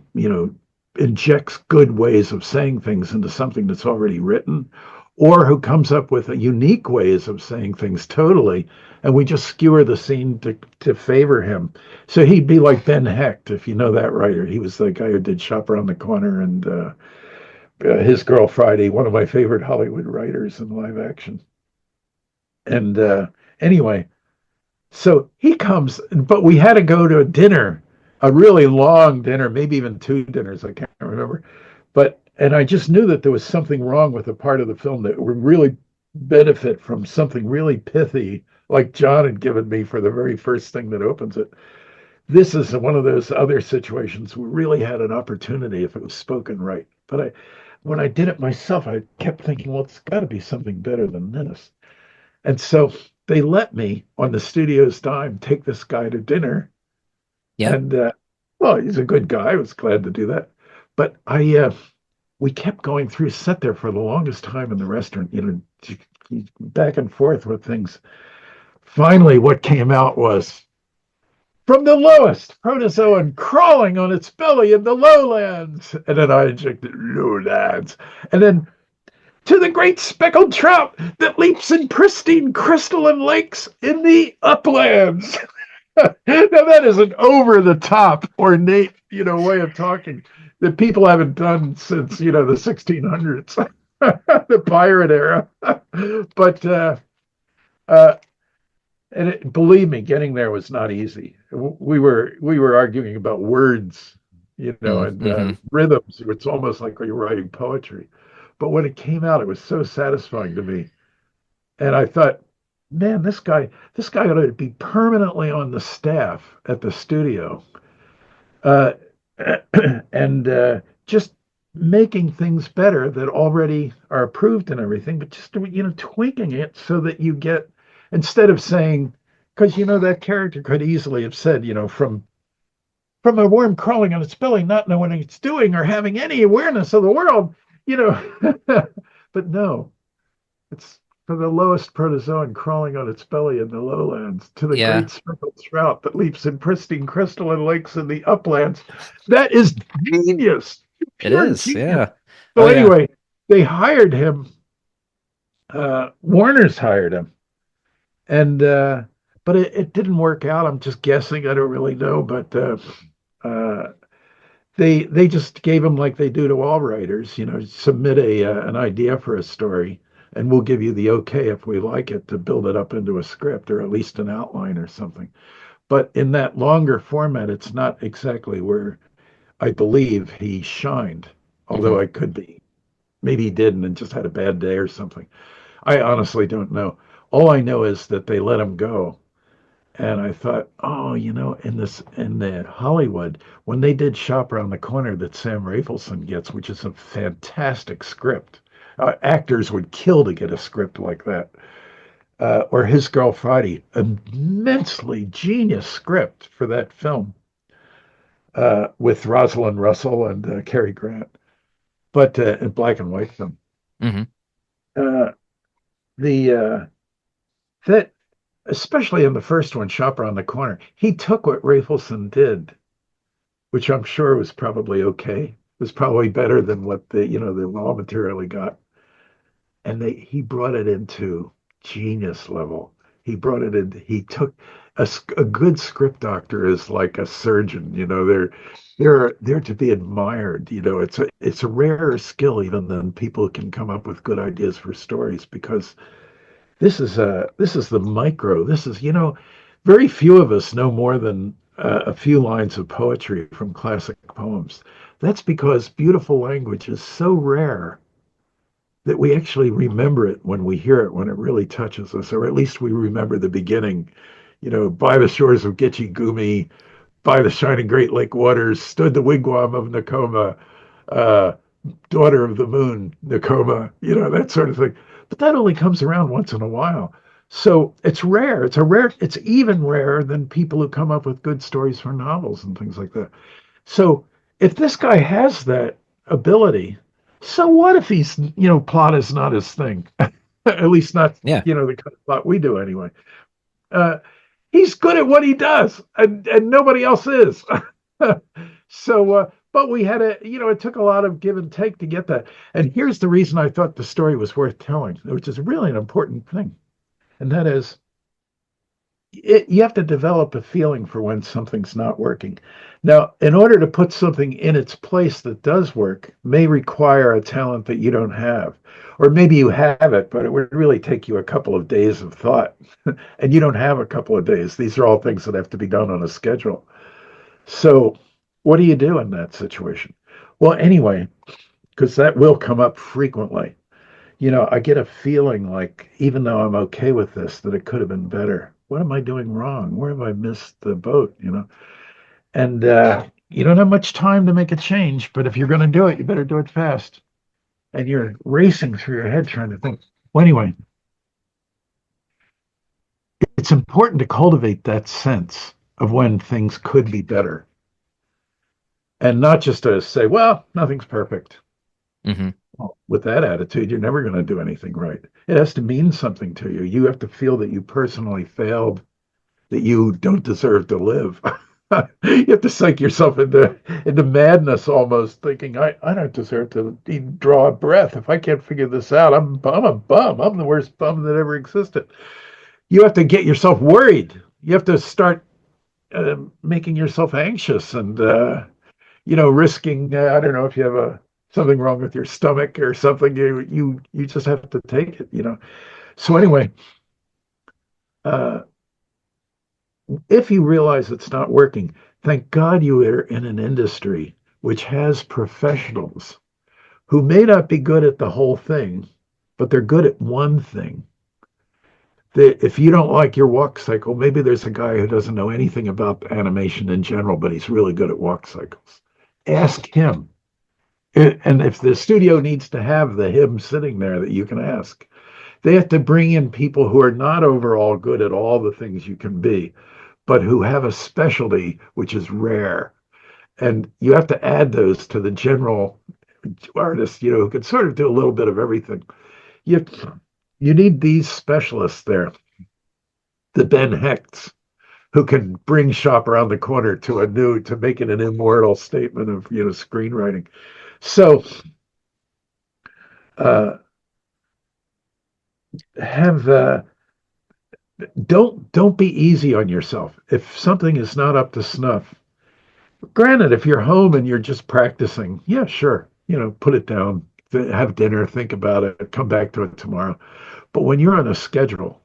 Speaker 2: injects good ways of saying things into something that's already written, or who comes up with a unique ways of saying things totally, and we just skewer the scene to favor him." So he'd be like Ben Hecht, if you know that writer. He was the guy who did Shop Around the Corner and His Girl Friday, one of my favorite Hollywood writers in live action. And anyway, so he comes, but we had to go to a dinner, a really long dinner, maybe even two dinners, I can't remember. And I just knew that there was something wrong with the part of the film that would really benefit from something really pithy, like John had given me for the very first thing that opens it. This is one of those other situations we really had an opportunity if it was spoken right. But when I did it myself, I kept thinking, well, it's got to be something better than this. And so they let me, on the studio's dime, take this guy to dinner.
Speaker 1: Yeah.
Speaker 2: And well, he's a good guy. I was glad to do that. But we kept going through, sat there for the longest time in the restaurant, back and forth with things. Finally, what came out was, "From the lowest protozoan crawling on its belly in the lowlands." And then I injected lowlands. And then, "To the great speckled trout that leaps in pristine crystalline lakes in the uplands." Now that is an over the top ornate, way of talking that people haven't done since, the 1600s, the pirate era. But uh, believe me, getting there was not easy. We were arguing about words, and
Speaker 1: Mm-hmm.
Speaker 2: rhythms. It's almost like you're writing poetry. But when it came out, it was so satisfying to me. And I thought, man, this guy ought to be permanently on the staff at the studio, uh, and just making things better that already are approved and everything, but just tweaking it so that you get, instead of saying, because that character could easily have said, from a worm crawling on its belly, not knowing what it's doing or having any awareness of the world, you know. But no, it's for the lowest protozoan crawling on its belly in the lowlands, to the
Speaker 1: Yeah.
Speaker 2: great speckled trout that leaps in pristine crystalline lakes in the uplands. That is genius,
Speaker 1: It
Speaker 2: pure
Speaker 1: is.
Speaker 2: genius.
Speaker 1: Yeah. Oh
Speaker 2: So
Speaker 1: yeah.
Speaker 2: anyway, they hired him. Warner's hired him, and but it didn't work out. I'm just guessing. I don't really know, but uh, they just gave him, like they do to all writers, submit an idea for a story, and we'll give you the okay if we like it to build it up into a script or at least an outline or something. But in that longer format, it's not exactly where I believe he shined.
Speaker 1: Mm-hmm.
Speaker 2: Although I could be, maybe he didn't and just had a bad day or something. I honestly don't know. All I know is that they let him go. And I thought, oh, in the Hollywood, when they did Shop Around the Corner that Sam Rafelson gets, which is a fantastic script. Actors would kill to get a script like that. Or His Girl Friday, immensely genius script for that film with Rosalind Russell and Cary Grant, but in black and white film.
Speaker 1: Mm-hmm.
Speaker 2: The that especially in the first one, Shop Around the Corner, he took what Rafelson did, which I'm sure was probably okay. It was probably better than what the raw material he got, and he brought it into genius level. He brought it in. He took a good script doctor is like a surgeon. They're to be admired. It's a rarer skill even than people who can come up with good ideas for stories, because this is the micro. This is very few of us know more than a few lines of poetry from classic poems. That's because beautiful language is so rare that we actually remember it when we hear it, when it really touches us, or at least we remember the beginning. By the shores of Gitche Gumi, by the shining Great Lake waters, stood the wigwam of Nakoma, uh, daughter of the moon, Nakoma, that sort of thing. But that only comes around once in a while. So it's rare. It's even rarer than people who come up with good stories for novels and things like that. So if this guy has that ability, so what if plot is not his thing? At least not,
Speaker 1: Yeah.
Speaker 2: the kind of plot we do anyway. Uh, he's good at what he does, and nobody else is. So, but we had it took a lot of give and take to get that. And here's the reason I thought the story was worth telling, which is really an important thing. And that is, you have to develop a feeling for when something's not working. Now, in order to put something in its place that does work may require a talent that you don't have. Or maybe you have it, but it would really take you a couple of days of thought. And you don't have a couple of days. These are all things that have to be done on a schedule. So what do you do in that situation? Well, anyway, because that will come up frequently, I get a feeling like, even though I'm okay with this, that it could have been better. What am I doing wrong? Where have I missed the boat? And you don't have much time to make a change, but if you're going to do it, you better do it fast. And you're racing through your head trying to think. Well, anyway, it's important to cultivate that sense of when things could be better. And not just to say, well, nothing's perfect.
Speaker 1: Mm-hmm.
Speaker 2: Well, with that attitude, you're never going to do anything right. It has to mean something to you. You have to feel that you personally failed, that you don't deserve to live. You have to psych yourself into madness almost, thinking, I don't deserve to even draw a breath. If I can't figure this out, I'm a bum. I'm the worst bum that ever existed. You have to get yourself worried. You have to start making yourself anxious and risking. I don't know if you have something wrong with your stomach or something. You just have to take it. So anyway, if you realize it's not working, thank God you are in an industry which has professionals who may not be good at the whole thing, but they're good at one thing. If you don't like your walk cycle, maybe there's a guy who doesn't know anything about animation in general, but he's really good at walk cycles. Ask him. And if the studio needs to have him sitting there that you can ask, they have to bring in people who are not overall good at all the things you can be, but who have a specialty which is rare. And you have to add those to the general artist, who can sort of do a little bit of everything. You need these specialists there, the Ben Hechts, who can bring Shop Around the Corner to make it an immortal statement of, screenwriting. So don't be easy on yourself. If something is not up to snuff, granted, if you're home and you're just practicing, yeah, sure, put it down, have dinner, think about it, come back to it tomorrow. But when you're on a schedule,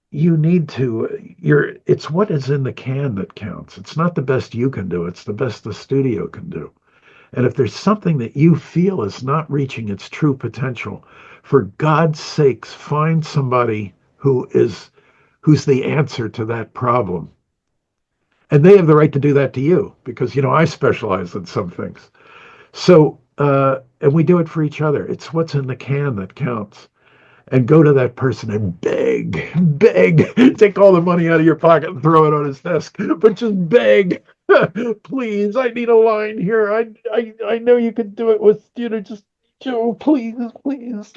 Speaker 2: you need to, it's what is in the can that counts. It's not the best you can do, it's the best the studio can do. And if there's something that you feel is not reaching its true potential, for God's sakes, find somebody who's the answer to that problem. And they have the right to do that to you because, I specialize in some things. So, and we do it for each other. It's what's in the can that counts. And go to that person and beg, take all the money out of your pocket and throw it on his desk, but just beg, please, I need a line here. I know you could do it with, just Joe, please, please.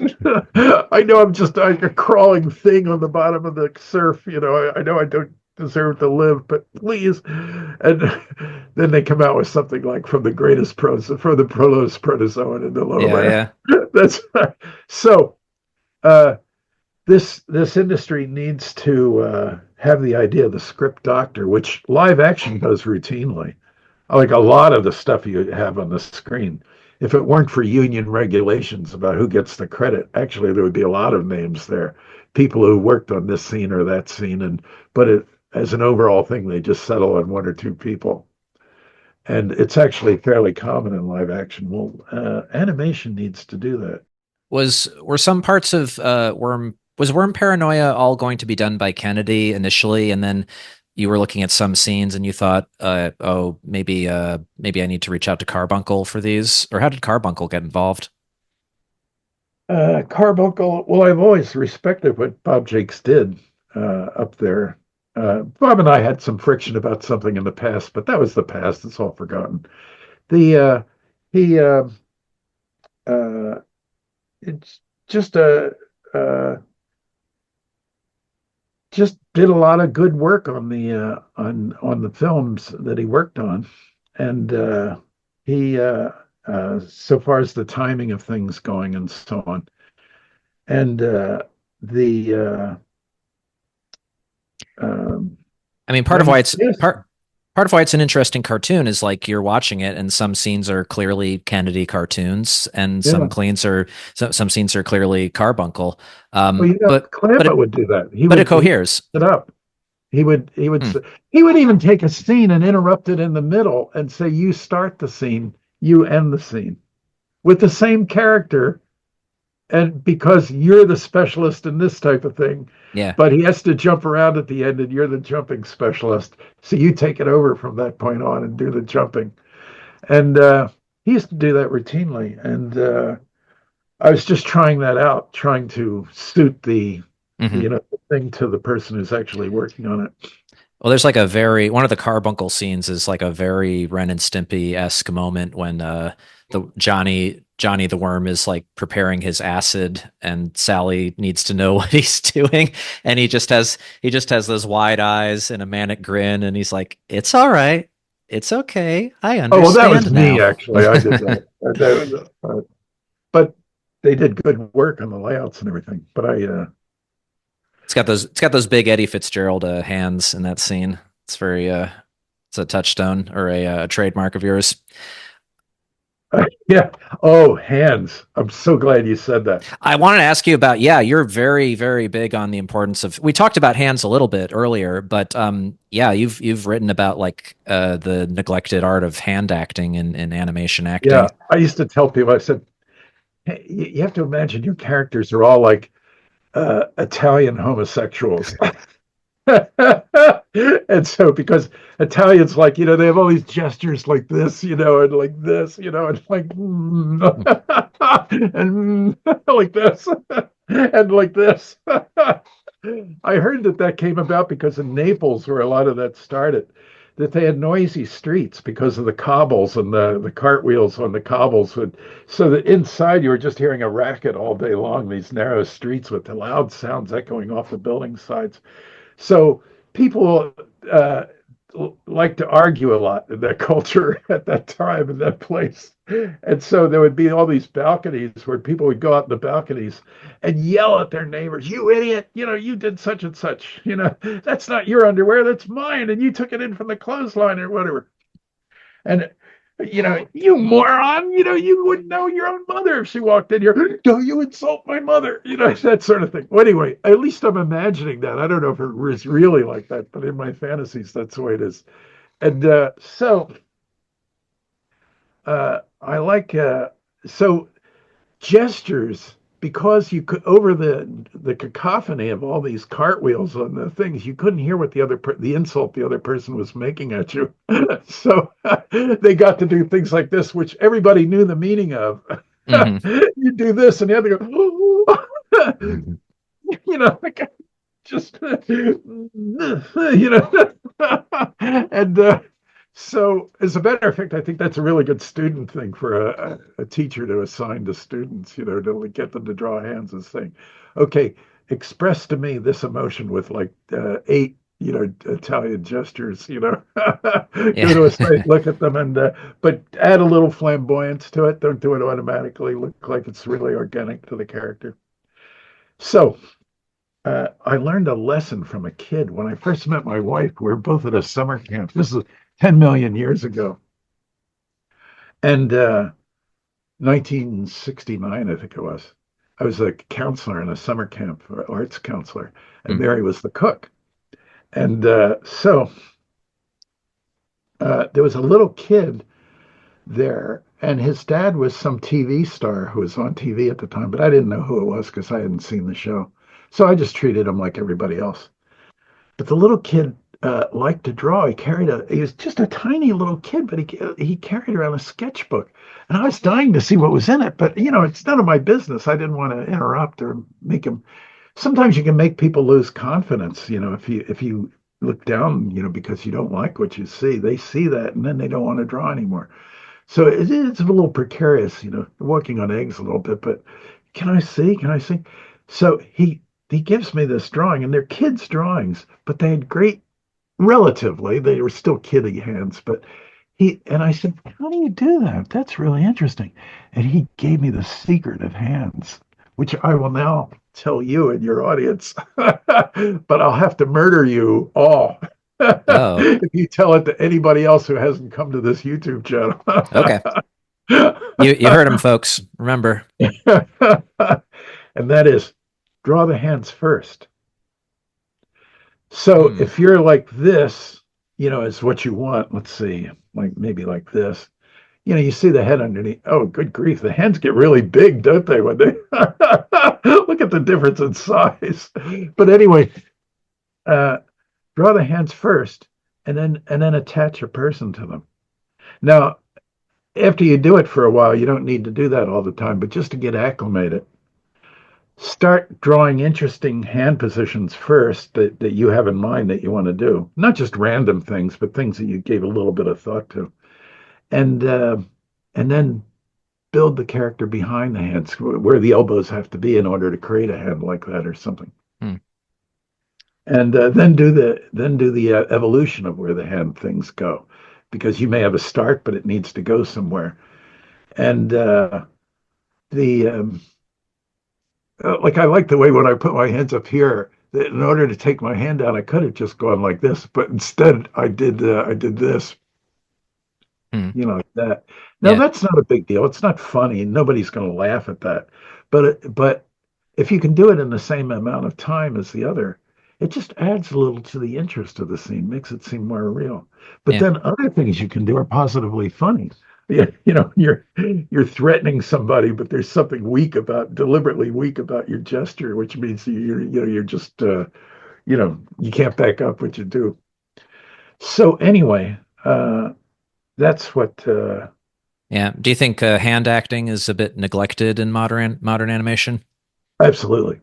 Speaker 2: I know I'm just like a crawling thing on the bottom of the surf. I know I don't deserve to live, but please. And then they come out with something like from the Prolos protozoan in the
Speaker 1: Yeah,
Speaker 2: lower.
Speaker 1: yeah.
Speaker 2: That's so. Uh, this industry needs to have the idea of the script doctor, which live action does routinely. Like a lot of the stuff you have on the screen. If it weren't for union regulations about who gets the credit, actually there would be a lot of names there, people who worked on this scene or that scene, but as an overall thing, they just settle on one or two people, and it's actually fairly common in live action. Well, animation needs to do that.
Speaker 1: Were some parts of Worm Paranoia all going to be done by Kennedy initially, and then you were looking at some scenes and you thought, oh, maybe I need to reach out to Carbuncle for these? Or how did Carbuncle get involved?
Speaker 2: Carbuncle, well, I've always respected what Bob Jakes did up there. Bob and I had some friction about something in the past, but that was the past. It's all forgotten. The he it's just just did a lot of good work on the films that he worked on, and he so far as the timing of things going and so on, and the
Speaker 1: I mean,
Speaker 2: I'm yes,
Speaker 1: part of why it's an interesting cartoon is like you're watching it, and some scenes are clearly Kennedy cartoons, and
Speaker 2: yeah.
Speaker 1: some scenes are clearly Carbuncle.
Speaker 2: Well, Clampett would do that.
Speaker 1: But it coheres.
Speaker 2: It up. He would
Speaker 1: Hmm.
Speaker 2: he would even take a scene and interrupt it in the middle and say, "You start the scene, you end the scene," with the same character, and because you're the specialist in this type of thing,
Speaker 1: Yeah.
Speaker 2: but he has to jump around at the end, and you're the jumping specialist, so you take it over from that point on and do the jumping. And he used to do that routinely, and I was just trying that out, trying to suit
Speaker 1: Hmm.
Speaker 2: the thing to the person who's actually working on it.
Speaker 1: Well, there's like one of the Carbuncle scenes is like a very Ren and Stimpy-esque moment when the Johnny the worm is like preparing his acid and Sally needs to know what he's doing, and he just has those wide eyes and a manic grin, and he's like, "It's all right. It's okay. I
Speaker 2: Oh, well, that was
Speaker 1: understand
Speaker 2: me
Speaker 1: now."
Speaker 2: actually. I did that. But they did good work on the layouts and everything. But
Speaker 1: It's got those big Eddie Fitzgerald hands in that scene. It's very it's a touchstone or a trademark of yours.
Speaker 2: yeah. Oh, hands. I'm so glad you said that.
Speaker 1: I wanted to ask you about, yeah, you're very, very big on the importance of, we talked about hands a little bit earlier, but yeah, you've written about like the neglected art of hand acting and animation
Speaker 2: Yeah,
Speaker 1: acting.
Speaker 2: I used to tell people. I said, hey, you have to imagine your characters are all like Italian homosexuals. And so because Italians like, they have all these gestures like this, and like this, and like and like this and like this. I heard that came about because in Naples, where a lot of that started, that they had noisy streets because of the cobbles and the cartwheels on the cobbles would, so that inside you were just hearing a racket all day long, these narrow streets with the loud sounds echoing off the building sides. So people like to argue a lot in that culture at that time in that place. And so there would be all these balconies where people would go out in the balconies and yell at their neighbors, "You idiot, you did such and such, that's not your underwear, that's mine, and you took it in from the clothesline," or whatever. And you moron, you wouldn't know your own mother if she walked in here. Don't you insult my mother, that sort of thing. Well, anyway, at least I'm imagining that. I don't know if it was really like that, but in my fantasies, that's the way it is. And I like, so gestures because you could, over the cacophony of all these cartwheels on the things, you couldn't hear what the insult the other person was making at you. So they got to do things like this, which everybody knew the meaning of.
Speaker 1: Hmm.
Speaker 2: You do this, and the other goes, like just, and so, as a matter of fact, I think that's a really good student thing for a teacher to assign to students, to get them to draw hands and saying, okay, express to me this emotion with like 8, Italian gestures, go
Speaker 1: Yeah.
Speaker 2: to a site, look at them, and but add a little flamboyance to it. Don't do it automatically. Look like it's really organic to the character. So, I learned a lesson from a kid when I first met my wife. We were both at a summer camp. This is 10 million years ago. And 1969, I think it was. I was a counselor in a summer camp, arts counselor, and
Speaker 1: Mm.
Speaker 2: Mary was the cook. And so there was a little kid there, and his dad was some TV star who was on TV at the time, but I didn't know who it was because I hadn't seen the show. So I just treated him like everybody else. But the little kid liked to draw. He was just a tiny little kid, but he carried around a sketchbook. And I was dying to see what was in it, but it's none of my business. I didn't want to interrupt or make him. Sometimes you can make people lose confidence, if you look down, because you don't like what you see. They see that and then they don't want to draw anymore. So it's a little precarious, walking on eggs a little bit, but can I see? Can I see? So he gives me this drawing, and they're kids' drawings, but they had great, relatively, they were still kiddie hands, but I said, how do you do that? That's really interesting. And he gave me the secret of hands, which I will now tell you and your audience, but I'll have to murder you all
Speaker 1: Oh,
Speaker 2: if you tell it to anybody else who hasn't come to this YouTube channel.
Speaker 1: okay. You heard him, folks. Remember.
Speaker 2: And that is, draw the hands first. So
Speaker 1: Mm.
Speaker 2: if you're like this, is what you want. Let's see, like maybe like this. You see the head underneath. Oh, good grief. The hands get really big, don't they? When they look at the difference in size. But anyway, draw the hands first and then attach a person to them. Now, after you do it for a while, you don't need to do that all the time, but just to get acclimated, start drawing interesting hand positions first that you have in mind that you want to do. Not just random things, but things that you gave a little bit of thought to. And then build the character behind the hands, where the elbows have to be in order to create a hand like that or something.
Speaker 1: Hmm.
Speaker 2: And then do the evolution of where the hand things go, because you may have a start, but it needs to go somewhere. And like, I like the way when I put my hands up here, that in order to take my hand down, I could have just gone like this, but instead I did this,
Speaker 1: Hmm.
Speaker 2: like that. Now,
Speaker 1: Yeah.
Speaker 2: that's not a big deal. It's not funny. Nobody's going to laugh at that. But if you can do it in the same amount of time as the other, it just adds a little to the interest of the scene, makes it seem more real. But
Speaker 1: Yeah.
Speaker 2: then other things you can do are positively funny. Yeah, you're threatening somebody, but there's something deliberately weak about your gesture, which means you're just you can't back up what you do. So anyway, that's what.
Speaker 1: Yeah. Do you think hand acting is a bit neglected in modern animation?
Speaker 2: Absolutely.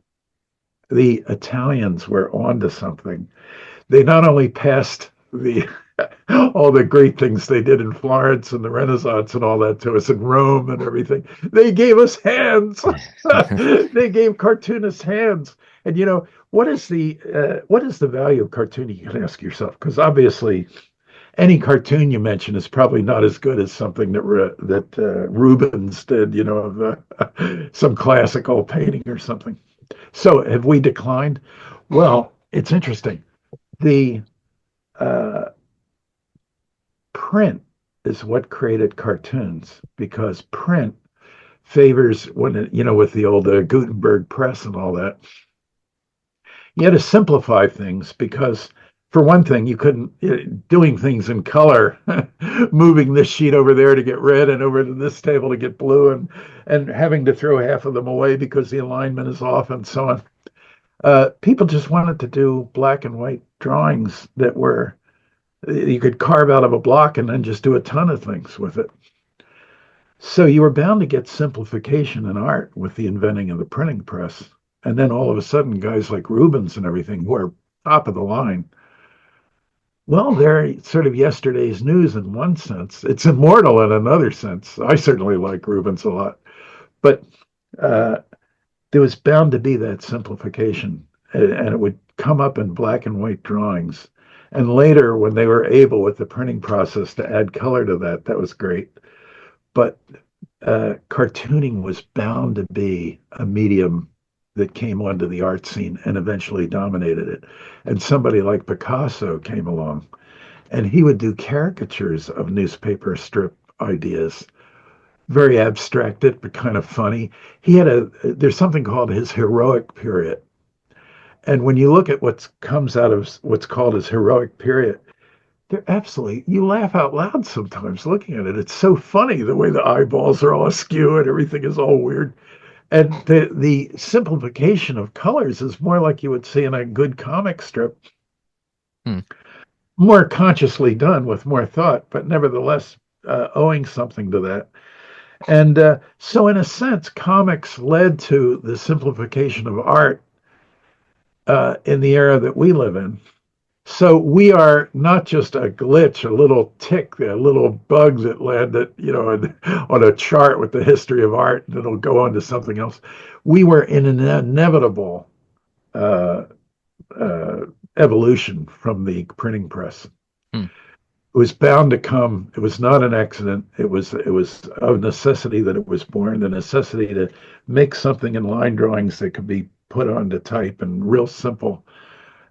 Speaker 2: The Italians were onto something. They not only passed all the great things they did in Florence and the Renaissance and all that to us in Rome and everything. They gave us hands. They gave cartoonists hands. And what is the value of cartooning? You can ask yourself, because obviously any cartoon you mention is probably not as good as something that Rubens did, of some classical painting or something. So have we declined? Well, it's interesting. The print is what created cartoons, because print favors with the old Gutenberg press and all that. You had to simplify things, because for one thing, you couldn't doing things in color, moving this sheet over there to get red and over to this table to get blue, and having to throw half of them away because the alignment is off and so on. People just wanted to do black and white drawings that were you could carve out of a block and then just do a ton of things with it. So you were bound to get simplification in art with the inventing of the printing press. And then all of a sudden, guys like Rubens and everything were top of the line. Well, they're sort of yesterday's news in one sense. It's immortal in another sense. I certainly like Rubens a lot. But uh, there was bound to be that simplification, and it would come up in black and white drawings. And later, when they were able with the printing process to add color to that, that was great. But cartooning was bound to be a medium that came onto the art scene and eventually dominated it. And somebody like Picasso came along, and he would do caricatures of newspaper strip ideas, very abstracted but kind of funny. There's something called his heroic period. And when you look at what comes out of what's called his heroic period, they're absolutely, you laugh out loud sometimes looking at it. It's so funny the way the eyeballs are all askew and everything is all weird. And the simplification of colors is more like you would see in a good comic strip,
Speaker 1: Hmm.
Speaker 2: more consciously done with more thought, but nevertheless owing something to that. And so, in a sense, comics led to the simplification of art in the era that we live in. So we are not just a glitch, a little tick, a little bug that landed, on a chart with the history of art that'll go on to something else. We were in an inevitable uh, uh, evolution from the printing press.
Speaker 1: Hmm.
Speaker 2: It was bound to come. It was not an accident. It was of necessity that it was born. The necessity to make something in line drawings that could be put onto type and real simple.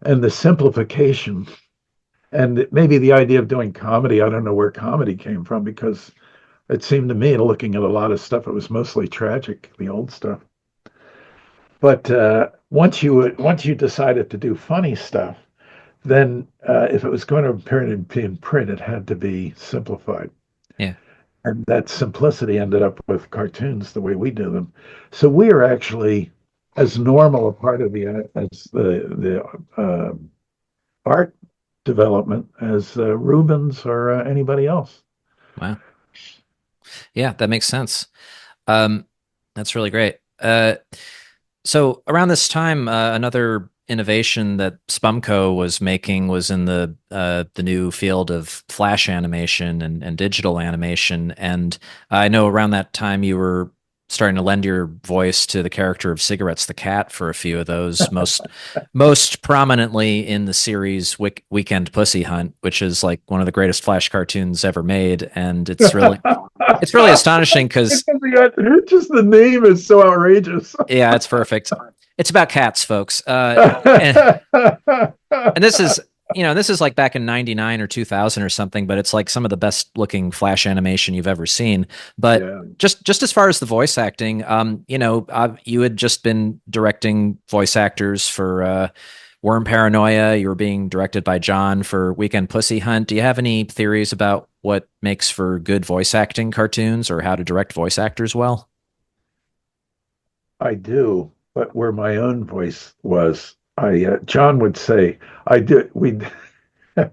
Speaker 2: And the simplification, and maybe the idea of doing comedy. I don't know where comedy came from because it seemed to me, looking at a lot of stuff, it was mostly tragic, the old stuff. But once you decided to do funny stuff, then if it was going to appear in print, it had to be simplified.
Speaker 1: Yeah.
Speaker 2: And that simplicity ended up with cartoons the way we do them. So we are actually as normal a part of the art development as Rubens or anybody else.
Speaker 1: Wow. Yeah, that makes sense. That's really great. So around this time, another innovation that Spumco was making was in the new field of flash animation and digital animation. And I know around that time you were starting to lend your voice to the character of Cigarettes the Cat for a few of those, most prominently in the series Weekend Pussy Hunt, which is like one of the greatest flash cartoons ever made. And it's really astonishing because
Speaker 2: just the name is so outrageous.
Speaker 1: yeah, it's perfect. It's about cats, folks. And this is like back in 99 or 2000 or something, but it's like some of the best looking flash animation you've ever seen. But
Speaker 2: Yeah.
Speaker 1: just as far as the voice acting, you had just been directing voice actors for Worm Paranoia. You were being directed by John for Weekend Pussy Hunt. Do you have any theories about what makes for good voice acting cartoons or how to direct voice actors well?
Speaker 2: I do, but where my own voice was, John would say, I did. We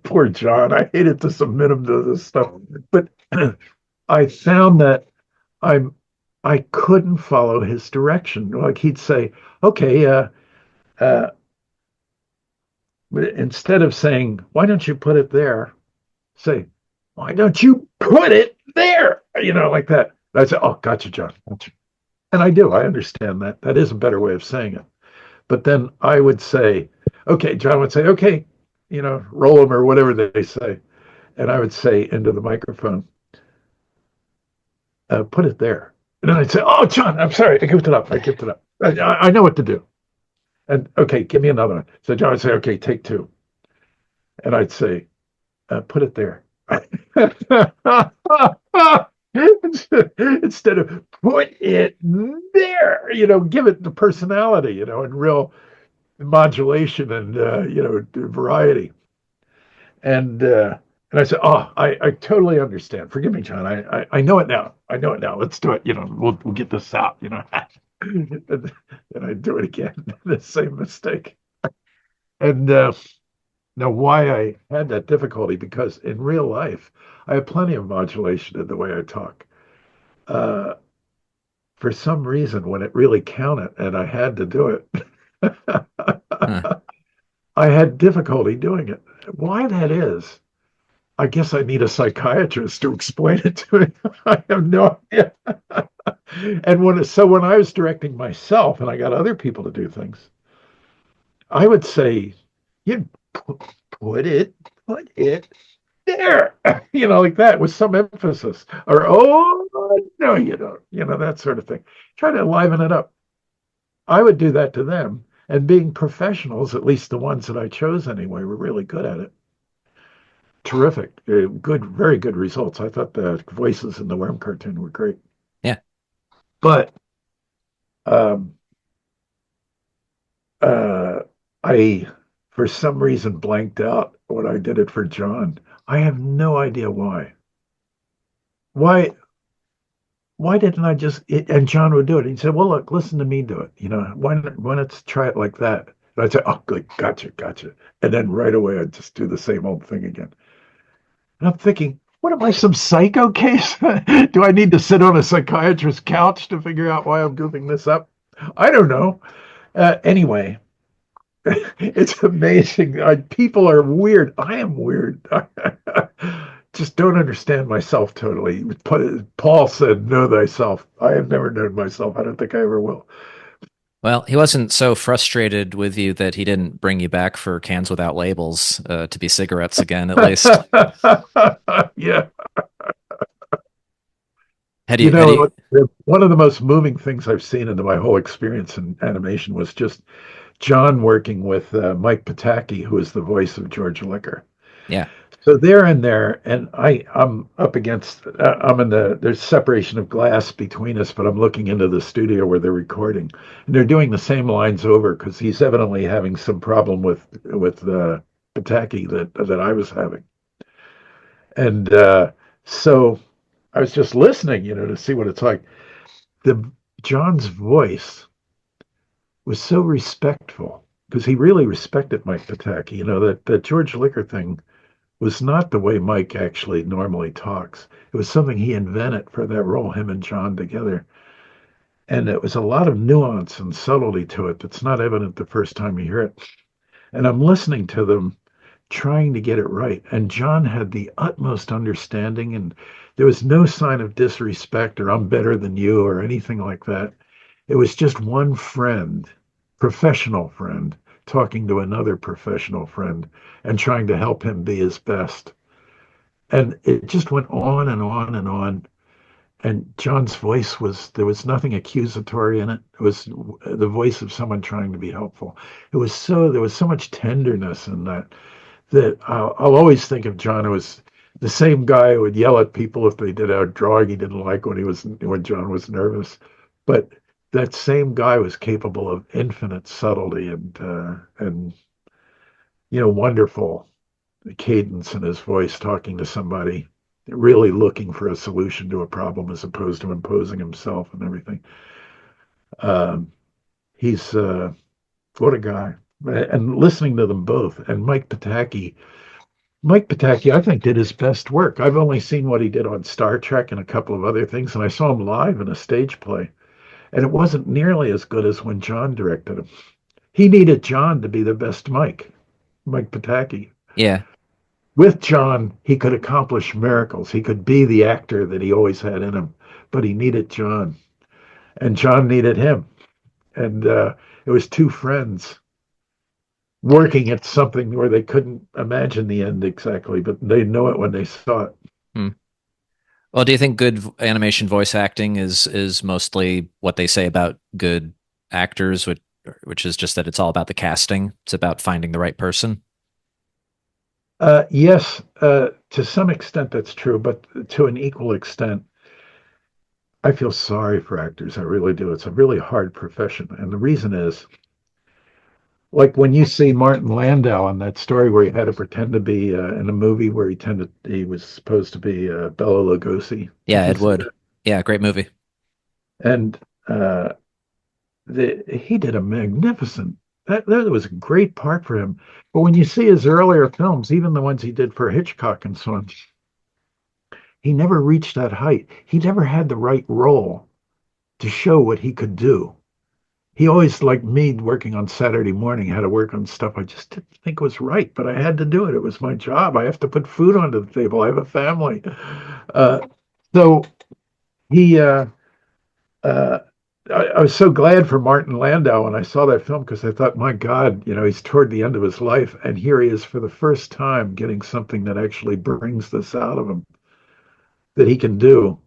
Speaker 2: poor John. I hated to submit him to this stuff, but I found that I couldn't follow his direction. Like he'd say, "Okay, but instead of saying, why don't you put it there? Say, why don't you put it there? Like that." I'd say, "Oh, gotcha, John. Gotcha." And I do. I understand that. That is a better way of saying it. But then I would say, okay, John would say, okay, roll them or whatever they say. And I would say into the microphone, put it there. And then I'd say, oh, John, I'm sorry. I gift it up. I know what to do. And okay, give me another one. So John would say, okay, take two. And I'd say, put it there. Instead of put it there, give it the personality, and real modulation and, variety. And I said, "Oh, I totally understand. Forgive me, John. I know it now. I know it now. Let's do it. We'll get this out. And I do it again, the same mistake. And now, why I had that difficulty, because in real life, I have plenty of modulation in the way I talk. Uh, for some reason, when it really counted and I had to do it,
Speaker 1: Huh.
Speaker 2: I had difficulty doing it. Why that is, I guess I need a psychiatrist to explain it to me. I have no idea. And when I was directing myself and I got other people to do things, I would say, you put it, put it there, like that with some emphasis. Or, oh, no, you don't, that sort of thing. Try to liven it up. I would do that to them. And being professionals, at least the ones that I chose anyway, were really good at it. Terrific. Good, very good results. I thought the voices in the Worm cartoon were great.
Speaker 1: Yeah.
Speaker 2: But um, uh, I, for some reason, blanked out when I did it for John. I have no idea why. Why? Why didn't I just? And John would do it. He said, "Well, look, listen to me do it. Why not try it like that?" And I'd say, "Oh, good, gotcha, gotcha." And then right away, I'd just do the same old thing again. And I'm thinking, what am I, some psycho case? Do I need to sit on a psychiatrist's couch to figure out why I'm goofing this up? I don't know. Anyway, it's amazing. People are weird. I am weird. Just don't understand myself totally. Paul said, "Know thyself." I have never known myself. I don't think I ever will.
Speaker 1: Well, he wasn't so frustrated with you that he didn't bring you back for Cans Without Labels to be cigarettes again, at least.
Speaker 2: Yeah.
Speaker 1: Had
Speaker 2: You
Speaker 1: you, had you,
Speaker 2: know, one of the most moving things I've seen in my whole experience in animation was just John working with Mike Pataki, who is the voice of George Liquor.
Speaker 1: yeah.
Speaker 2: So they're in there, and I'm up against. I'm in there's separation of glass between us, but I'm looking into the studio where they're recording, and they're doing the same lines over because he's evidently having some problem with Pataki that I was having, and so I was just listening, to see what it's like. The John's voice was so respectful because he really respected Mike Pataki. That George Liquor thing was not the way Mike actually normally talks. It was something he invented for that role, him and John together. And it was a lot of nuance and subtlety to it that's not evident the first time you hear it. And I'm listening to them trying to get it right. And John had the utmost understanding, and there was no sign of disrespect or I'm better than you or anything like that. It was just one friend, professional friend, talking to another professional friend and trying to help him be his best. And it just went on and on and on. And John's voice there was nothing accusatory in it. It was the voice of someone trying to be helpful. There was so much tenderness in that I'll always think of John as the same guy who would yell at people if they did a drawing he didn't like when John was nervous. But that same guy was capable of infinite subtlety and wonderful cadence in his voice, talking to somebody, really looking for a solution to a problem as opposed to imposing himself and everything. Um, he's what a guy. And listening to them both, and Mike Pataki, I think, did his best work. I've only seen what he did on Star Trek and a couple of other things, and I saw him live in a stage play. And it wasn't nearly as good as when John directed him. He needed John to be the best Mike Pataki.
Speaker 1: Yeah.
Speaker 2: With John, he could accomplish miracles. He could be the actor that he always had in him, but he needed John, and John needed him. And it was two friends working at something where they couldn't imagine the end exactly, but they know it when they saw it.
Speaker 1: Hmm. Well, do you think good animation voice acting is mostly what they say about good actors, which is just that it's all about the casting? It's about finding the right person.
Speaker 2: Yes, to some extent that's true, but to an equal extent, I feel sorry for actors. I really do. It's a really hard profession. And the reason is like when you see Martin Landau in that story where he had to pretend to be in a movie where he was supposed to be Bela Lugosi.
Speaker 1: Yeah,
Speaker 2: Did you
Speaker 1: Ed
Speaker 2: see
Speaker 1: Wood.
Speaker 2: that?
Speaker 1: Yeah, great movie.
Speaker 2: And he did a magnificent. That was a great part for him. But when you see his earlier films, even the ones he did for Hitchcock and so on, he never reached that height. He never had the right role to show what he could do. He always, like me, working on Saturday morning, had to work on stuff I just didn't think was right, but I had to do it. It was my job. I have to put food onto the table. I have a family. Uh, so he, uh, I was so glad for Martin Landau when I saw that film because I thought, my God, he's toward the end of his life, and here he is for the first time getting something that actually brings this out of him that he can do.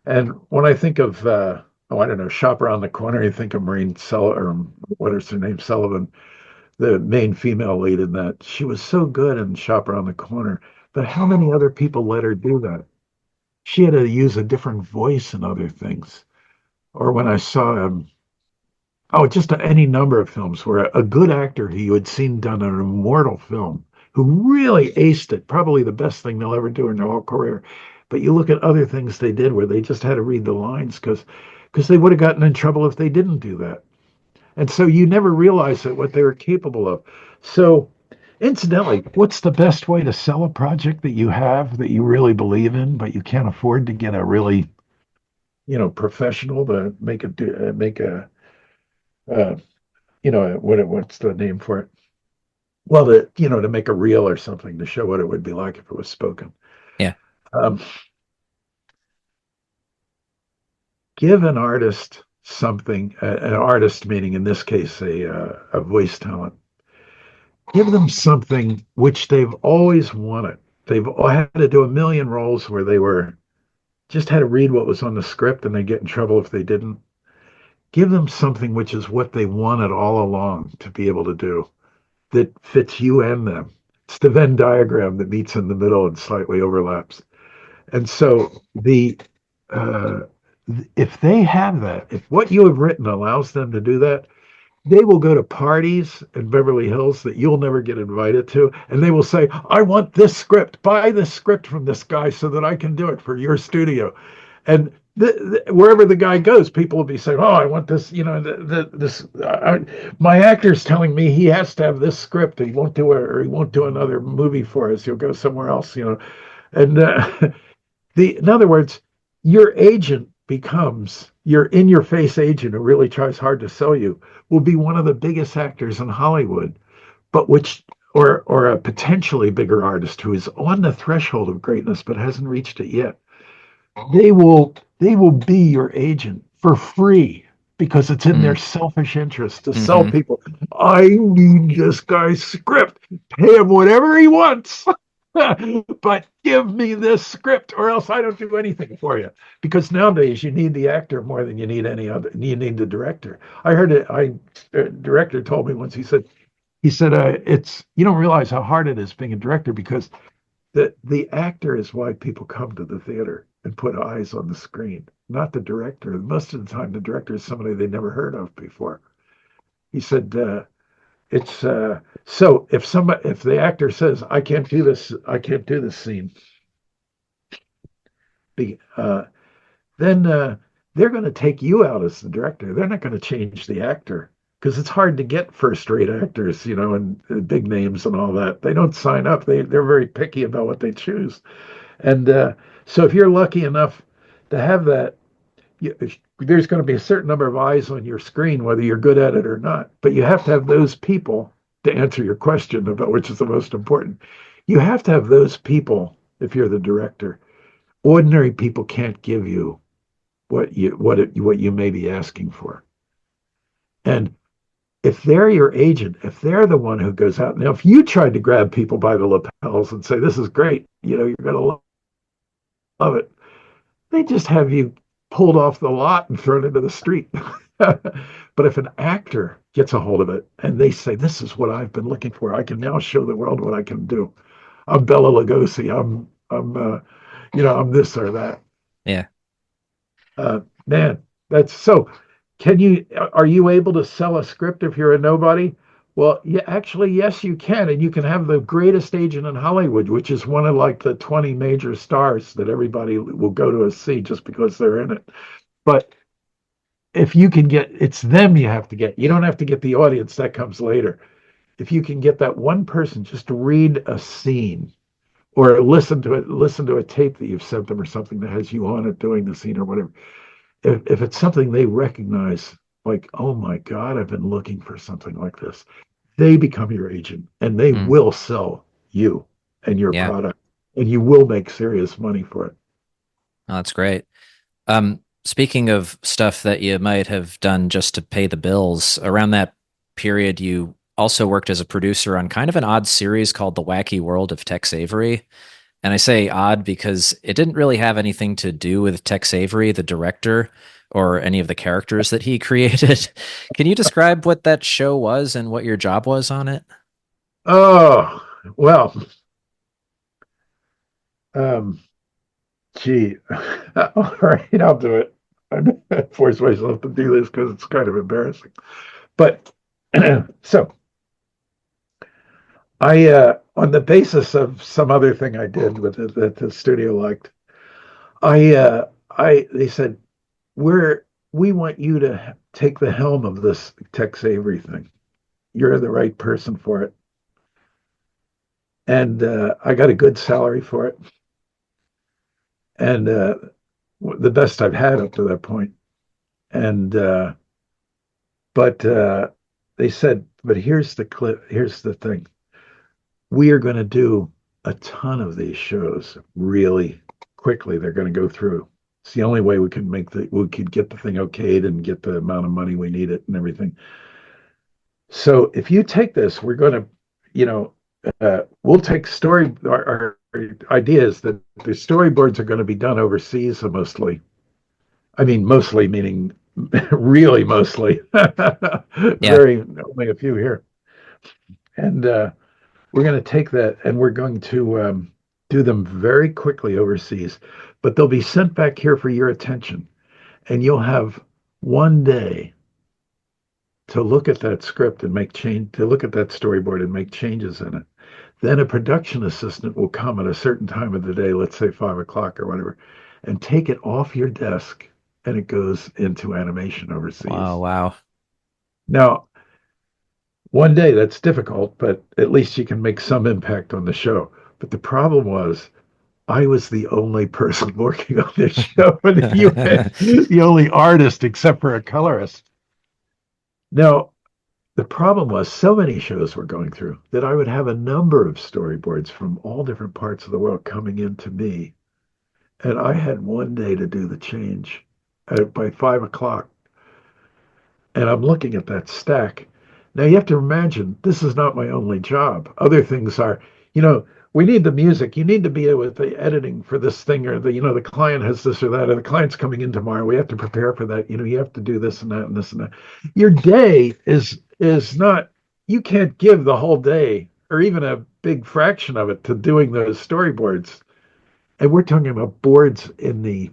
Speaker 2: And when I think of, I don't know, Shop Around the Corner, you think of Maureen Sullivan, or what is her name, Sullivan, the main female lead in that. She was so good in Shop Around the Corner, but how many other people let her do that? She had to use a different voice in other things. Or when I saw just any number of films where a good actor who you had seen done an immortal film who really aced it, probably the best thing they'll ever do in their whole career. But you look at other things they did where they just had to read the lines because they would have gotten in trouble if they didn't do that. And so you never realize that what they were capable of. So incidentally, what's the best way to sell a project that you have that you really believe in, but you can't afford to get a really, professional to make it do, make a uh, what's the name for it? Well, to make a reel or something to show what it would be like if it was spoken.
Speaker 1: Yeah.
Speaker 2: Um, give an artist something, an artist meaning in this case a voice talent. Give them something which they've always wanted. They've had to do a million roles where they were just had to read what was on the script and they get in trouble if they didn't. Give them something which is what they wanted all along to be able to do, that fits you and them. It's the Venn diagram that meets in the middle and slightly overlaps. And so uh, if they have that, if what you have written allows them to do that, they will go to parties in Beverly Hills that you'll never get invited to, and they will say, "I want this script. Buy this script from this guy so that I can do it for your studio." And wherever the guy goes, people will be saying, "Oh, I want this." This. My actor's telling me he has to have this script. He won't do it, or he won't do another movie for us. He'll go somewhere else. And in other words, your agent becomes your in-your-face agent who really tries hard to sell you will be one of the biggest actors in Hollywood, but or a potentially bigger artist who is on the threshold of greatness but hasn't reached it yet. They will be your agent for free because it's in their selfish interest to sell people. I need this guy's script. Pay him whatever he wants. But give me this script or else I don't do anything for you. Because nowadays you need the actor more than you need any other. You need the director. I heard it. A director told me once. He said it's you don't realize how hard it is being a director because the actor is why people come to the theater and put eyes on the screen, not the director. Most of the time, the director is somebody they never heard of before. He said. It's so if the actor says I can't do this scene, then they're going to take you out as the director. They're not going to change the actor because it's hard to get first-rate actors, and big names and all that. They don't sign up. They're very picky about what they choose, and so if you're lucky enough to have that, there's going to be a certain number of eyes on your screen, whether you're good at it or not. But you have to have those people to answer your question about which is the most important. You have to have those people if you're the director. Ordinary people can't give you what you may be asking for. And if they're your agent, if they're the one who goes out, now if you tried to grab people by the lapels and say, "This is great, you're going to love it," they just have you pulled off the lot and thrown into the street. But if an actor gets a hold of it and they say, "This is what I've been looking for. I can now show the world what I can do. I'm Bela Lugosi. I'm this or that."
Speaker 1: Yeah.
Speaker 2: Man, that's so. Are you able to sell a script if you're a nobody? Well, yeah, actually, yes, you can. And you can have the greatest agent in Hollywood, which is one of like the 20 major stars that everybody will go to see just because they're in it. But if you can get, it's them you have to get. You don't have to get the audience, that comes later. If you can get that one person just to read a scene or listen to a tape that you've sent them or something that has you on it doing the scene or whatever. If it's something they recognize, like, oh my God, I've been looking for something like this, they become your agent and they
Speaker 1: Mm,
Speaker 2: will sell you and your
Speaker 1: yeah,
Speaker 2: product and you will make serious money for it.
Speaker 1: oh, that's great. Speaking of stuff that you might have done just to pay the bills, around that period, you also worked as a producer on kind of an odd series called The Wacky World of Tex Avery. And I say odd because it didn't really have anything to do with Tex Avery, the director, or any of the characters that he created. Can you describe what that show was and what your job was on it?
Speaker 2: Oh, well, um, gee, all right, I'll do it. I'm forced myself to do this because it's kind of embarrassing. But so on the basis of some other thing I did with it that the studio liked, they said, we want you to take the helm of this Tex Avery thing. You're the right person for it. And I got a good salary for it. And the best I've had up to that point. And, but they said, but here's the clip, here's the thing. We are going to do a ton of these shows really quickly. They're going to go through. It's the only way we could get the thing okayed and get the amount of money we need it and everything. So if you take this, we're going to, you know, we'll take our ideas that the storyboards are going to be done overseas mostly. I mean, mostly meaning really mostly.
Speaker 1: Yeah.
Speaker 2: Very only a few here. And we're going to take that and we're going to do them very quickly overseas, but they'll be sent back here for your attention. And you'll have one day to look at that script and to look at that storyboard and make changes in it. Then a production assistant will come at a certain time of the day, let's say 5 o'clock or whatever, and take it off your desk and it goes into animation
Speaker 1: Wow.
Speaker 2: overseas.
Speaker 1: Wow.
Speaker 2: Now, one day that's difficult, but at least you can make some impact on the show. But the problem was I was the only person working on this show, and you had the only artist except for a colorist. Now, the problem was so many shows were going through that I would have a number of storyboards from all different parts of the world coming into me. And I had one day to do the change by 5 o'clock. And I'm looking at that stack. Now you have to imagine this is not my only job. Other things are, you know, we need the music. You need to be with the editing for this thing, or the client has this or that, or the client's coming in tomorrow. We have to prepare for that. You have to do this and that and this and that. Your day is not, you can't give the whole day or even a big fraction of it to doing those storyboards. And we're talking about boards in the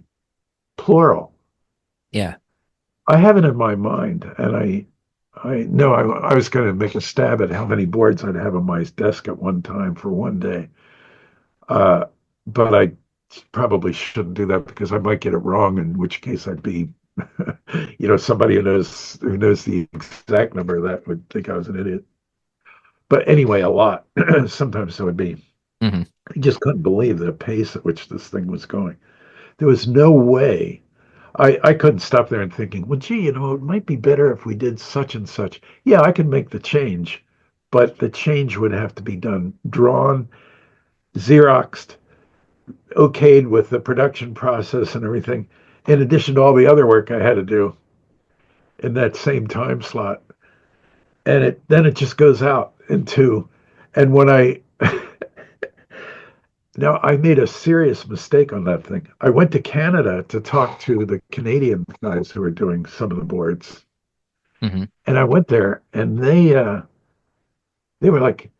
Speaker 2: plural.
Speaker 1: Yeah.
Speaker 2: I have it in my mind, and I know I was going to make a stab at how many boards I'd have on my desk at one time for one day. Uh, but I probably shouldn't do that because I might get it wrong, in which case I'd be, somebody who knows the exact number of that would think I was an idiot. But anyway, a lot. Sometimes so would be.
Speaker 1: Hmm.
Speaker 2: I just couldn't believe the pace at which this thing was going. There was no way. I couldn't stop there and thinking, well, gee, it might be better if we did such and such. Yeah, I can make the change, but the change would have to be done, drawn, Xeroxed, okayed with the production process and everything, in addition to all the other work I had to do in that same time slot. And it just goes out into, and when now I made a serious mistake on that thing. I went to Canada to talk to the Canadian guys who were doing some of the boards.
Speaker 1: Hmm.
Speaker 2: And I went there and they were like,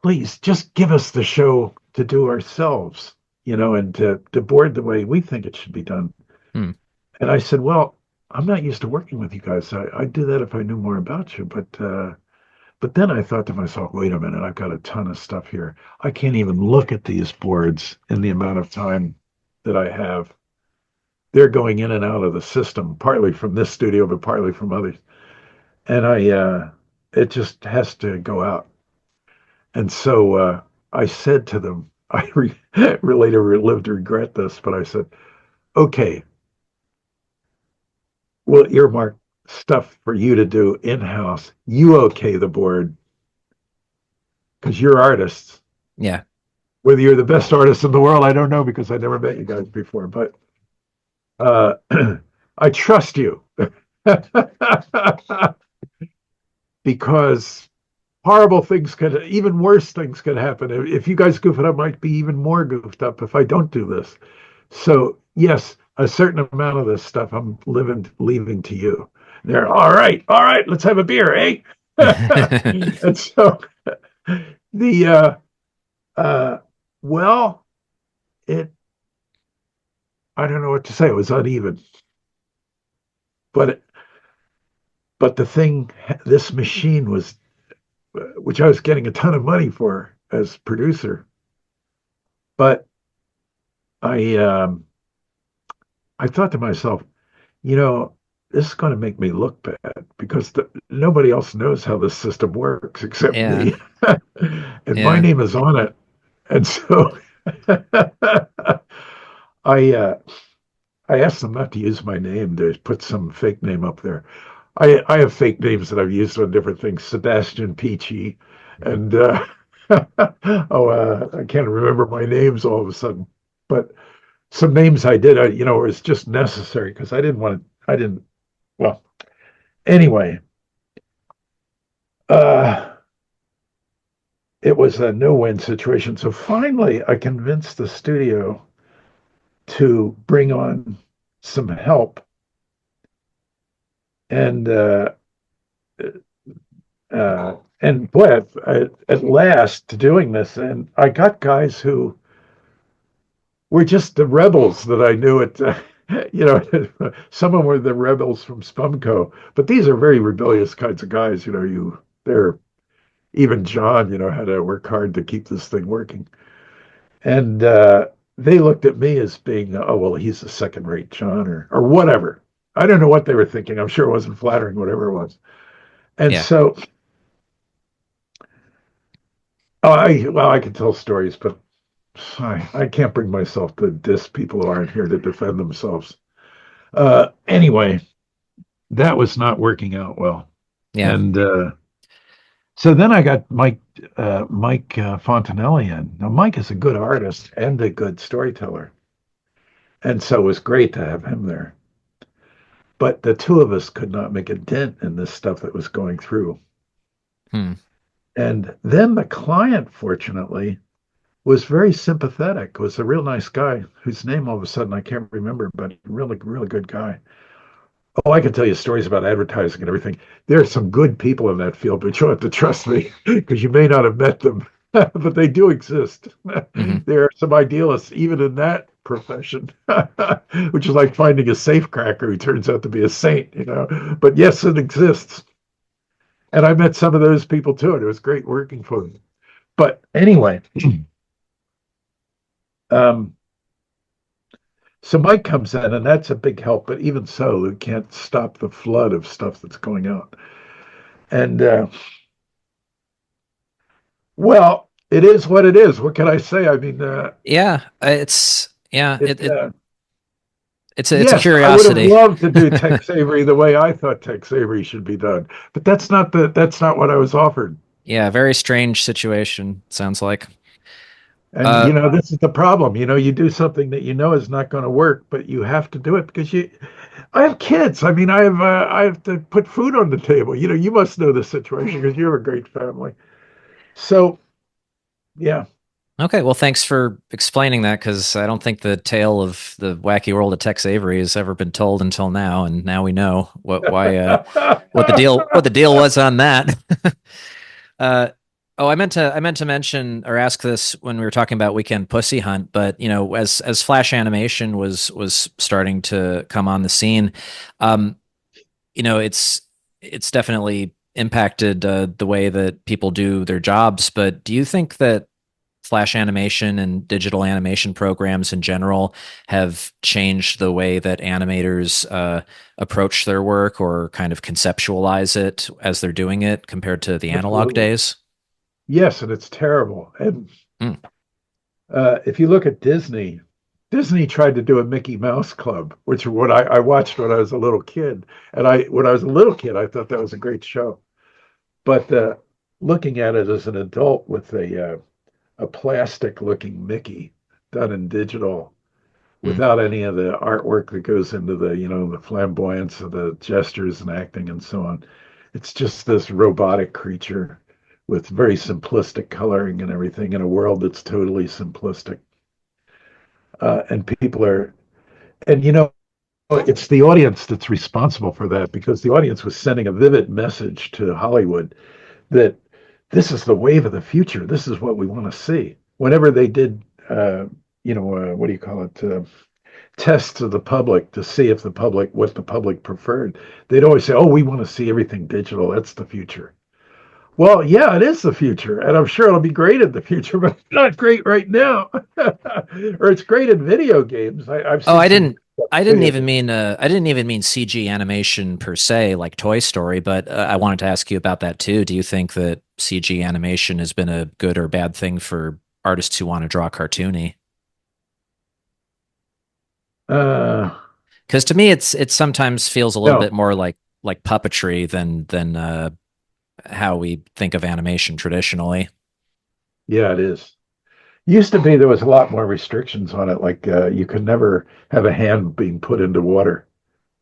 Speaker 2: please just give us the show to do ourselves, and to board the way we think it should be done.
Speaker 1: Hmm.
Speaker 2: And I said, well, I'm not used to working with you guys. I'd do that if I knew more about you, but But then I thought to myself, wait a minute, I've got a ton of stuff here. I can't even look at these boards in the amount of time that I have. They're going in and out of the system, partly from this studio, but partly from others. And it just has to go out. And so I said to them, really lived to regret this, but I said, okay, we'll earmark stuff for you to do in-house. You okay the board because you're artists.
Speaker 1: Yeah.
Speaker 2: Whether you're the best artist in the world, I don't know because I never met you guys before, but uh, I trust you because horrible things could, even worse things could happen. If you guys goof it up, I might be even more goofed up if I don't do this. So yes, a certain amount of this stuff I'm leaving to you. They're all right, let's have a beer, eh? And so the well, it I don't know what to say. It was uneven, but the thing, this machine was, which I was getting a ton of money for as producer, but I thought to myself, this is going to make me look bad because nobody else knows how this system works except
Speaker 1: Yeah.
Speaker 2: me, and my
Speaker 1: Yeah.
Speaker 2: name is on it, and so I uh, I asked them not to use my name, to put some fake name up there. I have fake names that I've used on different things, Sebastian Peachy, and I can't remember my names all of a sudden, but some names I did, it was just necessary because I didn't, well, anyway, uh, it was a no-win situation. So finally, I convinced the studio to bring on some help. And boy, at last doing this, and I got guys who were just the rebels that I knew at, some of them were the rebels from Spumco, but these are very rebellious kinds of guys. They're even John, had to work hard to keep this thing working, and they looked at me as being, oh well, he's a second-rate John or whatever. I don't know what they were thinking. I'm sure it wasn't flattering, whatever it was. And
Speaker 1: Yeah.
Speaker 2: so, I could tell stories, but I can't bring myself to diss people who aren't here to defend themselves. Anyway, that was not working out well.
Speaker 1: Yeah.
Speaker 2: And so then I got Mike Fontanelli in. Now, Mike is a good artist and a good storyteller. And so it was great to have him there. But the two of us could not make a dent in this stuff that was going through.
Speaker 1: Hmm.
Speaker 2: And then the client, fortunately, was very sympathetic, was a real nice guy whose name all of a sudden I can't remember, but really, really good guy. Oh, I can tell you stories about advertising and everything. There are some good people in that field, but you have to trust me because you may not have met them, but they do exist.
Speaker 1: Mm-hmm.
Speaker 2: There are some idealists even in that profession, which is like finding a safecracker who turns out to be a saint, But yes, it exists. And I met some of those people too, and it was great working for them. But anyway, so Mike comes in, and that's a big help. But even so, it can't stop the flood of stuff that's going out. And well, it is what it is. What can I say? I mean,
Speaker 1: it's a
Speaker 2: yes,
Speaker 1: curiosity.
Speaker 2: I would have loved to do Tex Avery the way I thought Tex Avery should be done, but that's not what I was offered.
Speaker 1: Yeah, very strange situation, sounds like.
Speaker 2: And this is the problem. You do something that is not going to work, but you have to do it because I have kids. I mean, I have to put food on the table. You must know the situation because you have a great family. So, yeah.
Speaker 1: Okay, well, thanks for explaining that, because I don't think the tale of the wacky world of Tex Avery has ever been told until now, and now we know what the deal was on that. I meant to mention or ask this when we were talking about Weekend Pussy Hunt, but as Flash animation was starting to come on the scene, it's definitely impacted the way that people do their jobs. But do you think that flash animation and digital animation programs in general have changed the way that animators approach their work or kind of conceptualize it as they're doing it compared to the analog
Speaker 2: Absolutely.
Speaker 1: days?
Speaker 2: Yes, and it's terrible. And
Speaker 1: Mm.
Speaker 2: if you look at Disney, Disney tried to do a Mickey Mouse Club, which what I watched when I was a little kid. And when I was a little kid, I thought that was a great show. But looking at it as an adult with a plastic looking Mickey done in digital
Speaker 1: Mm.
Speaker 2: without any of the artwork that goes into the flamboyance of the gestures and acting and so on. It's just this robotic creature with very simplistic coloring and everything in a world that's totally simplistic. And people are, and it's the audience that's responsible for that because the audience was sending a vivid message to Hollywood that this is the wave of the future. This is what we want to see. Whenever they did, what do you call it? Tests of the public to see if what the public preferred, they'd always say, "Oh, we want to see everything digital. That's the future." Well, yeah, it is the future, and I'm sure it'll be great in the future, but it's not great right now. Or it's great in video games. I've
Speaker 1: Oh,
Speaker 2: seen some video games.
Speaker 1: I didn't even mean CG animation per se, like Toy Story, but I wanted to ask you about that too. Do you think that CG animation has been a good or bad thing for artists who want to draw cartoony?
Speaker 2: Uh,
Speaker 1: Because to me, it sometimes feels a little
Speaker 2: no,
Speaker 1: bit more like puppetry than how we think of animation traditionally.
Speaker 2: yeah, it is. Used to be there was a lot more restrictions on it, like you could never have a hand being put into water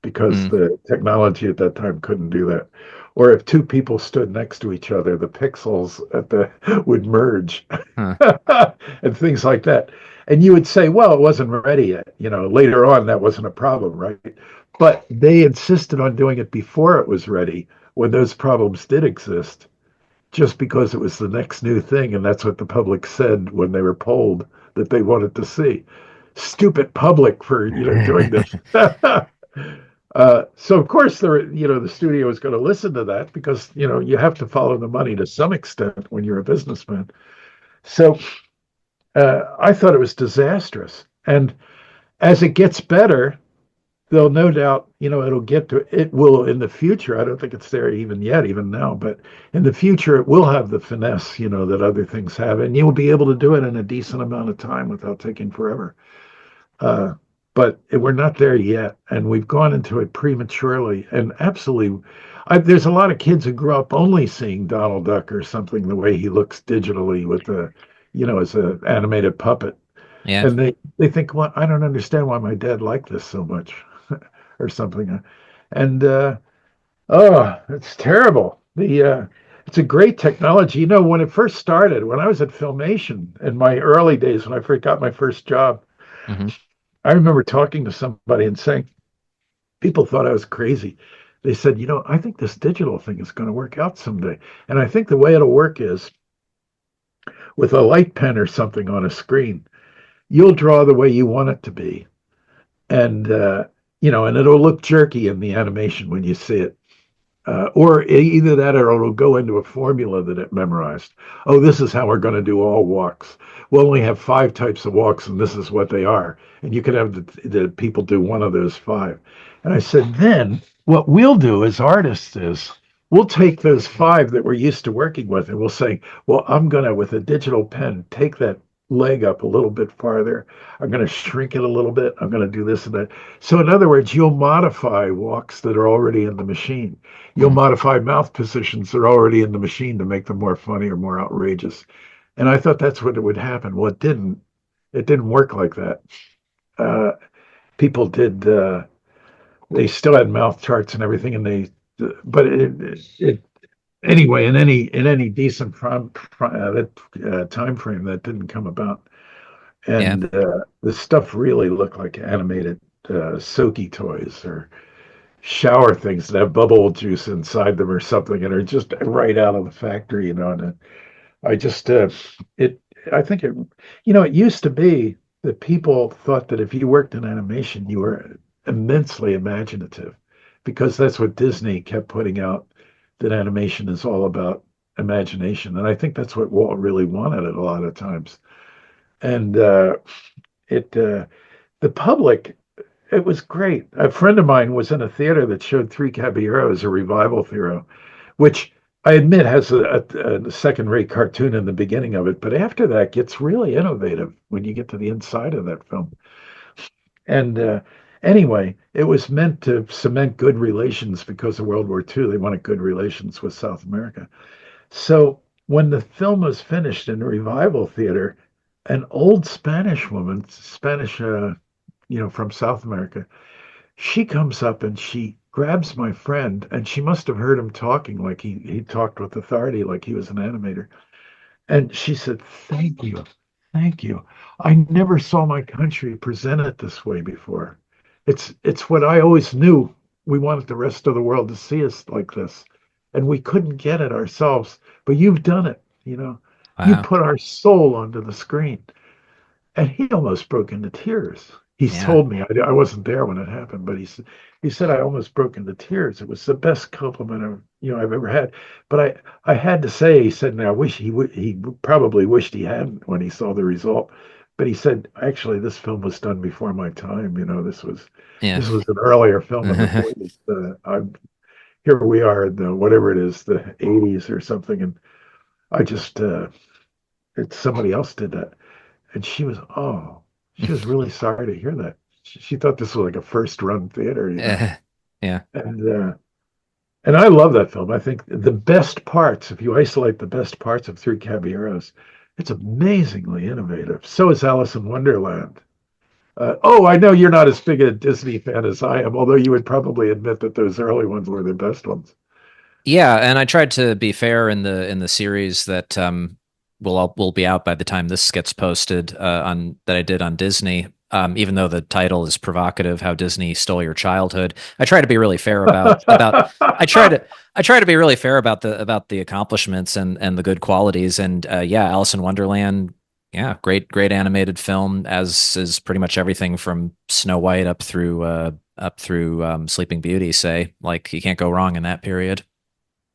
Speaker 2: because
Speaker 1: Mm,
Speaker 2: the technology at that time couldn't do that. Or if two people stood next to each other, the pixels at the would merge
Speaker 1: huh.
Speaker 2: and things like that. And you would say, well, it wasn't ready yet. Later on, that wasn't a problem, right? But they insisted on doing it before it was ready when those problems did exist, just because it was the next new thing. And that's what the public said when they were polled that they wanted to see. Stupid public for, doing this. So of course the studio is going to listen to that because you have to follow the money to some extent when you're a businessman. So I thought it was disastrous. And as it gets better, they'll no doubt it will in the future. I don't think it's there even yet, even now, but in the future it will have the finesse that other things have, and you'll be able to do it in a decent amount of time without taking forever. Uh, but we're not there yet, and we've gone into it prematurely. And absolutely, there's a lot of kids who grew up only seeing Donald Duck or something the way he looks digitally with as an animated puppet,
Speaker 1: Yeah.
Speaker 2: and they think, well, I don't understand why my dad liked this so much, or something. And oh, it's terrible. The It's a great technology. When it first started, when I was at Filmation in my early days, when I first got my first job,
Speaker 1: Hmm.
Speaker 2: I remember talking to somebody and saying, people thought I was crazy. They said, I think this digital thing is going to work out someday. And I think the way it'll work is with a light pen or something on a screen, you'll draw the way you want it to be. And, and it'll look jerky in the animation when you see it. Or either that or it'll go into a formula that it memorized. Oh, this is how we're going to do all walks. We'll only have 5 types of walks, and this is what they are. And you could have the people do one of those 5. And I said, then what we'll do as artists is we'll take those 5 that we're used to working with, and we'll say, well, I'm going to, with a digital pen, take that leg up a little bit farther. I'm going to shrink it a little bit. I'm going to do this and that. So, in other words, you'll modify walks that are already in the machine. You'll
Speaker 1: Mm.
Speaker 2: modify mouth positions that are already in the machine to make them more funny or more outrageous. And I thought that's what it would happen. Well, it didn't. It didn't work like that. Uh, People did. They still had mouth charts and everything, and but it anyway. In any decent time frame, that didn't come about.
Speaker 1: Yeah.
Speaker 2: And the stuff really looked like animated soaky toys or shower things that have bubble juice inside them or something and are just right out of the factory, and I just it I think it used to be that people thought that if you worked in animation you were immensely imaginative because that's what Disney kept putting out that animation is all about imagination. And I think that's what Walt really wanted at a lot of times. And it the public, it was great. A friend of mine was in a theater that showed Three Caballeros, a revival theater, which I admit has a second-rate cartoon in the beginning of it, but after that gets really innovative when you get to the inside of that film. And anyway, it was meant to cement good relations because of World War II. They wanted good relations with South America. So when the film was finished in revival theater, an old Spanish woman, Spanish, from South America, she comes up and she grabs my friend, and she must have heard him talking like he talked with authority, like he was an animator. And she said, "Thank you. Thank you. I never saw my country presented this way before. It's what I always knew. We wanted the rest of the world to see us like this. And we couldn't get it ourselves. But you've done it, you know. You
Speaker 1: Wow.
Speaker 2: put our soul onto the screen." And he almost broke into tears. He's
Speaker 1: Yeah.
Speaker 2: told me, I wasn't there when it happened, but he said I almost broke into tears. It was the best compliment I've ever had. But I had to say, he said, now I wish he probably wished he hadn't when he saw the result. But he said, actually, this film was done before my time.
Speaker 1: Yeah.
Speaker 2: This was an earlier film in the 40s. Here we are in the whatever it is, the 80s or something, and I just it's somebody else did that. And she was really sorry to hear that. She thought this was like a first run theater.
Speaker 1: Yeah.
Speaker 2: And I love that film. I think the best parts, if you isolate the best parts of Three Caballeros, it's amazingly innovative. So is Alice in Wonderland. I know you're not as big a Disney fan as I am, although you would probably admit that those early ones were the best ones.
Speaker 1: Yeah, and I tried to be fair in the series that will be out by the time this gets posted on that I did on Disney. Even though the title is provocative, how Disney stole your childhood, I try to be really fair about I try to be really fair about the accomplishments and the good qualities. And yeah, Alice in Wonderland, yeah, great animated film, as is pretty much everything from Snow White up through Sleeping Beauty. Say, like, you can't go wrong in that period.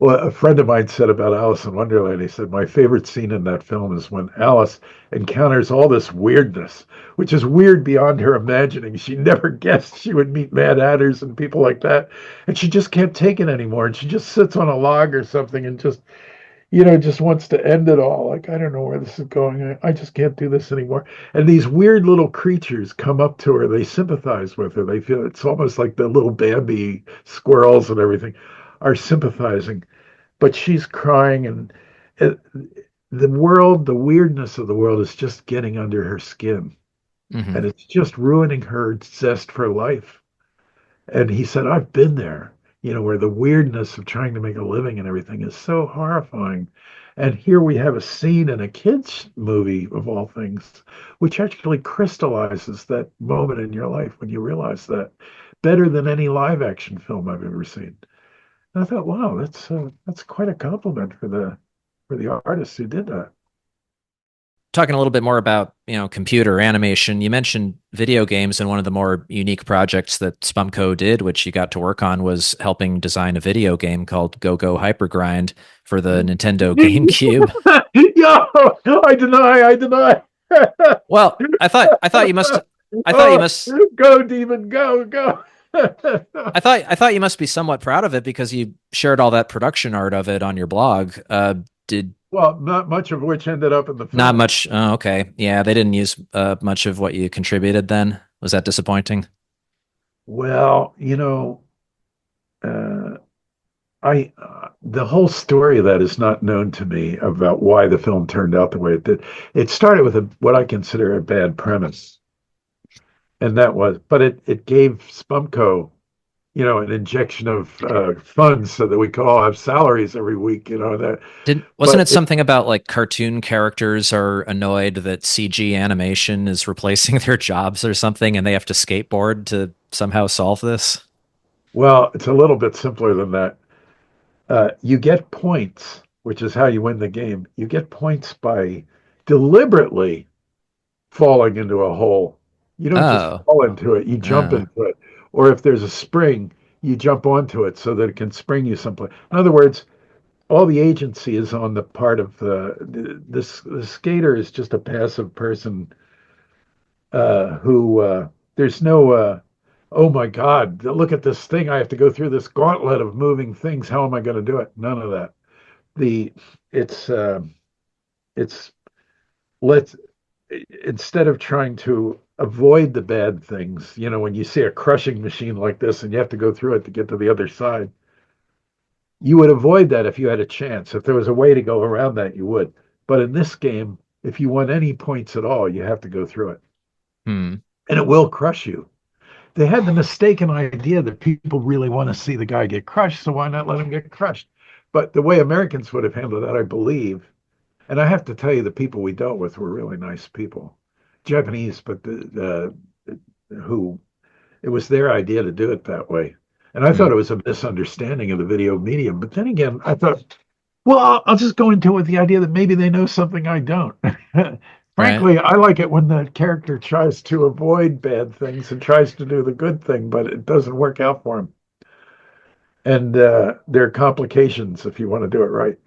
Speaker 2: Well, a friend of mine said about Alice in Wonderland, he said, my favorite scene in that film is when Alice encounters all this weirdness, which is weird beyond her imagining. She never guessed she would meet Mad Hatters and people like that. And she just can't take it anymore. And she just sits on a log or something and just wants to end it all. Like, I don't know where this is going. I just can't do this anymore. And these weird little creatures come up to her. They sympathize with her. They feel it's almost like the little Bambi squirrels and everything are sympathizing, but she's crying, and it, the weirdness of the world is just getting under her skin,
Speaker 1: Hmm.
Speaker 2: and it's just ruining her zest for life. And he said, I've been there, where the weirdness of trying to make a living and everything is so horrifying. And here we have a scene in a kid's movie, of all things, which actually crystallizes that moment in your life when you realize that better than any live action film I've ever seen. And I thought, wow, that's quite a compliment for the artist who did that.
Speaker 1: Talking a little bit more about computer animation, you mentioned video games, and one of the more unique projects that Spumco did, which you got to work on, was helping design a video game called Go Go Hypergrind for the Nintendo GameCube.
Speaker 2: Yo, I deny.
Speaker 1: Well, I thought you must I thought you
Speaker 2: Oh,
Speaker 1: must
Speaker 2: go, demon, go, go.
Speaker 1: I thought you must be somewhat proud of it because you shared all that production art of it on your blog. Did
Speaker 2: Well, not much of which ended up in the
Speaker 1: Not
Speaker 2: film.
Speaker 1: much. Oh, okay. Yeah, they didn't use much of what you contributed then. Was that disappointing?
Speaker 2: Well, uh, I the whole story of that is not known to me about why the film turned out the way it did. It started with what I consider a bad premise, and but it gave Spumco, an injection of funds so that we could all have salaries every week, that.
Speaker 1: Did Wasn't
Speaker 2: But
Speaker 1: it something about like cartoon characters are annoyed that CG animation is replacing their jobs or something, and they have to skateboard to somehow solve this?
Speaker 2: well, it's a little bit simpler than that. You get points, which is how you win the game. You get points by deliberately falling into a hole. You don't just
Speaker 1: Oh,
Speaker 2: fall into it, you jump
Speaker 1: uh,
Speaker 2: into it. Or if there's a spring, you jump onto it so that it can spring you someplace. In other words, all the agency is on the part of the skater is just a passive person who there's no oh my God, look at this thing. I have to go through this gauntlet of moving things. How am I going to do it? None of that. The it's it's let's instead of trying to avoid the bad things, when you see a crushing machine like this and you have to go through it to get to the other side, you would avoid that if you had a chance. If there was a way to go around that, you would. But in this game, if you want any points at all, you have to go through it.
Speaker 1: Hmm.
Speaker 2: And it will crush you. They had the mistaken idea that people really want to see the guy get crushed, so why not let him get crushed? But the way Americans would have handled that, I believe, and I have to tell you, the people we dealt with were really nice people. Japanese, but who it was their idea to do it that way. And I thought it was a misunderstanding of the video medium. But then again, I thought, well, I'll just go into it with the idea that maybe they know something I don't.
Speaker 1: Right.
Speaker 2: Frankly, I like it when the character tries to avoid bad things and tries to do the good thing, but it doesn't work out for him. And there are complications if you want to do it right.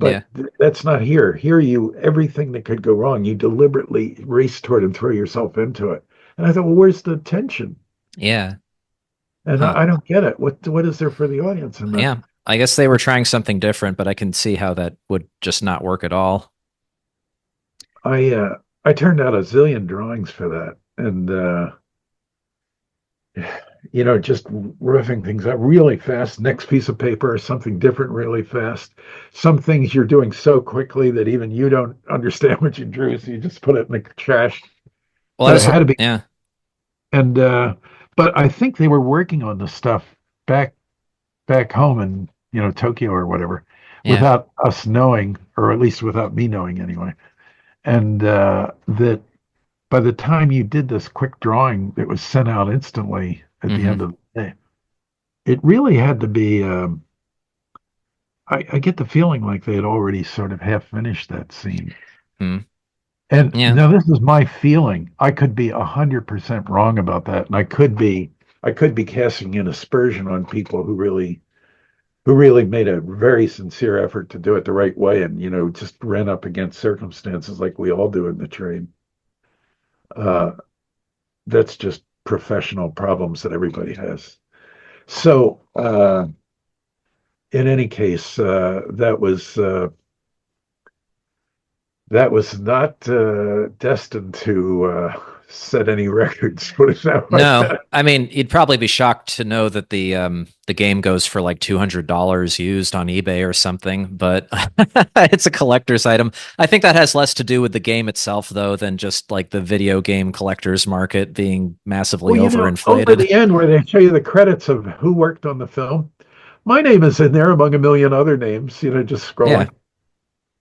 Speaker 1: Yeah.
Speaker 2: But that's not here. Here, everything that could go wrong, you deliberately race toward and throw yourself into it. And I thought, well, where's the tension?
Speaker 1: Yeah.
Speaker 2: And
Speaker 1: Huh.
Speaker 2: I don't get it. What is there for the audience in that?
Speaker 1: Yeah. I guess they were trying something different, but I can see how that would just not work at all.
Speaker 2: I turned out a zillion drawings for that, and just roughing things up really fast. Next piece of paper or something different really fast. Some things you're doing so quickly that even you don't understand what you drew, so you just put it in the trash.
Speaker 1: Well,
Speaker 2: But
Speaker 1: that
Speaker 2: it
Speaker 1: was,
Speaker 2: had to be,
Speaker 1: yeah.
Speaker 2: and but I think they were working on the stuff back back home in Tokyo or whatever,
Speaker 1: Yeah.
Speaker 2: without us knowing, or at least without me knowing anyway. And that by the time you did this quick drawing that was sent out instantly at the
Speaker 1: Hmm.
Speaker 2: end of the day, it really had to be. I get the feeling like they had already sort of half finished that scene.
Speaker 1: Hmm.
Speaker 2: And
Speaker 1: Yeah.
Speaker 2: now this is my feeling. I could be 100% wrong about that, and I could be casting an aspersion on people who really made a very sincere effort to do it the right way, and just ran up against circumstances like we all do in the trade. Uh, that's just professional problems that everybody has. So, in any case, that was not destined to set any records. Put it that way.
Speaker 1: No, I mean, you'd probably be shocked to know that the game goes for like $200 used on eBay or something, but it's a collector's item. I think that has less to do with the game itself, though, than just like the video game collector's market being massively
Speaker 2: Well, over
Speaker 1: overinflated.
Speaker 2: the end where they show you the credits of who worked on the film, my name is in there among a million other names. Just
Speaker 1: Yeah.
Speaker 2: scrolling,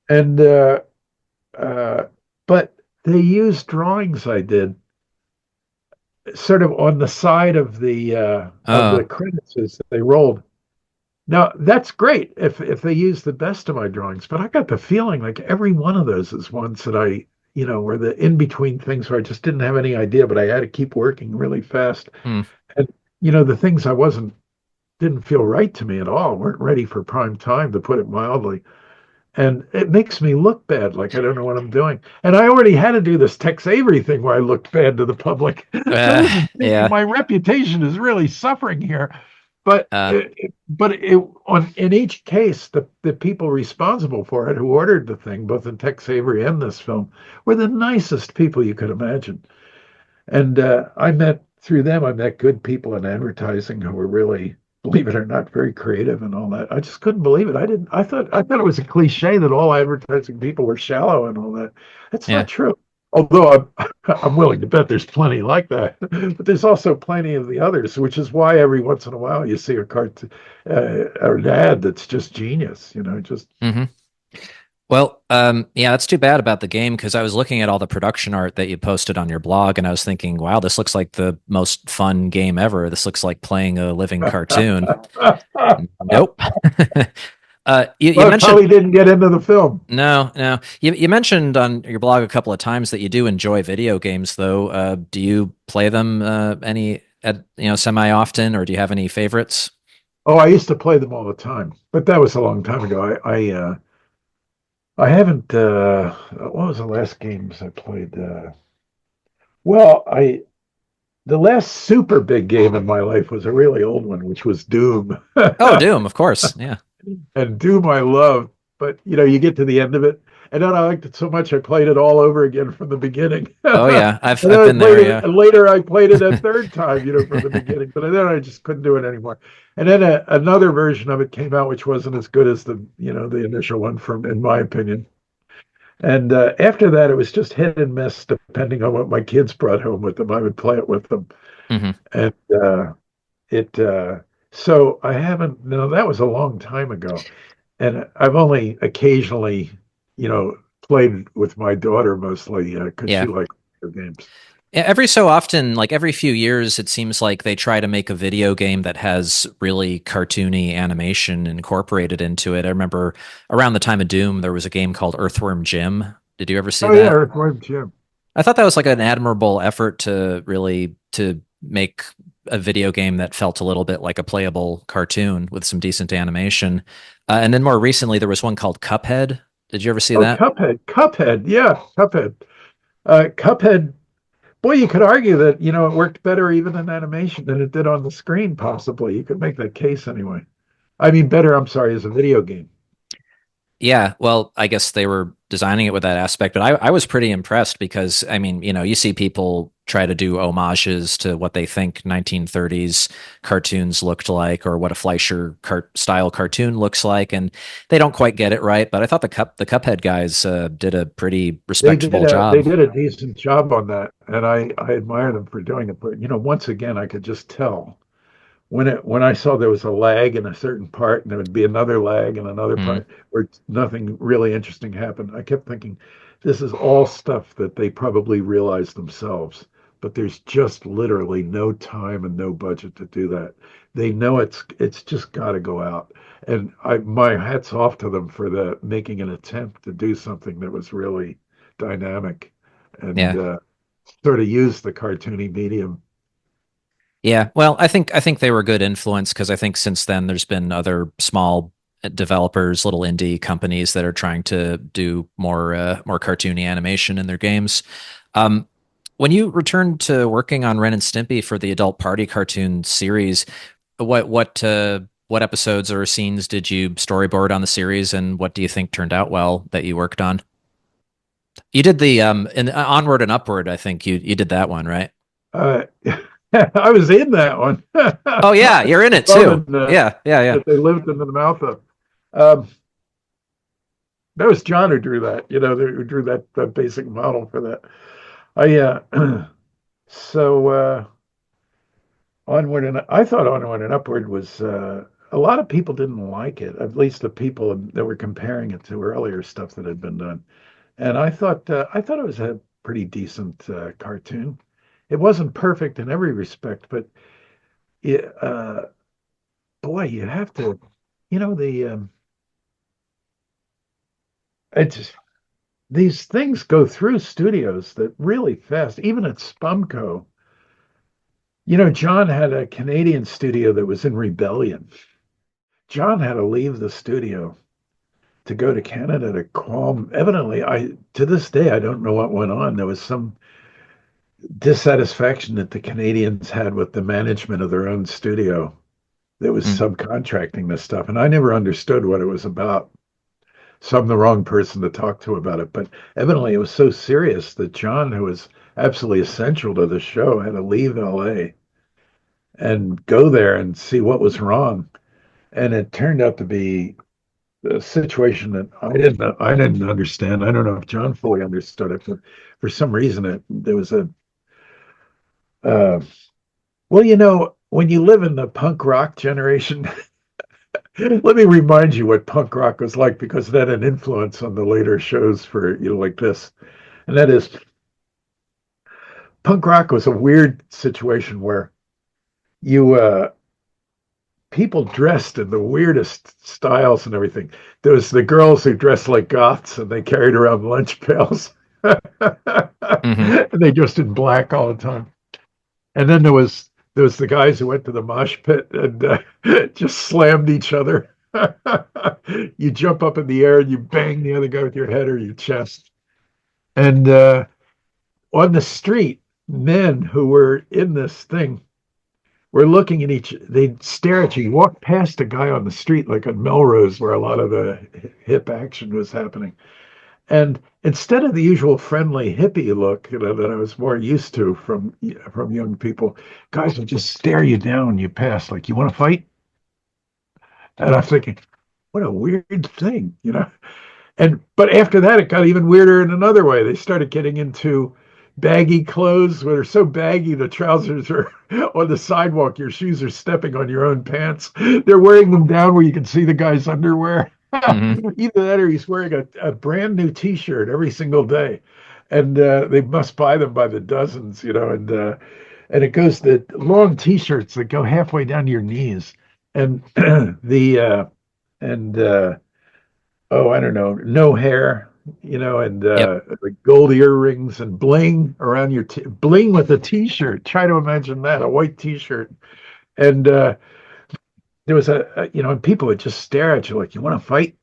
Speaker 2: and uh, but they used drawings I did sort of on the side of the
Speaker 1: Oh,
Speaker 2: credits as they rolled. Now that's great if they use the best of my drawings, but I got the feeling like every one of those is ones that were the in between things where I just didn't have any idea, but I had to keep working really fast.
Speaker 1: hmm.
Speaker 2: And the things I wasn't didn't feel right to me at all, weren't ready for prime time, to put it mildly. And it makes me look bad, like I don't know what I'm doing. And I already had to do this Tex Avery thing where I looked bad to the public. So this is thinking
Speaker 1: Yeah.
Speaker 2: my reputation is really suffering here. But
Speaker 1: Uh,
Speaker 2: in each case, the people responsible for it who ordered the thing, both in Tex Avery and this film, were the nicest people you could imagine. And through them, I met good people in advertising who were really, believe it or not, very creative and all that. I just couldn't believe it. I thought it was a cliche that all advertising people were shallow and all that. That's
Speaker 1: yeah.
Speaker 2: not true. Although I'm willing to bet there's plenty like that, but there's also plenty of the others, which is why every once in a while you see a cartoon or an ad that's just genius. Just
Speaker 1: Hmm. Well, yeah, that's too bad about the game because I was looking at all the production art that you posted on your blog and I was thinking, wow, this looks like the most fun game ever. This looks like playing a living cartoon. Nope. You
Speaker 2: Well, it
Speaker 1: mentioned
Speaker 2: probably didn't get into the film.
Speaker 1: no, no. You mentioned on your blog a couple of times that you do enjoy video games, though. Do you play them any at semi often, or do you have any favorites?
Speaker 2: Oh, I used to play them all the time, but that was a long time ago. I haven't. What was the last games I played? Well, I the last super big game in my life was a really old one, which was Doom.
Speaker 1: Oh, Doom, of course. Yeah.
Speaker 2: And Doom I loved, but you get to the end of it, and then I liked it so much I played it all over again from the beginning.
Speaker 1: Oh
Speaker 2: And
Speaker 1: yeah. I've
Speaker 2: then I
Speaker 1: been
Speaker 2: played
Speaker 1: there.
Speaker 2: it,
Speaker 1: Yeah.
Speaker 2: and later I played it a third time, from the beginning. But then I just couldn't do it anymore. And then another version of it came out, which wasn't as good as the initial one, from in my opinion. And after that, it was just hit and miss, depending on what my kids brought home with them. I would play it with them,
Speaker 1: Hmm.
Speaker 2: and it. So I haven't. No, that was a long time ago, and I've only occasionally, played with my daughter mostly because she
Speaker 1: Yeah.
Speaker 2: likes video games.
Speaker 1: Every so often, like every few years, it seems like they try to make a video game that has really cartoony animation incorporated into it. I remember around the time of Doom, there was a game called Earthworm Jim. Did you ever see
Speaker 2: Oh yeah,
Speaker 1: that?
Speaker 2: Earthworm Jim.
Speaker 1: I thought that was like an admirable effort to really to make a video game that felt a little bit like a playable cartoon with some decent animation. And then more recently, there was one called Cuphead. Did you ever see
Speaker 2: Oh,
Speaker 1: that?
Speaker 2: Cuphead, yeah, Cuphead. Cuphead. Boy, you could argue that it worked better even in animation than it did on the screen. Possibly, you could make that case anyway. I mean, better. I'm sorry, as a video game.
Speaker 1: Yeah, well, I guess they were designing it with that aspect, but I was pretty impressed because, I mean, you see people try to do homages to what they think 1930s cartoons looked like or what a Fleischer style cartoon looks like, and they don't quite get it right. But I thought the Cuphead guys did a pretty respectable
Speaker 2: They
Speaker 1: job.
Speaker 2: did a decent job on that, and I admire them for doing it. But once again, I could just tell when I saw there was a lag in a certain part and there would be another lag in another
Speaker 1: Mm,
Speaker 2: part where nothing really interesting happened. I kept thinking, this is all stuff that they probably realized themselves, but there's just literally no time and no budget to do that. They know it's just got to go out. And my hat's off to them for the making an attempt to do something that was really dynamic and
Speaker 1: yeah.
Speaker 2: sort of use the cartoony medium.
Speaker 1: Yeah, well, I think they were a good influence because I think since then there's been other small developers, little indie companies that are trying to do more cartoony animation in their games. Um, when you returned to working on Ren and Stimpy for the adult party cartoon series, what episodes or scenes did you storyboard on the series, and what do you think turned out well that you worked on? You did the in Onward and Upward. I think you did that one, right?
Speaker 2: Uh, I was in that one.
Speaker 1: Oh yeah, you're in it too.
Speaker 2: Loving
Speaker 1: Yeah, yeah, yeah.
Speaker 2: that they lived in the mouth of. Um, that was John who drew that. Who drew that basic model for that. I so Onward and I thought Onward and Upward was. A lot of people didn't like it. At least the people that were comparing it to earlier stuff that had been done. And I thought it was a pretty decent cartoon. It wasn't perfect in every respect, but it, boy, you have to, the it's these things go through studios that really fast. Even at Spumco, John had a Canadian studio that was in rebellion. John had to leave the studio to go to Canada to calm. Evidently, I to this day I don't know what went on. There was some dissatisfaction that the Canadians had with the management of their own studio that was
Speaker 1: Mm.
Speaker 2: subcontracting this stuff. And I never understood what it was about. So I'm the wrong person to talk to about it. But evidently it was so serious that John, who was absolutely essential to the show, had to leave LA and go there and see what was wrong. And it turned out to be a situation that I didn't understand. I don't know if John fully understood it, but for some reason there was a uh, well, when you live in the punk rock generation, let me remind you what punk rock was like because it had an influence on the later shows for like this. And that is punk rock was a weird situation where you people dressed in the weirdest styles and everything. There was the girls who dressed like goths and they carried around lunch pails.
Speaker 1: Hmm.
Speaker 2: And they dressed in black all the time. And then there was There was the guys who went to the mosh pit and just slammed each other. You jump up in the air and you bang the other guy with your head or your chest. And on the street, men who were in this thing were looking at they'd stare at you. You walk past a guy on the street, like on Melrose, where a lot of the hip action was happening. And instead of the usual friendly hippie look, that I was more used to from young people, guys would just stare you down when you pass, like, you want to fight? And I'm thinking, what a weird thing. But after that, it got even weirder in another way. They started getting into baggy clothes where they're so baggy the trousers are on the sidewalk. Your shoes are stepping on your own pants. They're wearing them down where you can see the guy's underwear.
Speaker 1: Mm-hmm.
Speaker 2: Either that or he's wearing a brand new T-shirt every single day, and they must buy them by the dozens. And it goes the long T-shirts that go halfway down to your knees, and and oh, I don't know, no hair, and
Speaker 1: Yep.
Speaker 2: like gold earrings and bling around your bling with a T-shirt. Try to imagine that, a white T-shirt, and there was and people would just stare at you like, you want to fight?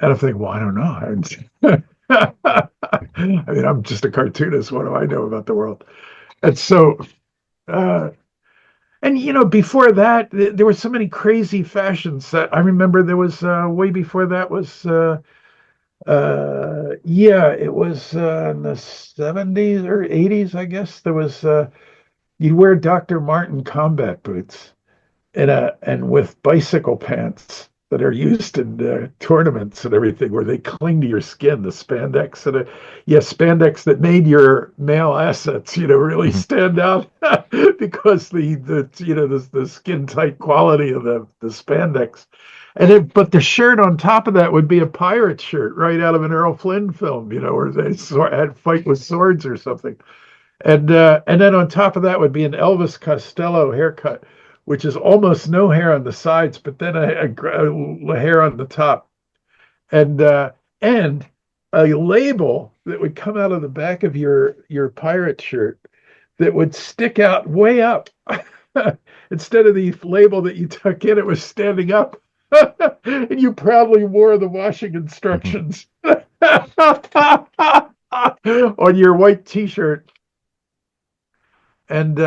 Speaker 2: And I'm thinking, well, I don't know. I mean, I'm just a cartoonist. What do I know about the world? And so, uh, and before that, there were so many crazy fashions that I remember. There was way before that was, yeah, it was in the 70s or 80s, I guess. There was you'd wear Dr. Martin combat boots and with bicycle pants that are used in tournaments and everything, where they cling to your skin, the spandex spandex that made your male assets, really
Speaker 1: Mm-hmm.
Speaker 2: stand out because the skin tight quality of the spandex. But the shirt on top of that would be a pirate shirt right out of an Errol Flynn film, where they had fight with swords or something. And then on top of that would be an Elvis Costello haircut, which is almost no hair on the sides, but then a hair on the top, and a label that would come out of the back of your pirate shirt that would stick out way up. Instead of the label that you tuck in, it was standing up. And you proudly wore the washing
Speaker 1: Mm-hmm.
Speaker 2: instructions on your white T-shirt. And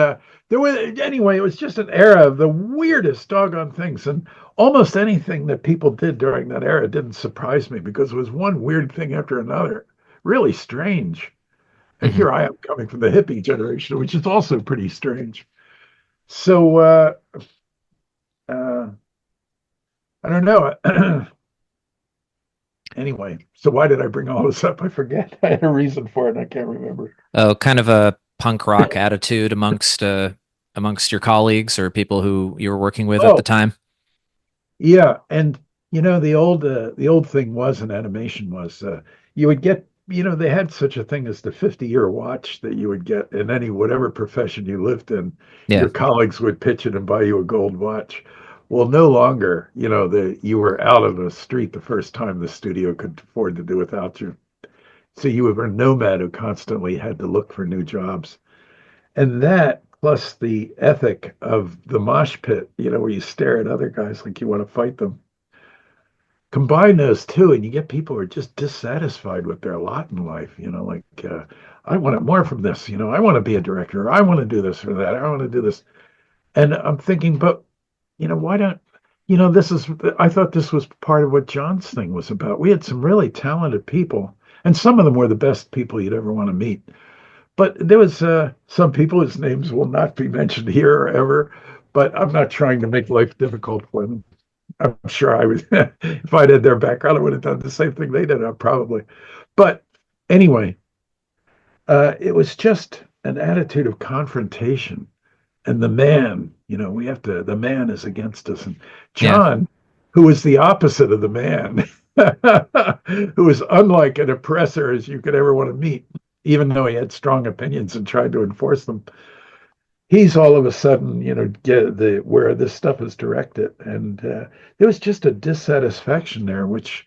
Speaker 2: anyway, it was just an era of the weirdest doggone things. And almost anything that people did during that era didn't surprise me, because it was one weird thing after another. Really strange. And
Speaker 1: Mm-hmm.
Speaker 2: here I am coming from the hippie generation, which is also pretty strange. So uh, I don't know. Anyway, so why did I bring all this up? I forget. I had a reason for it, and I can't remember.
Speaker 1: Oh, kind of a punk rock attitude amongst your colleagues or people who you were working with at the
Speaker 2: Oh,
Speaker 1: time.
Speaker 2: yeah, and the old thing was in animation was you would get they had such a thing as the 50-year watch that you would get in any whatever profession you lived in.
Speaker 1: Yeah.
Speaker 2: Your colleagues would pitch it and buy you a gold watch. Well, no longer, you were out of the street the first time the studio could afford to do without you. So you were a nomad who constantly had to look for new jobs. And that plus the ethic of the mosh pit, where you stare at other guys like you want to fight them. Combine those two, and you get people who are just dissatisfied with their lot in life. Like, I want more from this. I want to be a director. I want to do this or that. I want to do this. And I'm thinking, but, why don't, I thought this was part of what John's thing was about. We had some really talented people, and some of them were the best people you'd ever want to meet. But there was some people whose names will not be mentioned here or ever, but I'm not trying to make life difficult for them. I'm sure I would, if I'd had their background, I would have done the same thing they did, probably. But anyway, it was just an attitude of confrontation. And the man is against us. And
Speaker 1: Yeah.
Speaker 2: John, who was the opposite of the man, who was unlike an oppressor as you could ever want to meet, even though he had strong opinions and tried to enforce them, he's all of a sudden, get where this stuff is directed. And there was just a dissatisfaction there, which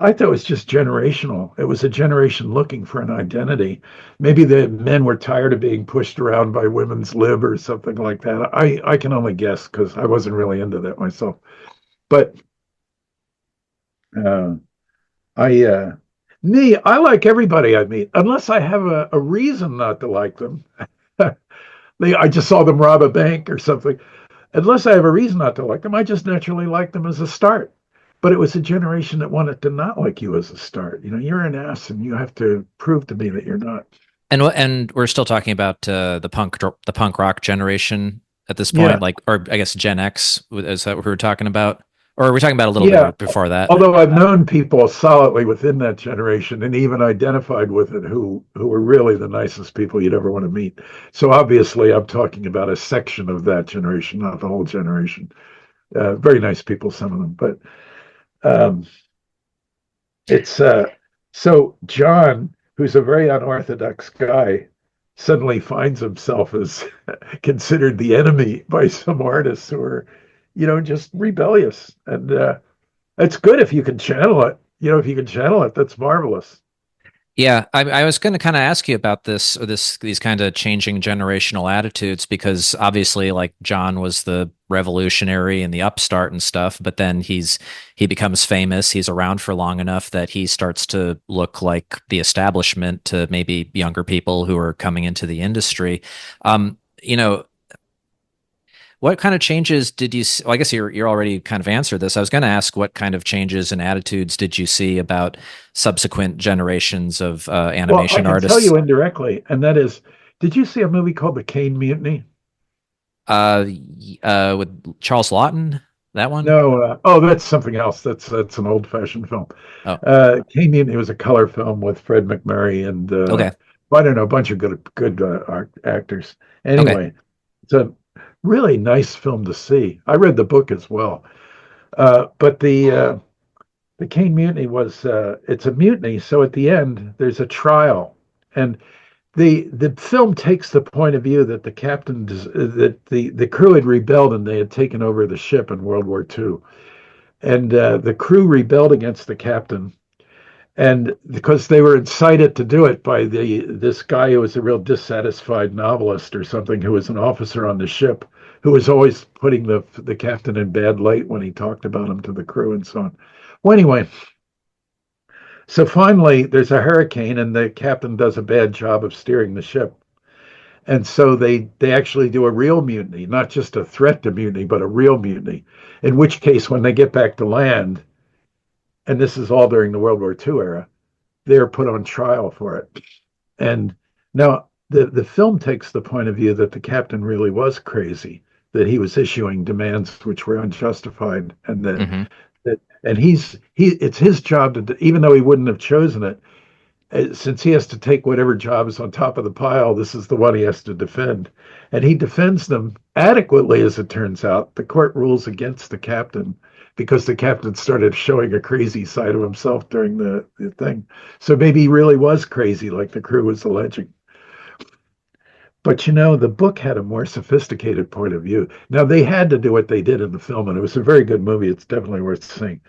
Speaker 2: I thought it was just generational. It was a generation looking for an identity. Maybe the men were tired of being pushed around by women's lib or something like that. I can only guess because I wasn't really into that myself. But uh, I me, I like everybody I meet, unless I have a reason not to like them. I just saw them rob a bank or something. Unless I have a reason not to like them, I just naturally like them as a start. But it was a generation that wanted to not like you as a start. You know, you're an ass, and you have to prove to me that you're not.
Speaker 1: And we're still talking about the punk rock generation at this
Speaker 2: Yeah,
Speaker 1: point, like, or I guess Gen X, is that what we were talking about, or are we talking about a little
Speaker 2: yeah.
Speaker 1: bit before that?
Speaker 2: Although I've known people solidly within that generation and even identified with it who were really the nicest people you'd ever want to meet. So obviously, I'm talking about a section of that generation, not the whole generation. Very nice people, some of them, but um, it's so John, who's a very unorthodox guy, suddenly finds himself as considered the enemy by some artists who are, just rebellious. And it's good if you can channel it. If you can channel it, that's marvelous.
Speaker 1: Yeah, I was going to kind of ask you about these kind of changing generational attitudes because obviously, like John was the revolutionary and the upstart and stuff, but then he becomes famous. He's around for long enough that he starts to look like the establishment to maybe younger people who are coming into the industry. Um, you know, what kind of changes did you see? Well, I guess you're already kind of answered this. I was going to ask what kind of changes and attitudes did you see about subsequent generations of
Speaker 2: Well, I
Speaker 1: animation
Speaker 2: can tell
Speaker 1: artists?
Speaker 2: you indirectly, and that is, did you see a movie called The K Mutiny?
Speaker 1: With Charles Lawton, that one?
Speaker 2: No, oh, that's something else. That's an old-fashioned film.
Speaker 1: Oh,
Speaker 2: K Mutiny was a color film with Fred McMurray and
Speaker 1: okay,
Speaker 2: I don't know, a bunch of good actors.
Speaker 1: okay,
Speaker 2: Anyway, it's a really nice film to see. I read the book as well. But the Kane Mutiny was it's a mutiny. So at the end, there's a trial, and the film takes the point of view that the captain that the crew had rebelled and they had taken over the ship in World War II, and the crew rebelled against the captain. And because they were incited to do it by this guy who was a real dissatisfied novelist or something, who was an officer on the ship, who was always putting the captain in bad light when he talked about him to the crew and so on. Well, anyway, so finally there's a hurricane and the captain does a bad job of steering the ship. And so they actually do a real mutiny, not just a threat to mutiny, but a real mutiny. In which case, when they get back to land, and this is all during the World War II era, they're put on trial for it. And now the film takes the point of view that the captain really was crazy, that he was issuing demands which were unjustified, and
Speaker 1: hmm
Speaker 2: and it's his job to, even though he wouldn't have chosen it, since he has to take whatever job is on top of the pile, this is the one he has to defend. And he defends them adequately, as it turns out. The court rules against the captain because the captain started showing a crazy side of himself during the thing. So maybe he really was crazy, like the crew was alleging. But the book had a more sophisticated point of view. Now, they had to do what they did in the film, and it was a very good movie. It's definitely worth seeing.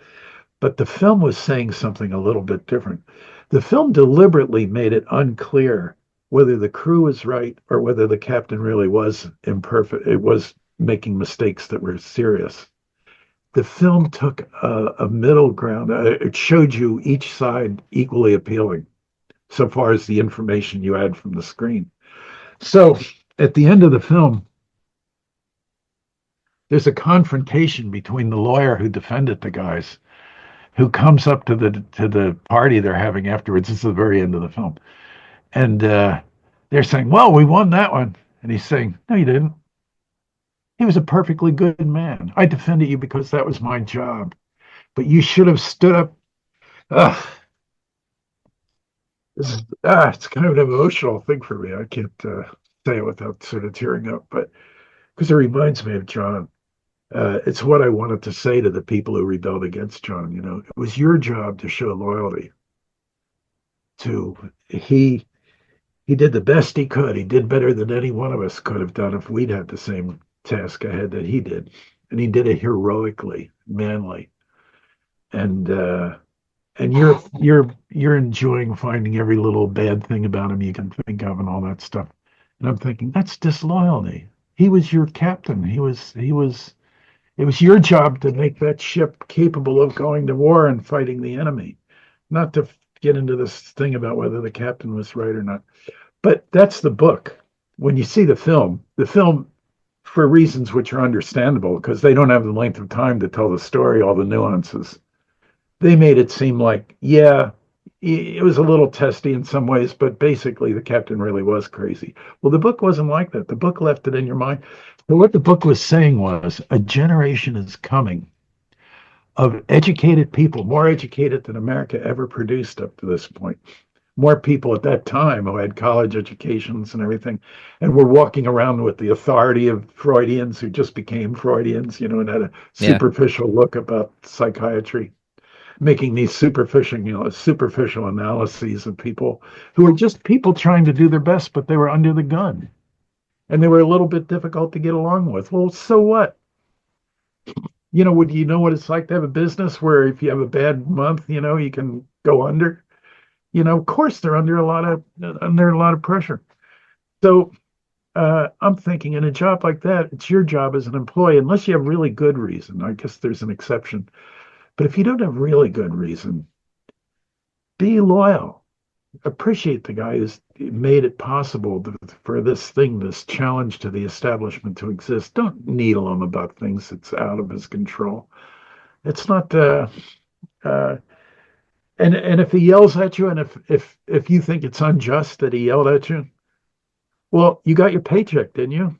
Speaker 2: But the film was saying something a little bit different. The film deliberately made it unclear whether the crew was right or whether the captain really was imperfect. It was making mistakes that were serious. The film took a middle ground. It showed you each side equally appealing, so far as the information you had from the screen. So at the end of the film, there's a confrontation between the lawyer who defended the guys, who comes up to the party they're having afterwards. This is the very end of the film, and they're saying, "Well, we won that one," and he's saying, "No, you didn't. He was a perfectly good man. I defended you because that was my job, but you should have stood up." Ugh, it's kind of an emotional thing for me. I can't say it without sort of tearing up, but because it reminds me of John. It's what I wanted to say to the people who rebelled against John. It was your job to show loyalty to he did the best he could. He did better than any one of us could have done if we'd had the same task ahead that he did. And he did it heroically, manly. And and you're enjoying finding every little bad thing about him you can think of and all that stuff. And I'm thinking, that's disloyalty. He was your captain. It was your job to make that ship capable of going to war and fighting the enemy, not to get into this thing about whether the captain was right or not. But that's the book. When you see the film, for reasons which are understandable, because they don't have the length of time to tell the story, all the nuances, they made it seem like, yeah, it was a little testy in some ways, but basically the captain really was crazy. Well, the book wasn't like that. The book left it in your mind. But what the book was saying was a generation is coming of educated people, more educated than America ever produced up to this point. More people at that time who had college educations and everything, and were walking around with the authority of Freudians who just became Freudians, and had a
Speaker 1: Yeah.
Speaker 2: superficial look about psychiatry, making these superficial analyses of people who were just people trying to do their best, but they were under the gun and they were a little bit difficult to get along with. Well, so what? Would you know what it's like to have a business where if you have a bad month, you can go under? Of course they're under a lot of pressure. So I'm thinking in a job like that, it's your job as an employee, unless you have really good reason. I guess there's an exception. But if you don't have really good reason, be loyal. Appreciate the guy who's made it possible for this challenge to the establishment to exist. Don't needle him about things that's out of his control. It's not. Uh, and if he yells at you, and if you think it's unjust that he yelled at you, well, you got your paycheck, didn't you?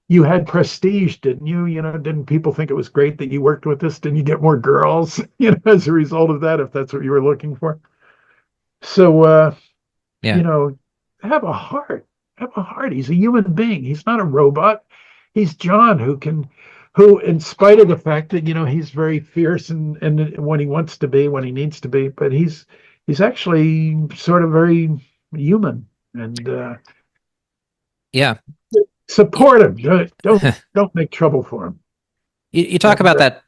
Speaker 2: You had prestige, didn't you? Didn't people think it was great that you worked with this? Didn't you get more girls, as a result of that, if that's what you were looking for? So,
Speaker 1: Yeah.
Speaker 2: you know, have a heart. Have a heart. He's a human being. He's not a robot. He's John who, in spite of the fact that, he's very fierce and when he wants to be, when he needs to be, but he's actually sort of very human and
Speaker 1: Yeah.
Speaker 2: support him. Don't make trouble for him.
Speaker 1: You talk about that.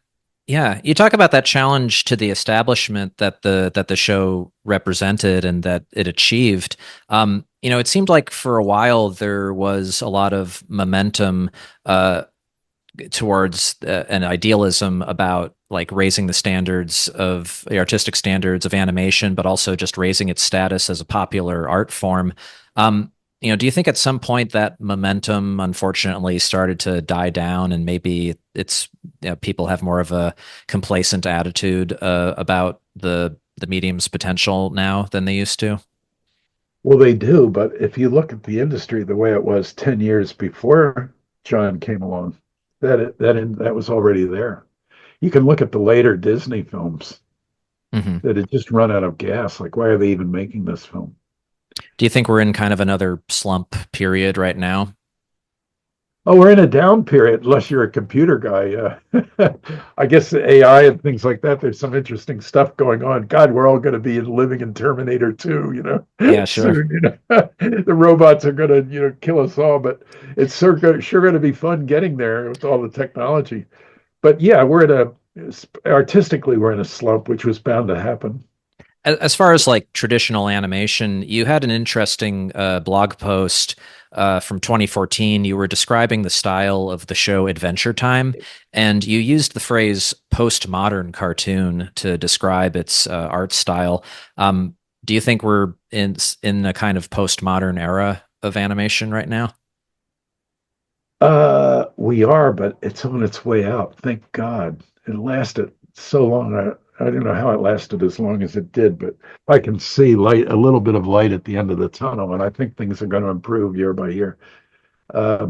Speaker 1: Yeah, you talk about that challenge to the establishment that the show represented and that it achieved. It seemed like for a while there was a lot of momentum towards an idealism about like raising the artistic standards of animation, but also just raising its status as a popular art form. Do you think at some point that momentum unfortunately started to die down and maybe it's people have more of a complacent attitude about the medium's potential now than they used to?
Speaker 2: Well, they do, but if you look at the industry the way it was 10 years before John came along, that was already there. You can look at the later Disney films
Speaker 1: Mm-hmm.
Speaker 2: that had just run out of gas. Like, why are they even making this film?
Speaker 1: Do you think we're in kind of another slump period right now?
Speaker 2: Oh, we're in a down period, unless you're a computer guy. I guess the AI and things like that, there's some interesting stuff going on. God, we're all going to be living in Terminator 2,
Speaker 1: Yeah, sure.
Speaker 2: soon, The robots are going to, kill us all, but it's sure going to be fun getting there with all the technology. But yeah, artistically, we're in a slump, which was bound to happen.
Speaker 1: As far as like traditional animation, you had an interesting blog post from 2014. You were describing the style of the show Adventure Time, and you used the phrase postmodern cartoon to describe its art style. Do you think we're in a kind of postmodern era of animation right now?
Speaker 2: We are, but it's on its way out. Thank God. It lasted so long. I don't know how it lasted as long as it did, but I can see a little bit of light at the end of the tunnel, and I think things are going to improve year by year. But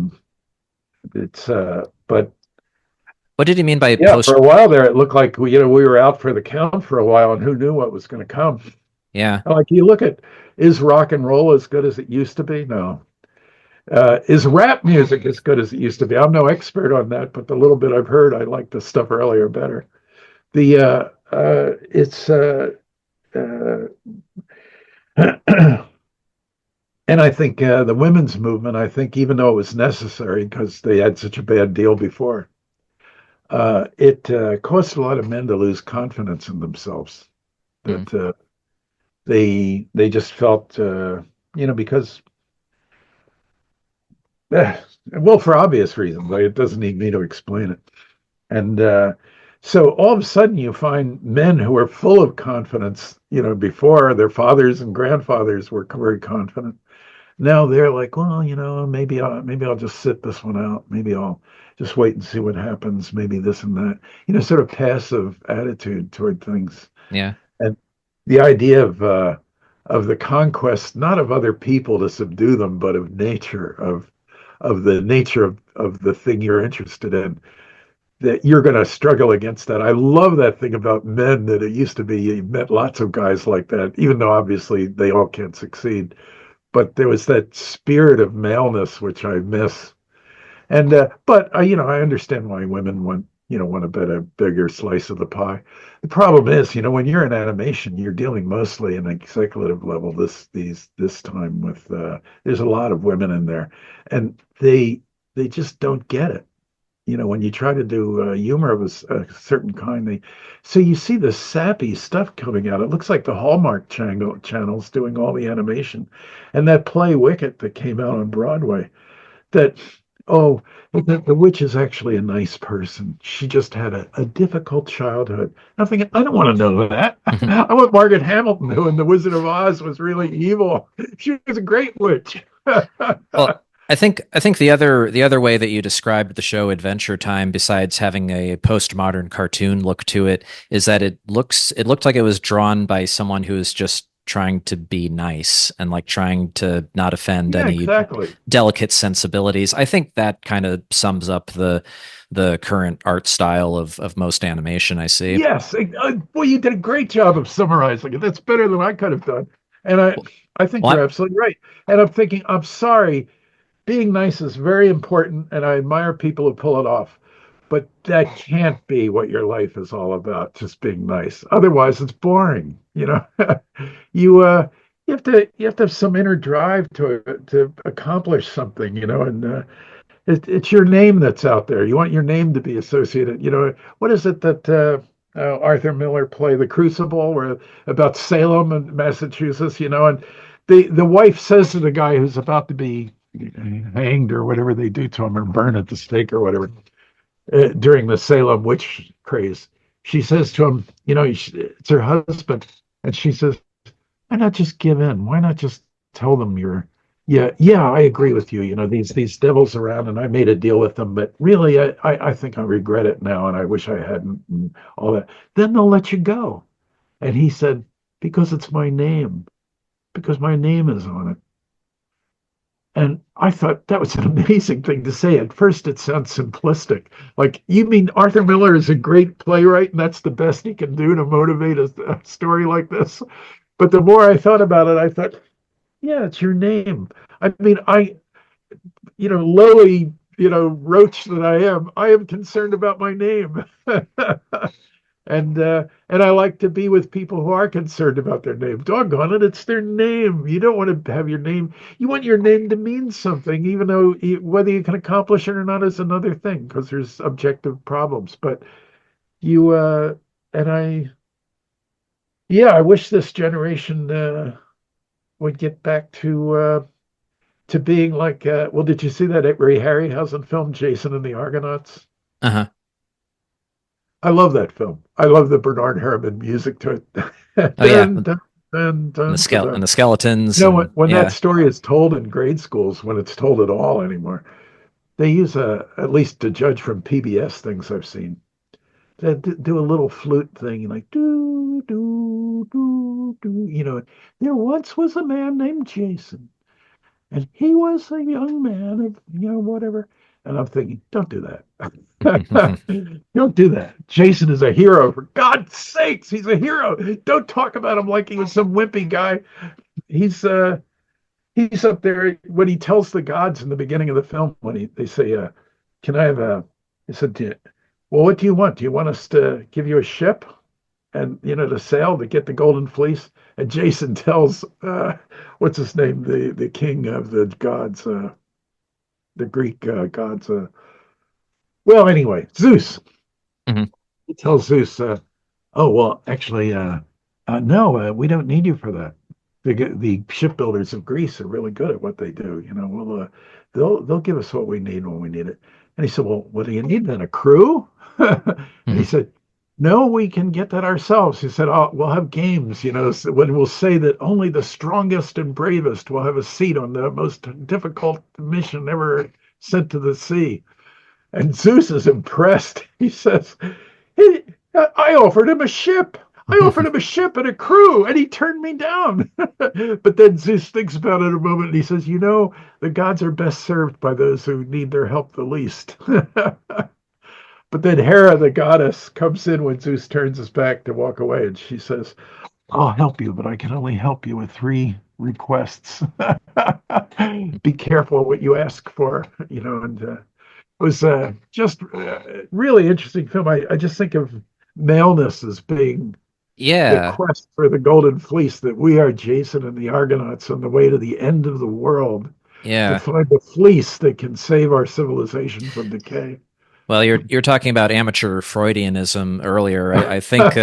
Speaker 1: What did you mean by
Speaker 2: yeah, for a while there, it looked like we were out for the count for a while, and who knew what was going to come?
Speaker 1: Yeah.
Speaker 2: Like is rock and roll as good as it used to be? No. Is rap music as good as it used to be? I'm no expert on that, but the little bit I've heard, I liked the stuff earlier better. It's and I think the women's movement, I think even though it was necessary because they had such a bad deal before, It caused a lot of men to lose confidence in themselves.
Speaker 1: Mm.
Speaker 2: That they just felt, because well, for obvious reasons. Like, it doesn't need me to explain it. And so all of a sudden, you find men who are full of confidence. Before their fathers and grandfathers were very confident. Now they're like, well, maybe I'll just sit this one out. Maybe I'll just wait and see what happens. Maybe this and that. Sort of passive attitude toward things.
Speaker 1: Yeah.
Speaker 2: And the idea of the conquest, not of other people to subdue them, but of nature, of the nature of the thing you're interested in, that you're going to struggle against that. I love that thing about men, that it used to be you met lots of guys like that, even though obviously they all can't succeed. But there was that spirit of maleness, which I miss. And but I understand why women want a bigger slice of the pie. The problem is, when you're in animation, you're dealing mostly in executive level. This time with there's a lot of women in there, and they just don't get it. When you try to do humor of a certain kind, so you see the sappy stuff coming out. It looks like the Hallmark channel's doing all the animation, and that play Wicked that came out on Broadway. That Oh, the witch is actually a nice person. She just had a difficult childhood. I'm thinking, I don't want to know that. I want Margaret Hamilton, who in The Wizard of Oz was really evil. She was a great witch.
Speaker 1: Well, I think the other way that you described the show Adventure Time, besides having a postmodern cartoon look to it, is that it looked like it was drawn by someone who is just trying to be nice and like trying to not offend
Speaker 2: Yeah,
Speaker 1: any
Speaker 2: exactly.
Speaker 1: delicate sensibilities. I think that kind of sums up the current art style of most animation I see.
Speaker 2: Yes. Well, you did a great job of summarizing it. That's better than I could have done. And I think
Speaker 1: Well,
Speaker 2: you're absolutely right. And I'm thinking, I'm sorry, being nice is very important, and I admire people who pull it off. But that can't be what your life is all about, just being nice. Otherwise, it's boring. You you have to have some inner drive to accomplish something, and it's your name that's out there. You want your name to be associated. What is it that Arthur Miller play, The Crucible, where about Salem and Massachusetts, and the wife says to the guy who's about to be hanged or whatever they do to him, or burned at the stake or whatever, during the Salem witch craze, she says to him, it's her husband, and she says, why not just give in? Why not just tell them yeah, yeah, I agree with you. These devils around, and I made a deal with them, but really, I think I regret it now, and I wish I hadn't, and all that. Then they'll let you go. And he said, because it's my name, because my name is on it. And I thought that was an amazing thing to say. At first, it sounds simplistic. Like, you mean Arthur Miller is a great playwright, and that's the best he can do to motivate a story like this? But the more I thought about it, I thought, yeah, it's your name. I mean, lowly, roach that I am concerned about my name. And I like to be with people who are concerned about their name. Doggone it, it's their name. You don't want to have your name. You want your name to mean something, even though whether you can accomplish it or not is another thing, because there's objective problems. But you and I, yeah, I wish this generation would get back to being like. Well, did you see that Ray Harryhausen film, Jason and the Argonauts?
Speaker 1: uh-huh.
Speaker 2: I love that film. I love the Bernard Herrmann music to it.
Speaker 1: Oh yeah,
Speaker 2: Dun, dun, dun,
Speaker 1: and the
Speaker 2: dun, dun,
Speaker 1: skele and
Speaker 2: dun.
Speaker 1: the skeletons
Speaker 2: When,
Speaker 1: and
Speaker 2: when that
Speaker 1: yeah.
Speaker 2: story is told in grade schools, when it's told at all anymore, they use at least to judge from PBS things I've seen, they do a little flute thing, like do do do do. There once was a man named Jason, and he was a young man of whatever. And I'm thinking, don't do that. Don't do that. Jason is a hero, for God's sakes. He's a hero. Don't talk about him like he was some wimpy guy. He's up there when he tells the gods in the beginning of the film, when they say, can I have a he said, well, what do you want? Do you want us to give you a ship and to sail to get the golden fleece? And Jason tells what's his name, the king of the gods, the Greek gods. Well, anyway, Zeus.
Speaker 1: Mhm.
Speaker 2: He tells Zeus, "Oh well, actually, no, we don't need you for that. The shipbuilders of Greece are really good at what they do. They'll give us what we need when we need it." And he said, "Well, what do you need then? A crew?" And he
Speaker 1: Mhm.
Speaker 2: said, "No, we can get that ourselves." He said, "Oh, we'll have games, so when we'll say that only the strongest and bravest will have a seat on the most difficult mission ever sent to the sea." And Zeus is impressed. He says, "He, I offered him a ship. I offered him a ship and a crew, and he turned me down." But then Zeus thinks about it a moment and he says, the gods are best served by those who need their help the least. But then Hera, the goddess, comes in when Zeus turns his back to walk away, and she says, "I'll help you, but I can only help you with three requests. Be careful what you ask for." And it was just really interesting film. I just think of maleness as being the
Speaker 1: Yeah.
Speaker 2: quest for the golden fleece, that we are Jason and the Argonauts on the way to the end of the world to
Speaker 1: Yeah.
Speaker 2: find the fleece that can save our civilization from decay.
Speaker 1: Well, you're talking about amateur Freudianism earlier. I think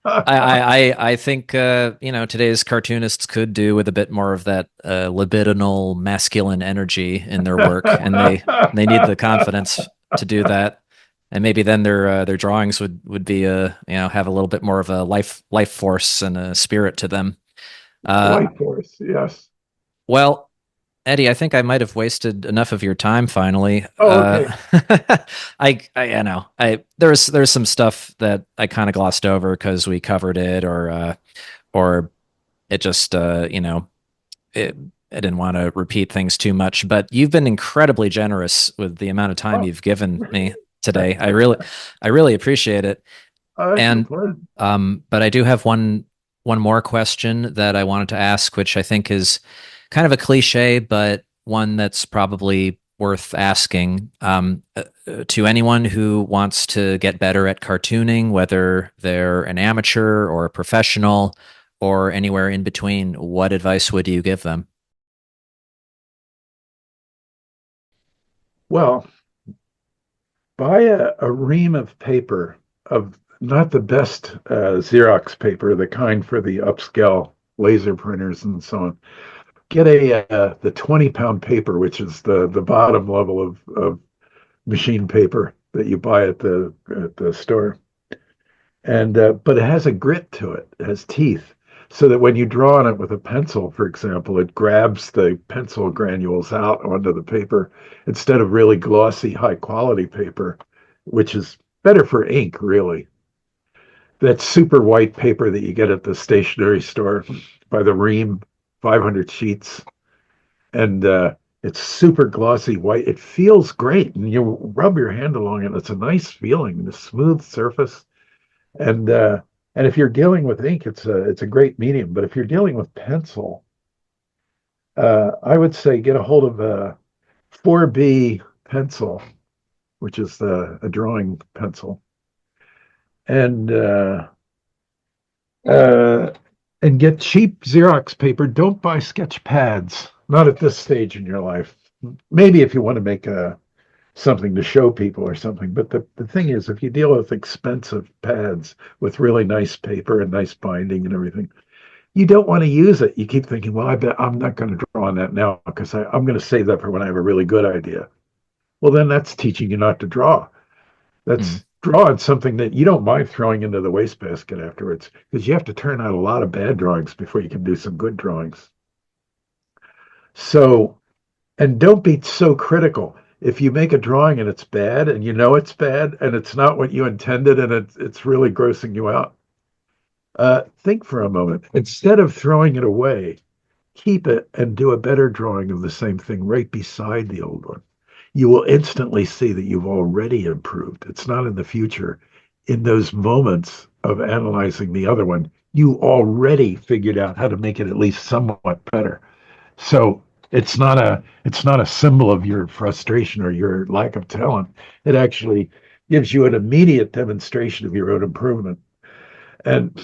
Speaker 1: I think today's cartoonists could do with a bit more of that libidinal masculine energy in their work, and they need the confidence to do that. And maybe then their drawings would be have a little bit more of a life force and a spirit to them. Uh,
Speaker 2: Life force, yes.
Speaker 1: well, Eddie, I think I might have wasted enough of your time finally.
Speaker 2: Oh, okay.
Speaker 1: I know. There's some stuff that I kind of glossed over because we covered it, or it just it I didn't want to repeat things too much. But you've been incredibly generous with the amount of time
Speaker 2: Oh,
Speaker 1: you've given me today. I really appreciate it.
Speaker 2: it's a
Speaker 1: And
Speaker 2: pleasure.
Speaker 1: but I do have one more question that I wanted to ask, which I think is kind of a cliche, but one that's probably worth asking to anyone who wants to get better at cartooning, whether they're an amateur or a professional or anywhere in between. What advice would you give them?
Speaker 2: Well, buy a ream of paper, of not the best Xerox paper, the kind for the upscale laser printers and so on. Get the 20-pound paper, which is the bottom level of machine paper that you buy at the store. And but it has a grit to it. It has teeth, so that when you draw on it with a pencil, for example, it grabs the pencil granules out onto the paper instead of really glossy, high quality paper, which is better for ink, really. That super white paper that you get at the stationery store by the ream, 500 sheets, and it's super glossy white. It feels great, and you rub your hand along it. It's a nice feeling, the smooth surface. And if you're dealing with ink, it's a great medium. But if you're dealing with pencil, I would say get a hold of a 4B pencil, which is a drawing pencil, and uh, and get cheap Xerox paper. Don't buy sketch pads. Not at this stage in your life. Maybe if you want to make something to show people or something. But the thing is, if you deal with expensive pads with really nice paper and nice binding and everything, you don't want to use it. You keep thinking, well, I bet I'm not going to draw on that now because I'm going to save that for when I have a really good idea. Well, then that's teaching you not to draw.
Speaker 1: Hmm.
Speaker 2: That's drawing something that you don't mind throwing into the wastebasket afterwards, because you have to turn out a lot of bad drawings before you can do some good drawings. So, and don't be so critical. If you make a drawing and it's bad and you know it's bad and it's not what you intended and it's really grossing you out, think for a moment. Instead of throwing it away, keep it and do a better drawing of the same thing right beside the old one. You will instantly see that you've already improved. It's not in the future. In those moments of analyzing the other one, you already figured out how to make it at least somewhat better. So it's not a symbol of your frustration or your lack of talent. It actually gives you an immediate demonstration of your own improvement. And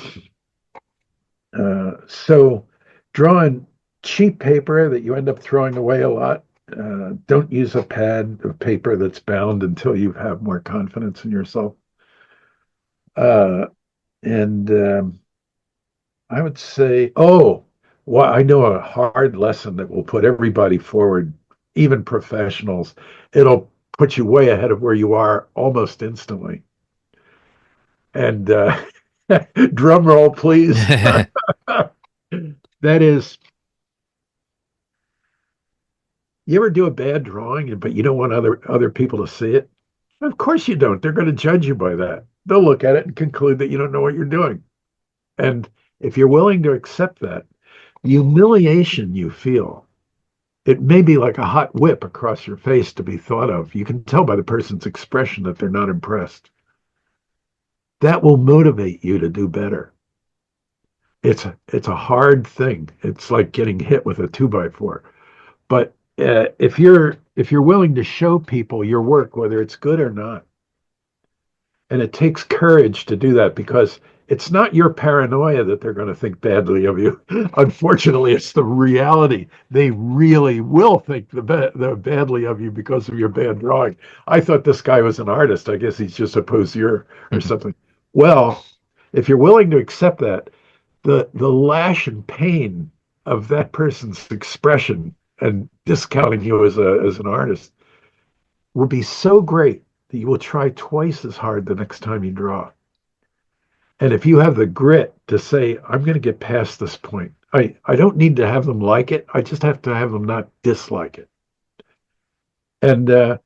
Speaker 2: so drawing cheap paper that you end up throwing away a lot. Don't use a pad of paper that's bound until you have more confidence in yourself. Uh, and I would say, well, I know a hard lesson that will put everybody forward, even professionals. It'll put you way ahead of where you are almost instantly. And drum roll, please. That is, you ever do a bad drawing, but you don't want other people to see it? Of course you don't. They're going to judge you by that. They'll look at it and conclude that you don't know what you're doing. And if you're willing to accept that, the humiliation you feel, it may be like a hot whip across your face to be thought of. You can tell by the person's expression that they're not impressed. That will motivate you to do better. It's a hard thing. It's like getting hit with a 2x4. But if you're willing to show people your work, whether it's good or not, and it takes courage to do that because it's not your paranoia that they're going to think badly of you. Unfortunately, it's the reality. They really will think the badly of you because of your bad drawing. I thought this guy was an artist. I guess he's just a poseur or something. Well, if you're willing to accept that, the lash and pain of that person's expression and discounting you as an artist will be so great that you will try twice as hard the next time you draw. And if you have the grit to say, I'm going to get past this point, I don't need to have them like it. I just have to have them not dislike it. And uh,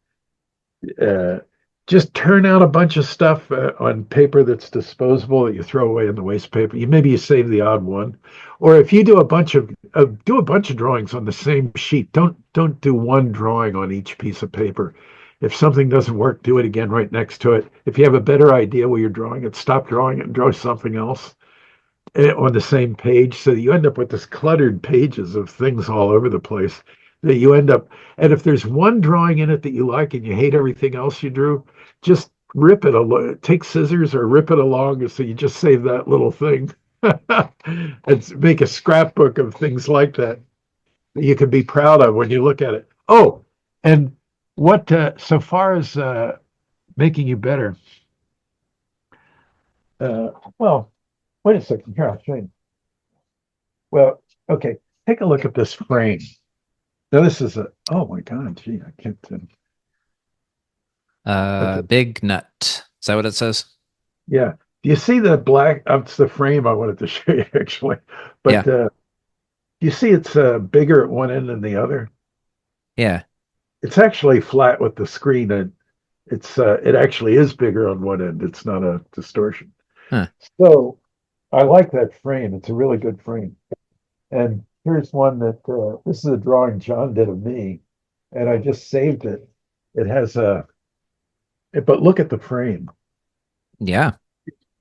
Speaker 2: just turn out a bunch of stuff on paper that's disposable that you throw away in the waste paper. Maybe you save the odd one, or if you do a bunch of drawings on the same sheet. Don't do one drawing on each piece of paper. If something doesn't work, do it again right next to it. If you have a better idea where you're drawing it, stop drawing it and draw something else on the same page, so that you end up with this cluttered pages of things all over the place that you end up. And if there's one drawing in it that you like and you hate everything else you drew, just rip it take scissors or rip it along so you just save that little thing. And make a scrapbook of things like that you can be proud of when you look at it. Oh, and what so far as making you better, well, wait a second here, I'll show you. Well, okay, take a look at this frame. Now this is oh my God, gee, I can't. Okay.
Speaker 1: Big nut. Is that what it says?
Speaker 2: Yeah. Do you see the black? It's the frame I wanted to show you actually, but
Speaker 1: Yeah.
Speaker 2: you see it's bigger at one end than the other.
Speaker 1: Yeah.
Speaker 2: It's actually flat with the screen, and it actually is bigger on one end. It's not a distortion.
Speaker 1: Huh.
Speaker 2: So I like that frame. It's a really good frame. And here's one that this is a drawing John did of me, and I just saved it. It has but look at the frame.
Speaker 1: Yeah.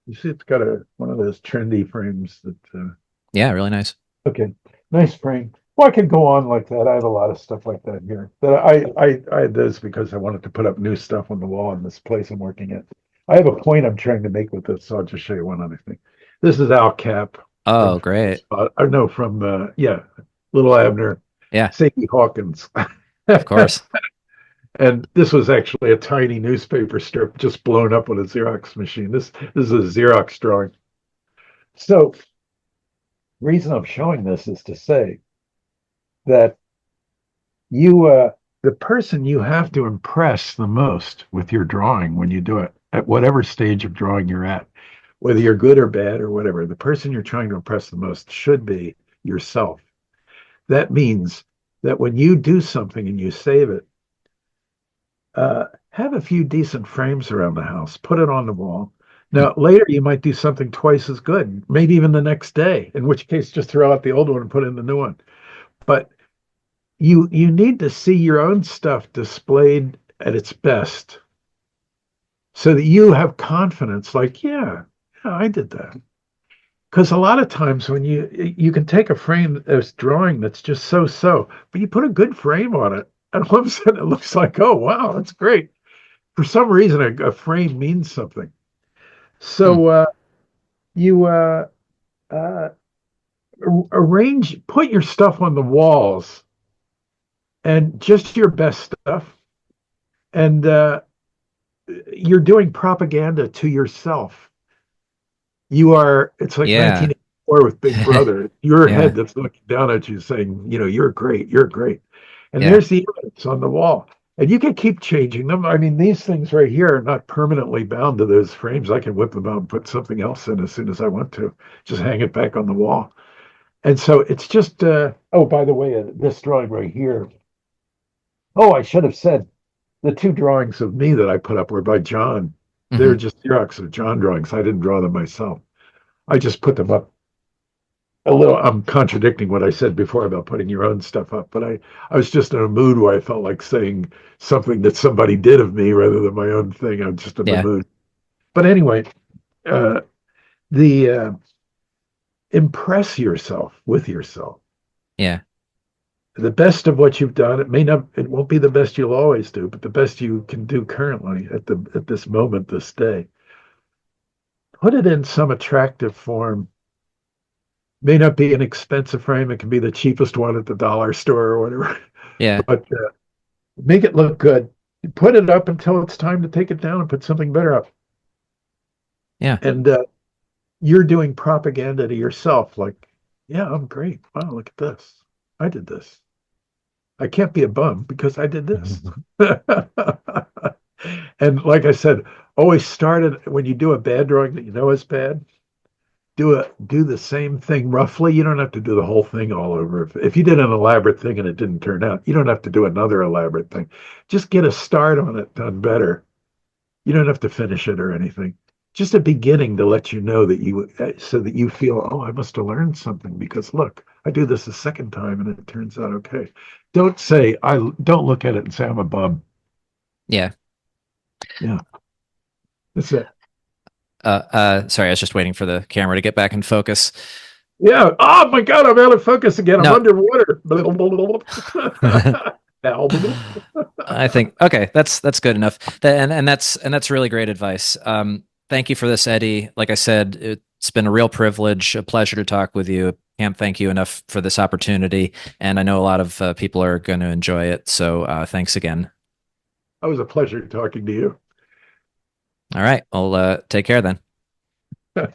Speaker 2: You see, it's got one of those trendy frames that.
Speaker 1: Yeah, really nice.
Speaker 2: Okay, nice frame. Well, I could go on like that. I have a lot of stuff like that here. That I had those because I wanted to put up new stuff on the wall in this place I'm working at. I have a point I'm trying to make with this, so I'll just show you one other thing. This is Al Cap.
Speaker 1: Oh, great.
Speaker 2: I know from Little Abner.
Speaker 1: Yeah,
Speaker 2: Sadie Hawkins.
Speaker 1: of course.
Speaker 2: And this was actually a tiny newspaper strip just blown up on a Xerox machine. This is a Xerox drawing. So the reason I'm showing this is to say that the person you have to impress the most with your drawing when you do it, at whatever stage of drawing you're at, whether you're good or bad or whatever, the person you're trying to impress the most should be yourself. That means that when you do something and you save it, have a few decent frames around the house, put it on the wall. Now, later you might do something twice as good, maybe even the next day, in which case just throw out the old one and put in the new one. But you need to see your own stuff displayed at its best so that you have confidence, like, yeah, I did that. Because a lot of times when you can take a frame, a drawing that's just so, but you put a good frame on it, and all of a sudden it looks like, oh, wow, that's great. For some reason, a frame means something. So you put your stuff on the walls and just your best stuff. And you're doing propaganda to yourself it's like
Speaker 1: Yeah.
Speaker 2: 1984 with Big Brother. Your
Speaker 1: Yeah.
Speaker 2: head that's looking down at you saying, you're great, you're great. And
Speaker 1: Yeah.
Speaker 2: there's the evidence on the wall. And you can keep changing them. I mean, these things right here are not permanently bound to those frames. I can whip them out and put something else in as soon as I want to. Just hang it back on the wall. And so it's just, oh, by the way, this drawing right here. Oh, I should have said the two drawings of me that I put up were by John. They're
Speaker 1: Hmm.
Speaker 2: just Xerox of John drawings. I didn't draw them myself. I just put them up a little. I'm contradicting what I said before about putting your own stuff up, but I was just in a mood where I felt like saying something that somebody did of me rather than my own thing. I'm just in the
Speaker 1: Yeah.
Speaker 2: mood. But anyway, uh, the impress yourself with yourself.
Speaker 1: Yeah.
Speaker 2: The best of what you've done. It won't be the best you'll always do, but the best you can do currently at this moment, this day. Put it in some attractive form. May not be an expensive frame. It can be the cheapest one at the dollar store or whatever,
Speaker 1: Yeah.
Speaker 2: but make it look good. Put it up until it's time to take it down and put something better up.
Speaker 1: Yeah.
Speaker 2: And you're doing propaganda to yourself, like, yeah, I'm great. Wow, look at this. I did this. I can't be a bum because I did this. And like I said, always started when you do a bad drawing that you know is bad, do the same thing roughly. You don't have to do the whole thing all over. If you did an elaborate thing and it didn't turn out, you don't have to do another elaborate thing. Just get a start on it done better. You don't have to finish it or anything. Just a beginning to let you know that so that you feel, oh, I must have learned something because look, I do this a second time and it turns out okay. Don't look at it and say I'm a bum.
Speaker 1: Yeah.
Speaker 2: Yeah, that's it.
Speaker 1: Sorry, I was just waiting for the camera to get back in focus.
Speaker 2: Yeah. Oh my God, I'm out of focus again. I'm
Speaker 1: No.
Speaker 2: underwater.
Speaker 1: I think okay, that's good enough. And that's really great advice. Thank you for this, Eddie. Like I said, it's been a real privilege, a pleasure to talk with you. Can't thank you enough for this opportunity, and I know a lot of people are going to enjoy it. So thanks again.
Speaker 2: It was a pleasure talking to
Speaker 1: All right, well, take care then.
Speaker 2: you.